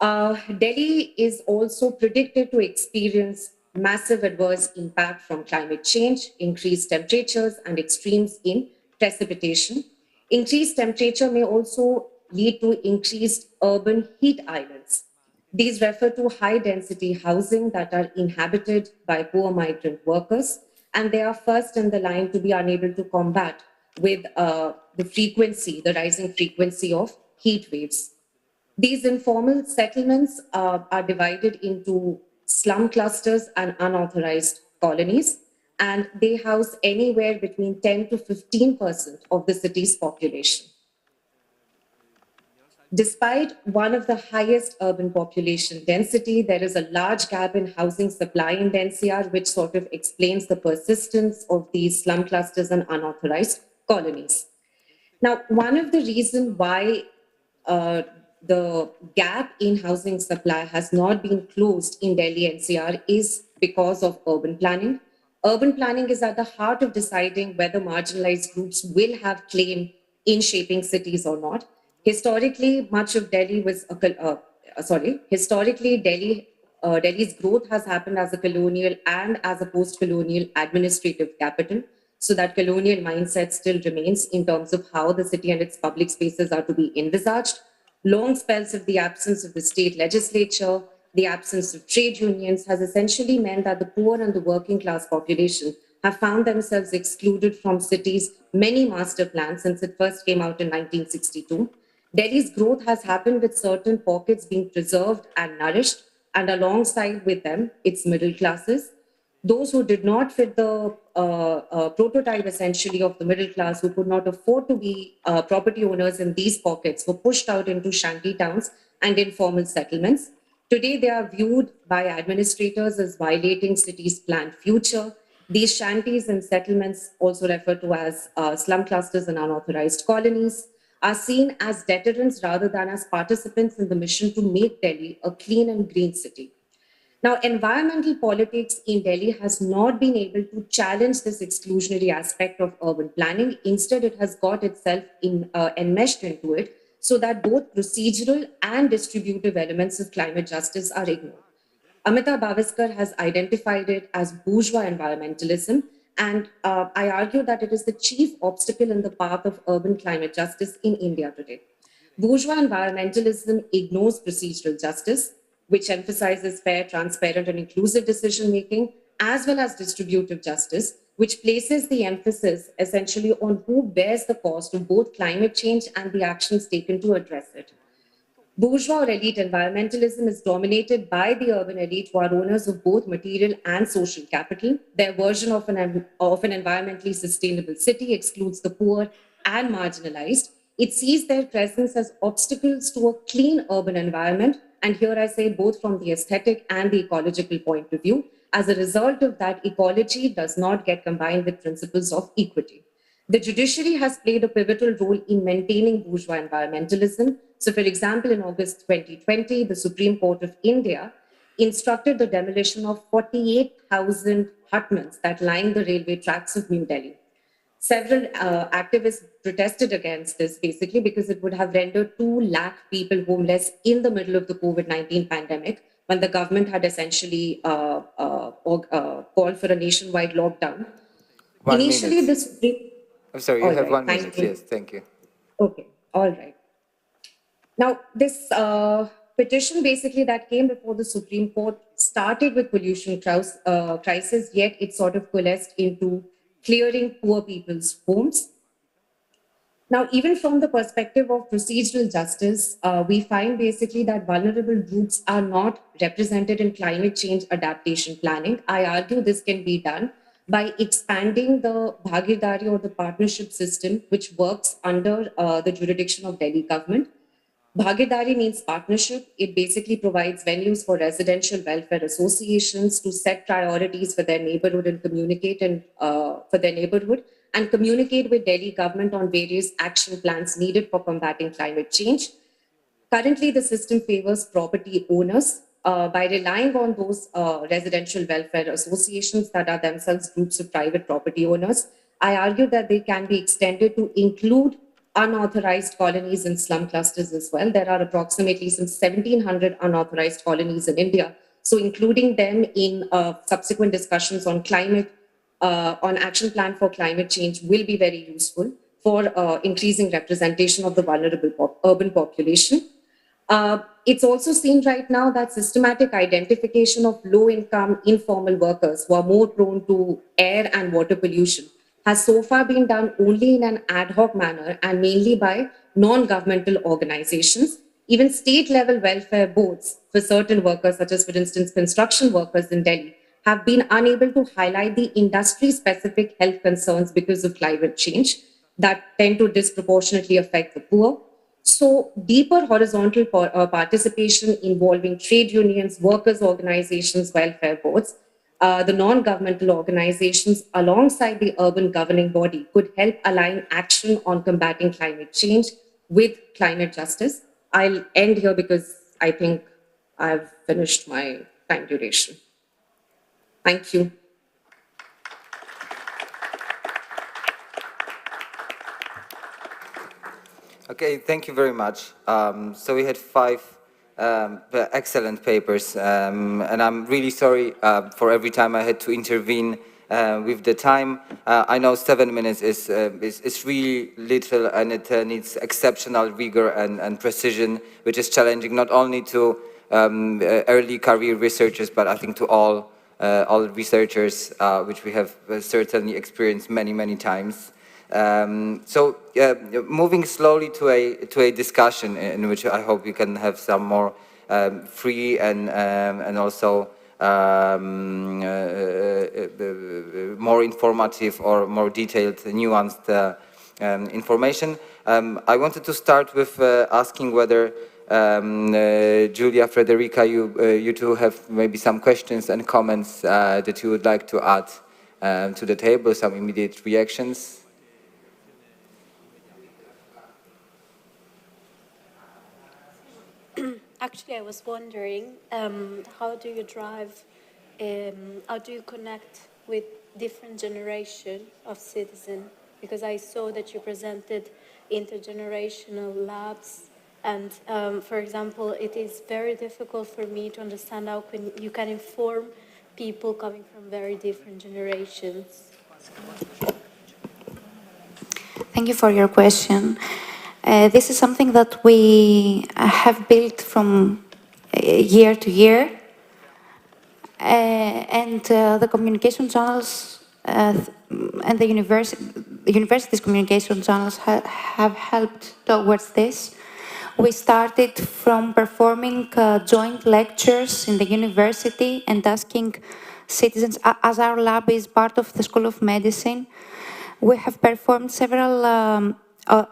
Delhi is also predicted to experience massive adverse impact from climate change, increased temperatures, and extremes in precipitation. Increased temperature may also lead to increased urban heat islands. These refer to high-density housing that are inhabited by poor migrant workers, and they are first in the line to be unable to combat with the rising frequency of heat waves. These informal settlements are divided into slum clusters and unauthorized colonies, and they house anywhere between 10 to 15% of the city's population. Despite one of the highest urban population density, there is a large gap in housing supply in the NCR, which sort of explains the persistence of these slum clusters and unauthorized colonies. Now, one of the reasons why the gap in housing supply has not been closed in Delhi NCR is because of urban planning. Urban planning is at the heart of deciding whether marginalized groups will have claim in shaping cities or not. Historically, much of Delhi was historically Delhi's growth has happened as a colonial and as a post-colonial administrative capital. So that colonial mindset still remains in terms of how the city and its public spaces are to be envisaged. Long spells of the absence of the state legislature, the absence of trade unions has essentially meant that the poor and the working class population have found themselves excluded from cities' many master plans since it first came out in 1962. Delhi's growth has happened with certain pockets being preserved and nourished, and alongside with them, its middle classes. Those who did not fit the prototype essentially of the middle class, who could not afford to be property owners in these pockets, were pushed out into shanty towns and informal settlements. Today, they are viewed by administrators as violating cities' planned future. These shanties and settlements, also referred to as slum clusters and unauthorized colonies, are seen as deterrents rather than as participants in the mission to make Delhi a clean and green city. Now, environmental politics in Delhi has not been able to challenge this exclusionary aspect of urban planning. Instead, it has got itself enmeshed into it so that both procedural and distributive elements of climate justice are ignored. Amita Bhaviskar has identified it as bourgeois environmentalism, and I argue that it is the chief obstacle in the path of urban climate justice in India today. Bourgeois environmentalism ignores procedural justice, which emphasizes fair, transparent, and inclusive decision making, as well as distributive justice, which places the emphasis essentially on who bears the cost of both climate change and the actions taken to address it. Bourgeois or elite environmentalism is dominated by the urban elite, who are owners of both material and social capital. Their version of an environmentally sustainable city excludes the poor and marginalized. It sees their presence as obstacles to a clean urban environment. And here I say both from the aesthetic and the ecological point of view. As a result of that, ecology does not get combined with principles of equity. The judiciary has played a pivotal role in maintaining bourgeois environmentalism. So, for example, in August 2020, the Supreme Court of India instructed the demolition of 48,000 hutments that line the railway tracks of New Delhi. Several activists protested against this basically because it would have rendered 2 lakh people homeless in the middle of the COVID-19 pandemic, when the government had essentially called for a nationwide lockdown. Initially, this. I'm sorry, you have 1 minute. Yes, thank you. Okay, all right. Now, this petition basically that came before the Supreme Court started with pollution crisis, yet it sort of coalesced into clearing poor people's homes. Now, even from the perspective of procedural justice, we find basically that vulnerable groups are not represented in climate change adaptation planning. I argue this can be done by expanding the Bhagidari or the partnership system, which works under the jurisdiction of Delhi government. Bhagidari means partnership. It basically provides venues for residential welfare associations to set priorities for their neighborhood and communicate with Delhi government on various action plans needed for combating climate change. Currently, the system favors property owners by relying on those residential welfare associations that are themselves groups of private property owners. I argue that they can be extended to include unauthorized colonies and slum clusters as well. There are approximately some 1,700 unauthorized colonies in India. So including them in subsequent discussions on climate, on action plan for climate change will be very useful for increasing representation of the vulnerable urban population. It's also seen right now that systematic identification of low-income informal workers who are more prone to air and water pollution has so far been done only in an ad hoc manner and mainly by non-governmental organizations. Even state-level welfare boards for certain workers, such as, for instance, construction workers in Delhi, have been unable to highlight the industry-specific health concerns because of climate change that tend to disproportionately affect the poor. So, deeper horizontal participation involving trade unions, workers' organizations, welfare boards, the non-governmental organizations alongside the urban governing body could help align action on combating climate change with climate justice. I'll end here because I think I've finished my time duration. Thank you. Okay, thank you very much. So we had 5 excellent papers, and I'm really sorry for every time I had to intervene with the time. I know 7 minutes is really little, and it needs exceptional rigor and precision, which is challenging not only to early career researchers, but I think to all researchers, which we have certainly experienced many times. So moving slowly to a discussion in which I hope we can have some more free and also more informative or more detailed, nuanced information. I wanted to start with asking whether Julia, Frederica, you two have maybe some questions and comments that you would like to add to the table, some immediate reactions. Actually, I was wondering, how do you connect with different generation of citizens? Because I saw that you presented intergenerational labs, and for example, it is very difficult for me to understand how you can inform people coming from very different generations. Thank you for your question. This is something that we have built from year to year. And the communication channels and the university's communication channels have helped towards this. We started from performing joint lectures in the university and asking citizens, as our lab is part of the School of Medicine, we have performed several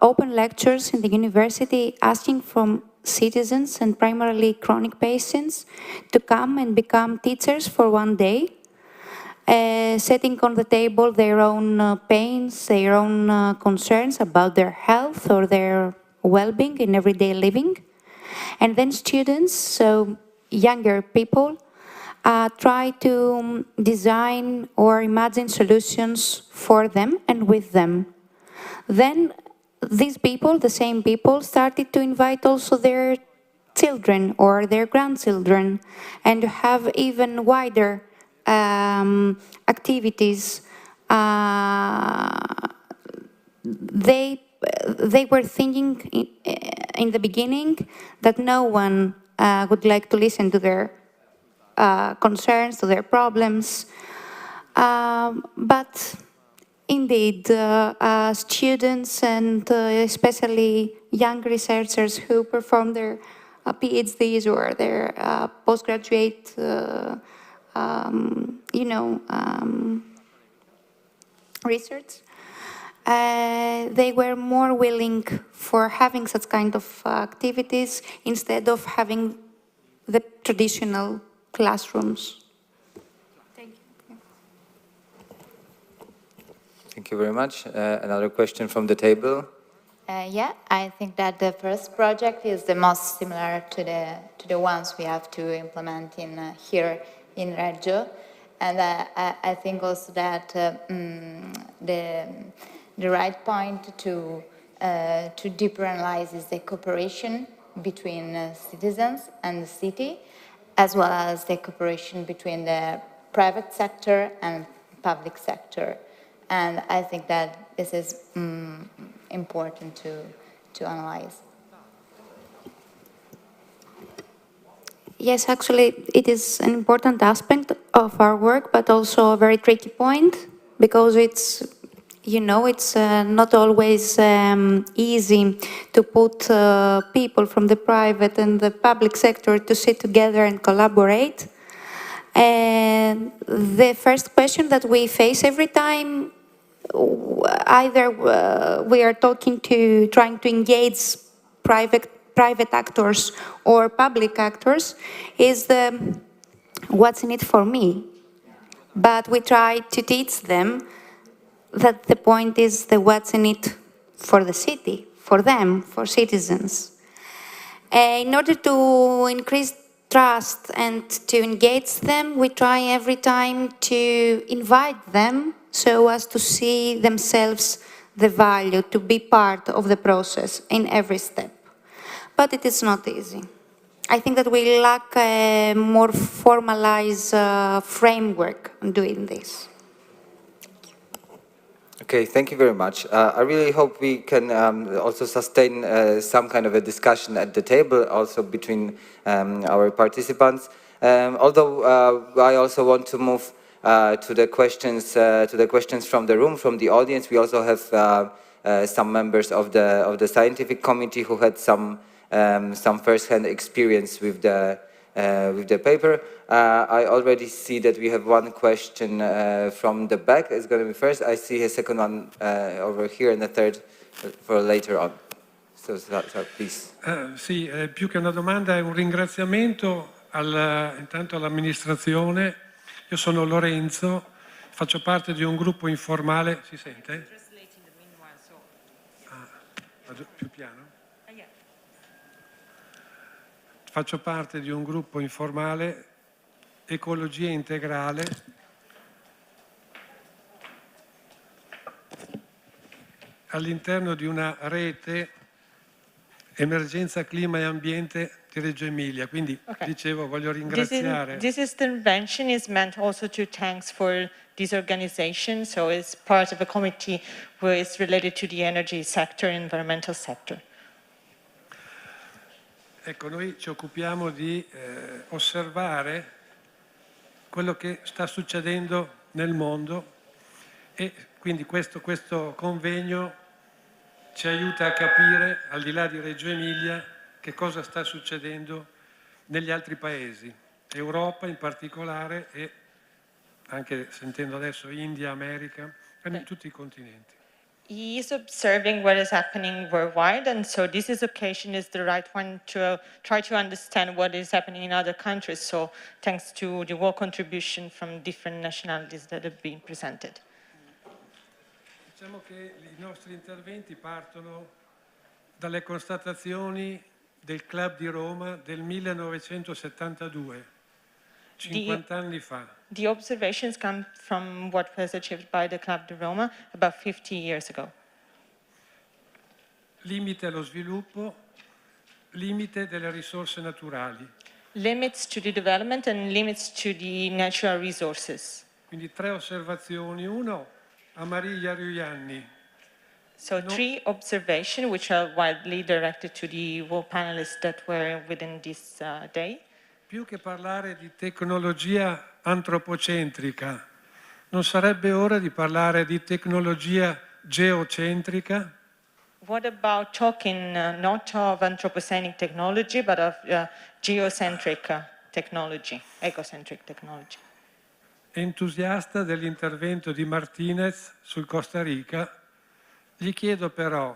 open lectures in the university asking from citizens and primarily chronic patients to come and become teachers for one day, setting on the table their own pains, their own concerns about their health or their well-being in everyday living. And then students, so younger people, try to design or imagine solutions for them and with them. Then these people, the same people, started to invite also their children or their grandchildren and to have even wider activities. They were thinking in the beginning that no one would like to listen to their concerns, to their problems. But indeed, students and especially young researchers who perform their PhDs or their postgraduate, research, they were more willing for having such kind of activities instead of having the traditional classrooms. Thank you very much. Another question from the table. Yeah, I think that the first project is the most similar to the ones we have to implement in here in Reggio, and I think also that the right point to deeper analyze is the cooperation between citizens and the city, as well as the cooperation between the private sector and public sector. And I think that this is important to analyze. Yes, actually, it is an important aspect of our work, but also a very tricky point because you know, it's not always easy to put people from the private and the public sector to sit together and collaborate. And the first question that we face every time, either we are trying to engage private actors or public actors, is the what's in it for me? But we try to teach them that the point is the what's in it for the city, for them, for citizens. In order to increase trust and to engage them, we try every time to invite them so as to see themselves the value, to be part of the process in every step. But it is not easy. I think that we lack a more formalized framework on doing this. Okay, thank you very much. I really hope we can also sustain some kind of a discussion at the table, also between our participants. Although I also want to move to the questions from the room, from the audience. We also have some members of the scientific committee who had some first-hand experience with the paper. I already see that we have one question from the back. It's going to be first. I see a second one over here and a third for later on. So please. Sì, più che una domanda è un ringraziamento intanto all'amministrazione. Io sono Lorenzo, faccio parte di un gruppo informale. Si sente? Vado più piano? Faccio parte di un gruppo informale Ecologia Integrale all'interno di una rete Emergenza Clima e Ambiente di Reggio Emilia. Quindi dicevo, voglio ringraziare. This intervention is meant also to thanks for this organization, so it's part of a committee who is related to the energy sector and environmental sector. Ecco, noi ci occupiamo di osservare quello che sta succedendo nel mondo e quindi questo convegno ci aiuta a capire, al di là di Reggio Emilia, che cosa sta succedendo negli altri paesi, Europa in particolare e anche sentendo adesso India, America, in tutti i continenti. He is observing what is happening worldwide, and so this occasion is the right one to try to understand what is happening in other countries. So thanks to the work contribution from different nationalities that have been presented. Diciamo che i nostri interventi partono dalle constatazioni del Club di Roma del 1972, 50 anni fa. The observations come from what was achieved by the Club di Roma about 50 years ago. Limite allo sviluppo, limite delle risorse naturali. Limits to the development and limits to the natural resources. Quindi 3 osservazioni. Uno, Emilia Riuianni. So 3 observations which are widely directed to the world panelists that were within this day. Più che parlare di tecnologia antropocentrica, non sarebbe ora di parlare di tecnologia geocentrica? What about talking not of anthropocentric technology, but of geocentric technology, ecocentric technology? Entusiasta dell'intervento di Martinez sul Costa Rica, gli chiedo però,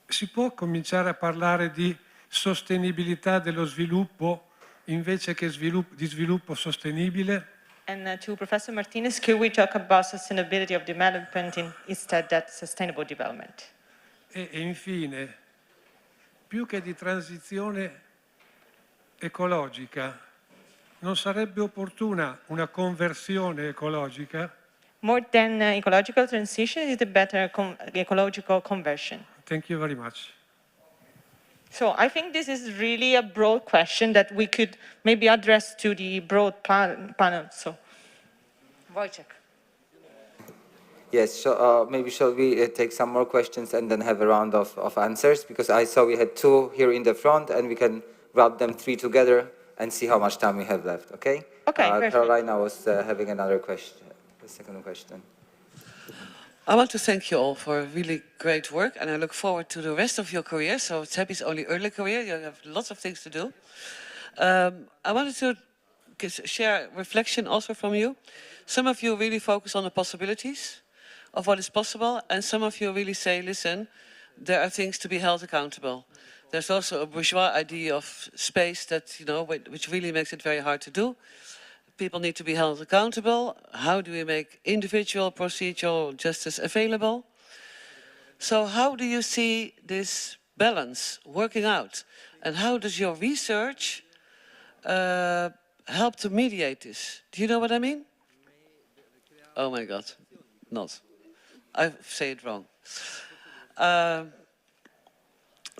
si può cominciare a parlare di sostenibilità dello sviluppo invece che di sviluppo sostenibile? And to Professor Martinez, could we talk about sustainability of development instead that sustainable development? E infine, più che di transizione ecologica, non sarebbe opportuna una conversione ecologica? More than ecological transition is a better ecological conversion. Thank you very much. So I think this is really a broad question that we could maybe address to the broad panel. So, Wojciech. Yes, so maybe shall we take some more questions and then have a round of answers? Because I saw we had 2 here in the front and we can wrap them 3 together and see how much time we have left, okay? Okay, perfect. Carolina was having another question, the second question. I want to thank you all for really great work, and I look forward to the rest of your career. So CEPI's only early career, you have lots of things to do. I wanted to share reflection also from you. Some of you really focus on the possibilities of what is possible, and some of you really say, listen, there are things to be held accountable. There's also a bourgeois idea of space that, you know, which really makes it very hard to do. People need to be held accountable. How do we make individual procedural justice available? So how do you see this balance working out? And how does your research help to mediate this? Do you know what I mean? Oh my God, not. I say it wrong.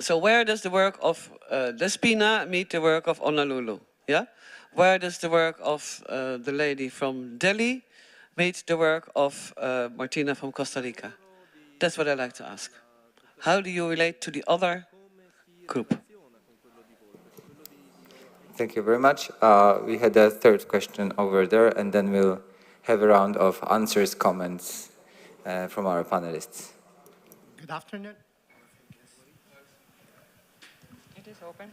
So where does the work of Despina meet the work of Honolulu? Yeah? Where does the work of the lady from Delhi meet the work of Martina from Costa Rica? That's what I like to ask. How do you relate to the other group? Thank you very much. We had a third question over there, and then we'll have a round of answers, comments from our panelists. Good afternoon. It is open.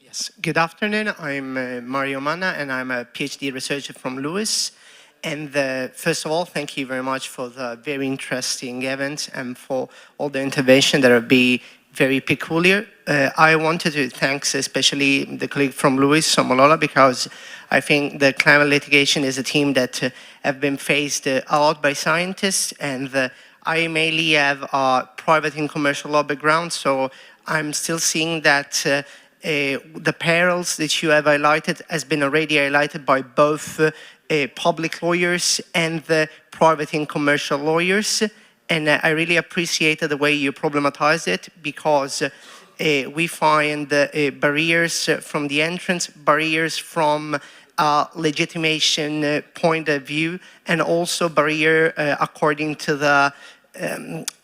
Yes, good afternoon. I'm Mario Manna, and I'm a PhD researcher from Lewis. And first of all, thank you very much for the very interesting event and for all the intervention that will be very peculiar. I wanted to thank especially the colleague from Lewis, Somolola, because I think the climate litigation is a theme that have been faced a lot by scientists, and I mainly have a private and commercial law background, so I'm still seeing that the perils that you have highlighted has been already highlighted by both public lawyers and the private and commercial lawyers. And I really appreciated the way you problematized it, because we find barriers from the entrance, barriers from legitimation point of view, and also barrier according to the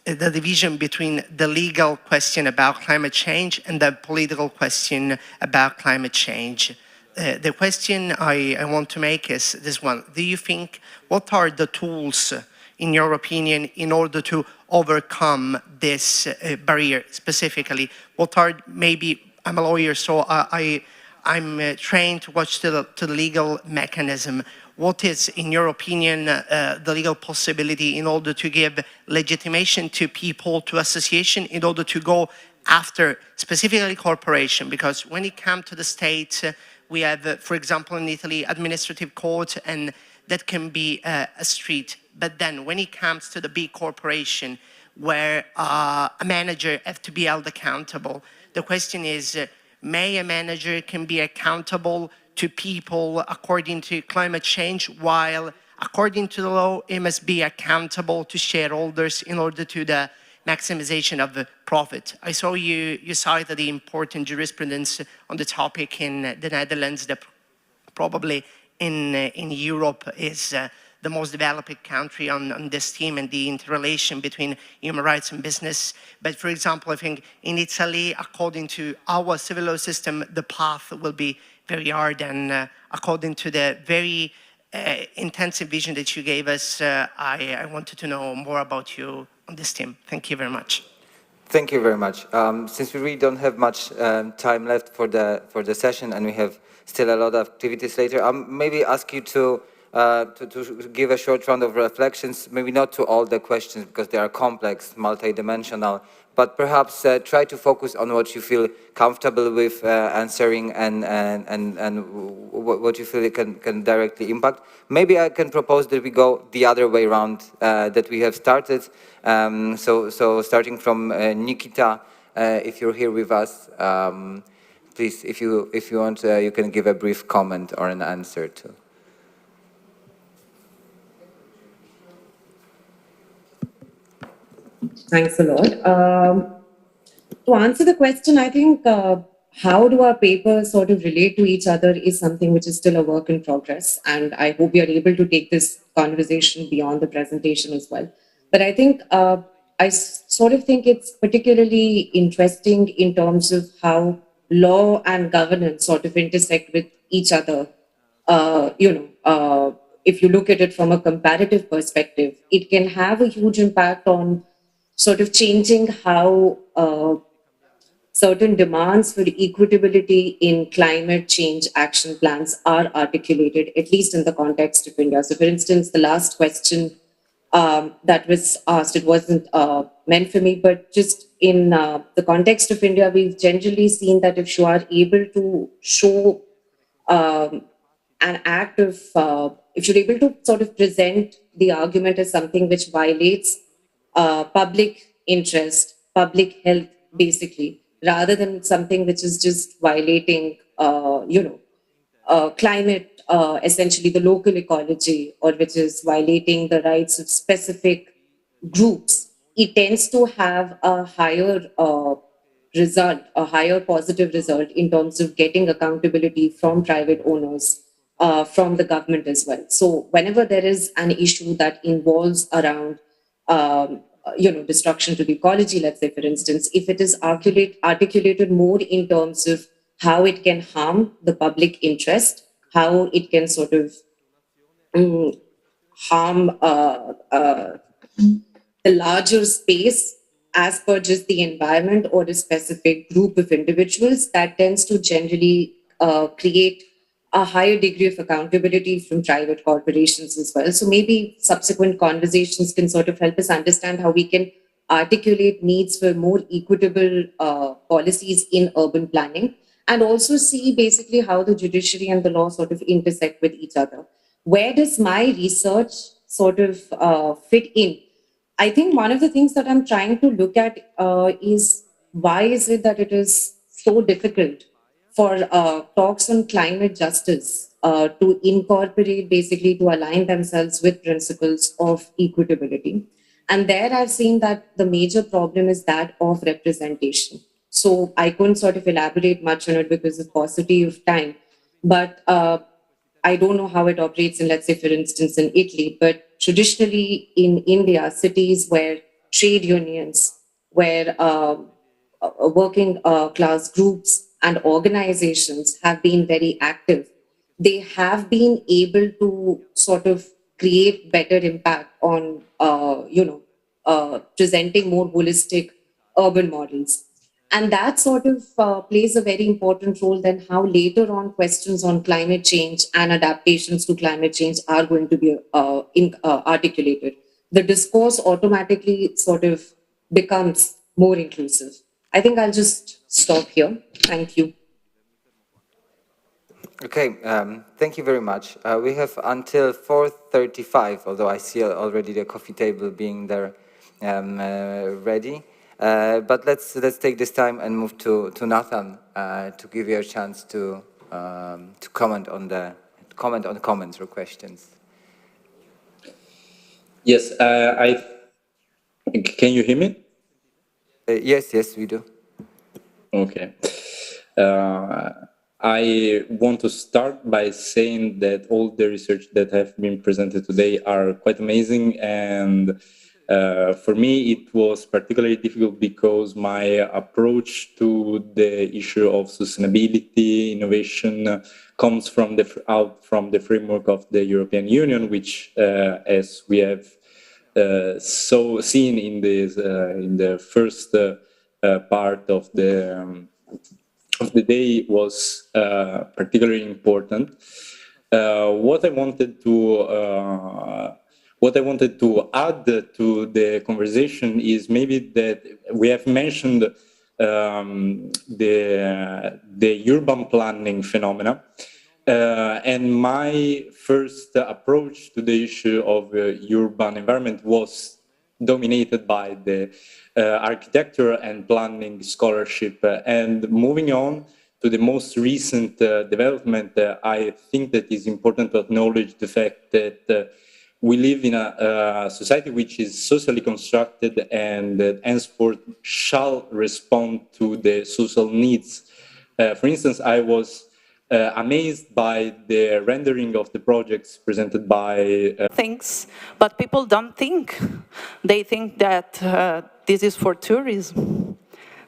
division between the legal question about climate change and the political question about climate change. The question I want to make is this one. Do you think, what are the tools, in your opinion, in order to overcome this barrier specifically? What are, maybe, I'm a lawyer, so I'm trained to watch the legal mechanism. What is, in your opinion, the legal possibility in order to give legitimation to people, to association, in order to go after specifically corporation? Because when it comes to the state, we have, for example, in Italy, administrative court, and that can be a street. But then when it comes to the big corporation, where a manager has to be held accountable, the question is, may a manager can be accountable to people according to climate change, while according to the law, it must be accountable to shareholders in order to the maximization of the profit. I saw you cited the important jurisprudence on the topic in the Netherlands, that probably in Europe is the most developed country on this theme and the interrelation between human rights and business. But for example, I think in Italy, according to our civil law system, the path will be very hard, and according to the very intensive vision that you gave us, I wanted to know more about you on this theme. Thank you very much. Thank you very much. Since we really don't have much time left for the session, and we have still a lot of activities later, I'll maybe ask you to give a short round of reflections, maybe not to all the questions because they are complex, multidimensional, but perhaps try to focus on what you feel comfortable with answering and what you feel it can directly impact. Maybe I can propose that we go the other way around that we have started. So starting from Nikita, if you're here with us, please, if you want, you can give a brief comment or an answer to. Thanks a lot. To answer the question, I think how do our papers sort of relate to each other is something which is still a work in progress. And I hope we are able to take this conversation beyond the presentation as well. But I think I sort of think it's particularly interesting in terms of how law and governance sort of intersect with each other, if you look at it from a comparative perspective, it can have a huge impact on sort of changing how certain demands for equitability in climate change action plans are articulated, at least in the context of India. So, for instance, the last question that was asked, it wasn't meant for me, but just in the context of India, we've generally seen that if you are able to show an act of, if you're able to sort of present the argument as something which violates public interest, public health, basically, rather than something which is just violating, climate, essentially the local ecology, or which is violating the rights of specific groups, it tends to have a higher result, a higher positive result in terms of getting accountability from private owners, from the government as well. So whenever there is an issue that involves around, destruction to the ecology, let's say, for instance, if it is articulated more in terms of how it can harm the public interest, how it can sort of harm the larger space as per just the environment or a specific group of individuals, that tends to generally create a higher degree of accountability from private corporations as well. So maybe subsequent conversations can sort of help us understand how we can articulate needs for more equitable policies in urban planning, and also see basically how the judiciary and the law sort of intersect with each other. Where does my research sort of fit in? I think one of the things that I'm trying to look at is why is it that it is so difficult for talks on climate justice to incorporate, basically to align themselves with principles of equitability. And there I've seen that the major problem is that of representation. So I couldn't sort of elaborate much on it because of paucity of time. But I don't know how it operates in, let's say, for instance, in Italy, but traditionally in India, cities where trade unions, where working class groups and organizations have been very active, they have been able to sort of create better impact on, presenting more holistic urban models. And that sort of plays a very important role then how later on questions on climate change and adaptations to climate change are going to be articulated. The discourse automatically sort of becomes more inclusive. I think I'll just stop here. Thank you. Okay, thank you very much. We have until 4:35, although I see already the coffee table being there ready. But let's take this time and move to Nathan to give you a chance to comment on the comments or questions. Yes, can you hear me? Yes, we do. Okay. I want to start by saying that all the research that have been presented today are quite amazing, and for me it was particularly difficult because my approach to the issue of sustainability, innovation comes from the framework of the European Union, which, as we have seen in the first part of the day, was particularly important. What I wanted to add to the conversation is maybe that we have mentioned the urban planning phenomena. And my first approach to the issue of urban environment was dominated by the architecture and planning scholarship. And moving on to the most recent development, I think that it's important to acknowledge the fact that we live in a society which is socially constructed and henceforth shall respond to the social needs. For instance, I was amazed by the rendering of the projects presented by Things, but people don't think. They think that this is for tourism.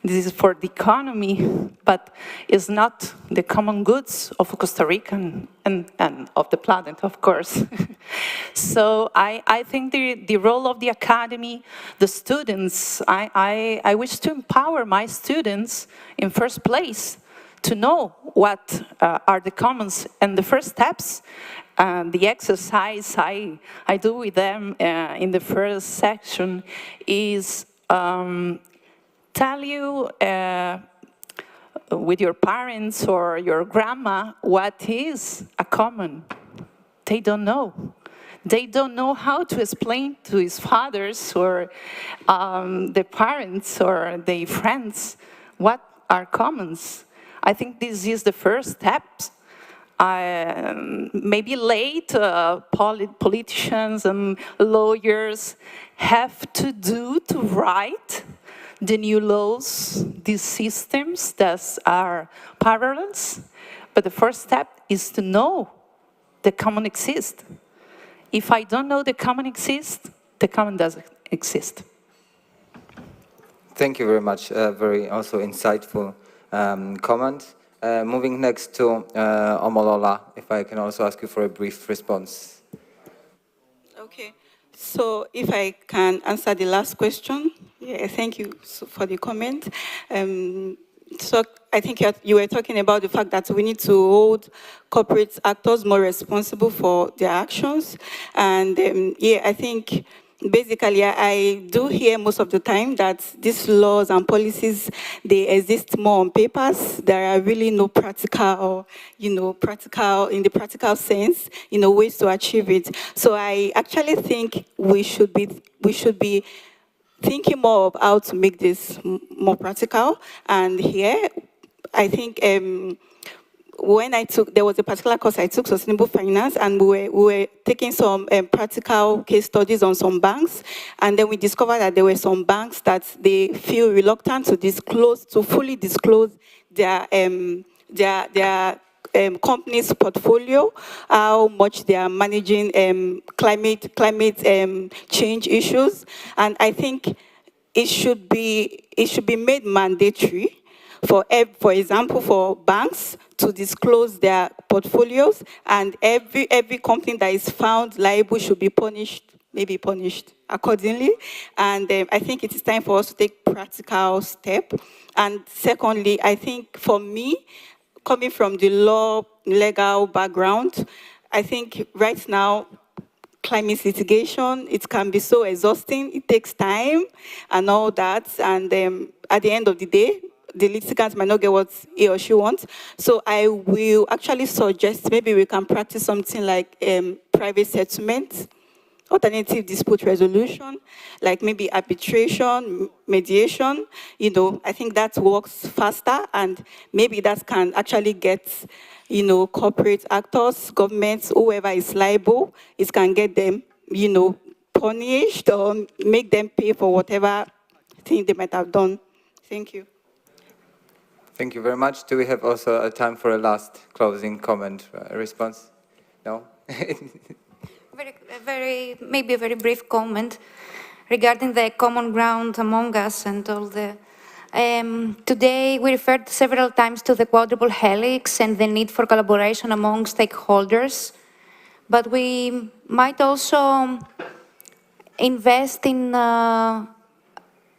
this is for the economy, but it's not the common goods of Costa Rica and of the planet, of course. So I think the role of the academy, the students, I wish to empower my students in first place to know what are the commons and the first steps. The exercise I do with them in the first section is tell you with your parents or your grandma what is a common. They don't know. They don't know how to explain to his fathers or the parents or their friends what are commons. I think this is the first step. Maybe late politicians and lawyers have to do to write the new laws, these systems that are parallels. But the first step is to know the common exists. If I don't know the common exists, the common doesn't exist. Thank you very much. Very also insightful comment. Moving next to Omolola, if I can also ask you for a brief response. Okay, so if I can answer the last question. Yeah, thank you for the comment. So I think you were talking about the fact that we need to hold corporate actors more responsible for their actions. And yeah, I think basically I do hear most of the time that these laws and policies, they exist more on papers. There are really no practical, in the practical sense, ways to achieve it. So I actually think we should be thinking more of how to make this more practical. And here, I think there was a particular course I took, Sustainable Finance, and we were taking some practical case studies on some banks. And then we discovered that there were some banks that they feel reluctant to fully disclose their company's portfolio, how much they are managing climate change issues, and I think it should be made mandatory for example, for banks to disclose their portfolios, and every company that is found liable should be punished accordingly. And I think it is time for us to take practical step. And secondly, I think for me, coming from the legal background, I think right now, climate litigation, it can be so exhausting, it takes time and all that, and at the end of the day, the litigant might not get what he or she wants. So I will actually suggest maybe we can practice something like private settlement, alternative dispute resolution, like maybe arbitration, mediation. I think that works faster, and maybe that can actually get, corporate actors, governments, whoever is liable, it can get them, punished or make them pay for whatever thing they might have done. Thank you. Thank you very much. Do we have also a time for a last closing comment, response? No? Maybe a very brief comment regarding the common ground among us and all the. Today we referred several times to the quadruple helix and the need for collaboration among stakeholders, but we might also invest in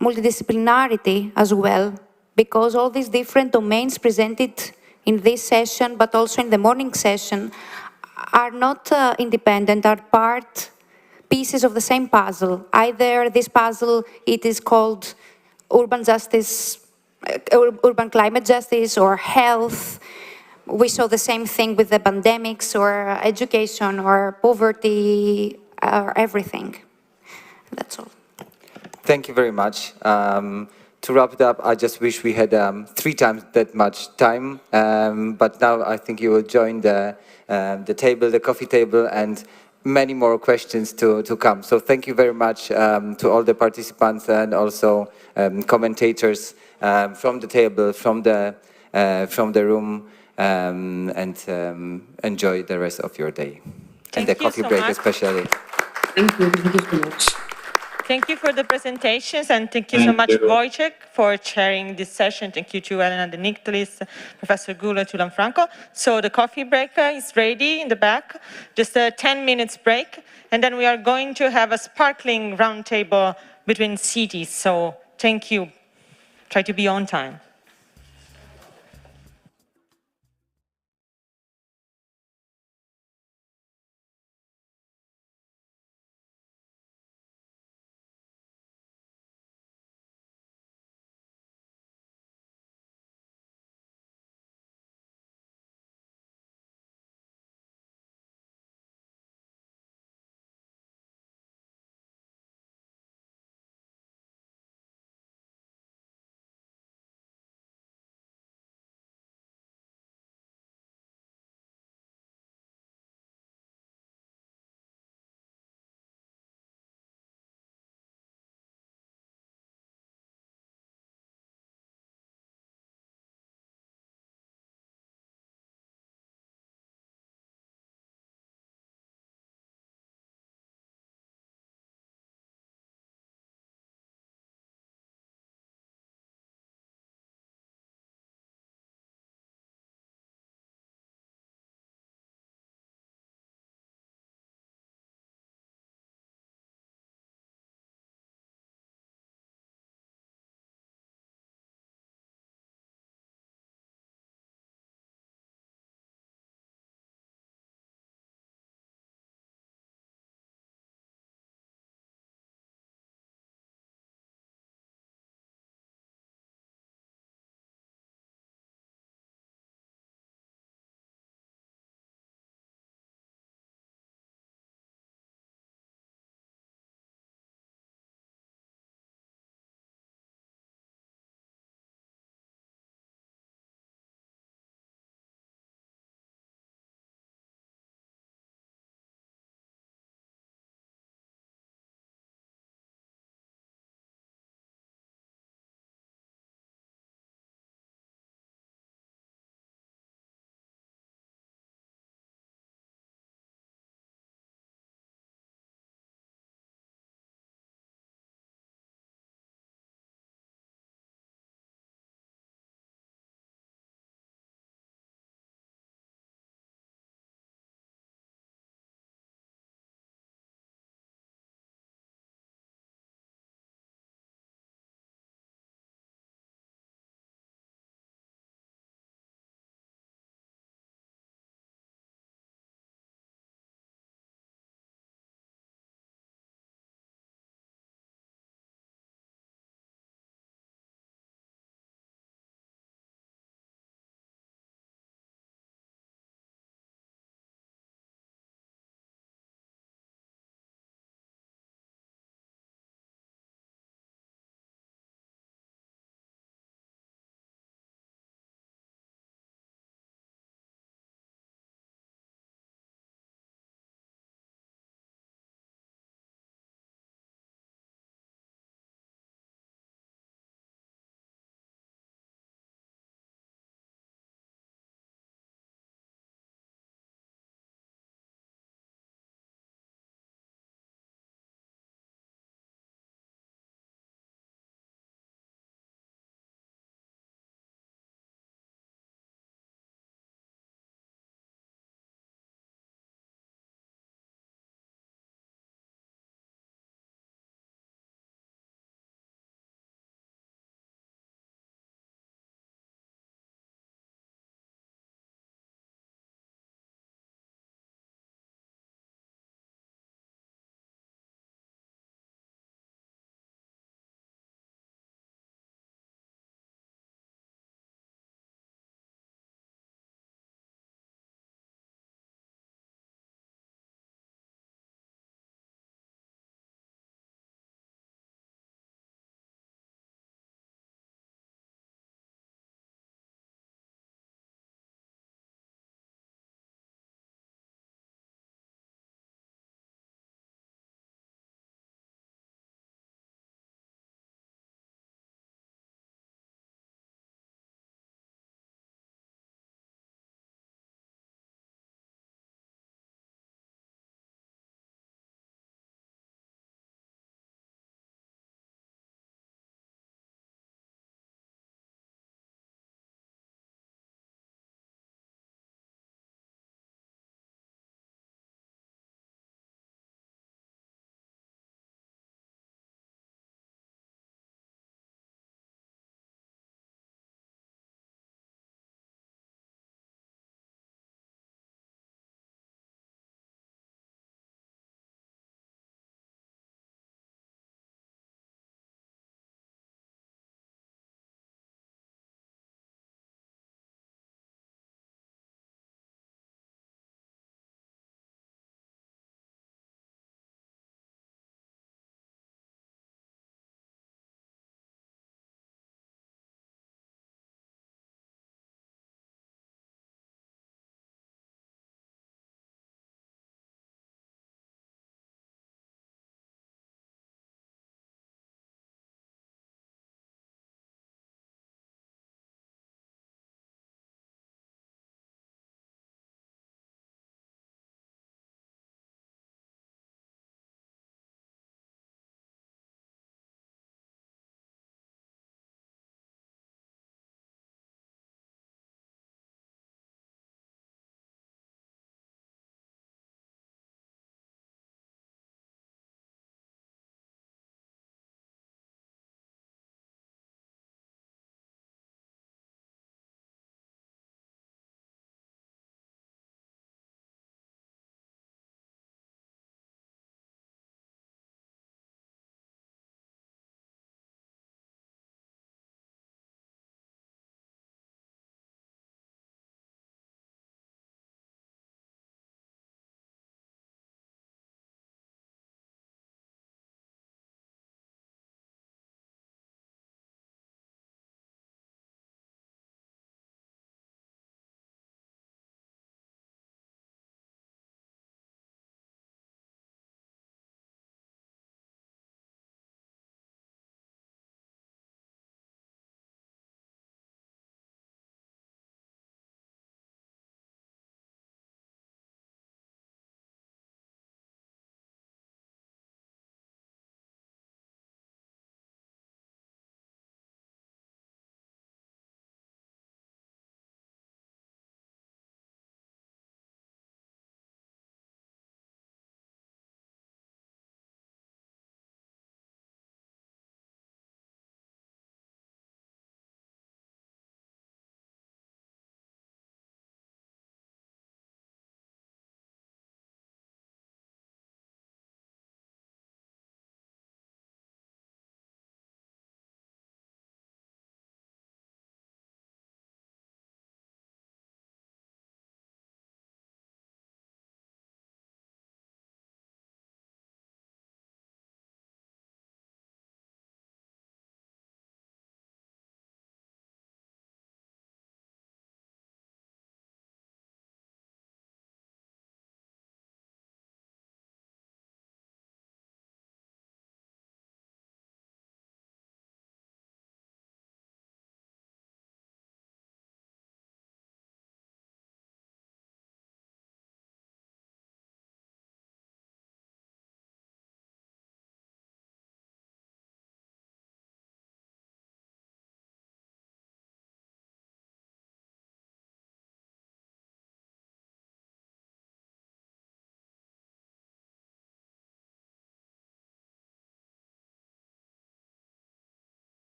multidisciplinarity as well, because all these different domains presented in this session, but also in the morning session, are not independent, are pieces of the same puzzle. Either this puzzle, it is called urban justice, urban climate justice, or health. We saw the same thing with the pandemics, or education, or poverty, or everything. That's all. Thank you very much. To wrap it up, I just wish we had 3 times that much time. But now I think you will join the table, the coffee table, and many more questions to come. So thank you very much to all the participants and also commentators from the table, from the room, and enjoy the rest of your day. And the coffee break especially. Thank you so much. Thank you for the presentations, and thank you so much, Wojciech, for chairing this session. Thank you to Elena De Nictolis, Professor Gula, to Lanfranco. So the coffee break is ready in the back, just a 10 minutes break, and then we are going to have a sparkling roundtable between cities. So thank you. Try to be on time.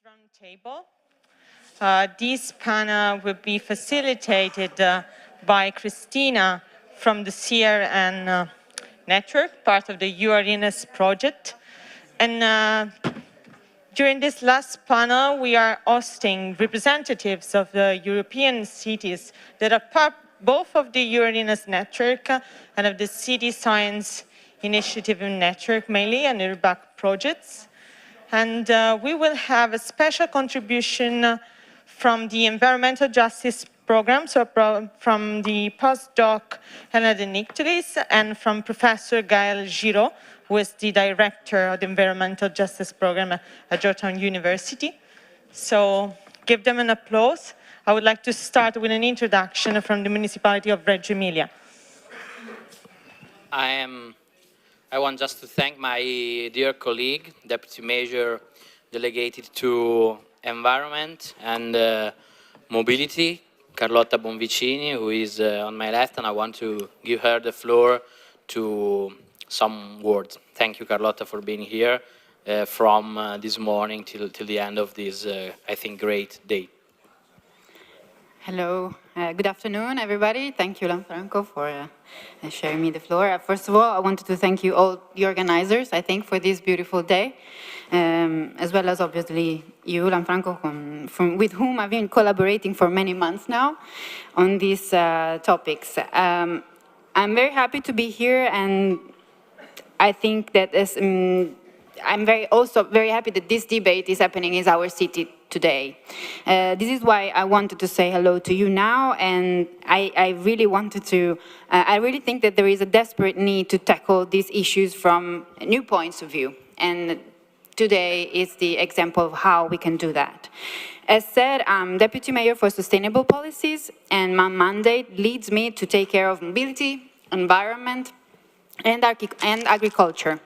roundtable. This panel will be facilitated by Christina from the CRN network, part of the UArenas project. And during this last panel, we are hosting representatives of the European cities that are part both of the UArenas network and of the City Science Initiative Network, mainly, and URBAC projects. And we will have a special contribution from the Environmental Justice Program, so from the postdoc Helena de Nicteris and from Professor Gaël Giraud, who is the director of the Environmental Justice Program at Georgetown University. So give them an applause. I would like to start with an introduction from the municipality of Reggio Emilia. I want just to thank my dear colleague, Deputy Major delegated to Environment and Mobility, Carlotta Bonvicini, who is on my left, and I want to give her the floor to some words. Thank you, Carlotta, for being here from this morning till the end of this, I think, great day. Hello, good afternoon, everybody. Thank you, Lanfranco, for sharing me the floor. First of all, I wanted to thank you all, the organizers, I think, for this beautiful day, as well as obviously you, Lanfranco, with whom I've been collaborating for many months now on these topics. I'm very happy to be here, and I think that I'm also very happy that this debate is happening in our city today. This is why I wanted to say hello to you now, and I really wanted to, I really think that there is a desperate need to tackle these issues from new points of view, and today is the example of how we can do that. As said, I'm Deputy Mayor for Sustainable Policies, and my mandate leads me to take care of mobility, environment, and agriculture.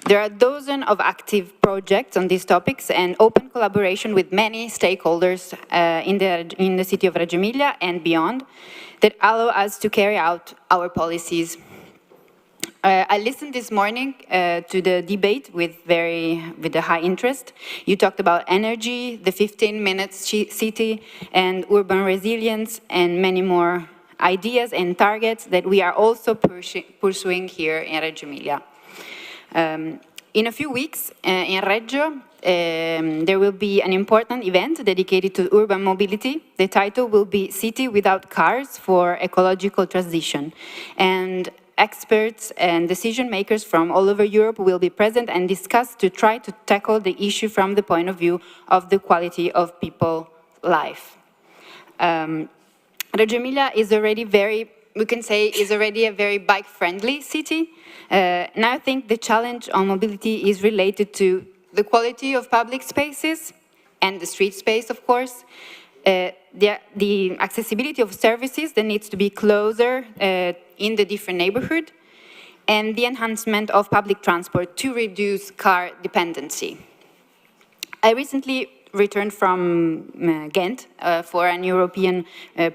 There are dozens of active projects on these topics and open collaboration with many stakeholders in the city of Reggio Emilia and beyond that allow us to carry out our policies. I listened this morning to the debate with a high interest. You talked about energy, the 15-minute city, and urban resilience, and many more ideas and targets that we are also pursuing here in Reggio Emilia. In a few weeks, in Reggio, there will be an important event dedicated to urban mobility. The title will be City Without Cars for Ecological Transition. And experts and decision makers from all over Europe will be present and discuss to try to tackle the issue from the point of view of the quality of people's life. Reggio Emilia is already we can say, is already a very bike-friendly city. And I think the challenge on mobility is related to the quality of public spaces and the street space, of course, the accessibility of services that needs to be closer in the different neighborhood, and the enhancement of public transport to reduce car dependency. I recently returned from Ghent for an European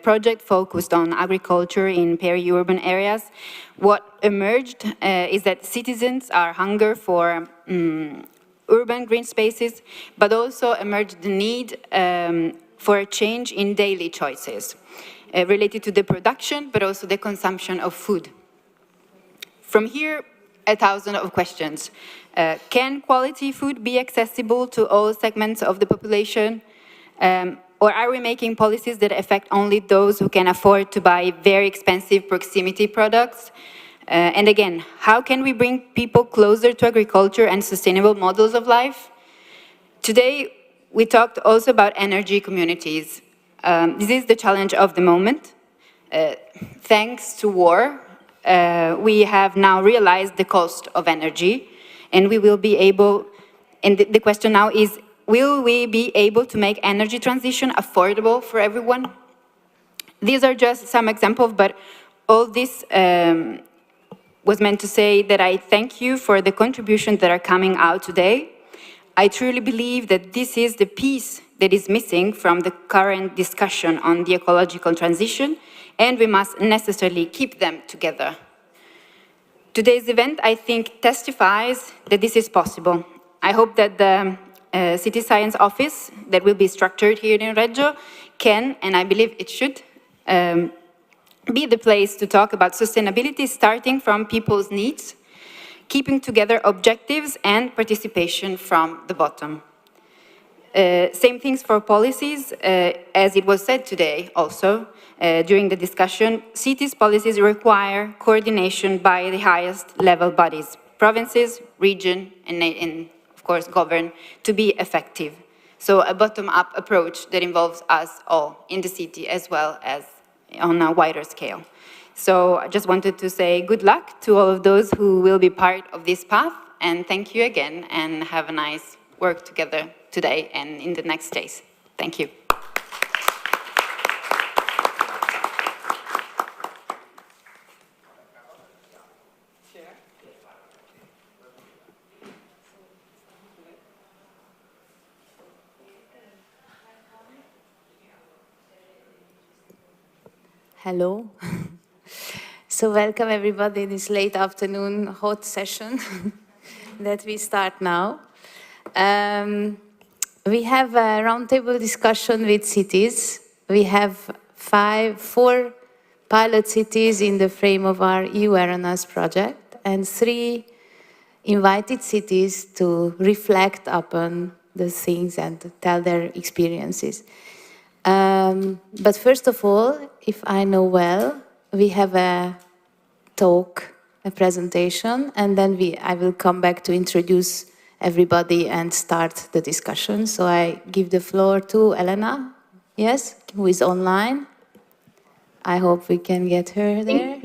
project focused on agriculture in peri-urban areas. What emerged is that citizens are hungry for urban green spaces, but also emerged the need for a change in daily choices related to the production, but also the consumption of food. From here, 1,000 of questions. Can quality food be accessible to all segments of the population? Or are we making policies that affect only those who can afford to buy very expensive proximity products? And again, how can we bring people closer to agriculture and sustainable models of life? Today, we talked also about energy communities. This is the challenge of the moment. Thanks to war, we have now realized the cost of energy, and we will be able, and the question now is, will we be able to make energy transition affordable for everyone? These are just some examples, but all this was meant to say that I thank you for the contributions that are coming out today. I truly believe that this is the piece that is missing from the current discussion on the ecological transition, and we must necessarily keep them together. Today's event, I think, testifies that this is possible. I hope that the city science office that will be structured here in Reggio can, and I believe it should, be the place to talk about sustainability starting from people's needs, keeping together objectives and participation from the bottom. Same things for policies, as it was said today also during the discussion, cities' policies require coordination by the highest level bodies, provinces, region, and of course govern, to be effective. So a bottom-up approach that involves us all in the city as well as on a wider scale. So I just wanted to say good luck to all of those who will be part of this path, and thank you again, and have a nice work together today and in the next days. Thank you. Hello. So welcome everybody this late afternoon hot session that we start now. We have a roundtable discussion with cities. We have 4 pilot cities in the frame of our EU Arenas project and 3 invited cities to reflect upon the things and to tell their experiences. But first of all, if I know well, we have a talk, a presentation, and then I will come back to introduce everybody and start the discussion. So I give the floor to Elena, yes, who is online. I hope we can get her there.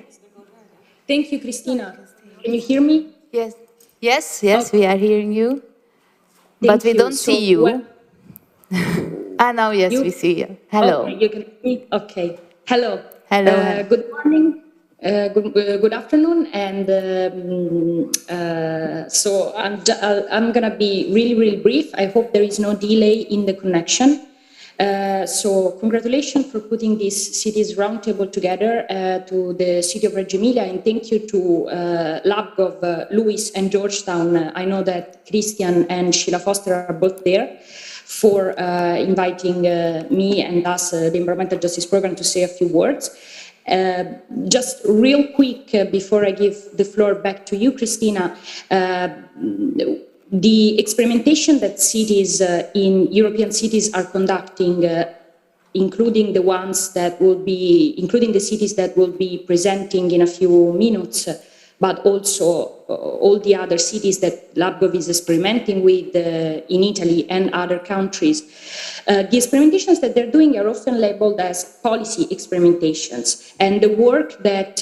Thank you, Christina. Can you hear me? Yes, yes, yes, okay. We are hearing you. But we don't see you. Now, yes, we see you. Hello. Okay, you can see me? Okay. Hello. Hello. Good morning. Good afternoon, and so I'm gonna be really brief. I hope there is no delay in the connection. So congratulations for putting this cities roundtable together to the city of Reggio Emilia, and thank you to LabGov, Lewis and Georgetown. I know that Christian and Sheila Foster are both there, for inviting me and us, the Environmental Justice Program, to say a few words. Just real quick, before I give the floor back to you, Christina, the experimentation that cities in European cities are conducting, including the ones that will be, including the cities that will be presenting in a few minutes, but also all the other cities that LabGov is experimenting with in Italy and other countries. The experimentations that they're doing are often labeled as policy experimentations, and the work that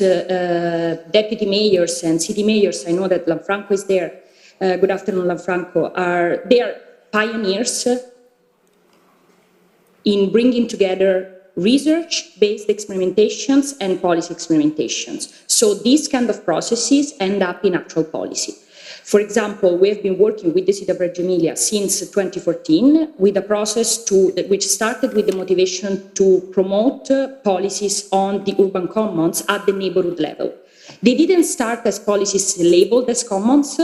deputy mayors and city mayors, I know that Lanfranco is there, good afternoon Lanfranco, they are pioneers in bringing together research-based experimentations and policy experimentations. So these kind of processes end up in actual policy. For example, we have been working with the city of Reggio Emilia since 2014 with a process which started with the motivation to promote policies on the urban commons at the neighborhood level. They didn't start as policies labeled as commons,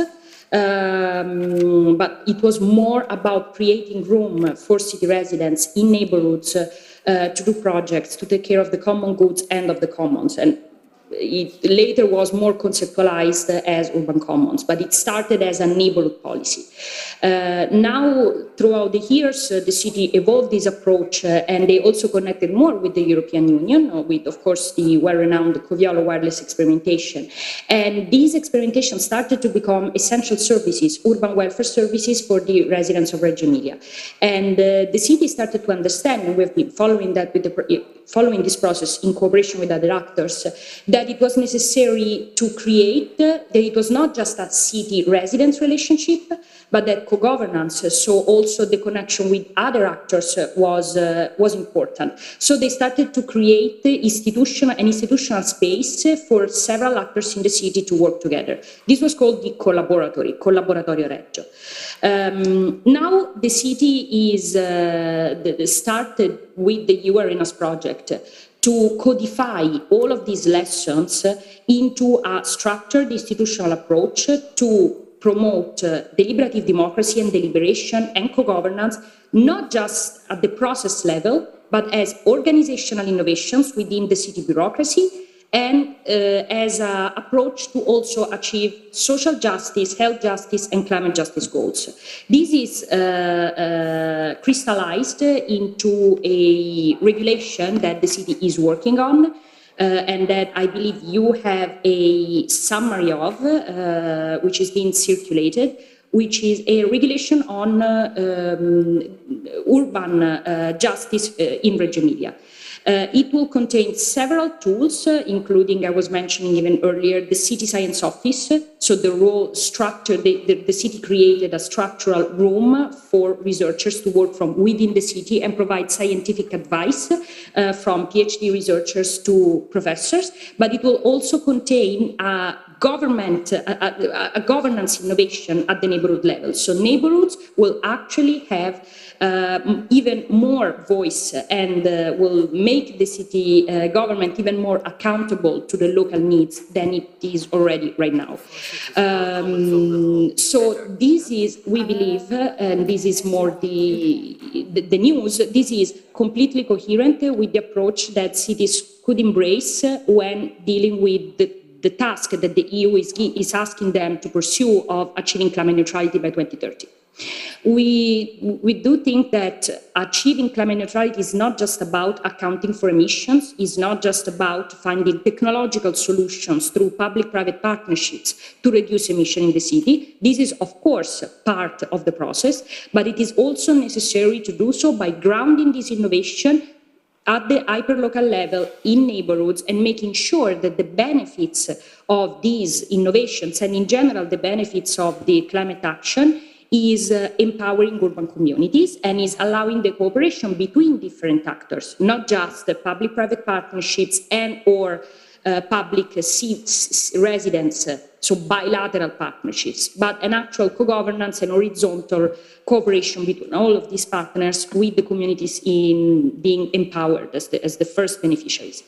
but it was more about creating room for city residents in neighborhoods to do projects, to take care of the common goods and of the commons. And it later was more conceptualized as urban commons, but it started as a neighborhood policy. Now, throughout the years, the city evolved this approach, and they also connected more with the European Union, with, of course, the well-renowned Coviolo wireless experimentation. And these experimentations started to become essential services, urban welfare services for the residents of Reggio Emilia. And the city started to understand, and we've been following that with following this process in cooperation with other actors, that it was necessary to create, that it was not just a city-residence relationship, but that co-governance, so also the connection with other actors was important. So they started to create an institutional space for several actors in the city to work together. This was called the Collaboratorio Reggio. Now the city is started with the EU Arenas project to codify all of these lessons into a structured institutional approach to promote deliberative democracy and deliberation and co-governance, not just at the process level, but as organizational innovations within the city bureaucracy, and as an approach to also achieve social justice, health justice, and climate justice goals. This is crystallized into a regulation that the city is working on, and that I believe you have a summary of, which is being circulated, which is a regulation on urban justice in Reggio Emilia. It will contain several tools, including, I was mentioning even earlier, the City Science Office. So the role structure, the city created a structural room for researchers to work from within the city and provide scientific advice from PhD researchers to professors. But it will also contain a governance innovation at the neighborhood level. So neighborhoods will actually have even more voice and will make the city government even more accountable to the local needs than it is already right now. So this is, we believe, and this is more the news, this is completely coherent with the approach that cities could embrace when dealing with the task that the EU is asking them to pursue of achieving climate neutrality by 2030. We do think that achieving climate neutrality is not just about accounting for emissions, is not just about finding technological solutions through public-private partnerships to reduce emission in the city. This is, of course, part of the process, but it is also necessary to do so by grounding this innovation at the hyperlocal level in neighborhoods and making sure that the benefits of these innovations and in general the benefits of the climate action is empowering urban communities and is allowing the cooperation between different actors, not just the public-private partnerships and or public residents, so bilateral partnerships, but an actual co-governance and horizontal cooperation between all of these partners with the communities in being empowered as the first beneficiaries.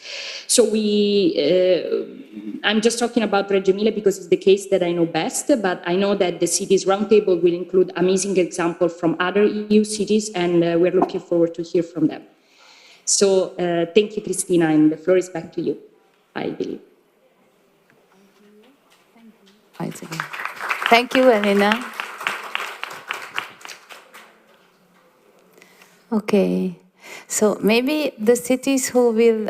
So I'm just talking about Reggio Emilia because it's the case that I know best, but I know that the cities roundtable will include amazing examples from other EU cities, and we're looking forward to hear from them. So thank you, Christina, and the floor is back to you, I believe. Thank you, Elena. Okay, so maybe the cities who will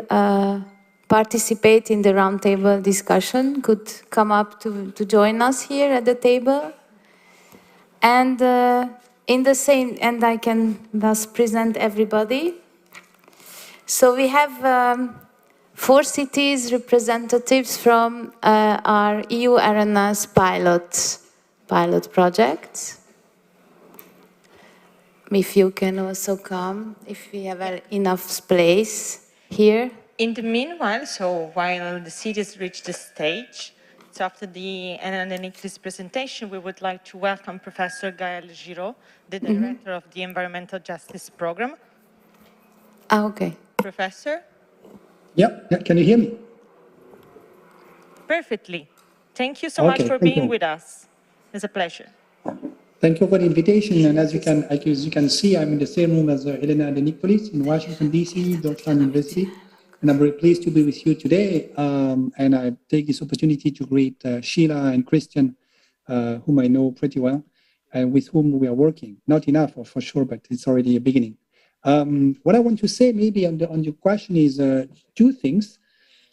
participate in the roundtable discussion could come up to join us here at the table. And in the same, and I can thus present everybody. So we have 4 cities representatives from our EU Arenas pilot project. If you can also come, if we have enough space here. In the meanwhile, so while the cities reach the stage, so after the Elena Nicoli's presentation, we would like to welcome Professor Gaël Giraud, the director of the Environmental Justice Program. Ah, okay. Professor? Yeah, can you hear me? Perfectly. Thank you so much for being with us. It's a pleasure. Thank you for the invitation. And as you can see, I'm in the same room as Elena De Nicolis in Washington, D.C., Georgetown University. And I'm very pleased to be with you today. And I take this opportunity to greet Sheila and Christian, whom I know pretty well, and with whom we are working. Not enough, for sure, but it's already a beginning. What I want to say maybe on your question is 2 things,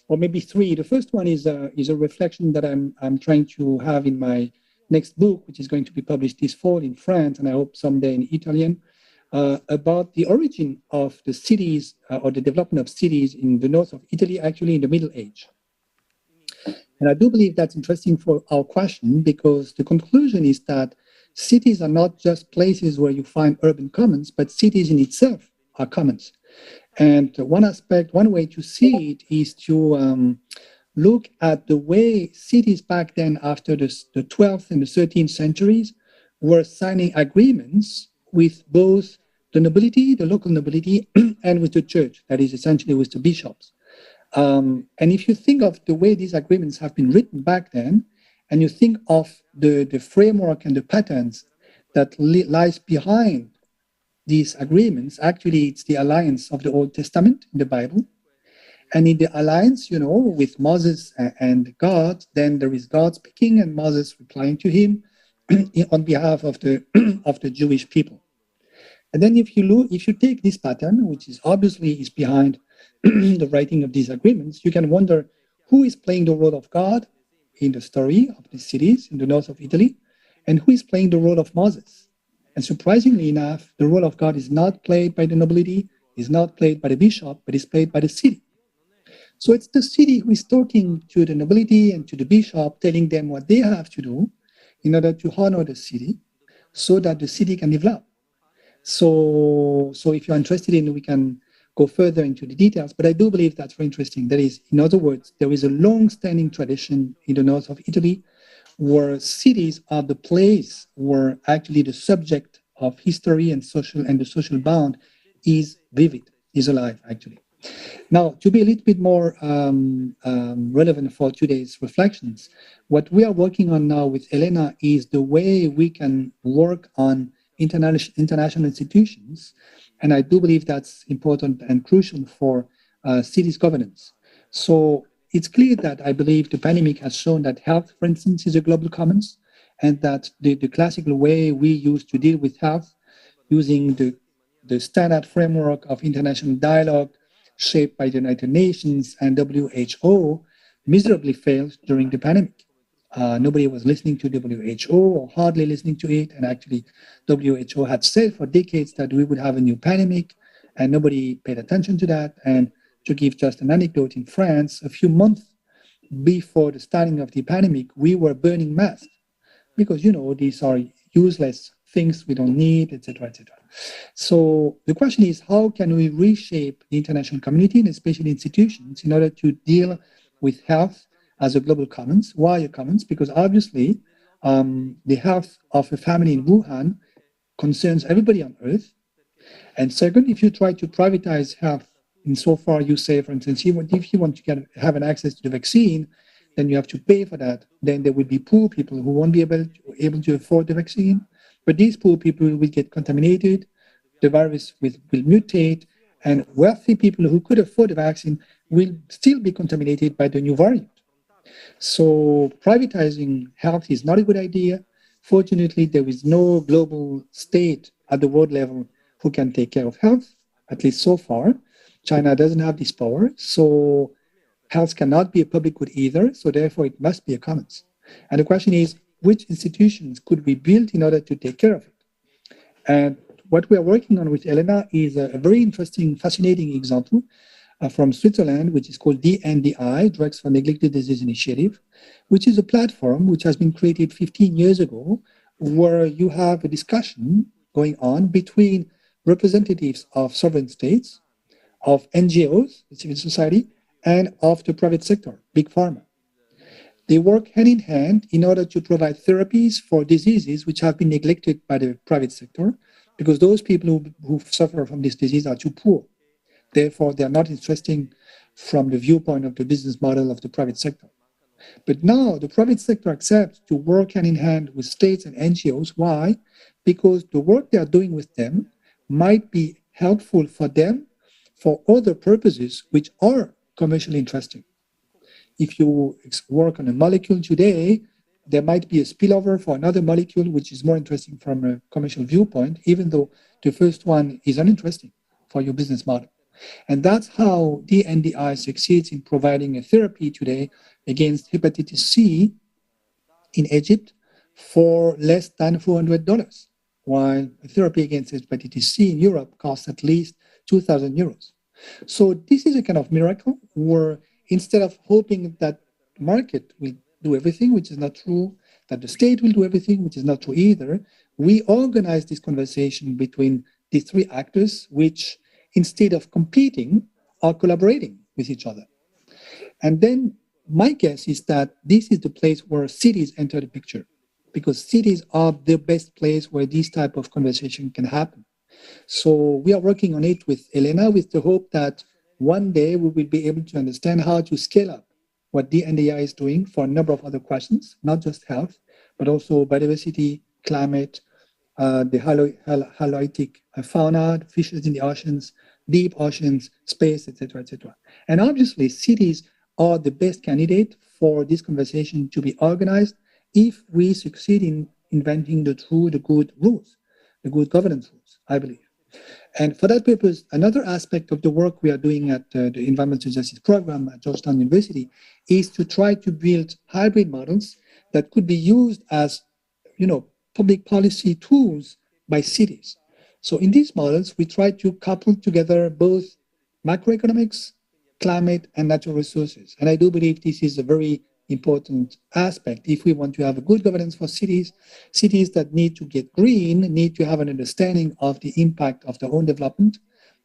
or maybe 3. The first one is a reflection that I'm trying to have in my next book, which is going to be published this fall in France, and I hope someday in Italian, about the origin of the cities or the development of cities in the north of Italy, actually in the Middle Age. And I do believe that's interesting for our question, because the conclusion is that cities are not just places where you find urban commons, but cities in itself are commons. And one way to see it is to look at the way cities back then, after the 12th and the 13th centuries, were signing agreements with both the nobility, the local nobility, and with the church, that is essentially with the bishops. And if you think of the way these agreements have been written back then, and you think of the framework and the patterns that lies behind these agreements, actually it's the alliance of the Old Testament in the Bible. And in the alliance, you know, with Moses and God, then there is God speaking and Moses replying to him on behalf of the of the Jewish people. And then if you take this pattern, which is obviously is behind the writing of these agreements, you can wonder who is playing the role of God in the story of these cities in the north of Italy, and who is playing the role of Moses. And surprisingly enough, the role of God is not played by the nobility, is not played by the bishop, but is played by the city. So it's the city who is talking to the nobility and to the bishop, telling them what they have to do in order to honor the city so that the city can develop. So if you're interested in, we can go further into the details, but I do believe that's very interesting. That is, in other words, there is a long-standing tradition in the north of Italy where cities are the place where actually the subject of history and the social bond is vivid, is alive, actually. Now, to be a little bit more relevant for today's reflections, what we are working on now with Elena is the way we can work on international institutions, and I do believe that's important and crucial for cities governance. So it's clear that I believe the pandemic has shown that health, for instance, is a global commons, and that the classical way we used to deal with health, using the standard framework of international dialogue shaped by the United Nations and WHO, miserably failed during the pandemic. Nobody was listening to WHO or hardly listening to it. And actually, WHO had said for decades that we would have a new pandemic, and nobody paid attention to that. And to give just an anecdote, in France, a few months before the starting of the pandemic, we were burning masks because, you know, these are useless things we don't need, etc., etc. So the question is, how can we reshape the international community and especially institutions in order to deal with health as a global commons? Why a commons? Because obviously the health of a family in Wuhan concerns everybody on Earth. And second, if you try to privatize health, insofar you say, for instance, if you want to have an access to the vaccine, then you have to pay for that. Then there will be poor people who won't be able to afford the vaccine. But these poor people will get contaminated, the virus will mutate, and wealthy people who could afford the vaccine will still be contaminated by the new variant. So privatizing health is not a good idea. Fortunately, there is no global state at the world level who can take care of health, at least so far. China doesn't have this power, so health cannot be a public good either, so therefore it must be a commons. And the question is, which institutions could we build in order to take care of it? And what we are working on with Elena is a very interesting, fascinating example from Switzerland, which is called DNDI, Drugs for Neglected Disease Initiative, which is a platform which has been created 15 years ago, where you have a discussion going on between representatives of sovereign states, of NGOs, civil society, and of the private sector, big pharma. They work hand in hand in order to provide therapies for diseases which have been neglected by the private sector, because those people who suffer from this disease are too poor. Therefore, they are not interesting from the viewpoint of the business model of the private sector. But now the private sector accepts to work hand in hand with states and NGOs. Why? Because the work they are doing with them might be helpful for them for other purposes which are commercially interesting. If you work on a molecule today, there might be a spillover for another molecule which is more interesting from a commercial viewpoint, even though the first one is uninteresting for your business model. And that's how DNDI succeeds in providing a therapy today against hepatitis C in Egypt for less than $400, while a therapy against hepatitis C in Europe costs at least 2,000 euros. So this is a kind of miracle where instead of hoping that the market will do everything, which is not true, that the state will do everything, which is not true either, we organize this conversation between these three actors, which instead of competing, are collaborating with each other. And then my guess is that this is the place where cities enter the picture, because cities are the best place where this type of conversation can happen. So we are working on it with Elena with the hope that one day we will be able to understand how to scale up what the NDI is doing for a number of other questions, not just health, but also biodiversity, climate, the haloitic fauna, fishes in the oceans, deep oceans, space, etc., etc. And obviously, cities are the best candidate for this conversation to be organized if we succeed in inventing the good rules, the good governance rules, I believe. And for that purpose, another aspect of the work we are doing at the Environmental Justice Program at Georgetown University is to try to build hybrid models that could be used as, public policy tools by cities. So in these models, we try to couple together both macroeconomics, climate, and natural resources. And I do believe this is a very important aspect. If we want to have a good governance for cities, cities that need to get green need to have an understanding of the impact of their own development,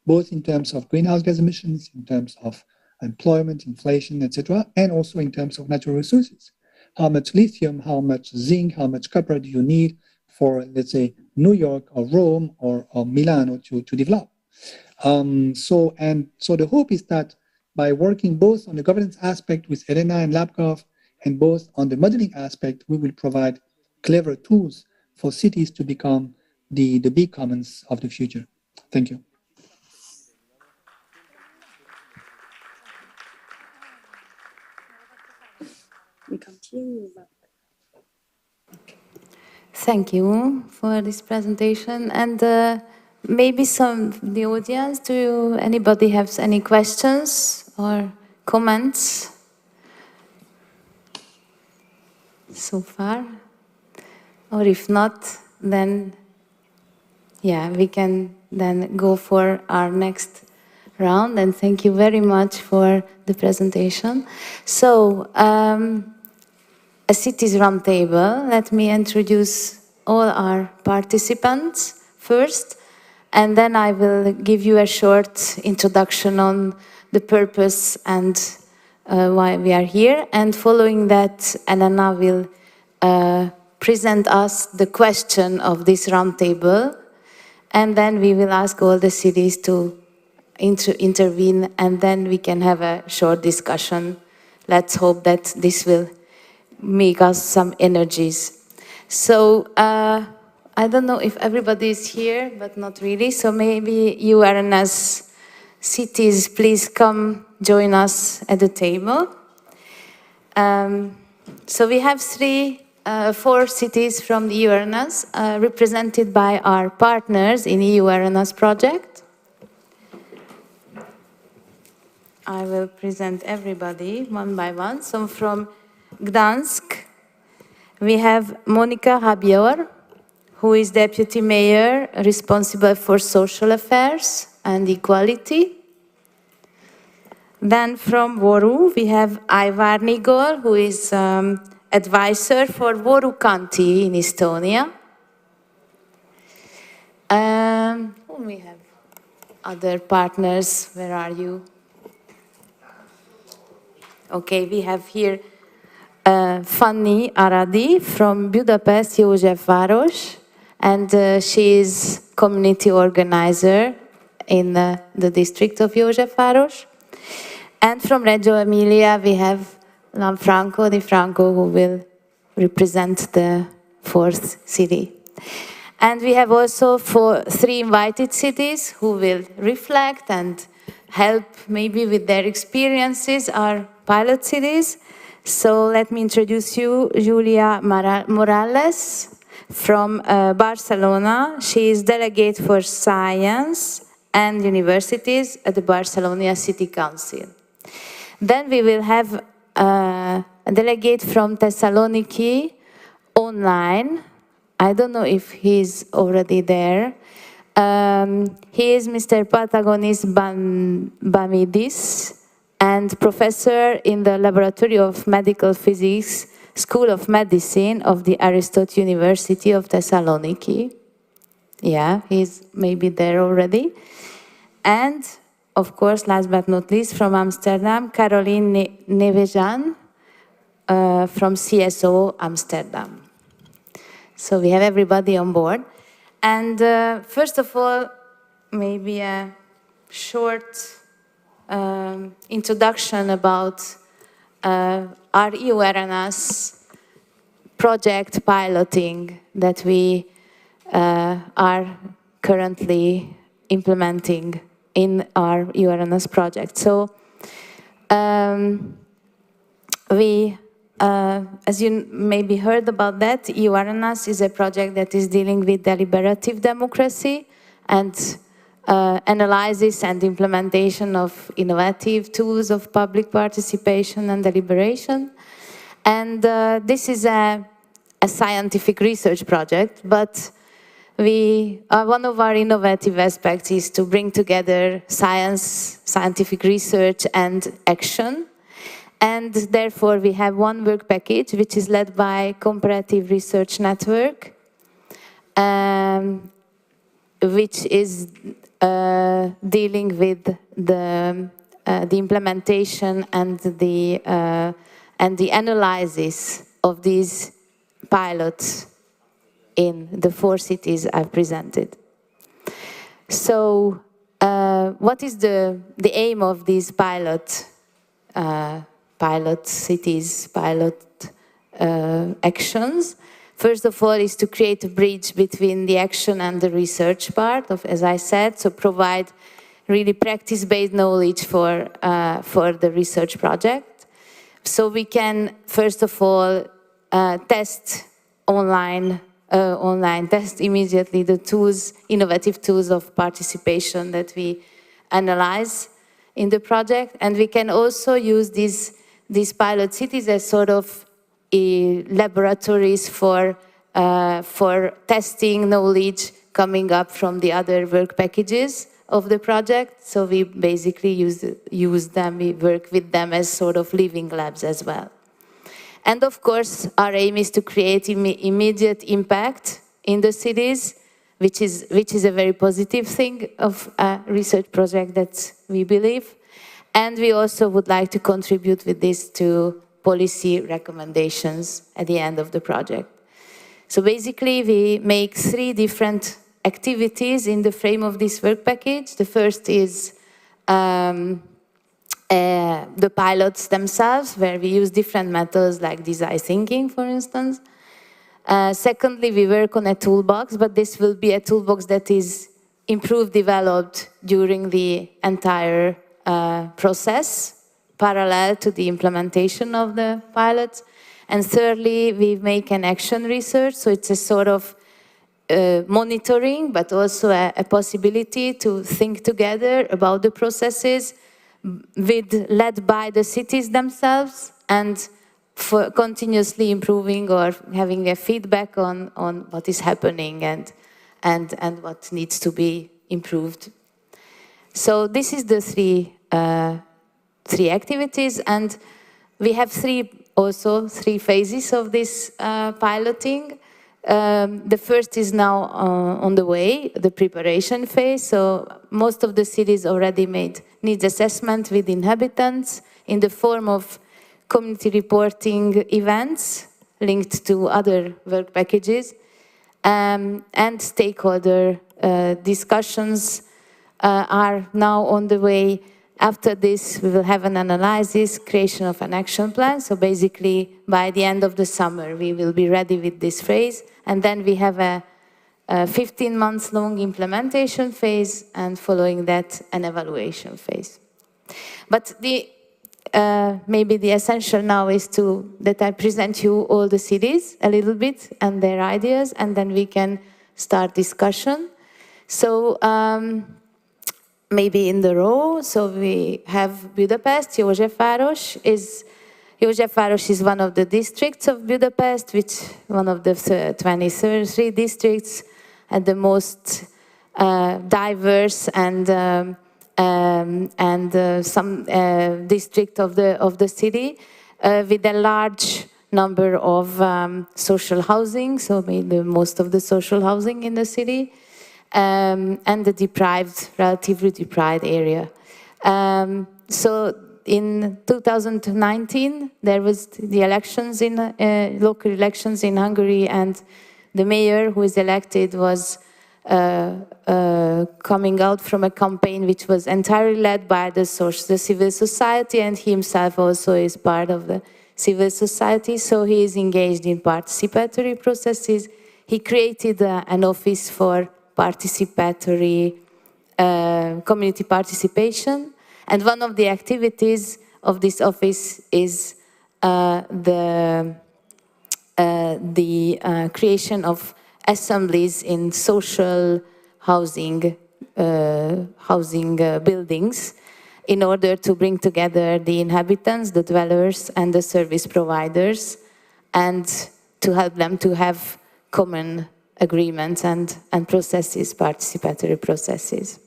both in terms of greenhouse gas emissions, in terms of employment, inflation, etc., and also in terms of natural resources. How much lithium, how much zinc, how much copper do you need for, let's say, New York or Rome or Milano to develop? So the hope is that by working both on the governance aspect with Elena and LabGov and both on the modeling aspect, we will provide clever tools for cities to become the big commons of the future. Thank you. We continue. Thank you for this presentation. And maybe the audience, anybody have any questions or comments so far? Or if not, then yeah, we can then go for our next round. And thank you very much for the presentation. So, a cities roundtable. Let me introduce all our participants first, and then I will give you a short introduction on the purpose and why we are here. And following that, Elena will present us the question of this roundtable, and then we will ask all the cities to intervene, and then we can have a short discussion. Let's hope that this will make us some energies. So I don't know if everybody is here, but not really. So maybe you are as cities, please come join us at the table. So we have 4 cities from the EU-RNAS represented by our partners in EU-RNAS project. I will present everybody one by one. So from Gdansk, we have Monika Rabior, who is Deputy Mayor responsible for social affairs and equality. Then from Voru, we have Aivar Nigol, who is advisor for Voru County in Estonia. We have other partners. Where are you? Okay, we have here Fanny Aradi from Budapest Józsefváros, and she is community organizer in the district of Józsefváros. And from Reggio Emilia, we have Lanfranco Di Franco, who will represent the 4th city. And we have also 3 invited cities who will reflect and help maybe with their experiences, our pilot cities. So let me introduce you, Julia Morales from Barcelona. She is delegate for science and universities at the Barcelona City Council. Then we will have a delegate from Thessaloniki online. I don't know if he's already there. He is Mr. Patagonis Bamidis, and professor in the Laboratory of Medical Physics, School of Medicine of the Aristotle University of Thessaloniki. Yeah, he's maybe there already. And, of course, last but not least, from Amsterdam, Caroline Nevejan from CSO Amsterdam. So we have everybody on board. And first of all, maybe a short introduction about our EU Awareness project piloting that we are currently implementing in our EU Awareness project. So we, as you maybe heard about that, EU Awareness is a project that is dealing with deliberative democracy and analysis and implementation of innovative tools of public participation and deliberation. And this is a scientific research project, but one of our innovative aspects is to bring together science, scientific research and action. And therefore we have one work package which is led by Comparative Research Network, which is dealing with the implementation and the analysis of these pilots in the 4 cities I've presented. So what is the aim of these pilot cities, pilot actions? First of all, is to create a bridge between the action and the research part of, as I said, so provide really practice-based knowledge for the research project. So we can, first of all, test online test immediately the tools, innovative tools of participation that we analyze in the project. And we can also use these pilot cities as sort of laboratories for testing knowledge coming up from the other work packages of the project. So we basically use them, we work with them as sort of living labs as well. And of course, our aim is to create immediate impact in the cities, which is a very positive thing of a research project that we believe. And we also would like to contribute with this to policy recommendations at the end of the project. So basically, we make 3 different activities in the frame of this work package. The first is the pilots themselves, where we use different methods like design thinking, for instance. Secondly, we work on a toolbox, but this will be a toolbox that is improved, developed during the entire process, parallel to the implementation of the pilots. And thirdly, we make an action research, so it's a sort of monitoring, but also a possibility to think together about the processes led by the cities themselves and for continuously improving or having a feedback on what is happening and what needs to be improved. So this is the three activities, and we have three phases of this piloting. The first is now on the way, the preparation phase. So most of the cities already made needs assessment with inhabitants in the form of community reporting events linked to other work packages, and stakeholder discussions are now on the way. After this, we will have an analysis, creation of an action plan. So basically, by the end of the summer, we will be ready with this phase. And then we have a 15 months long implementation phase, and following that, an evaluation phase. But maybe the essential now is that I present you all the cities a little bit and their ideas, and then we can start discussion. So maybe in the row, so we have Budapest. Józsefváros is one of the districts of Budapest, which one of the 23 districts and the most diverse and some district of the city, with a large number of social housing, so maybe most of the social housing in the city, and the relatively deprived area. So in 2019, there was the elections local elections in Hungary, and the mayor who is elected was coming out from a campaign which was entirely led by the civil society, and he himself also is part of the civil society, so he is engaged in participatory processes. He created an office for participatory community participation, and one of the activities of this office is the creation of assemblies in social housing buildings in order to bring together the inhabitants, the dwellers, and the service providers, and to help them to have common agreements and processes, participatory processes.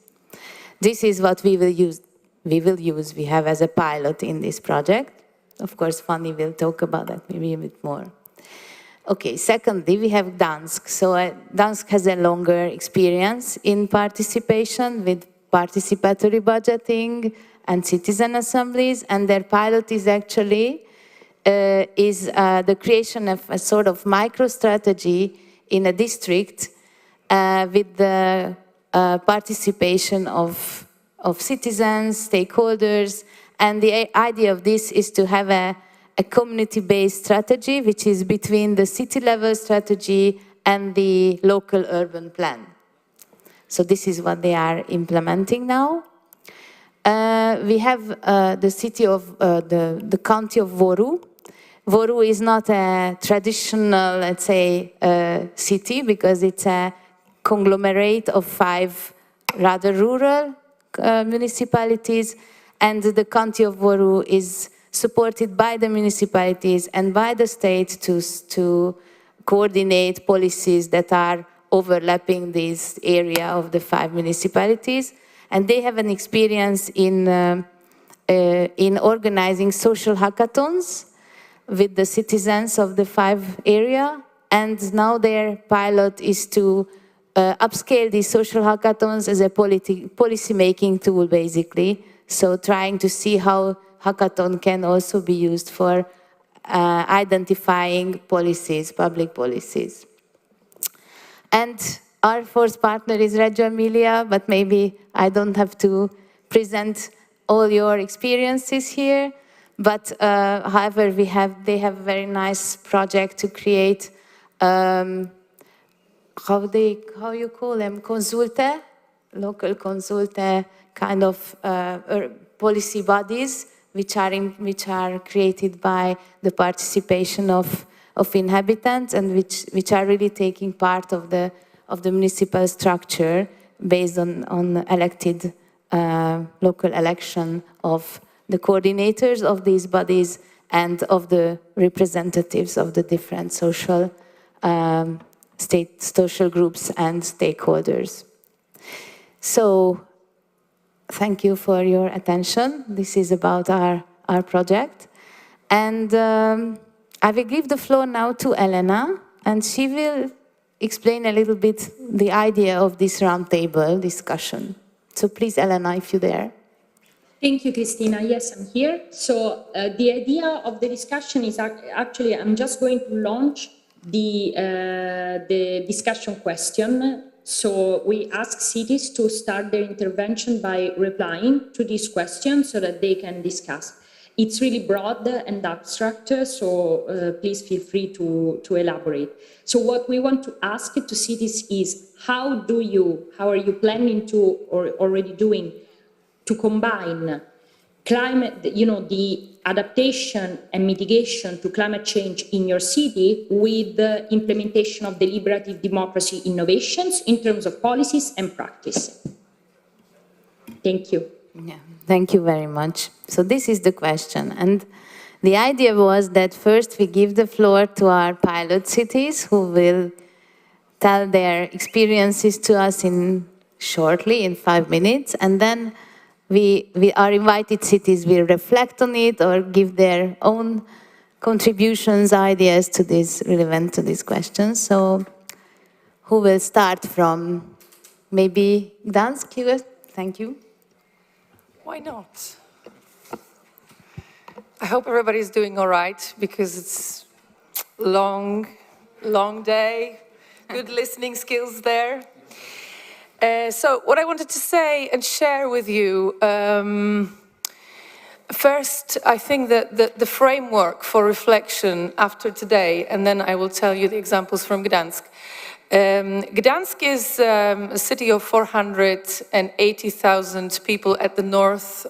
This is what we will use. We have as a pilot in this project. Of course, Fanny will talk about that maybe a bit more. Okay, secondly, we have Dansk. So Dansk has a longer experience in participation with participatory budgeting and citizen assemblies, and their pilot is actually the creation of a sort of micro-strategy in a district with the participation of citizens, stakeholders, and the idea of this is to have a community-based strategy, which is between the city-level strategy and the local urban plan. So this is what they are implementing now. We have the city of, the county of Voru. Voru is not a traditional, let's say, city, because it's a conglomerate of 5 rather rural municipalities, and the county of Voru is supported by the municipalities and by the state to coordinate policies that are overlapping this area of the 5 municipalities. And they have an experience in organizing social hackathons with the citizens of the 5 area. And now their pilot is to upscale these social hackathons as a policy-making tool, basically. So trying to see how hackathon can also be used for identifying policies, public policies. And our fourth partner is Reggio Emilia, but maybe I don't have to present all your experiences here. But however, they have a very nice project to create, how you call them, consulte, local consulte kind of policy bodies, which are created by the participation of inhabitants, and which are really taking part of the municipal structure based on elected local election of the coordinators of these bodies and of the representatives of the different social groups and stakeholders. So thank you for your attention. This is about our project. And I will give the floor now to Elena, and she will explain a little bit the idea of this roundtable discussion. So please, Elena, if you're there. Thank you, Christina. Yes, I'm here. So the idea of the discussion is actually, I'm just going to launch the discussion question. So we ask cities to start their intervention by replying to this question so that they can discuss. It's really broad and abstract, so please feel free to elaborate. So what we want to ask to cities is, how are you planning to, or already doing, to combine climate, the adaptation and mitigation to climate change in your city with the implementation of deliberative democracy innovations in terms of policies and practice? Thank you. Yeah, thank you very much. So this is the question. And the idea was that first we give the floor to our pilot cities, who will tell their experiences to us shortly, in 5 minutes, and then our invited cities will reflect on it or give their own contributions, ideas to this, relevant to these questions. So who will start from? Maybe Gdansk? Thank you. Why not? I hope everybody's doing all right, because it's long day, good listening skills there. So what I wanted to say and share with you, first, I think that the framework for reflection after today, and then I will tell you the examples from Gdansk. Gdansk is a city of 480,000 people at the north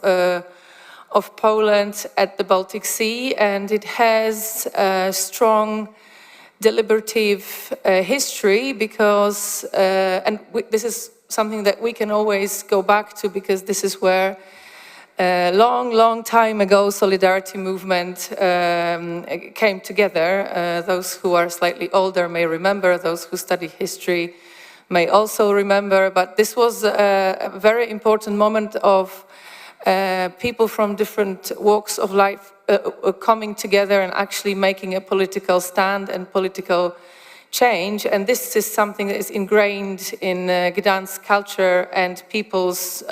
of Poland at the Baltic Sea, and it has a strong deliberative history because, this is something that we can always go back to because this is where long time ago solidarity movement came together. Those who are slightly older may remember, those who study history may also remember, but this was a very important moment of people from different walks of life coming together and actually making a political stand and political change. And this is something that is ingrained in Gdansk culture and people's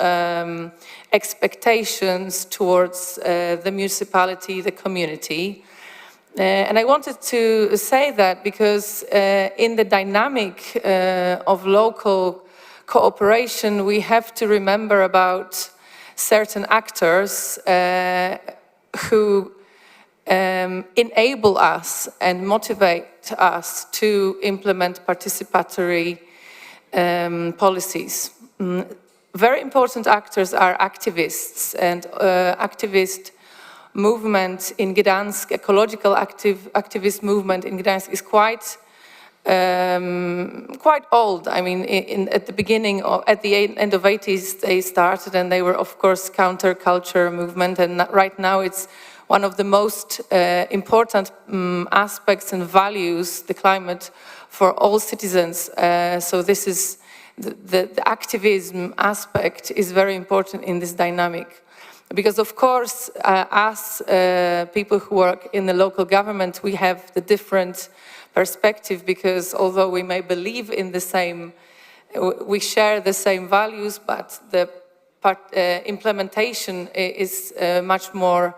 expectations towards the municipality, the community. And I wanted to say that because in the dynamic of local cooperation, we have to remember about certain actors who enable us and motivate us to implement participatory policies. Very important actors are activists, and activist movement in Gdansk, ecological activist movement in Gdansk is quite old. I mean, at the beginning, at the end of 80s, they started, and they were, of course, counterculture movement. And right now, it's one of the most important aspects and values, the climate for all citizens. So this is the activism aspect is very important in this dynamic. Because, of course, us people who work in the local government, we have the different perspective, because although we may believe in the same, we share the same values, but the implementation is much more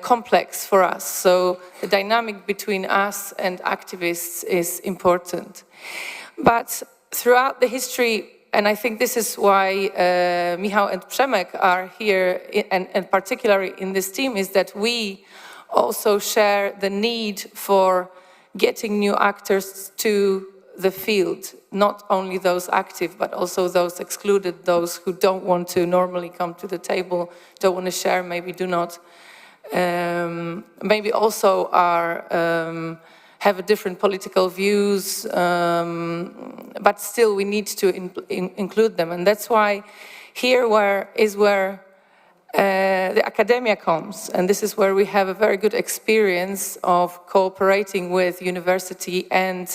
complex for us. So the dynamic between us and activists is important. But throughout the history, and I think this is why Michał and Przemek are here, and particularly in this team, is that we also share the need for getting new actors to the field, not only those active, but also those excluded, those who don't want to normally come to the table, don't want to share, maybe do not, maybe also are have different political views, but still we need to include them. And that's why here is where the academia comes. And this is where we have a very good experience of cooperating with university and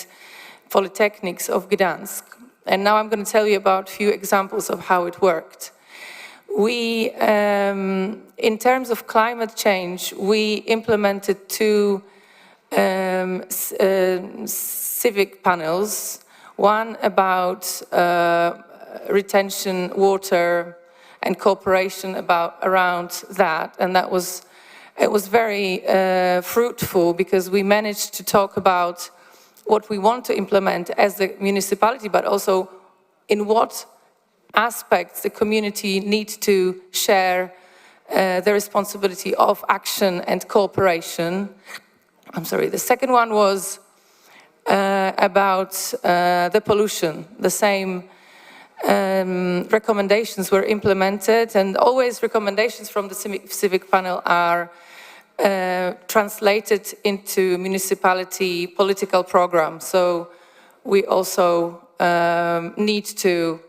polytechnics of Gdansk. And now I'm going to tell you about a few examples of how it worked. We, in terms of climate change, we implemented two civic panels, one about retention water and cooperation around that, and it was very fruitful, because we managed to talk about what we want to implement as the municipality, but also in what aspects the community needs to share the responsibility of action and cooperation. I'm sorry, the second one was about the pollution. The same recommendations were implemented, and always recommendations from the civic panel are translated into municipality political programs. So we also need to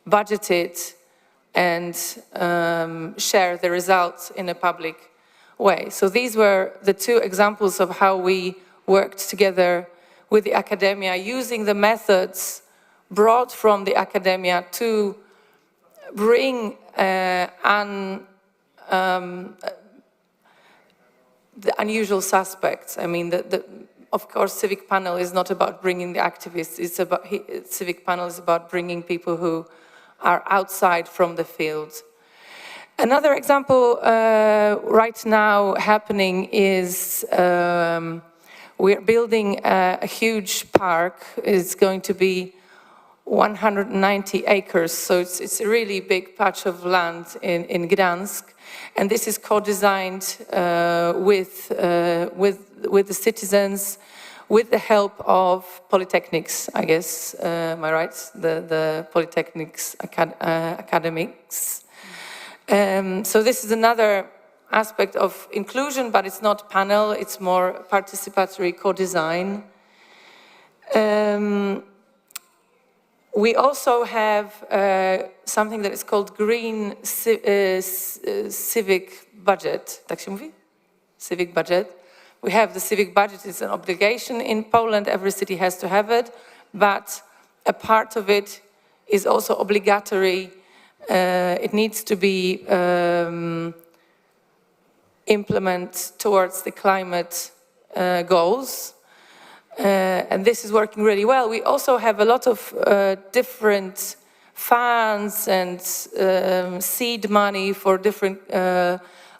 budget it and share the results in a public way. So these were the two examples of how we worked together with the academia, using the methods brought from the academia to bring the unusual suspects. I mean, of course, civic panel is not about bringing the activists. It's about civic panel is about bringing people who are outside from the field. Another example right now happening is we're building a huge park. It's going to be 190 acres, so it's a really big patch of land in Gdansk, and this is co-designed with the citizens, with the help of polytechnics, I guess, am I right? The polytechnics academics. So this is another aspect of inclusion, but it's not panel, it's more participatory co-design. We also have something that is called green civic budget. Tak się mówi? Civic budget. We have the civic budget, it's an obligation in Poland, every city has to have it, but a part of it is also obligatory. It needs to be implemented towards the climate goals. And this is working really well. We also have a lot of different funds and seed money for different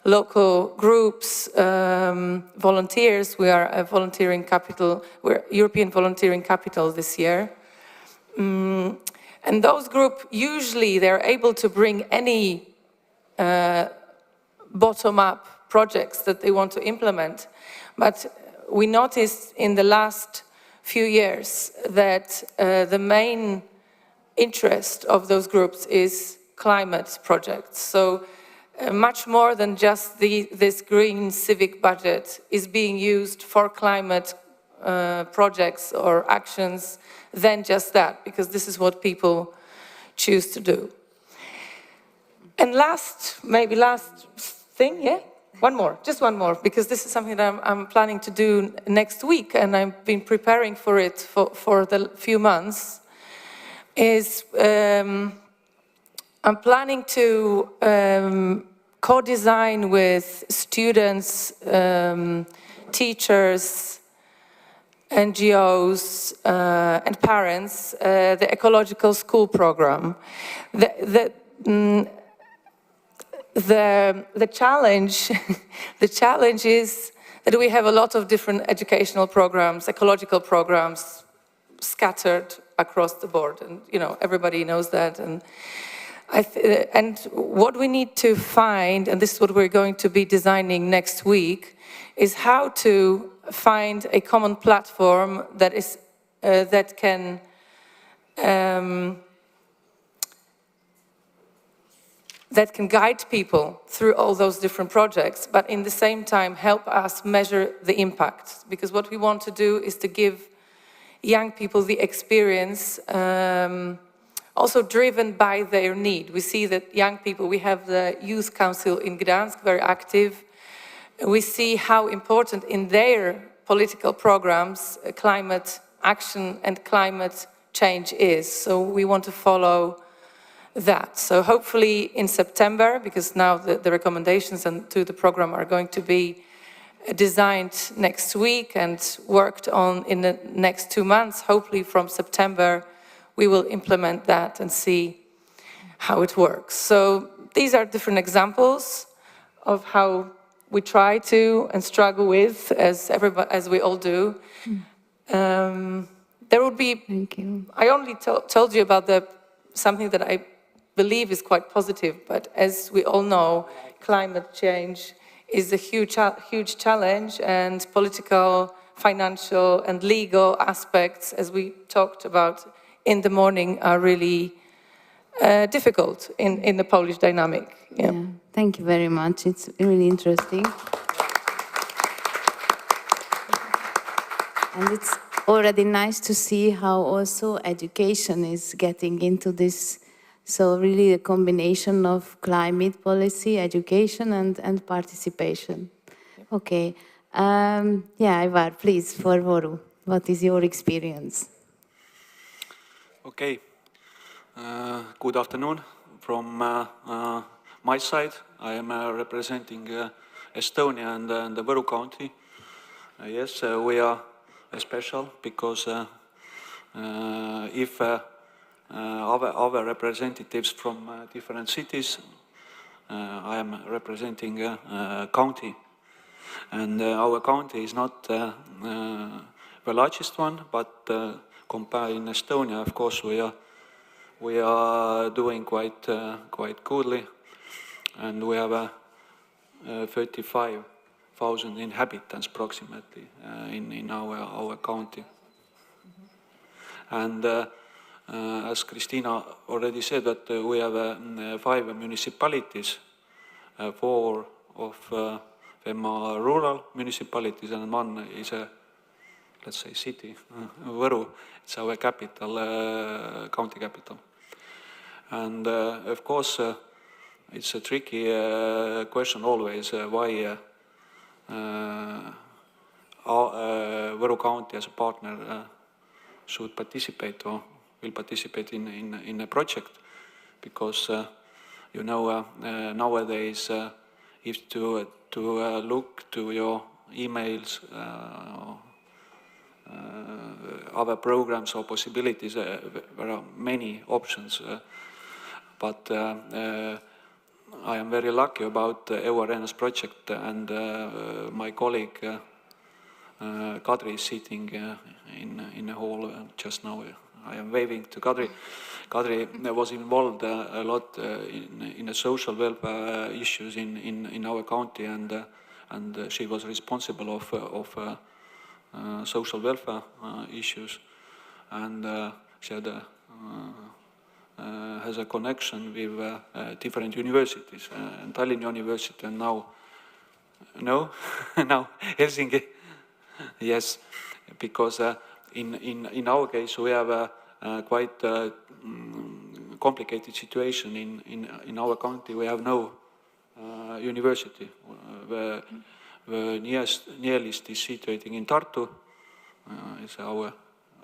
local groups, volunteers. We are a volunteering capital, we're European volunteering capital this year. And those groups, usually they're able to bring any bottom-up projects that they want to implement. But we noticed in the last few years that the main interest of those groups is climate projects. So much more than just this green civic budget is being used for climate projects or actions than just that, because this is what people choose to do. And maybe last thing, yeah? One more, just one more, because this is something that I'm planning to do next week, and I've been preparing for it for the few months, is I'm planning to co-design with students, teachers, NGOs, and parents, the ecological school program. The challenge is that we have a lot of different educational programs, ecological programs, scattered across the board, and everybody knows that. And what we need to find, and this is what we're going to be designing next week, is how to find a common platform that is that can guide people through all those different projects, but in the same time help us measure the impact. Because what we want to do is to give young people the experience, also driven by their need. We see that young people, we have the Youth Council in Gdansk, very active. We see how important in their political programs climate action and climate change is. So we want to follow that. So hopefully in September, because now the recommendations to the program are going to be designed next week and worked on in the next 2 months, hopefully from September we will implement that and see how it works. So these are different examples of how we try to and struggle with, as we all do. There would be, thank you. I only told you about something that I believe is quite positive, but as we all know, climate change is a huge challenge, and political, financial, and legal aspects, as we talked about in the morning, are really difficult in the Polish dynamic. Yeah. Thank you very much. It's really interesting. And it's already nice to see how also education is getting into this. So really a combination of climate policy, education, and participation. Okay. Ivar, please, for Voru, what is your experience? Okay. Good afternoon. From my side, I am representing Estonia and the Võru County. Yes, we are special because if other representatives from different cities, I am representing county. And our county is not the largest one, but compared in Estonia, of course, we are we are doing quite goodly, and we have 35,000 inhabitants approximately in our county. And as Christina already said, that we have 5 municipalities, 4 of them are rural municipalities, and 1 is a, let's say, city, Võru. It's our capital, county capital. And of course, it's a tricky question always, why Võru County as a partner should participate or will participate in a project, because you know, nowadays if to look to your emails, other programs or possibilities, there are many options, but I am very lucky about EU Arenas project, and my colleague Kadri is sitting in a hall just now. I am waving to Kadri. Kadri was involved a lot in the social welfare issues in our county, and she was responsible of social welfare issues, and she had has a connection with different universities, and Tallinn University, and now Helsinki. Yes, because in our case we have a quite complicated situation in our county. We have no university. The nearest is situated in Tartu. It's our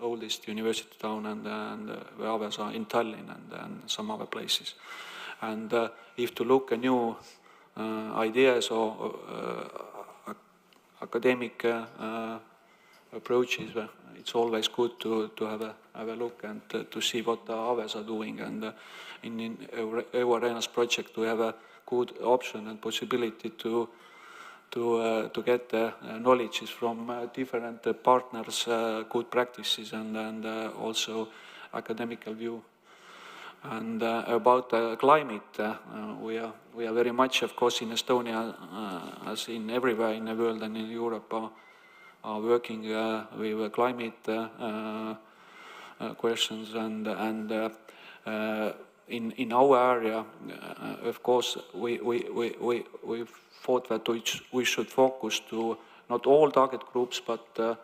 oldest university town, and the others are in Tallinn and some other places. And if to look at new ideas or academic approaches, it's always good to have a look and to see what the others are doing. And in EU Arenas project, we have a good option and possibility to get knowledge from different partners, good practices, and also academical view. And about climate, we are very much, of course, in Estonia, as in everywhere in the world and in Europe, are working with climate questions, and in our area, of course, we thought that we should focus to not all target groups, but to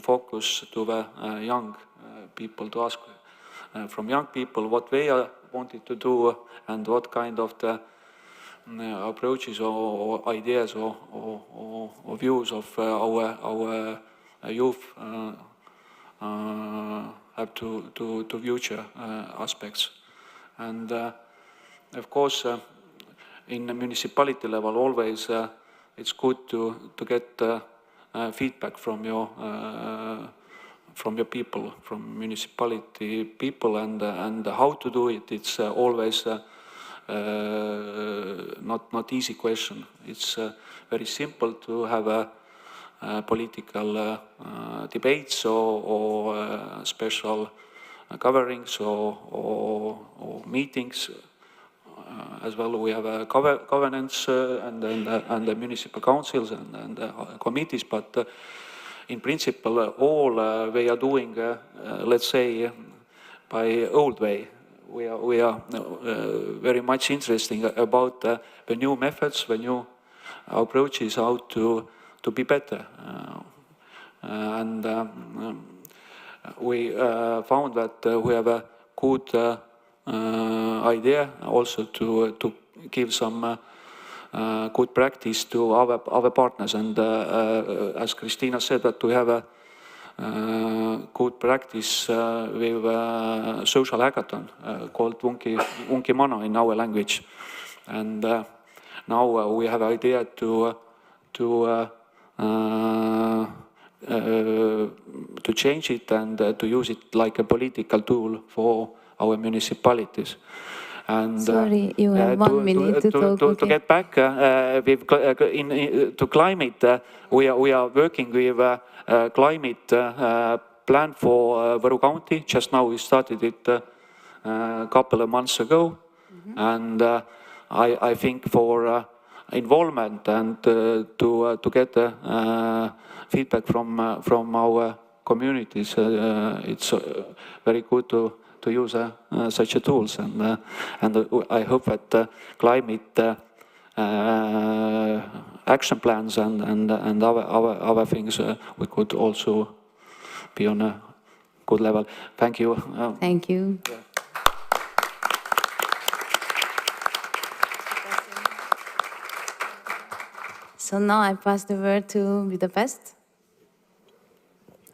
focus to the young people, to ask from young people what they wanted to do, and what kind of the approaches or ideas or views of our youth have to future aspects. And of course, in the municipality level, always it's good to get feedback from your people, from municipality people, and how to do it. It's always not easy question. It's very simple to have a political debates or special coverings or meetings. As well, we have governance and the municipal councils and committees, but in principle, all they are doing, let's say, by old way. We are very much interested about the new methods, the new approaches, how to be better. And we found that we have a good idea also to give some good practice to our partners. And as Christina said, that we have a good practice with social hackathon called Unki Mana in our language. And now we have idea to change it and to use it like a political tool for our municipalities. And sorry, you have 1 minute to talk. To get back with to climate, we are working with climate plan for Võru County. Just now we started it a couple of months ago. And I think for involvement and to get feedback from our communities, it's very good to use such a tools. And I hope that climate action plans and other things we could also be on a good level. Thank you. Thank you. Yeah. So now I pass the word to Budapest.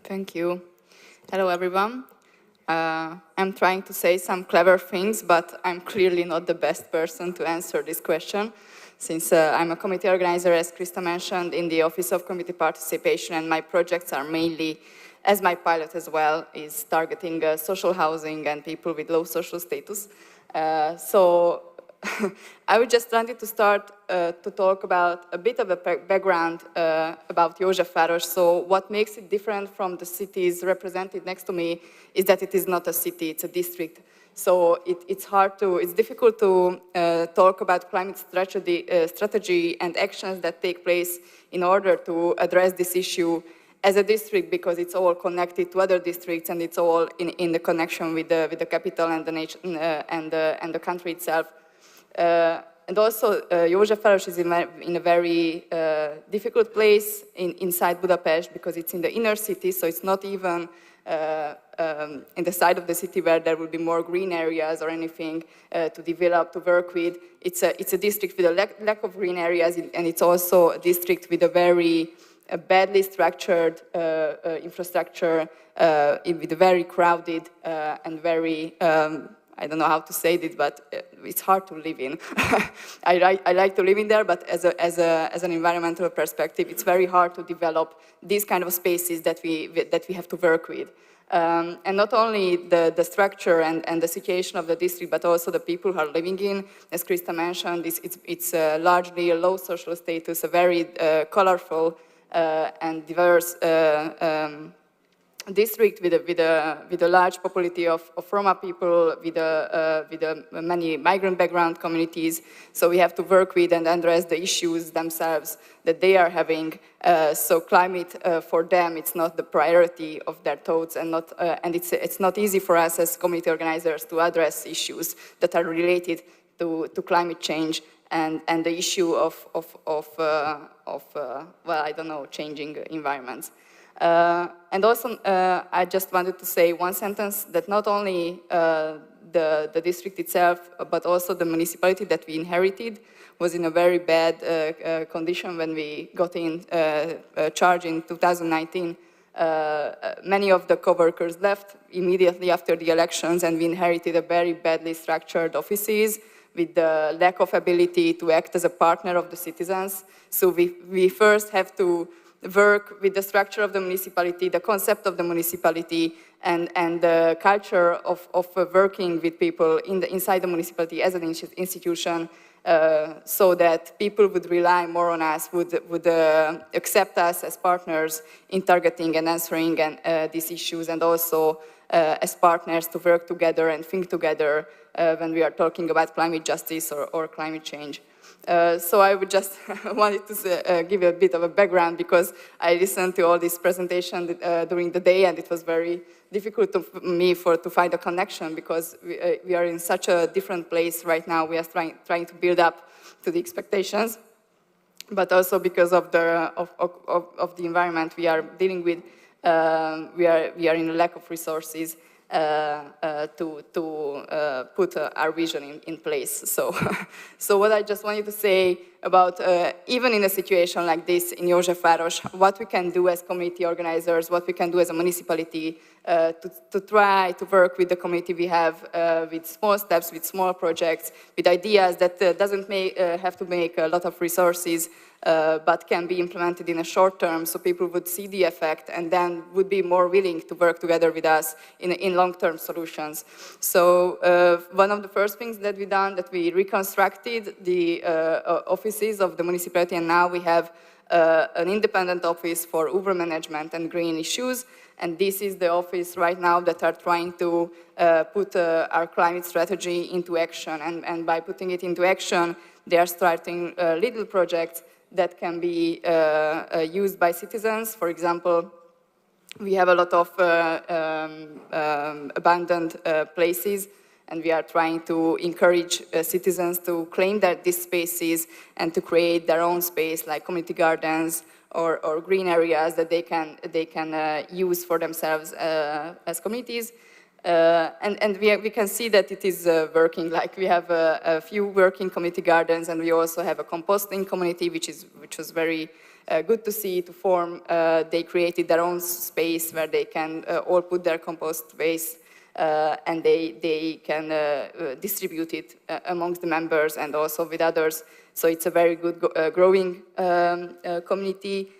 Thank you. Hello, everyone. I'm trying to say some clever things, but I'm clearly not the best person to answer this question, since I'm a committee organizer, as Krista mentioned, in the Office of Committee Participation, and my projects are mainly, as my pilot as well, is targeting social housing and people with low social status. So I would just wanted to start to talk about a bit of a background about Józsefváros. So what makes it different from the cities represented next to me is that it is not a city, it's a district. So it's difficult to talk about climate strategy and actions that take place in order to address this issue as a district, because it's all connected to other districts and it's all in the connection with the capital and the nation and the country itself. And also, Józsefváros is in a very difficult place inside Budapest, because it's in the inner city, so it's not even in the side of the city where there will be more green areas or anything to develop, to work with. It's a district with a lack of green areas, and it's also a district with a very badly structured infrastructure, with a very crowded and very I don't know how to say this, but it's hard to live in. I like to live in there, but as an environmental perspective, it's very hard to develop these kind of spaces that we have to work with. And not only the structure and the situation of the district, but also the people who are living in. As Krista mentioned, it's largely a low social status, a very colorful and diverse district with a large population of Roma people, with many migrant background communities. So we have to work with and address the issues themselves that they are having. So climate for them, it's not the priority of their thoughts, and it's not easy for us as community organizers to address issues that are related to climate change and the issue of well, I don't know, changing environments. And also, I just wanted to say one sentence, that not only the district itself, but also the municipality that we inherited was in a very bad condition when we got in charge in 2019. Many of the co-workers left immediately after the elections, and we inherited a very badly structured offices with the lack of ability to act as a partner of the citizens. So we first have to work with the structure of the municipality, the concept of the municipality, and the culture of working with people inside the municipality as an institution, so that people would rely more on us, would accept us as partners in targeting and answering these issues, and also as partners to work together and think together when we are talking about climate justice or climate change. So I would just wanted to give a bit of a background, because I listened to all these presentations during the day, and it was very difficult for me to find a connection, because we are in such a different place right now. We are trying to build up to the expectations, but also because of the environment we are dealing with, we are in a lack of resources to put our vision in place. So what I just wanted to say about, even in a situation like this in Józsefváros, what we can do as community organizers, what we can do as a municipality to try to work with the community we have, with small steps, with small projects, with ideas that doesn't have to make a lot of resources, but can be implemented in a short term, so people would see the effect and then would be more willing to work together with us in long-term solutions. So one of the first things that we done, that we reconstructed the offices of the municipality, and now we have an independent office for urban management and green issues. And this is the office right now that are trying to put our climate strategy into action. And by putting it into action, they are starting little projects that can be used by citizens. For example, we have a lot of abandoned places, and we are trying to encourage citizens to claim these spaces and to create their own space, like community gardens or green areas that they can use for themselves as communities. And we can see that it is working. Like we have a few working community gardens, and we also have a composting community, which was very good to see to form. They created their own space where they can all put their compost waste, and they can distribute it amongst the members and also with others. So it's a very good growing community.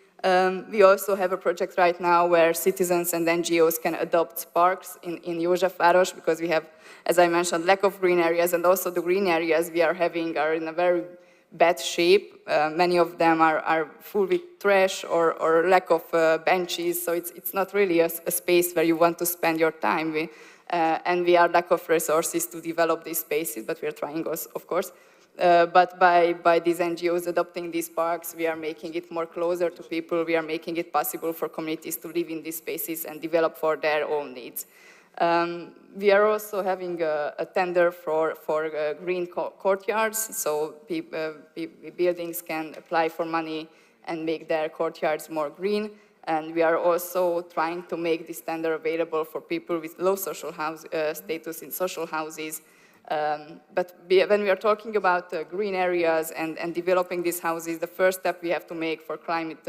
We also have a project right now where citizens and NGOs can adopt parks in Józsefváros, because we have, as I mentioned, lack of green areas, and also the green areas we are having are in a very bad shape. Many of them are full with trash or lack of benches, so it's not really a space where you want to spend your time with. And we are lack of resources to develop these spaces, but we are trying, of course. But by these NGOs adopting these parks, we are making it more closer to people. We are making it possible for communities to live in these spaces and develop for their own needs. We are also having a tender for green courtyards, so buildings can apply for money and make their courtyards more green. And we are also trying to make this tender available for people with low social status in social houses. But when we are talking about green areas and developing these houses, the first step we have to make for climate,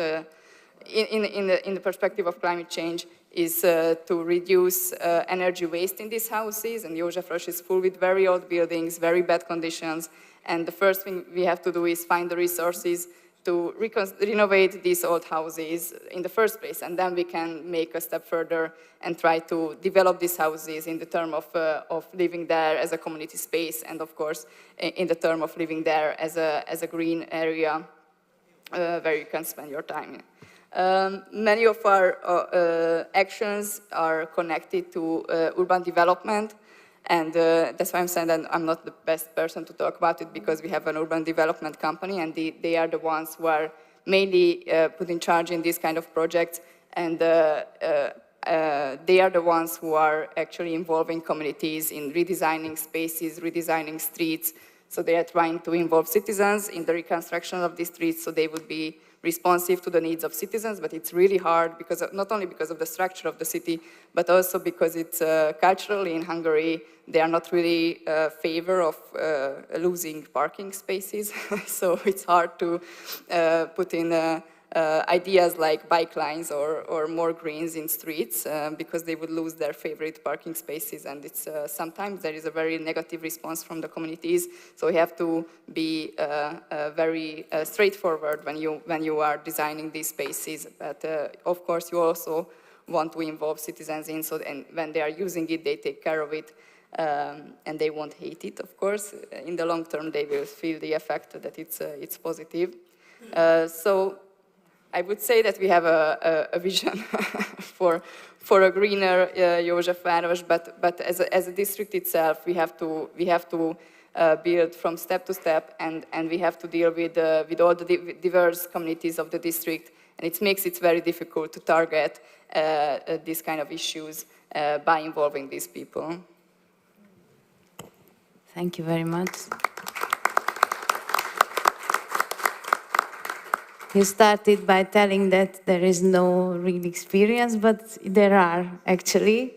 in the perspective of climate change, is to reduce energy waste in these houses. And Józsefváros is full with very old buildings, very bad conditions. And the first thing we have to do is find the resources to renovate these old houses in the first place, and then we can make a step further and try to develop these houses in the term of living there as a community space, and of course in the term of living there as a green area where you can spend your time. Many of our actions are connected to urban development. And that's why I'm saying that I'm not the best person to talk about it, because we have an urban development company, and they are the ones who are mainly put in charge in these kind of projects. And they are the ones who are actually involving communities in redesigning spaces, redesigning streets. So they are trying to involve citizens in the reconstruction of these streets, so they would be responsive to the needs of citizens. But it's really hard, because not only because of the structure of the city, but also because it's culturally in Hungary, they are not really favor of losing parking spaces. So it's hard to put in ideas like bike lines or more greens in streets, because they would lose their favorite parking spaces, and it's sometimes there is a very negative response from the communities. So we have to be very straightforward when you are designing these spaces. But of course, you also want to involve citizens in, so and when they are using it, they take care of it, and they won't hate it. Of course, in the long term, they will feel the effect that it's positive. So I would say that we have a vision for a greener Józsefváros, but as a district itself, we have to build from step to step, and we have to deal with all the diverse communities of the district, and it makes it very difficult to target these kind of issues by involving these people. Thank you very much. You started by telling that there is no real experience, but there are actually.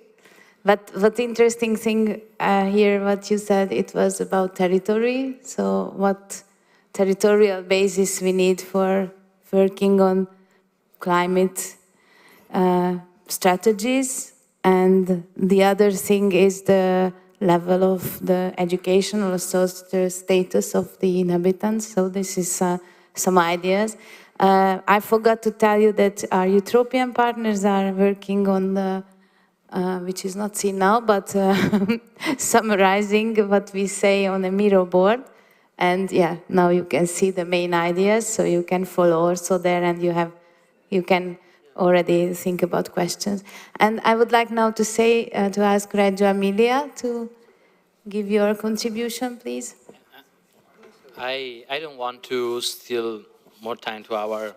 But the interesting thing here, what you said, it was about territory. So what territorial basis we need for working on climate strategies. And the other thing is the level of the educational or social status of the inhabitants. So this is some ideas. I forgot to tell you that our European partners are working on the, which is not seen now, but summarizing what we say on a Miro board, And yeah, now you can see the main ideas, so you can follow also there, and you can already think about questions. And I would like now to say, to ask Reggio Emilia to give your contribution, please. I don't want to steal more time to our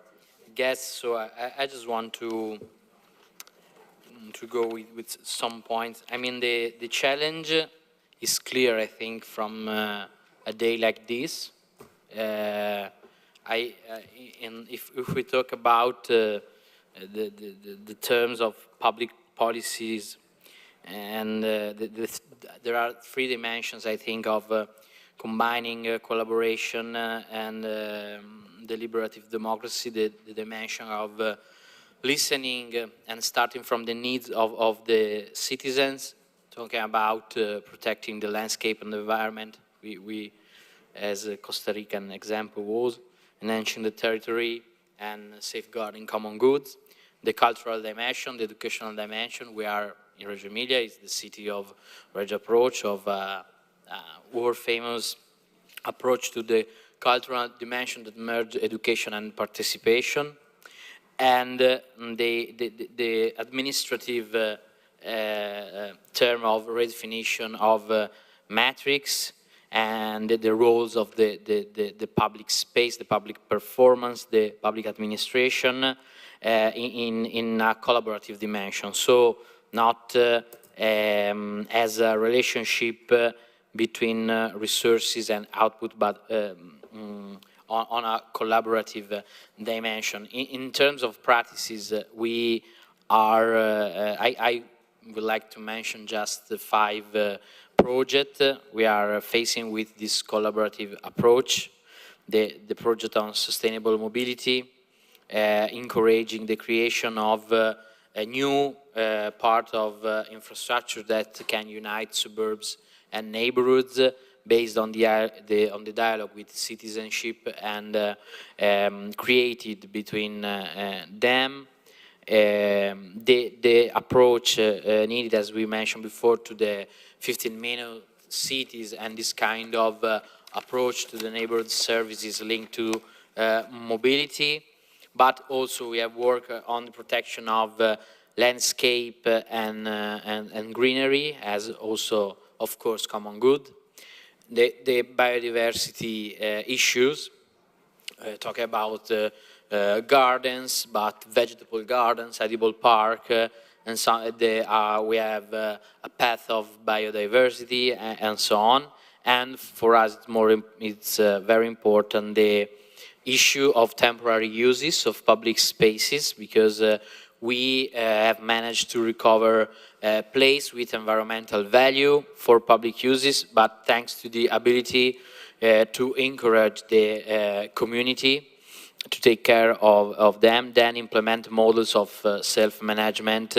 guests, so I just want to go with some points. I mean, the challenge is clear, I think, from a day like this. And if we talk about the terms of public policies, and there are three dimensions, I think, of combining collaboration and deliberative democracy, the dimension of listening and starting from the needs of the citizens, talking about protecting the landscape and the environment. We as a Costa Rican example was, enhancing the territory and safeguarding common goods. The cultural dimension, the educational dimension, we are in Reggio Emilia, is the city of Reggio approach, of world-famous approach to the cultural dimension that merge education and participation. And the administrative term of redefinition of matrix and the roles of the public space, the public performance, the public administration in a collaborative dimension. So not as a relationship between resources and output, but on a collaborative dimension. In terms of practices, we are, I would like to mention just the 5 projects we are facing with this collaborative approach. The project on sustainable mobility, encouraging the creation of a new part of infrastructure that can unite suburbs and neighborhoods, based on the dialogue with citizenship and created between them. The approach needed, as we mentioned before, to the 15-minute cities and this kind of approach to the neighborhood services linked to mobility. But also we have worked on the protection of landscape and greenery as also, of course, common good. The biodiversity issues, talking about gardens, but vegetable gardens, edible park, and so we have a path of biodiversity and so on. And for us, it's very important the issue of temporary uses of public spaces, because we have managed to recover a place with environmental value for public uses, but thanks to the ability to encourage the community to take care of them, then implement models of self-management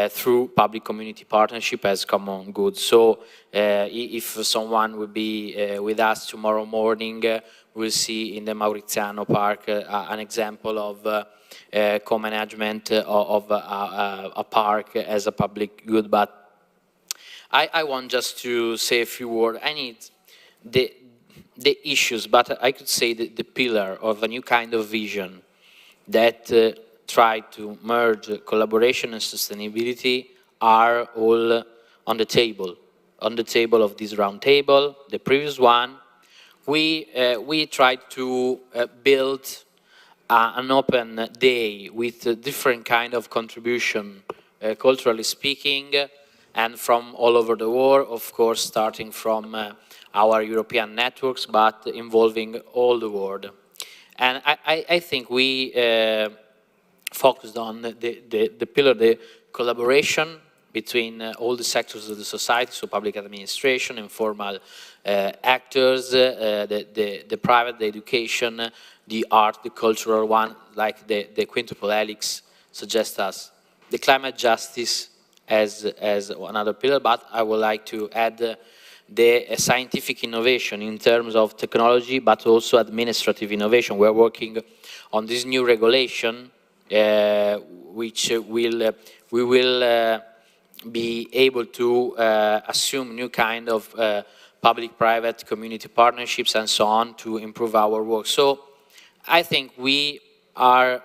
through public-community partnership as common good. So if someone will be with us tomorrow morning, we'll see in the Mauriziano Park an example of co-management of a park as a public good. But I want just to say a few words. I need the issues, but I could say the pillar of a new kind of vision that try to merge collaboration and sustainability are all on the table of this round table. The previous one, we tried to build an open day with different kind of contribution, culturally speaking, and from all over the world, of course, starting from our European networks, but involving all the world. And I think we focused on the pillar, the collaboration between all the sectors of the society, so public administration, informal actors, the private, the education, the art, the cultural one, like the quintuple helix suggests us. The climate justice as another pillar, but I would like to add the scientific innovation in terms of technology, but also administrative innovation. We're working on this new regulation, which we will be able to assume new kind of public-private community partnerships and so on to improve our work. So I think we are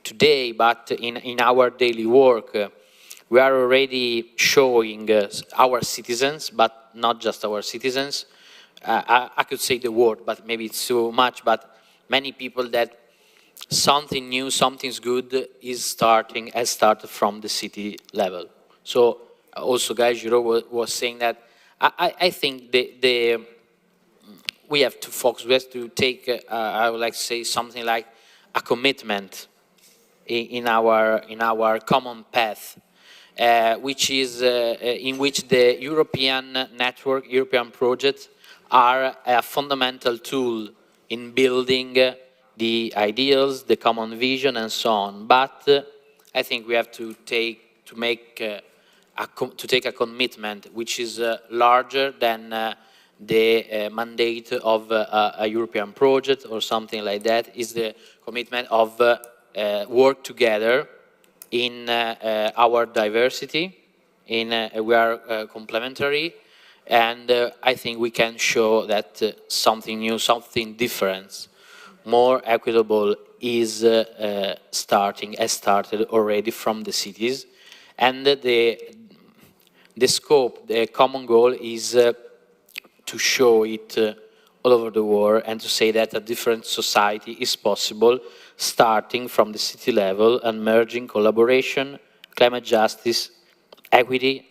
today, but in our daily work, we are already showing our citizens, but not just our citizens, I could say the word, but maybe it's too much, but many people that something new, something's good has started from the city level. So also Guy Giraud was saying that I think we have to focus, we have to take, I would like to say something like a commitment in our common path, which is in which the European network, European projects are a fundamental tool in building the ideals, the common vision, and so on. But I think we have to take a commitment which is larger than the mandate of a European project or something like that. Is the commitment of work together in our diversity. We are complementary, and I think we can show that something new, something different, more equitable is has started already from the cities, and the scope, the common goal is to show it all over the world and to say that a different society is possible, starting from the city level and merging collaboration, climate justice, equity,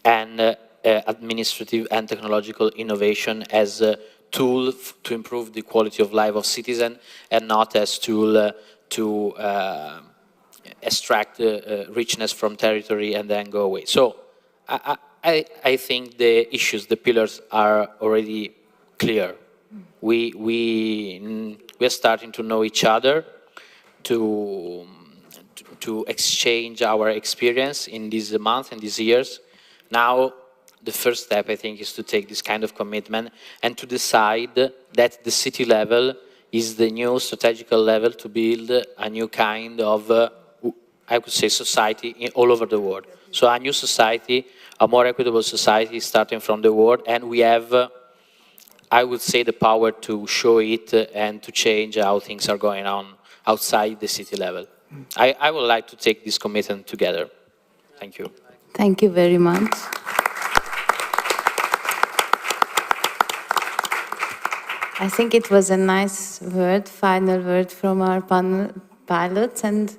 and administrative and technological innovation as a tool to improve the quality of life of citizens and not as tool to extract richness from territory and then go away. So I think the issues, the pillars are already clear. We are starting to know each other, to exchange our experience in this month and these years. Now, the first step, I think, is to take this kind of commitment and to decide that the city level is the new strategical level to build a new kind of, I could say, society all over the world. So a new society, a more equitable society starting from the world, and we have, I would say, the power to show it and to change how things are going on outside the city level. I would like to take this commitment together. Thank you. Thank you very much. I think it was a nice word, final word from our panel pilots. And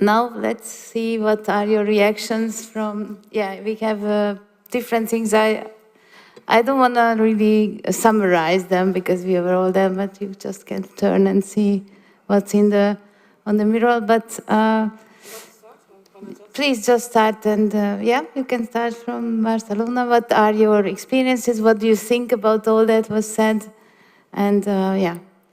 now let's see what are your reactions from, we have different things. I don't want to really summarize them because we were all there, but you just can turn and see what's on the mural. But please just start, and you can start from Barcelona. What are your experiences? What do you think about all that was said? And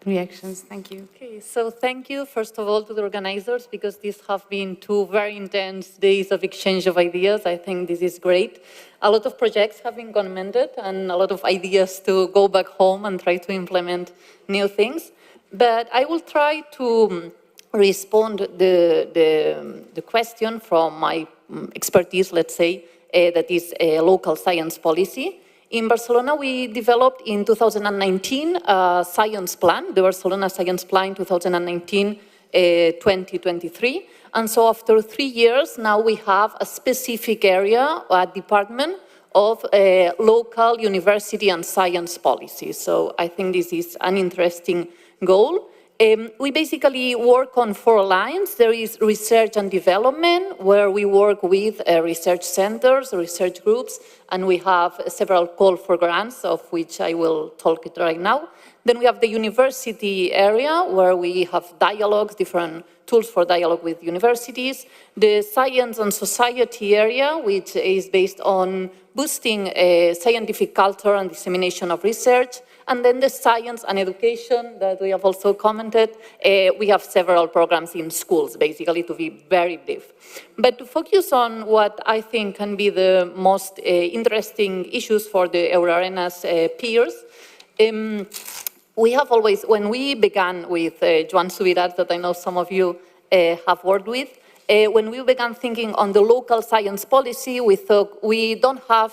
reactions. Thank you. Okay, so thank you, first of all, to the organizers, because these have been 2 very intense days of exchange of ideas. I think this is great. A lot of projects have been commented and a lot of ideas to go back home and try to implement new things. But I will try to respond the question from my expertise, let's say, that is a local science policy. In Barcelona, we developed in 2019 a science plan, the Barcelona Science Plan 2019-2023. And so after 3 years, now we have a specific area, a department of local university and science policy. So I think this is an interesting goal. We basically work on 4 lines. There is research and development, where we work with research centers, research groups, and we have several calls for grants, of which I will talk it right now. Then we have the university area, where we have dialogues, different tools for dialogue with universities. The science and society area, which is based on boosting scientific culture and dissemination of research. And then the science and education that we have also commented. We have several programs in schools, basically, to be very brief. But to focus on what I think can be the most interesting issues for the Euroarenas peers, we have always, when we began with Joan Subirats, that I know some of you have worked with, when we began thinking on the local science policy, we thought we don't have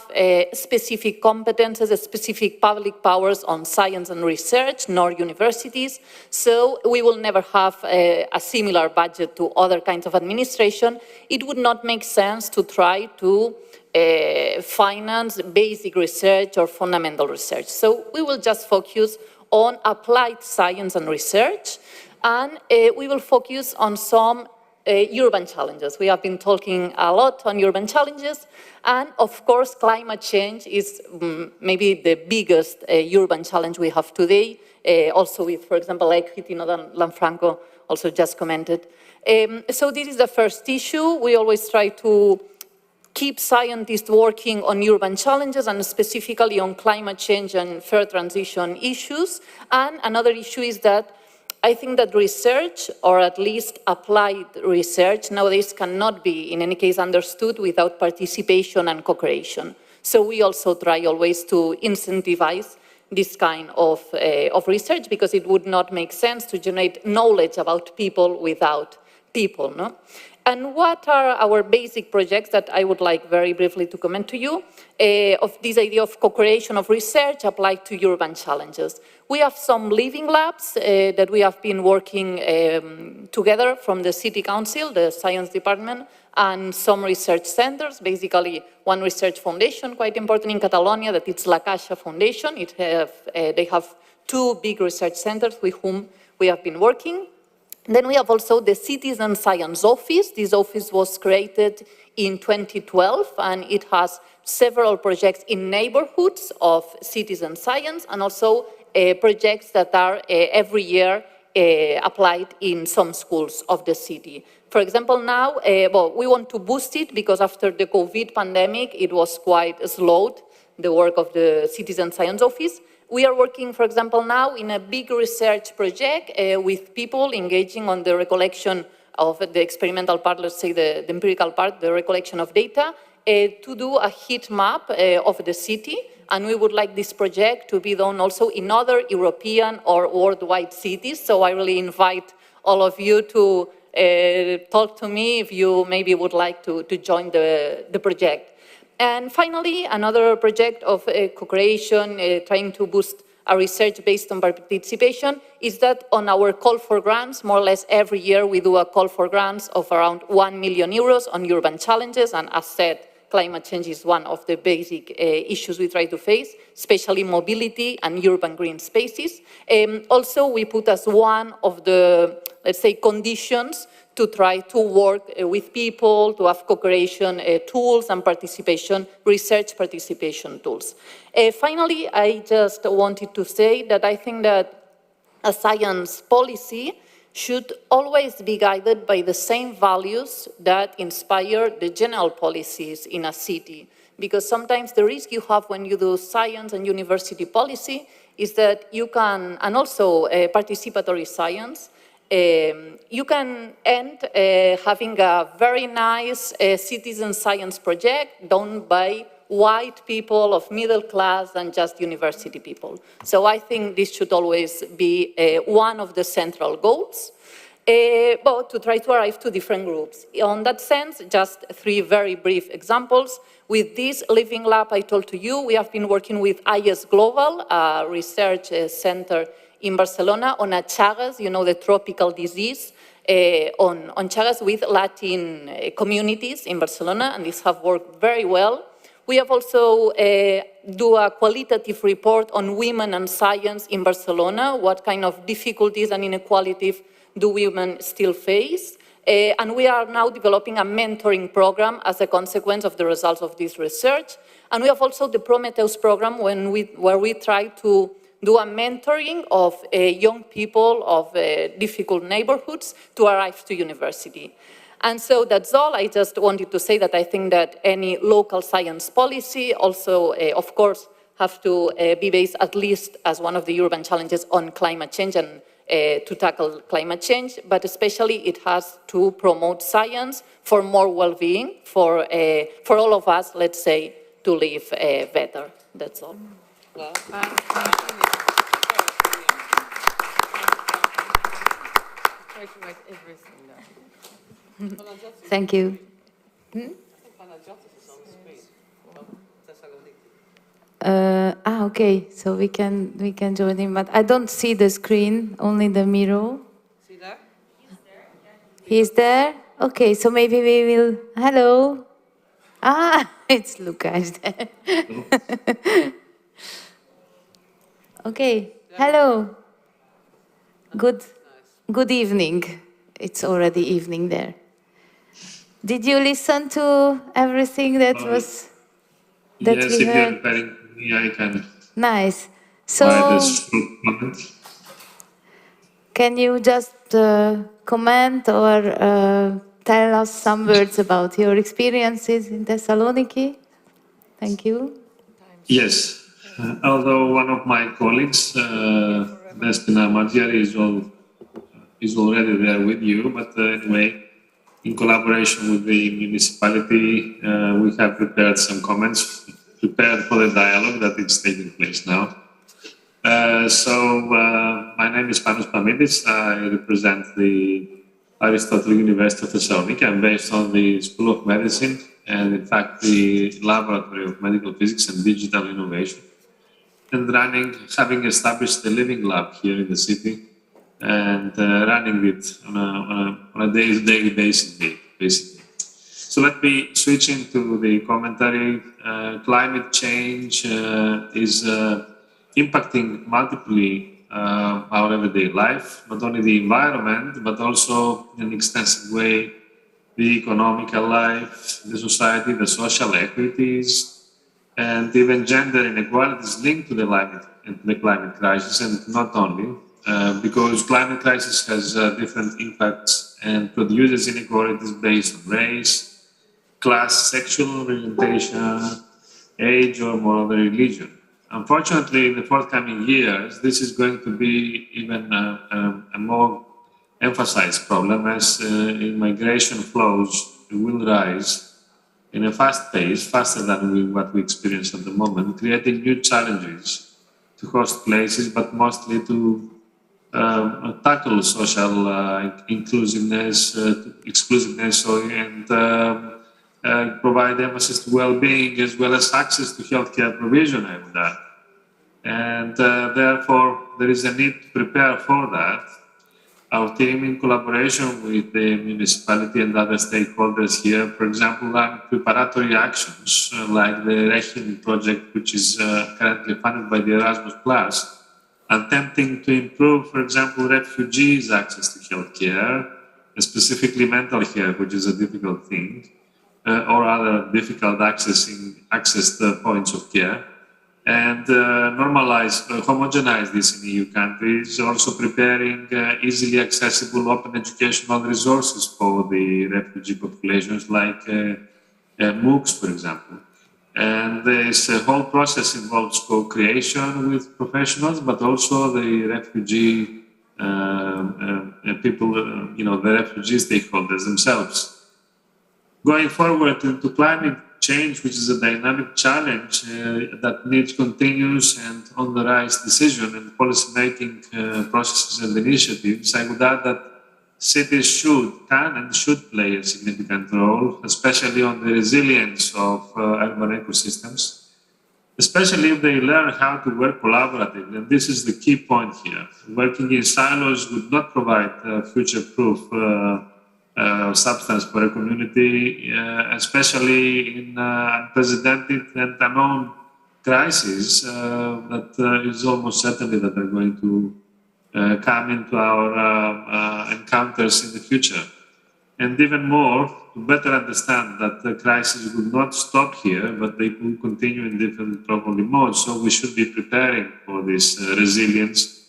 specific competences, specific public powers on science and research, nor universities, so we will never have a similar budget to other kinds of administration. It would not make sense to try to finance basic research or fundamental research. So we will just focus on applied science and research, and we will focus on some urban challenges. We have been talking a lot on urban challenges, and of course climate change is maybe the biggest urban challenge we have today, also with, for example, equity, Lanfranco also just commented. So this is the first issue. We always try to keep scientists working on urban challenges and specifically on climate change and fair transition issues. And another issue is that I think that research, or at least applied research, nowadays cannot be, in any case, understood without participation and co-creation. So we also try always to incentivize this kind of research, because it would not make sense to generate knowledge about people without people, no? And what are our basic projects that I would like very briefly to comment to you of this idea of co-creation of research applied to urban challenges? We have some living labs that we have been working together from the City Council, the Science Department, and some research centers, basically one research foundation, quite important in Catalonia, that it's La Caixa Foundation. They have two big research centers with whom we have been working. Then we have also the Citizen Science Office. This office was created in 2012, and it has several projects in neighborhoods of citizen science, and also projects that are every year applied in some schools of the city. For example, now, well, we want to boost it because after the COVID pandemic, it was quite slowed, the work of the Citizen Science Office. We are working, for example, now in a big research project with people engaging on the recollection of the experimental part, let's say the empirical part, the recollection of data, to do a heat map of the city. And we would like this project to be done also in other European or worldwide cities. So I really invite all of you to talk to me if you maybe would like to join the project. And finally, another project of co-creation, trying to boost our research based on participation, is that on our call for grants, more or less every year we do a call for grants of around 1 million euros on urban challenges. And as said, climate change is one of the basic issues we try to face, especially mobility and urban green spaces. Also, we put as one of the, let's say, conditions to try to work with people, to have co-creation tools and participation, research participation tools. Finally, I just wanted to say that I think that a science policy should always be guided by the same values that inspire the general policies in a city. Because sometimes the risk you have when you do science and university policy is that you can, and also participatory science, you can end having a very nice citizen science project done by white people of middle class and just university people. So I think this should always be one of the central goals, but to try to arrive to different groups. On that sense, just three very brief examples. With this Living Lab I told to you, we have been working with IS Global, a research center in Barcelona, on a Chagas, you know, the tropical disease, on Chagas with Latin communities in Barcelona, and these have worked very well. We have also do a qualitative report on women and science in Barcelona, what kind of difficulties and inequalities do women still face. And we are now developing a mentoring program as a consequence of the results of this research. And we have also the Prometheus program where we try to do a mentoring of young people of difficult neighborhoods to arrive to university. And so that's all. I just wanted to say that I think that any local science policy also, of course, have to be based at least as one of the urban challenges on climate change and to tackle climate change, but especially it has to promote science for more well-being, for all of us, let's say, to live better. That's all. Well, try to write everything down. Thank you. Okay, so we can join him, but I don't see the screen, only the mirror. See that? He's there? Okay, so maybe we will, hello. It's Lucas there. Okay, hello. Good evening. It's already evening there. Did you listen to everything that was that yes, we if heard? you're referring to me, I can Nice. provide a So short comment. can you just comment or tell us some words about your experiences in Thessaloniki? Thank you. Yes, although one of my colleagues, Destina Magyar, is already there with you, but anyway, in collaboration with the municipality, we have prepared some comments, prepared for the dialogue that is taking place now. My name is Panos Pamidis. I represent the Aristotle University of Thessaloniki. I'm based on the School of Medicine and, in fact, the Laboratory of Medical Physics and Digital Innovation, and having established the Living Lab here in the city and running it on a daily basis, basically. So let me switch into the commentary. Climate change is impacting multiply our everyday life, not only the environment, but also in an extensive way, the economical life, the society, the social equities, and even gender inequalities linked to the climate crisis, and not only, because climate crisis has different impacts and produces inequalities based on race, class, sexual orientation, age, or moral religion. Unfortunately, in the forthcoming years, this is going to be even a more emphasized problem as immigration flows will rise in a fast pace, faster than what we experience at the moment, creating new challenges to host places, but mostly to tackle social exclusiveness, and provide emphasis to well-being as well as access to healthcare provision, I would add. And therefore, there is a need to prepare for that. Our team, in collaboration with the municipality and other stakeholders here, for example, run preparatory actions like the Reggio project, which is currently funded by the Erasmus+, attempting to improve, for example, refugees' access to healthcare, specifically mental health, which is a difficult thing, or other difficult access points of care, and homogenize this in EU countries, also preparing easily accessible open educational resources for the refugee populations, like MOOCs, for example. And this whole process involves co-creation with professionals, but also the refugee people, the refugee stakeholders themselves. Going forward into climate change, which is a dynamic challenge that needs continuous and on-the-rise decision and policy-making processes and initiatives, I would add that cities can and should play a significant role, especially on the resilience of urban ecosystems, especially if they learn how to work collaboratively. And this is the key point here. Working in silos would not provide future-proof substance for a community, especially in unprecedented and unknown crises that is almost certainly that are going to come into our encounters in the future. And even more, to better understand that the crisis will not stop here, but they will continue in different probably modes. So we should be preparing for this resilience,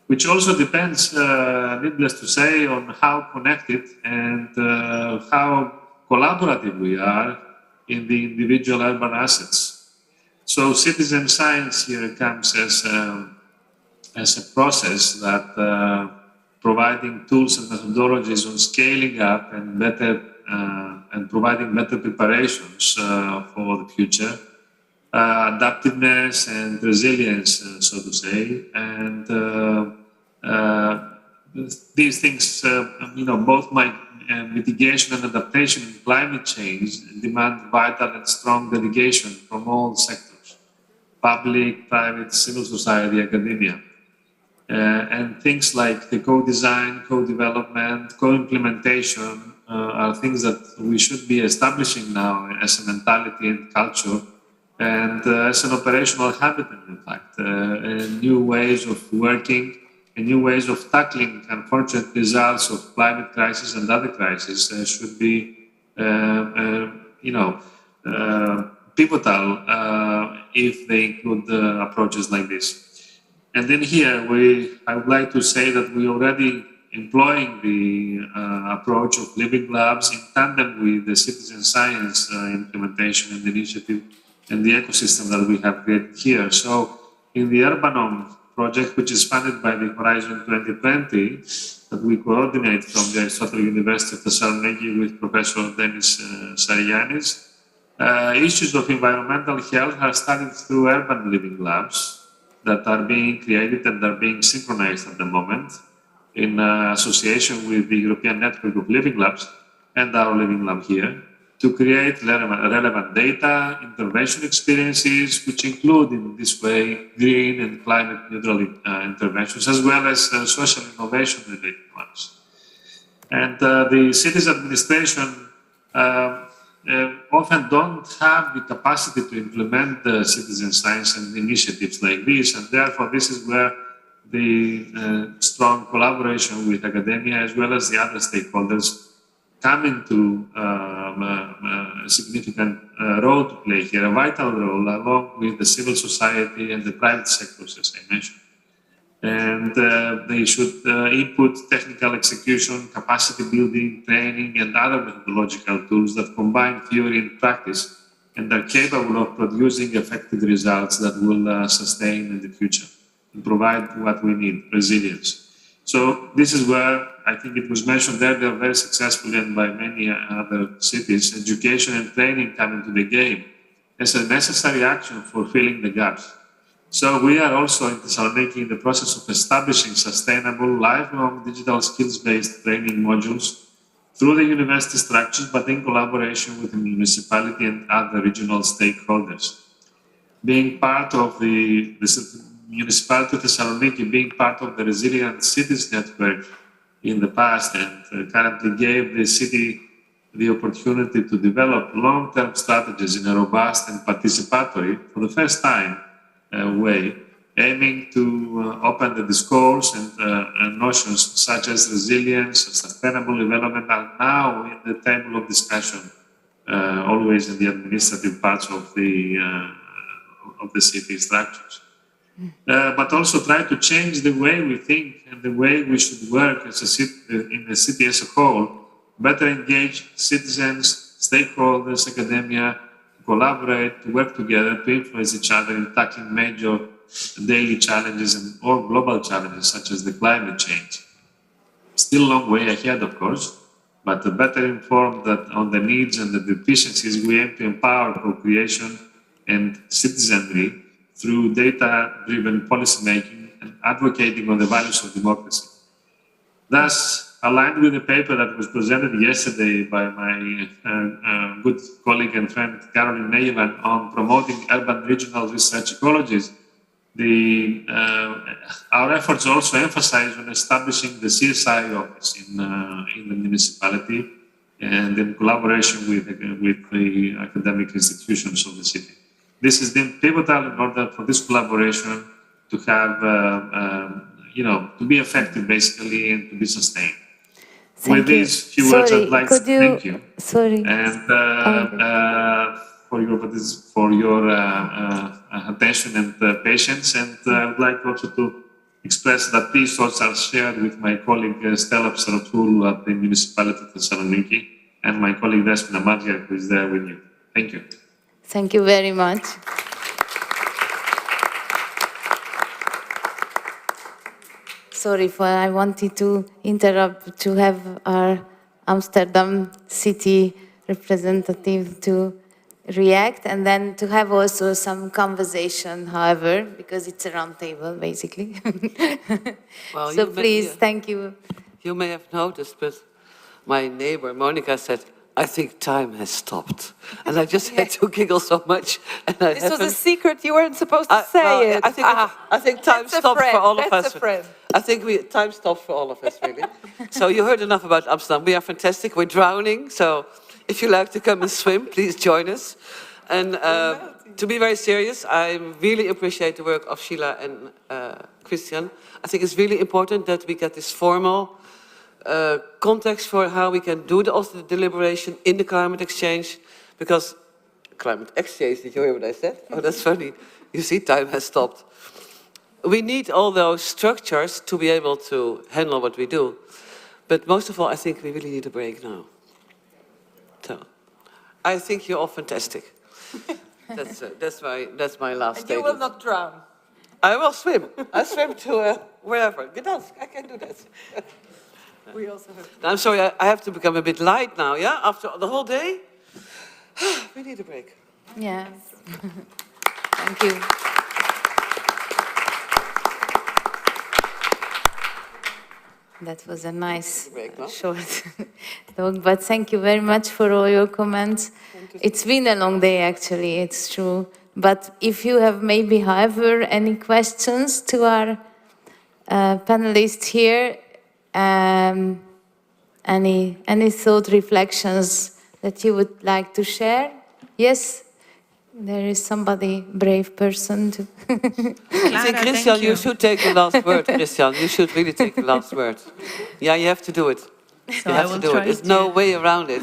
which also depends, needless to say, on how connected and how collaborative we are in the individual urban assets. So citizen science here comes as a process that providing tools and methodologies on scaling up and and providing better preparations for the future. Adaptiveness and resilience, so to say, and these things, both might mitigation and adaptation in climate change demand vital and strong delegation from all sectors, public, private, civil society, academia. And things like the co-design, co-development, co-implementation are things that we should be establishing now as a mentality and culture, and as an operational habitat, in fact, new ways of working and new ways of tackling unfortunate results of climate crisis and other crises should be, pivotal if they include approaches like this. And then here, I would like to say that we already employing the approach of living labs in tandem with the citizen science implementation and initiative and the ecosystem that we have created here. So in the Urbanom project, which is funded by the Horizon 2020, that we coordinate from the Aristotle University of Thessaloniki with Professor Dennis Sarianis, issues of environmental health are studied through urban living labs that are being created and are being synchronized at the moment in association with the European Network of Living Labs and our Living Lab here to create relevant data, intervention experiences, which include in this way green and climate neutral interventions, as well as social innovation related ones. And the city's administration often don't have the capacity to implement the citizen science and initiatives like this, and therefore this is where the strong collaboration with academia as well as the other stakeholders come into a significant role to play here, a vital role along with the civil society and the private sectors, as I mentioned. And they should input technical execution, capacity building, training, and other methodological tools that combine theory and practice and are capable of producing effective results that will sustain in the future and provide what we need, resilience. So this is where I think it was mentioned earlier very successfully and by many other cities, education and training come into the game as a necessary action for filling the gaps. So we are also in Thessaloniki in the process of establishing sustainable, lifelong digital skills-based training modules through the university structures, but in collaboration with the municipality and other regional stakeholders. Being part of the municipality of Thessaloniki, being part of the Resilient Cities Network in the past and currently gave the city the opportunity to develop long-term strategies in a robust and participatory, for the first time, way, aiming to open the discourse and notions such as resilience and sustainable development are now in the table of discussion, always in the administrative parts of the city structures. But also try to change the way we think and the way we should work as a city, in the city as a whole, better engage citizens, stakeholders, academia, collaborate, to work together, to influence each other in tackling major daily challenges and or global challenges such as the climate change. Still a long way ahead, of course, but better informed that on the needs and the deficiencies, we aim to empower co-creation and citizenry through data-driven policymaking and advocating on the values of democracy. Thus, aligned with the paper that was presented yesterday by my good colleague and friend Caroline Neyman on promoting urban regional research ecologies, our efforts also emphasize on establishing the CSI office in the municipality and in collaboration with the academic institutions of the city. This is then pivotal in order for this collaboration to have, to be effective basically and to be sustained. With these few words, I'd like to thank you. And for your attention and patience. And I would like also to express that these thoughts are shared with my colleague Stella Psarotoulou at the Municipality of Thessaloniki and my colleague Despina Madjar, who is there with you. Thank you. Thank you very much. Sorry I wanted to interrupt to have our Amsterdam city representative to react and then to have also some conversation, however, because it's a round table, basically. Well, so please, thank you. You may have noticed, but my neighbor Monica said, "I think time has stopped," and I just had to giggle so much. And This was a secret. You weren't supposed to say it. I think time stopped for all of us. That's a friend. I think time stopped for all of us, really. So you heard enough about Amsterdam. We are fantastic. We're drowning. So if you like to come and swim, please join us. And to be very serious, I really appreciate the work of Sheila and Christian. I think it's really important that we get this formal context for how we can do also the deliberation in the climate exchange, because climate exchange, did you hear what I said? Oh, that's funny. You see, time has stopped. We need all those structures to be able to handle what we do. But most of all, I think we really need a break now. So, I think you're all fantastic. That's my last statement. And you will not drown. I will swim. I swim to wherever. Gdansk, I can do that. We also have... I'm sorry, I have to become a bit light now, yeah? After the whole day? We need a break. Yes. Thank you. That was a nice short talk, but thank you very much for all your comments. It's been a long day, actually, it's true. But if you have maybe, however, any questions to our panelists here, any thought, reflections that you would like to share? Yes? There is somebody, brave person to... I think, Christian, you should take the last word, Christian. You should really take the last word. Yeah, you have to do it. So you have to do it. There's no way around it.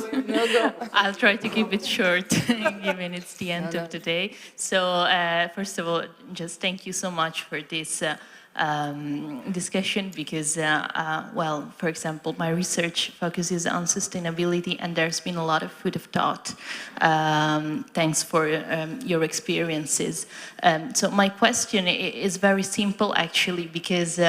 I'll try to keep it short, given it's the end of the day. So, first of all, just thank you so much for this discussion, because, well, for example, my research focuses on sustainability, and there's been a lot of food of thought. Thanks for your experiences. So my question is very simple, actually, because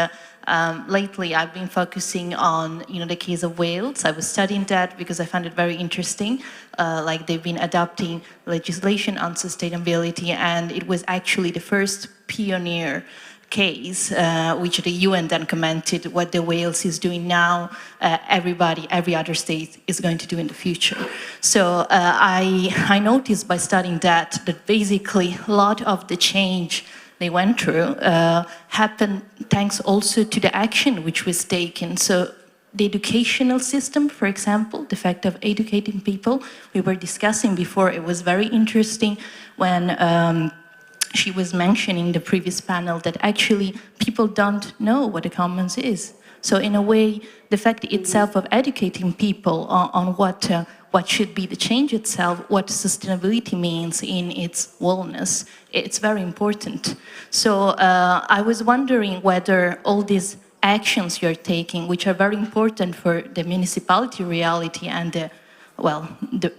lately I've been focusing on, the case of Wales. I was studying that because I found it very interesting. Like, they've been adopting legislation on sustainability, and it was actually the first pioneer case, which the UN then commented what the Wales is doing now, every other state is going to do in the future. So I noticed by studying that basically a lot of the change they went through happened thanks also to the action which was taken. So the educational system, for example, the fact of educating people, we were discussing before, it was very interesting when she was mentioning the previous panel that actually people don't know what the commons is. So in a way, the fact itself of educating people on what should be the change itself, what sustainability means in its wellness, it's very important. So I was wondering whether all these actions you're taking, which are very important for the municipality reality and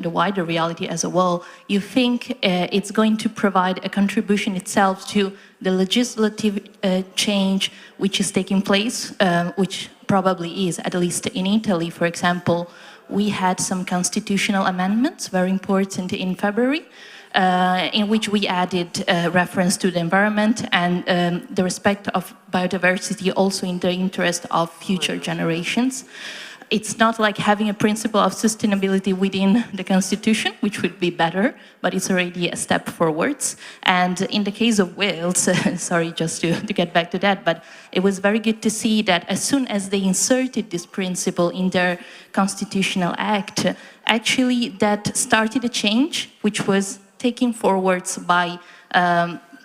the wider reality as a whole, you think it's going to provide a contribution itself to the legislative change which is taking place, which probably is, at least in Italy, for example, we had some constitutional amendments, very important, in February, in which we added reference to the environment and the respect of biodiversity also in the interest of future generations. It's not like having a principle of sustainability within the Constitution, which would be better, but it's already a step forwards. And in the case of Wales, sorry, just to get back to that, but it was very good to see that as soon as they inserted this principle in their constitutional act, actually that started a change, which was taken forwards by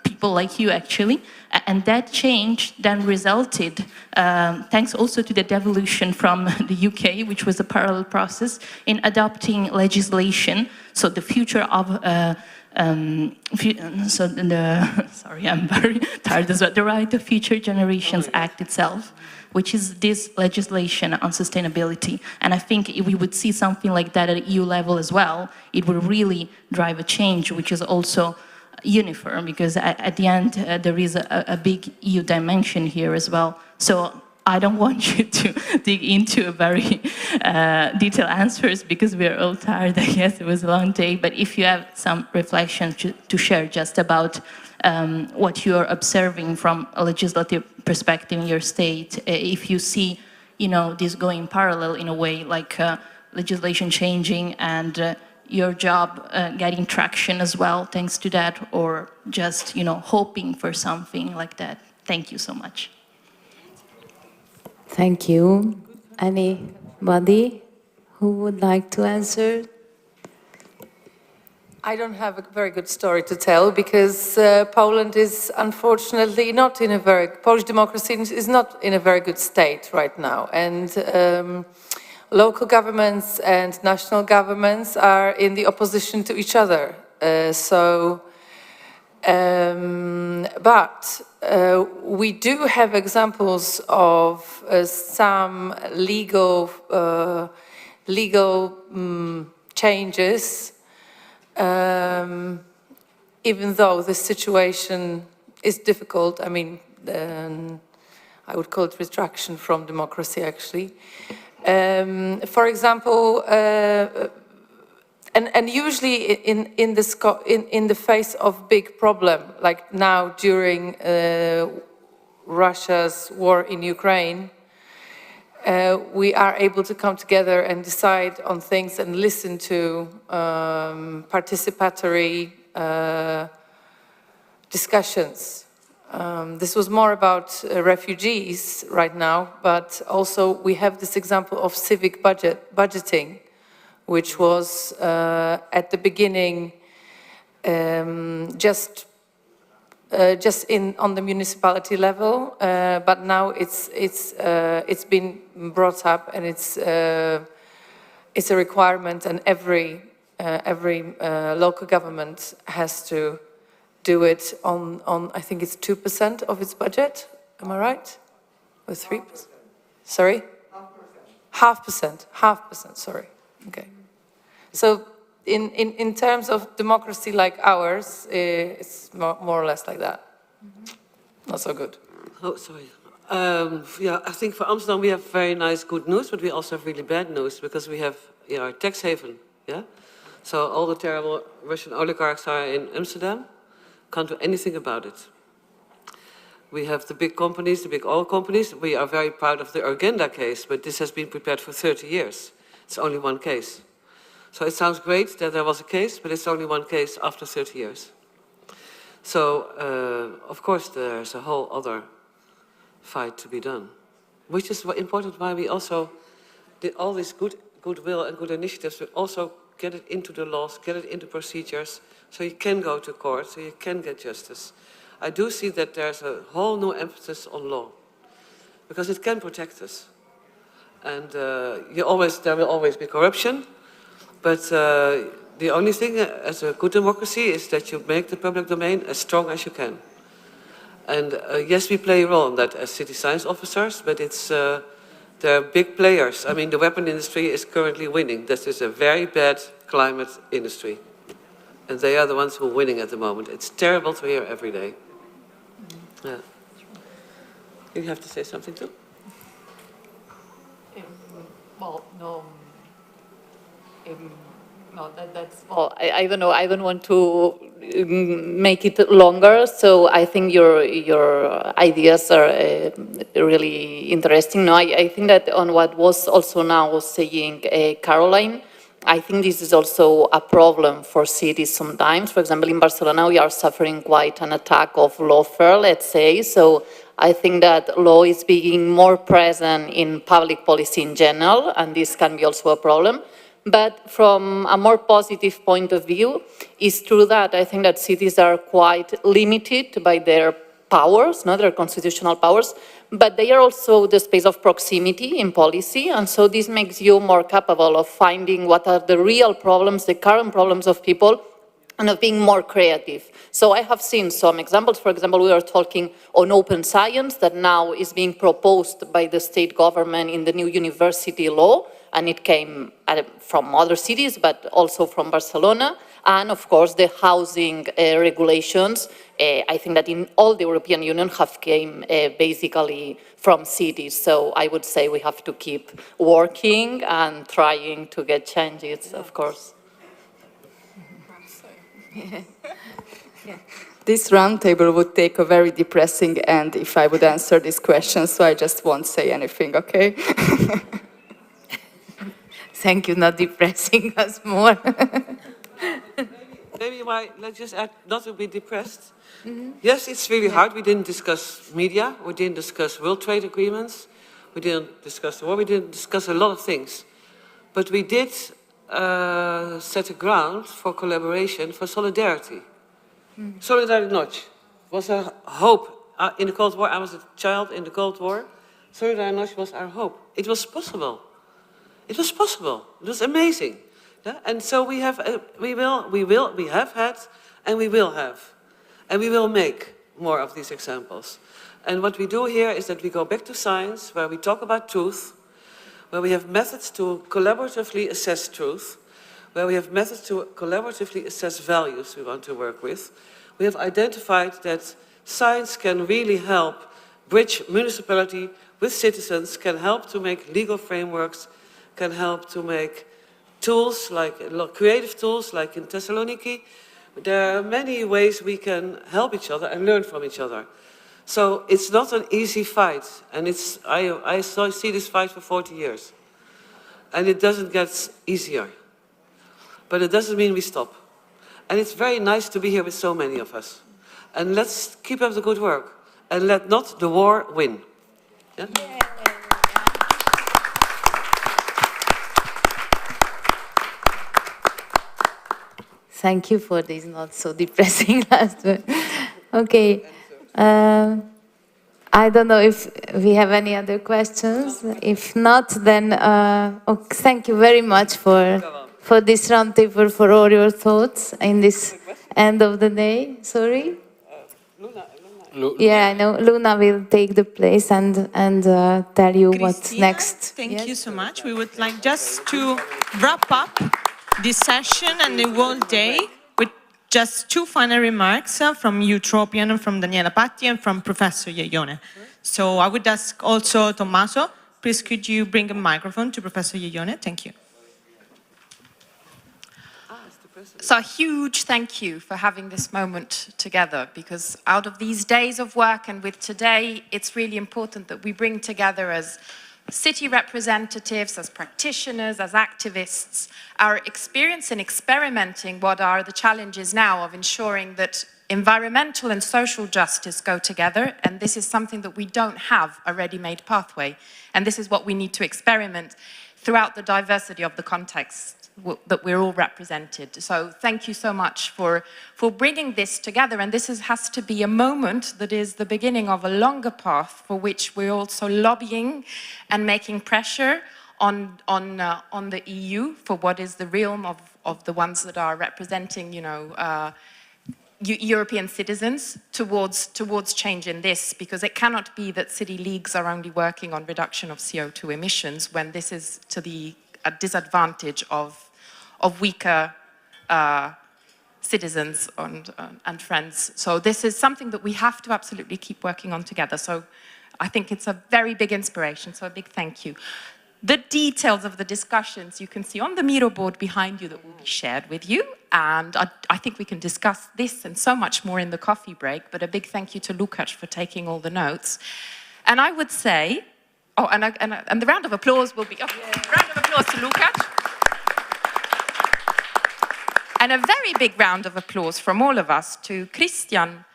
people like you, actually. And that change then resulted, thanks also to the devolution from the UK, which was a parallel process, in adopting legislation. So the future of, sorry, I'm very tired as well, the Right of Future Generations Act itself, which is this legislation on sustainability. And I think if we would see something like that at EU level as well, it would really drive a change, which is also uniform, because at the end there is a big EU dimension here as well. So I don't want you to dig into a very detailed answers because we are all tired. I guess it was a long day, but if you have some reflection to share just about what you are observing from a legislative perspective in your state, if you see, this going parallel in a way, like legislation changing and your job getting traction as well thanks to that, or just, hoping for something like that? Thank you so much. Thank you. Anybody who would like to answer? I don't have a very good story to tell because Poland is unfortunately not in a Polish democracy is not in a very good state right now. And local governments and national governments are in the opposition to each other. But we do have examples of some legal changes, even though the situation is difficult. I mean, I would call it retraction from democracy, actually. For example, and usually in the face of big problem, like now during Russia's war in Ukraine, we are able to come together and decide on things and listen to participatory discussions. This was more about refugees right now, but also we have this example of civic budgeting, which was at the beginning just on the municipality level, but now it's been brought up and it's a requirement, and every local government has to do it on I think it's 2% of its budget. Am I right? Or 3%? Sorry? 0.5%. Sorry. Okay. So in terms of democracy like ours, it's more or less like that. Not so good. Oh, sorry. Yeah, I think for Amsterdam we have very nice, good news, but we also have really bad news because we have our tax haven. Yeah, so all the terrible Russian oligarchs are in Amsterdam. Can't do anything about it. We have the big companies, the big oil companies. We are very proud of the Urgenda case, but this has been prepared for 30 years. It's only one case. So it sounds great that there was a case, but it's only one case after 30 years. So, of course, there's a whole other fight to be done, which is important why we also did all this goodwill and good initiatives, but also get it into the laws, get it into procedures, so you can go to court, so you can get justice. I do see that there's a whole new emphasis on law, because it can protect us. And there will always be corruption, but the only thing as a good democracy is that you make the public domain as strong as you can. And yes, we play a role in that as city science officers, but they're big players. I mean, the weapon industry is currently winning. This is a very bad climate industry. And they are the ones who are winning at the moment. It's terrible to hear every day. Yeah. You have to say something too? Well, no. No, that's, well, I don't know. I don't want to make it longer. So I think your ideas are really interesting. No, I think that on what was also now saying Caroline, I think this is also a problem for cities sometimes. For example, in Barcelona, we are suffering quite an attack of lawfare, let's say. So I think that law is being more present in public policy in general, and this can be also a problem. But from a more positive point of view, it's true that I think that cities are quite limited by their powers, not their constitutional powers, but they are also the space of proximity in policy, and so this makes you more capable of finding what are the real problems, the current problems of people, and of being more creative. So I have seen some examples. For example, we are talking on open science that now is being proposed by the state government in the new university law, and it came from other cities, but also from Barcelona. And of course, the housing regulations, I think that in all the European Union have came basically from cities. So I would say we have to keep working and trying to get changes, of course. This roundtable would take a very depressing end if I would answer this question, so I just won't say anything, okay? Thank you, not depressing us more. Maybe let's just add, not to be depressed. Yes, it's really hard. We didn't discuss media. We didn't discuss world trade agreements. We didn't discuss the war. We didn't discuss a lot of things. But we did set a ground for collaboration, for solidarity. Solidarity Noche was a hope. In the Cold War, I was a child in the Cold War. Solidarity Noche was our hope. It was possible. It was possible. It was amazing. Yeah? And so we have had, and we will have. And we will make more of these examples. And what we do here is that we go back to science, where we talk about truth, where we have methods to collaboratively assess truth, where we have methods to collaboratively assess values we want to work with. We have identified that science can really help bridge municipality with citizens, can help to make legal frameworks, can help to make tools, like creative tools, like in Thessaloniki. There are many ways we can help each other and learn from each other. So it's not an easy fight, and I see this fight for 40 years. And it doesn't get easier. But it doesn't mean we stop. And it's very nice to be here with so many of us. And let's keep up the good work, and let not the war win. Yeah? Thank you for this not so depressing last word. Okay. I don't know if we have any other questions. If not, then thank you very much for this roundtable, for all your thoughts in this end of the day. Sorry? Yeah, I know. Luna will take the place and tell you what's next. Thank you so much. We would like just to wrap up this session and the whole day with just two final remarks from Eutropian and from Daniela Patti and from Professor Iaione. So I would ask also Tommaso, please could you bring a microphone to Professor Iaione? Thank you. So a huge thank you for having this moment together, because out of these days of work and with today, it's really important that we bring together as city representatives, as practitioners, as activists, our experience in experimenting what are the challenges now of ensuring that environmental and social justice go together, and this is something that we don't have a ready-made pathway, and this is what we need to experiment throughout the diversity of the context that we're all represented. So thank you so much for bringing this together, and this has to be a moment that is the beginning of a longer path for which we're also lobbying and making pressure on the EU for what is the realm of the ones that are representing, you know, European citizens towards change in this, because it cannot be that city leagues are only working on reduction of CO2 emissions when this is to the disadvantage of weaker citizens and friends. So this is something that we have to absolutely keep working on together. So I think it's a very big inspiration, so a big thank you. The details of the discussions you can see on the Miro board behind you that will be shared with you, and I think we can discuss this and so much more in the coffee break, but a big thank you to Lukács for taking all the notes. And I would say, and the round of applause will be, round of applause to Lukács. And a very big round of applause from all of us to Christian,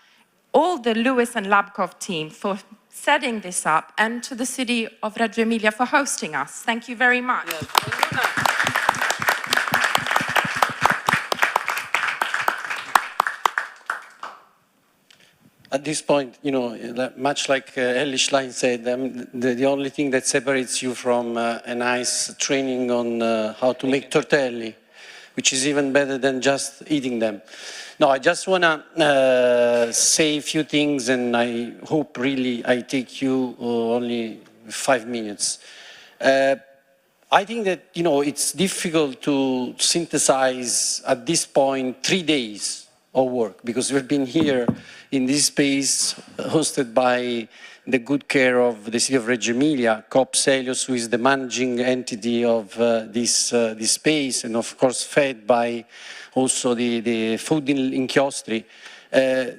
all the Lewis and Labkov team for setting this up, and to the city of Reggio Emilia for hosting us. Thank you very much. Yes. At this point, you know, much like Ellie Schlein said, the only thing that separates you from a nice training on how to make tortelli, which is even better than just eating them. No, I just want to say a few things, and I hope really I take you only 5 minutes. I think that, you know, it's difficult to synthesize at this point 3 days of work, because we've been here in this space hosted by the good care of the city of Reggio Emilia, Coop Celios, who is the managing entity of this space, and of course fed by also the food inchiostri.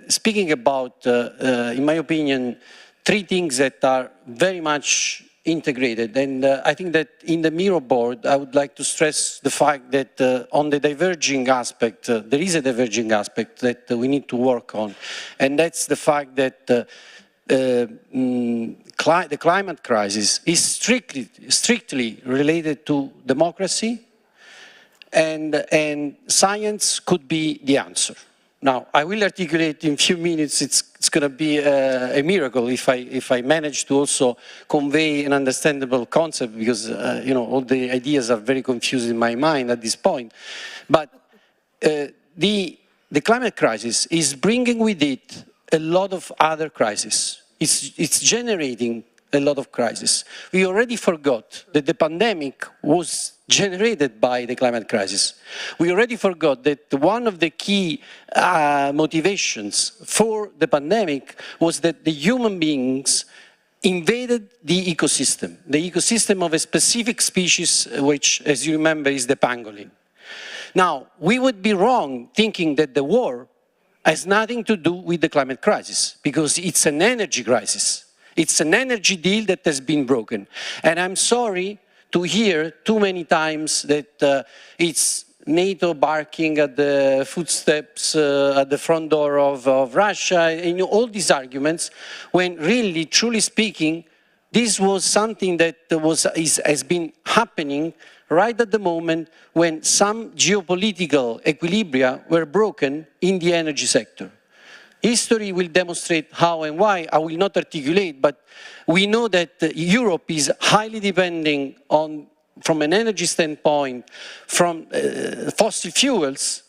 Speaking about, in my opinion, 3 things that are very much integrated. And I think that in the mirror board, I would like to stress the fact that on the diverging aspect, there is a diverging aspect that we need to work on. And that's the fact that the climate crisis is strictly related to democracy, and science could be the answer. Now, I will articulate in a few minutes. It's going to be a miracle if I manage to also convey an understandable concept, because you know, all the ideas are very confused in my mind at this point. But the climate crisis is bringing with it a lot of other crises. It's generating a lot of crises. We already forgot that the pandemic was generated by the climate crisis. We already forgot that one of the key motivations for the pandemic was that the human beings invaded the ecosystem of a specific species, which, as you remember, is the pangolin. Now, we would be wrong thinking that the war has nothing to do with the climate crisis, because it's an energy crisis. It's an energy deal that has been broken. And I'm sorry to hear too many times that it's NATO barking at the footsteps at the front door of Russia, and all these arguments, when really, truly speaking, this was something that has been happening right at the moment when some geopolitical equilibria were broken in the energy sector. History will demonstrate how and why. I will not articulate, but we know that Europe is highly depending on, from an energy standpoint, from fossil fuels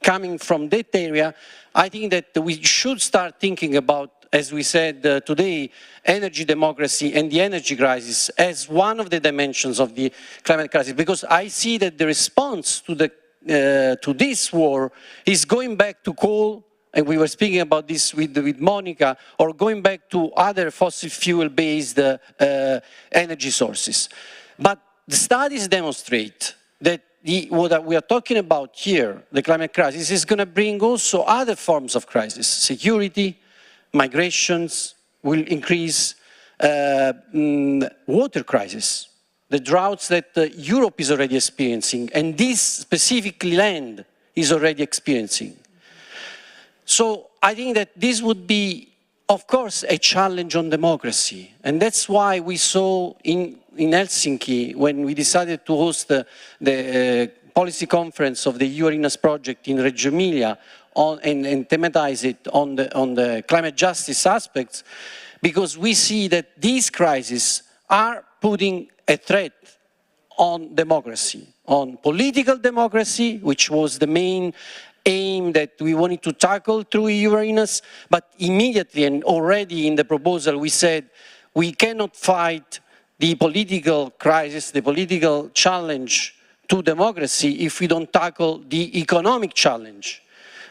coming from that area. I think that we should start thinking about, as we said today, energy democracy and the energy crisis as one of the dimensions of the climate crisis, because I see that the response to this war is going back to coal, and we were speaking about this with Monica, or going back to other fossil fuel-based energy sources. But the studies demonstrate that what we are talking about here, the climate crisis, is going to bring also other forms of crisis. Security, migrations will increase, water crisis, the droughts that Europe is already experiencing, and this specific land is already experiencing. So I think that this would be, of course, a challenge on democracy. And that's why we saw in Helsinki, when we decided to host the policy conference of the EU Arenas project in Reggio Emilia and thematize it on the climate justice aspects, because we see that these crises are putting a threat on democracy, on political democracy, which was the main aim that we wanted to tackle through EU Arenas, but immediately and already in the proposal we said we cannot fight the political crisis, the political challenge to democracy if we don't tackle the economic challenge.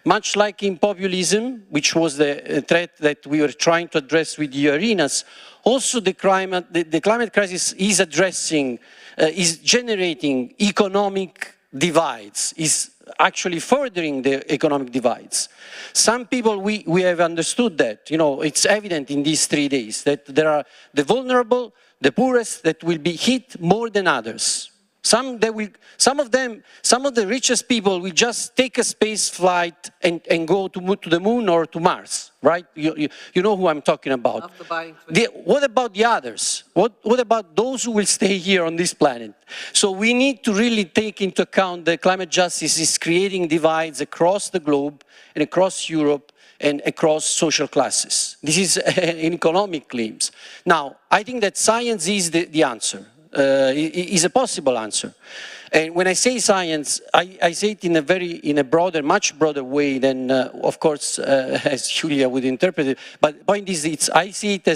Much like in populism, which was the threat that we were trying to address with EU Arenas, also the climate crisis is addressing, is generating economic divides, is actually furthering the economic divides. Some people, we have understood that, you know, it's evident in these 3 days that there are the vulnerable, the poorest that will be hit more than others. Some of the richest people will just take a space flight and go to the moon or to Mars, right? You know who I'm talking about. What about the others? What about those who will stay here on this planet? So we need to really take into account that climate justice is creating divides across the globe and across Europe and across social classes. This is an economic claims. Now, I think that science is the answer. Is a possible answer. And when I say science, I say it in a broader, much broader way than, of course, as Julia would interpret it. But the point is, I see it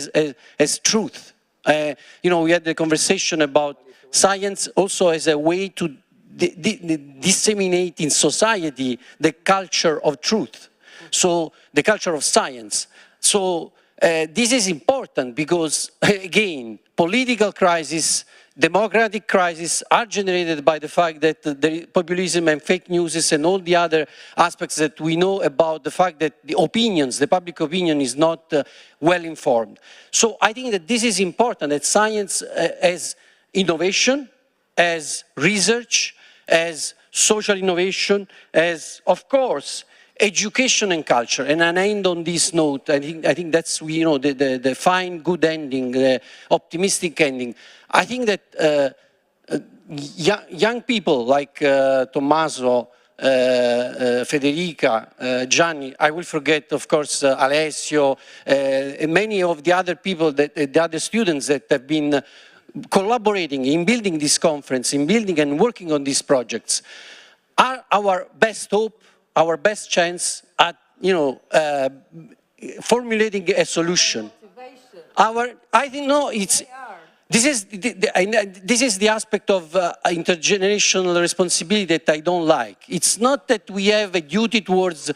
as truth. You know, we had the conversation about science also as a way to disseminate in society the culture of truth. So the culture of science. So this is important because, again, political crisis democratic crises are generated by the fact that the populism and fake news and all the other aspects that we know about the fact that the public opinion is not well informed. So I think that this is important, that science as innovation, as research, as social innovation, as, of course, education and culture. And I end on this note. I think that's the fine, good ending, the optimistic ending. I think that young people like Tommaso, Federica, Gianni, I will forget, of course, Alessio, and many of the other people, the other students that have been collaborating in building this conference, in building and working on these projects, are our best hope, our best chance at, formulating a solution. I think this is the aspect of intergenerational responsibility that I don't like. It's not that we have a duty towards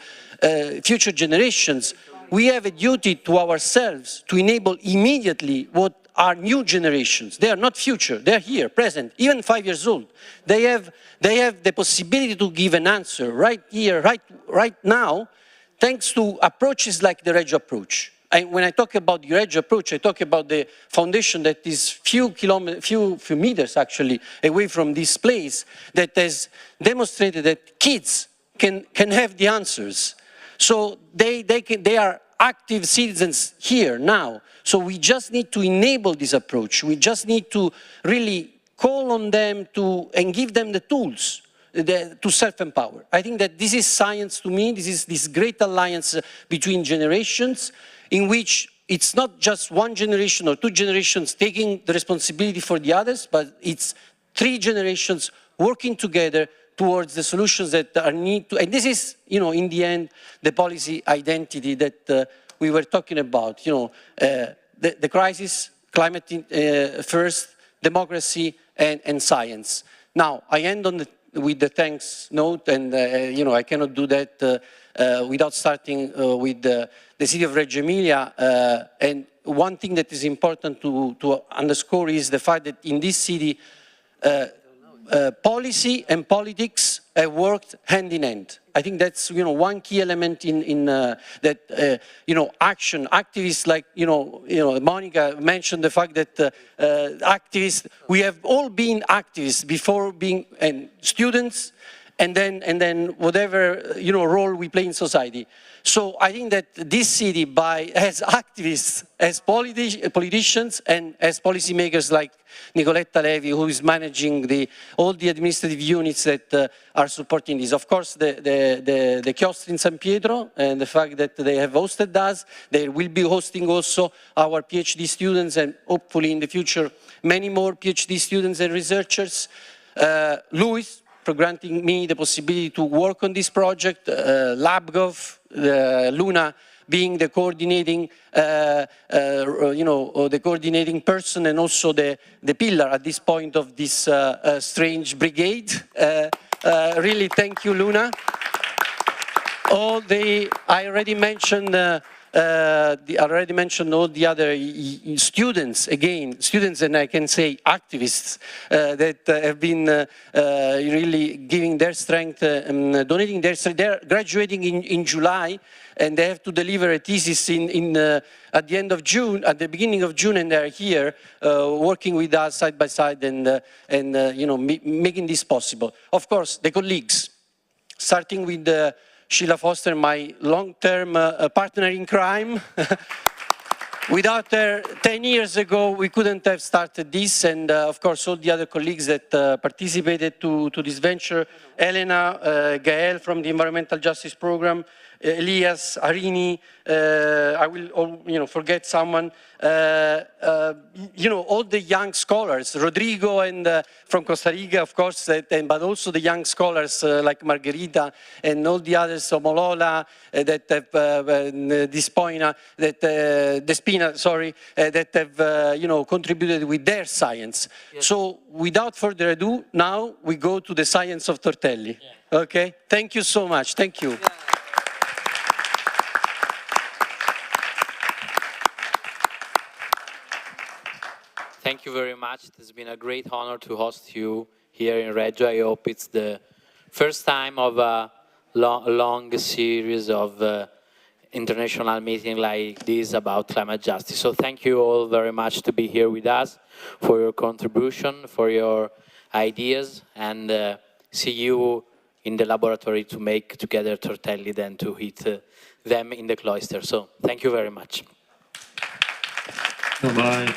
future generations. We have a duty to ourselves to enable immediately what are new generations. They are not future, they're here, present, even 5 years old. They have the possibility to give an answer right here, right now, thanks to approaches like the Reggio approach. When I talk about the Reggio approach, I talk about the foundation that is few meters actually away from this place, that has demonstrated that kids can have the answers. So they are active citizens here now. So we just need to enable this approach. We just need to really call on them and give them the tools to self-empower. I think that this is science to me. This is this great alliance between generations in which it's not just one generation or two generations taking the responsibility for the others, but it's 3 generations working together towards the solutions that are needed. And this is, in the end, the policy identity that we were talking about. The crisis, climate first, democracy, and science. Now, I end with the thanks note, and I cannot do that without starting with the city of Reggio Emilia. And one thing that is important to underscore is the fact that in this city, policy and politics have worked hand in hand. I think that's one key element in that action. Activists like Monica mentioned the fact that activists, we have all been activists before being students, and then whatever role we play in society. So I think that this city, as activists, as politicians, and as policymakers like Nicoletta Levi, who is managing all the administrative units that are supporting this. Of course, the Chiostri in San Pietro, and the fact that they have hosted us. They will be hosting also our PhD students, and hopefully in the future, many more PhD students and researchers. Luis, for granting me the possibility to work on this project, LabGov, Luna being the coordinating, the coordinating person and also the pillar at this point of this strange brigade. Really, thank you, Luna. I already mentioned. I already mentioned all the other students, and I can say activists that have been really giving their strength and donating their strength. They're graduating in July, and they have to deliver a thesis at the end of June, at the beginning of June, and they're here working with us side by side and making this possible. Of course, the colleagues, starting with Sheila Foster, my long-term partner in crime. Without her, 10 years ago, we couldn't have started this, and of course, all the other colleagues that participated to this venture, Elena, Gael from the Environmental Justice Program, Elias, Arini, I will forget someone, all the young scholars, Rodrigo and from Costa Rica, of course, but also the young scholars like Margherita and all the others, Somolola, that have Despina, that have contributed with their science. Yes. So without further ado, now we go to the science of Tortelli. Yeah. Okay, thank you so much. Thank you. Yeah. Thank you. you very much. It has been a great honor to host you here in Reggio. I hope it's the first time of a long series of international meeting like this about climate justice. So thank you all very much to be here with us, for your contribution, for your ideas, and see you in the laboratory to make together tortelli, then to eat them in the cloister. So thank you very much. Bye-bye.